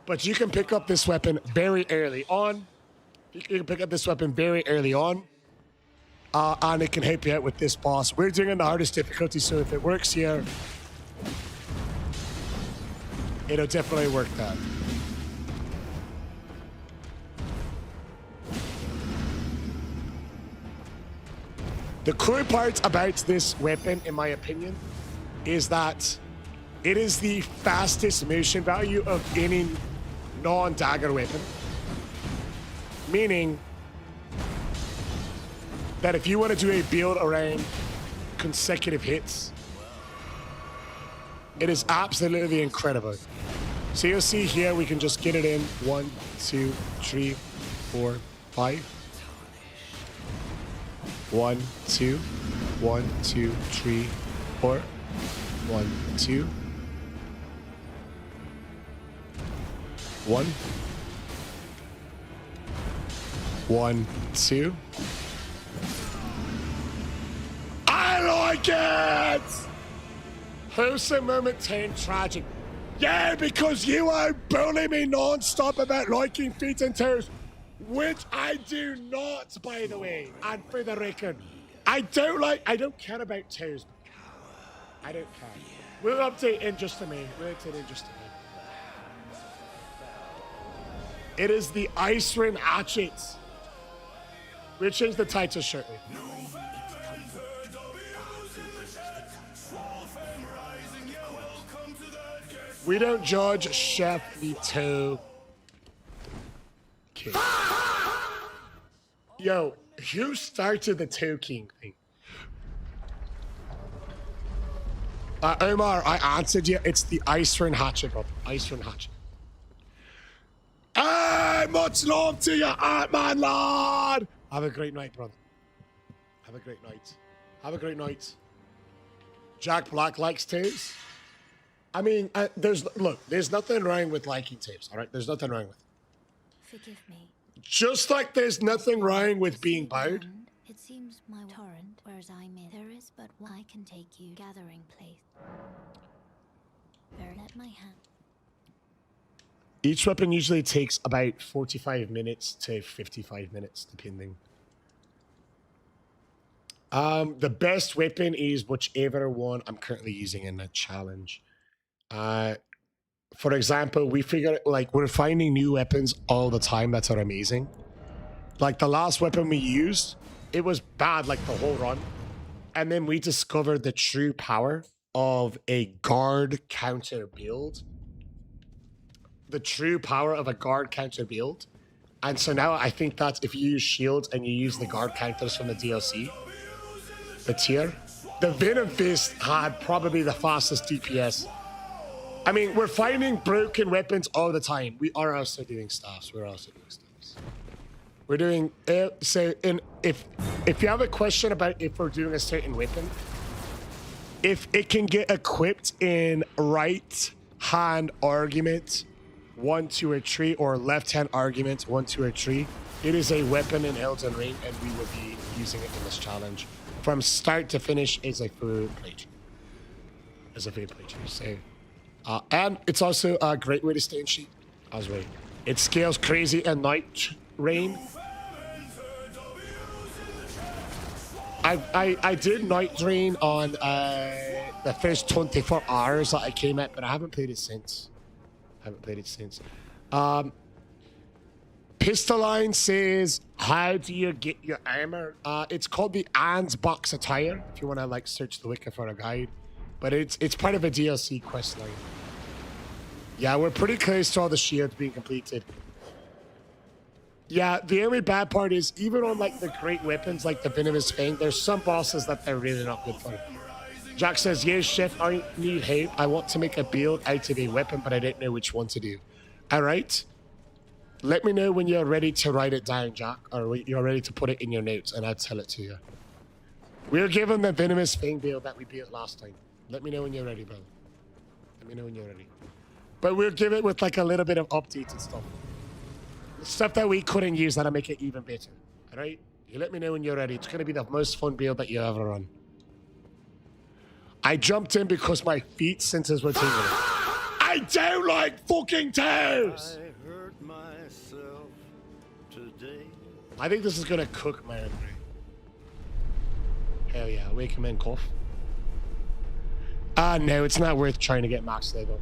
But you can pick up this weapon very early on. You can pick up this weapon very early on. And it can help you out with this boss. We're doing it in the hardest difficulty, so if it works here, it'll definitely work out. The cool part about this weapon, in my opinion, is that it is the fastest motion value of any non-dagger weapon. Meaning that if you want to do a build around consecutive hits, it is absolutely incredible. So you'll see here, we can just get it in 1, 2, 3, 4, 5. 1, 2, 1, 2, 3, 4. 1, 2. 1. 1, 2. I like it! Wholesome moment turned tragic. Yeah, because you are bullying me non-stop about liking feet and toes, which I do not, by the way. And for the record, I don't care about toes. I don't care. We'll update in just a minute. It is the Icewind Hatchet. We'll change the title shortly. We don't judge Chef Vito. Okay. Yo, who started the Toe King thing? Omar, I answered you. It's the Icewind Hatchet, bro. Icewind Hatchet. Hey, much love to you, Ant-Man lad. Have a great night, brother. Have a great night. Have a great night. Jack Black likes toes. I mean, there's nothing wrong with liking tapes, all right? There's nothing wrong with it. Forgive me. Just like there's nothing wrong with being bowed. It seems my torrent, whereas I'm in, there is but one I can take you gathering place. Bear let my hand. Each weapon usually takes about 45 minutes to 55 minutes, depending. The best weapon is whichever one I'm currently using in the challenge. For example, we figure like we're finding new weapons all the time that are amazing. Like the last weapon we used, it was bad like the whole run. And then we discovered the true power of a guard counter build. The true power of a guard counter build. And so now I think that if you use shields and you use the guard counters from the DLC, the tier, the Venom Fist had probably the fastest DPS. I mean, we're finding broken weapons all the time. We are also doing staffs. We're doing if you have a question about if we're doing a certain weapon, if it can get equipped in right hand argument 1, 2, or 3, or left hand argument 1, 2, or 3, it is a weapon in Elden Ring, and we will be using it in this challenge from start to finish. Is a full playthrough. So. And it's also a great way to stay in shape as well. It scales crazy in night rain. I did night rain on the first 24 hours that I came at, but I haven't played it since. Pistoline says, how do you get your armor? It's called the Anne's Box Attire, if you want to like search the wiki for a guide. But it's part of a DLC quest line. Yeah, we're pretty close to all the shields being completed. Yeah, the only bad part is even on like the great weapons like the Venomous Fang, there's some bosses that they're really not good for. Jack says, yes, Chef, I need help. I want to make a build out of a weapon, but I don't know which one to do. All right. Let me know when you're ready to write it down, Jack, or you're ready to put it in your notes, and I'll tell it to you. We're given the Venomous Fang build that we built last time. Let me know when you're ready, brother. Let me know when you're ready. But we'll give it with like a little bit of updated stuff. Stuff that we couldn't use that'll make it even better. All right? You let me know when you're ready. It's going to be the most fun build that you ever run. I jumped in because my feet sensors were tingling. I don't like fucking toes! I hurt myself today. I think this is going to cook my memory. Hell yeah. Wake him in, cough. No, it's not worth trying to get max level.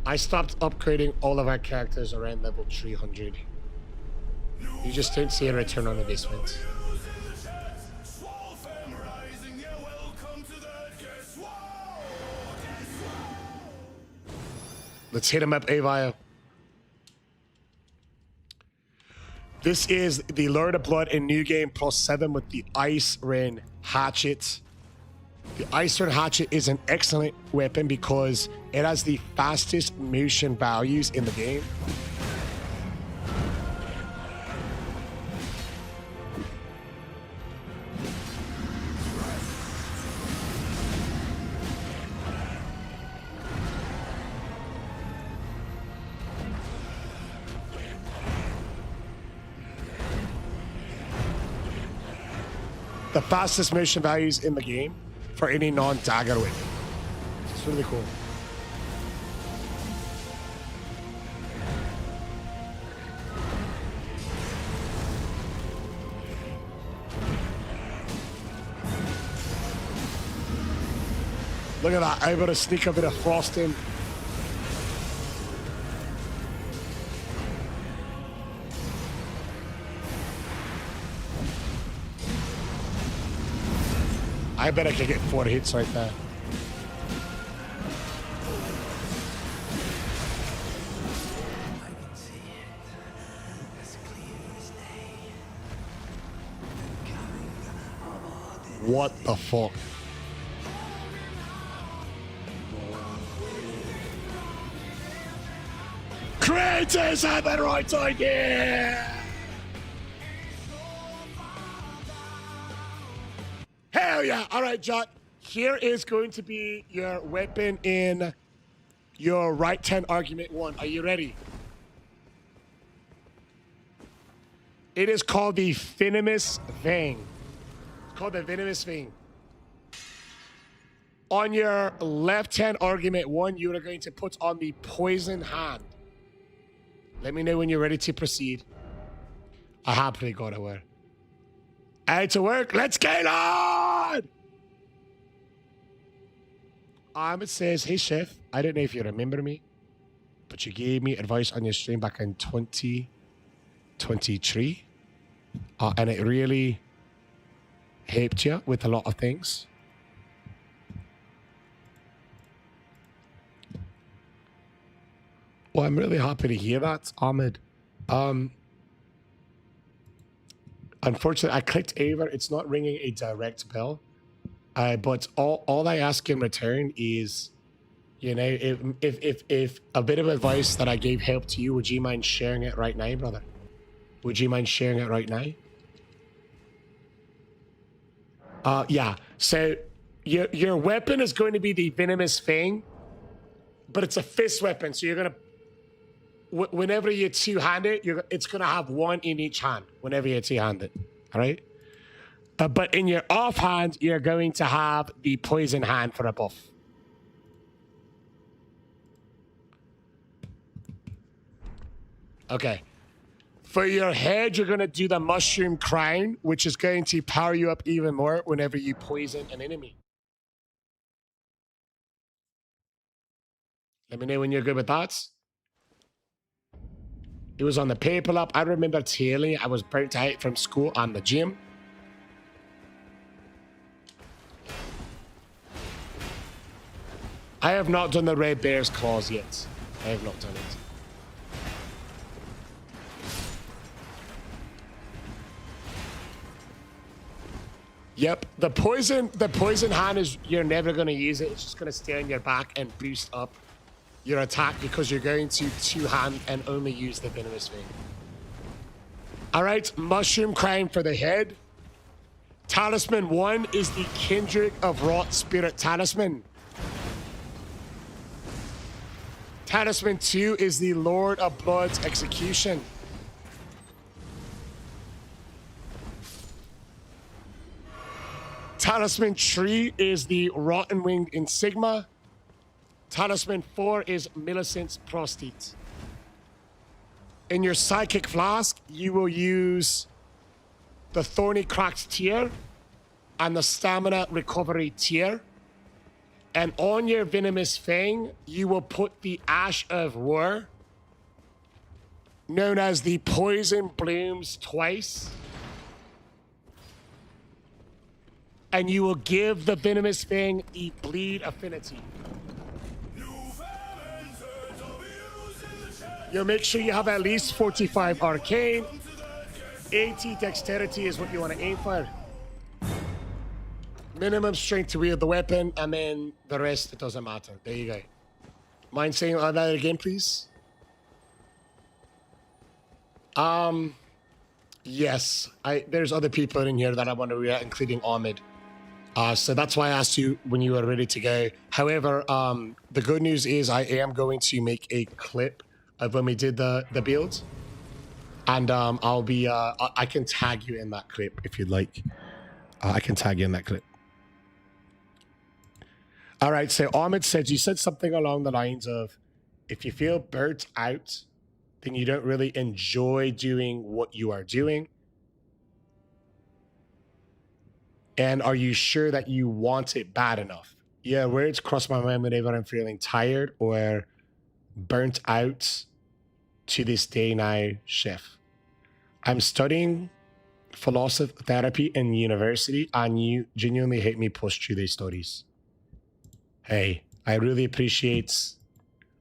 I stopped upgrading all of our characters around level 300. You just don't see a return on investment. Let's hit him up, Avio. This is the Lord of Blood in New Game +7 with the Ice Rain Hatchet. The Ice Rain Hatchet is an excellent weapon because it has the fastest motion values in the game. The fastest motion values in the game for any non-dagger weapon. It's really cool. Look at that, I'm able to sneak a bit of frost in. I bet I could get 4 hits right there. What the fuck? Creators have the right idea! Hell yeah! All right, Jack. Here is going to be your weapon in your right 10 argument 1. Are you ready? It is called the Venomous Fang. It's called the Venomous Fang. On your left hand argument 1, you are going to put on the Poison Hand. Let me know when you're ready to proceed. I happily got to work. Out to work. Let's get on! Ahmed says, hey, Chef, I don't know if you remember me, but you gave me advice on your stream back in 2023. And it really helped you with a lot of things. Well, I'm really happy to hear that, Ahmed. Unfortunately, I clicked over. It's not ringing a direct bell. But all I ask in return is, you know, if a bit of advice that I gave helped you, would you mind sharing it right now, brother? Would you mind sharing it right now? Yeah. So your weapon is going to be the Venomous Fang, but it's a fist weapon. So you're gonna, whenever you two-hand it, it's gonna have 1 in each hand. Whenever you two-hand it, all right. But in your offhand, you're going to have the Poison Hand for a buff. Okay. For your head, you're going to do the Mushroom Crown, which is going to power you up even more whenever you poison an enemy. Let me know when you're good with that. It was on the paper lap. I remember telling you I was burnt out from school and the gym. I have not done the Red Bear's Claws yet. I have not done it. Yep, the poison hand is, you're never going to use it. It's just going to stay on your back and boost up your attack because you're going to two-hand and only use the venomous vein. All right, mushroom crown for the head. Talisman 1 is the Kindred of Rot Spirit Talisman. Talisman 2 is the Lord of Blood's Execution. Talisman 3 is the Rotten Winged Insigma. Talisman 4 is Millicent's Prostate. In your Psychic Flask, you will use the Thorny Cracked Tear and the Stamina Recovery Tear. And on your Venomous Fang, you will put the Ash of War, known as the Poison Blooms Twice. And you will give the Venomous Fang the Bleed Affinity. You'll make sure you have at least 45 Arcane. 80 Dexterity is what you want to aim for. Minimum strength to wield the weapon, and then the rest, it doesn't matter. There you go. Mind saying that again, please? Yes. There's other people in here that I want to react, including Ahmed. So that's why I asked you when you were ready to go. However, the good news is I am going to make a clip of when we did the build. And I'll be, I can tag you in that clip if you'd like. I can tag you in that clip. All right, so Ahmed said, you said something along the lines of, if you feel burnt out, then you don't really enjoy doing what you are doing. And are you sure that you want it bad enough? Yeah, words cross my mind whenever I'm feeling tired or burnt out to this day now, chef. I'm studying philosophy therapy in university, and you genuinely hate me push through these studies. Hey, I really appreciate,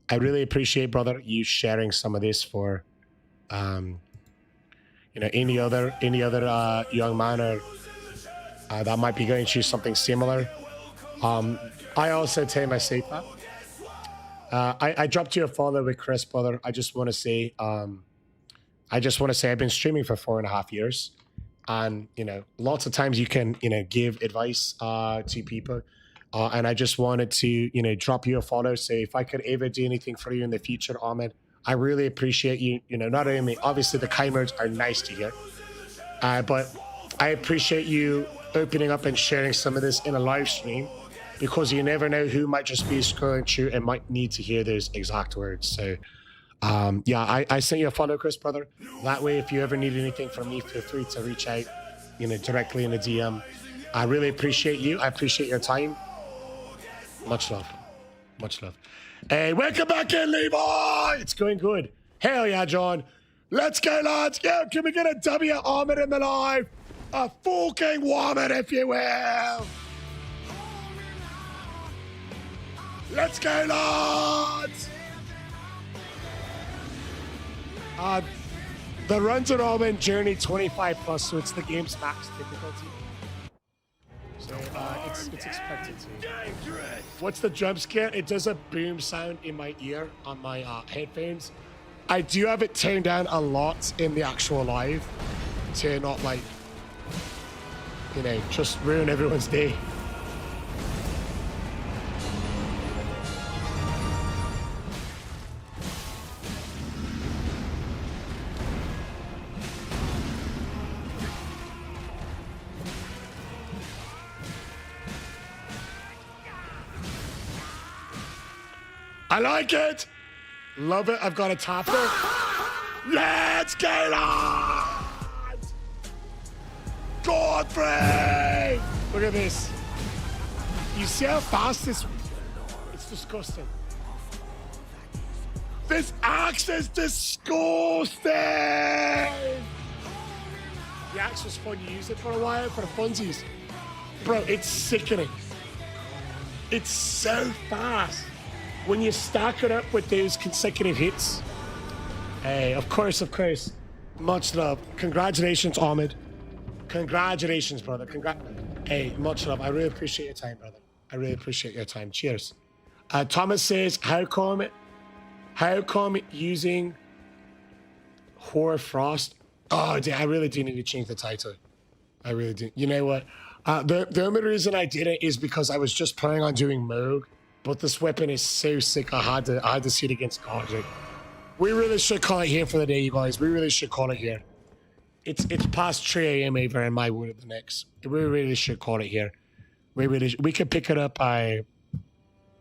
brother, you sharing some of this for, you know, any other young man or that might be going through something similar. I also tell myself that. I dropped you a follow with Crest, brother. I just want to say, I've been streaming for 4.5 years, and you know, lots of times you can, you know, give advice to people. And I just wanted to, you know, drop you a follow. Say if I could ever do anything for you in the future, Ahmed, I really appreciate you. You know, not only obviously the kind words are nice to hear, but I appreciate you opening up and sharing some of this in a live stream, because you never know who might just be scrolling through and might need to hear those exact words. So, yeah, I sent you a follow, Chris, brother. That way, if you ever need anything from me, feel free to reach out, you know, directly in the DM. I really appreciate you. I appreciate your time. Much love. Much love. Hey, welcome back in, Levi! It's going good. Hell yeah, John. Let's go, lads. Yeah, can we get a W Ahmed in the live? A fucking woman, if you will. Let's go, lads. The runs are all in Journey 25+, so it's the game's max difficulty. So it's expected to. What's the jump scare? It does a boom sound in my ear on my headphones. I do have it toned down a lot in the actual live to not, like, you know, just ruin everyone's day. I like it. Love it. I've got a topper. Let's get on. Godfrey! Look at this. You see how fast this... It's disgusting. This axe is disgusting! The axe was fun. You used it for a while for the funsies. Bro, it's sickening. It's so fast. when you stack it up with those consecutive hits, hey, of course. Much love. Congratulations, Ahmed. Congratulations, brother. Hey, much love. I really appreciate your time, brother. I really appreciate your time. Cheers. Thomas says, how come using Hoar Frost? Oh, I really do need to change the title. I really do. You know what? The only reason I did it is because I was just planning on doing Moog, but this weapon is so sick. I had to see it against Godric. We really should call it here for the day, you guys. We really should call it here. It's past 3 a.m. over in my wood of the Knicks. We really should call it here. We could pick it up.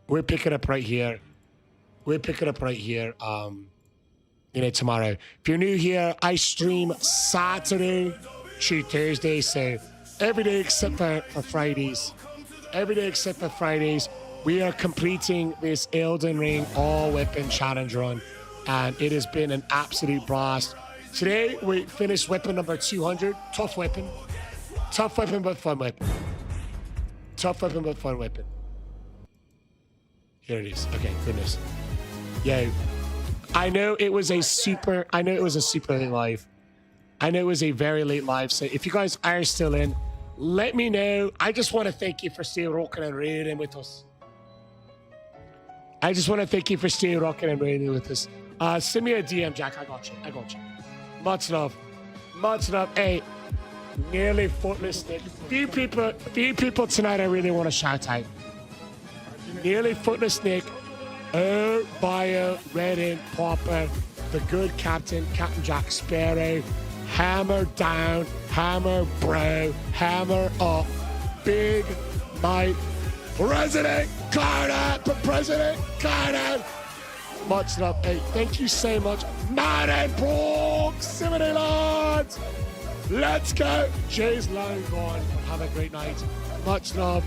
We'll pick it up right here. Tomorrow. If you're new here, I stream Saturday through Thursday, so every day except for Fridays. Every day except for Fridays, we are completing this Elden Ring all-weapon challenge run, and it has been an absolute blast. Today, we finished weapon number 200. Tough weapon, but fun weapon. Tough weapon, but fun weapon. Here it is. Okay, goodness. Yo, I know it was a super late live. I know it was a very late live, so if you guys are still in, let me know. I just want to thank you for still rocking and raiding with us. Send me a DM, Jack. I got you. Much love. Hey, nearly footless Nick. Few people tonight I really want to shout out. Nearly footless Nick, Bio, Redding, Popper, the good Captain Jack Sparrow, Hammer down, Hammer bro, Hammer up, Big Mike, President Carter. Much love. Hey, thank you so much. Man and proximity, lads. Let's go. Jay's long gone. Have a great night. Much love.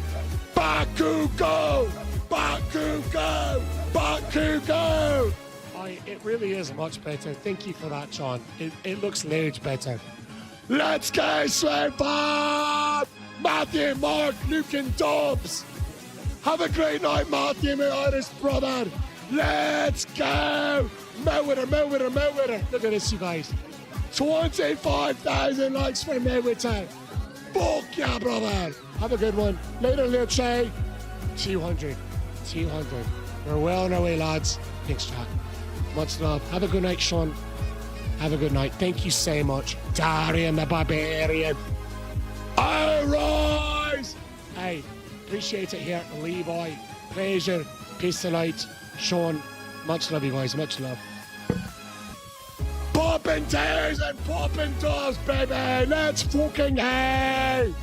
Bakugo. It really is much better. Thank you for that, Sean. It looks loads better. Let's go, Swear Bob. Matthew, Mark, Luke, and Dobbs. Have a great night, Matthew, my Irish brother. Let's go. Mayweather. Look at this, you guys. 25,000 likes for Mayweather. Fuck yeah, brother. Have a good one. Later, little Shay. 200. We're well on our way, lads. Thanks, chat. Much love. Have a good night, Sean. Have a good night. Thank you so much. Darian the Barbarian. All rise. Hey, appreciate it here. Levi. Pleasure. Peace and light. Sean. Much love, you guys. Much love. Popping tears and popping doors, baby. Let's fucking hey.